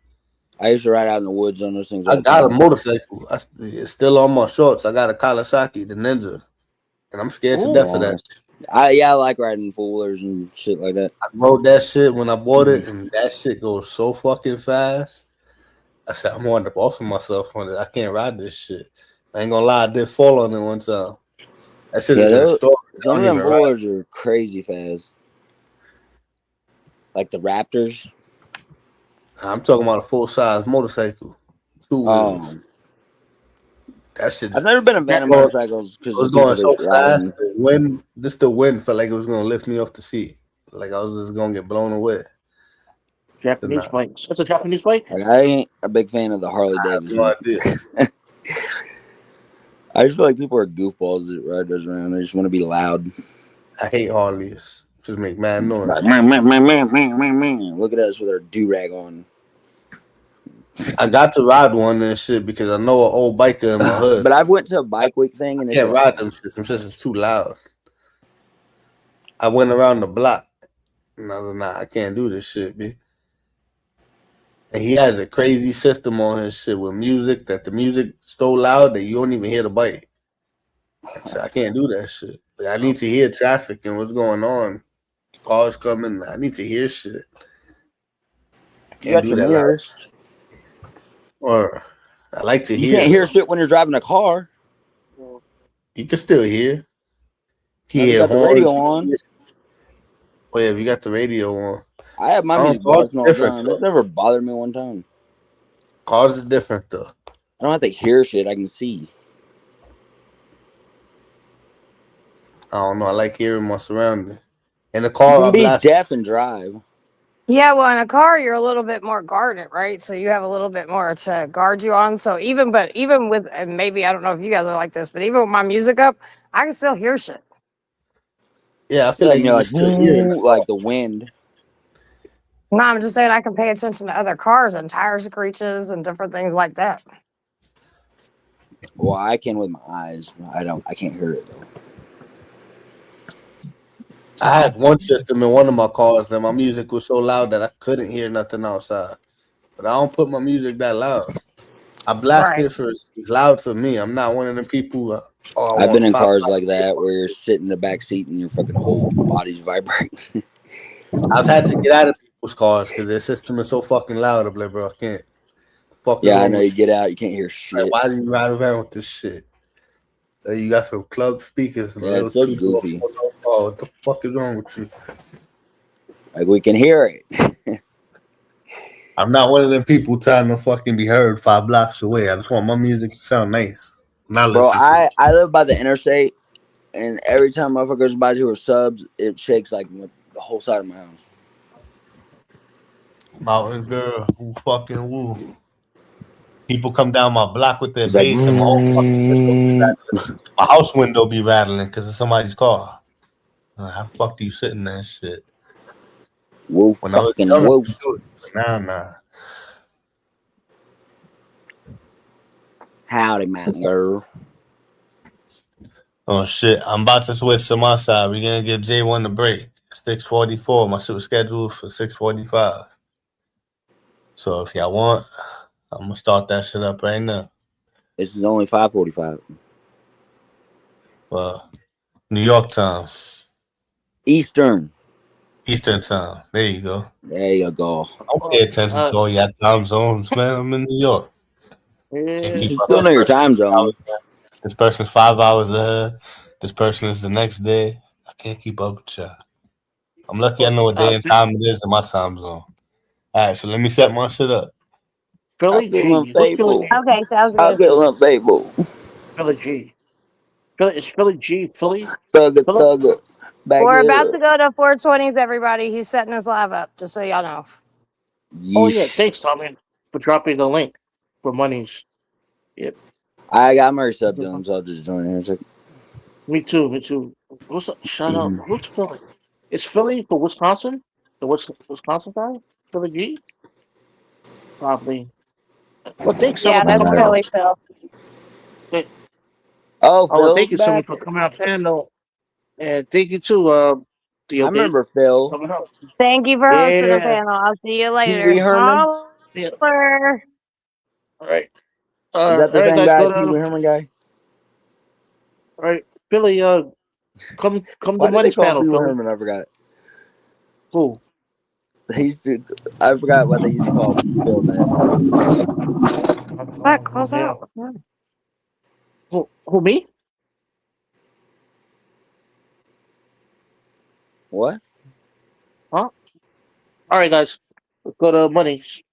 I used to ride out in the woods on those things. I got a motorcycle. It's still on my shorts. I got a Kawasaki, the Ninja, and I'm scared to death of that. I like riding four-wheelers and shit like that. I rode that shit when I bought it, and that shit goes so fucking fast. I said, I'm going to off of myself on it. I can't ride this shit. I ain't gonna lie, I did fall on it one time. That shit is in the store. Some of them four-wheelers are crazy fast. Like the Raptors. I'm talking about a full-size motorcycle. 2 wheels. That shit. I've never been a fan of motorcycles because it was going so fast. The wind felt like it was gonna lift me off the seat. Like I was just gonna get blown away. Japanese bikes. What's a Japanese bike? Like, I ain't a big fan of the Harley Davidson. No idea. I just feel like people are goofballs that ride those around. They just want to be loud. I hate Harleys. Just make mad noise. Like, man. Look at us with our do-rag on. I got to ride one and shit because I know an old biker in my hood. But I went to a bike week thing and I can't ride them shit. Them shits is too loud. I went around the block. And I was like, nah, I can't do this shit, B. And he has a crazy system on his shit with music that the music so loud that you don't even hear the bike. So I can't do that shit. But I need to hear traffic and what's going on. Cars coming. I need to hear shit. I can't do that loud. Or I like to hear. You can't hear shit when you're driving a car. You can still hear. You got the radio on. Oh yeah, we got the radio on. I have my music blasting all the time. That's never bothered me one time. Cars is different though. I don't have to hear shit. I can see. I don't know. I like hearing my surroundings. In the car, you can be deaf and drive. Yeah, well, in a car, you're a little bit more guarded, right? So you have a little bit more to guard you on. So even with, and maybe, I don't know if you guys are like this, but even with my music up, I can still hear shit. Yeah, I feel like you're like the wind. No, I'm just saying I can pay attention to other cars and tire screeches and different things like that. Well, I can with my eyes. I can't hear it though. I had one system in one of my cars that my music was so loud that I couldn't hear nothing outside. But I don't put my music that loud. I blast it for it's loud for me. I'm not one of them people. I've been in cars like that where you're sitting in the back seat and your fucking whole body's vibrating. I've had to get out of people's cars because their system is so fucking loud. I'm like, bro, I can't. Yeah, I know. You get out, you can't hear shit. Like, why do you ride around with this shit? You got some club speakers. Yeah, it's so goofy. Oh, what the fuck is wrong with you? Like, we can hear it. I'm not one of them people trying to fucking be heard 5 blocks away. I just want my music to sound nice. Bro, I live by the interstate, and every time motherfucker goes by to her subs, it shakes like the whole side of my house. Mountain girl, who fucking woo. People come down my block with their bass and my house window be rattling because of somebody's car. How the fuck do you sit in that shit? Whoa, fucking whoa. Nah. Howdy, man, girl. Oh shit! I'm about to switch to my side. We're gonna give J1 a break. 6:44. My shit was scheduled for 6:45. So if y'all want, I'm gonna start that shit up right now. This is only 5:45. Well, New York time. Eastern time. There you go. There you go. I don't pay attention to all your time zones, man. I'm in New York. You still know your time zone. This person's 5 hours ahead. This person is the next day. I can't keep up with y'all. I'm lucky I know what day and time it is in my time zone. All right, so let me set my shit up. Philly G. Okay, sounds good. I'll get unfaithful. Philly G. It's Philly G. Philly. Thugger. We're about to go to 420s, everybody. He's setting his live up, just so y'all know. Oh, yeah. Thanks, Tommy, for dropping the link for monies. Yep. I got my sub done, so I'll just join here in a second. Me too. What's up? Shout out. Who's Philly? It's Philly for Wisconsin? The Wisconsin guy? Philly G? Probably. Well, thanks, yeah, that's Philly, Phil. Oh, thank you so much for coming out panel. And thank you too, I remember Phil. Thank you for hosting the panel. I'll see you later. Yeah. Where? All right. Is that the All right, same guys, guy, go Pee to. Wee Herman guy? All right, Philly. Come to Why did they money's call panel, Pee Wee Philly. Herman? I forgot. Who? They used to. I forgot what they used to call Phil, man. What? Close out. Yeah. Who me? What? Huh? All right, guys. Let's go to money's.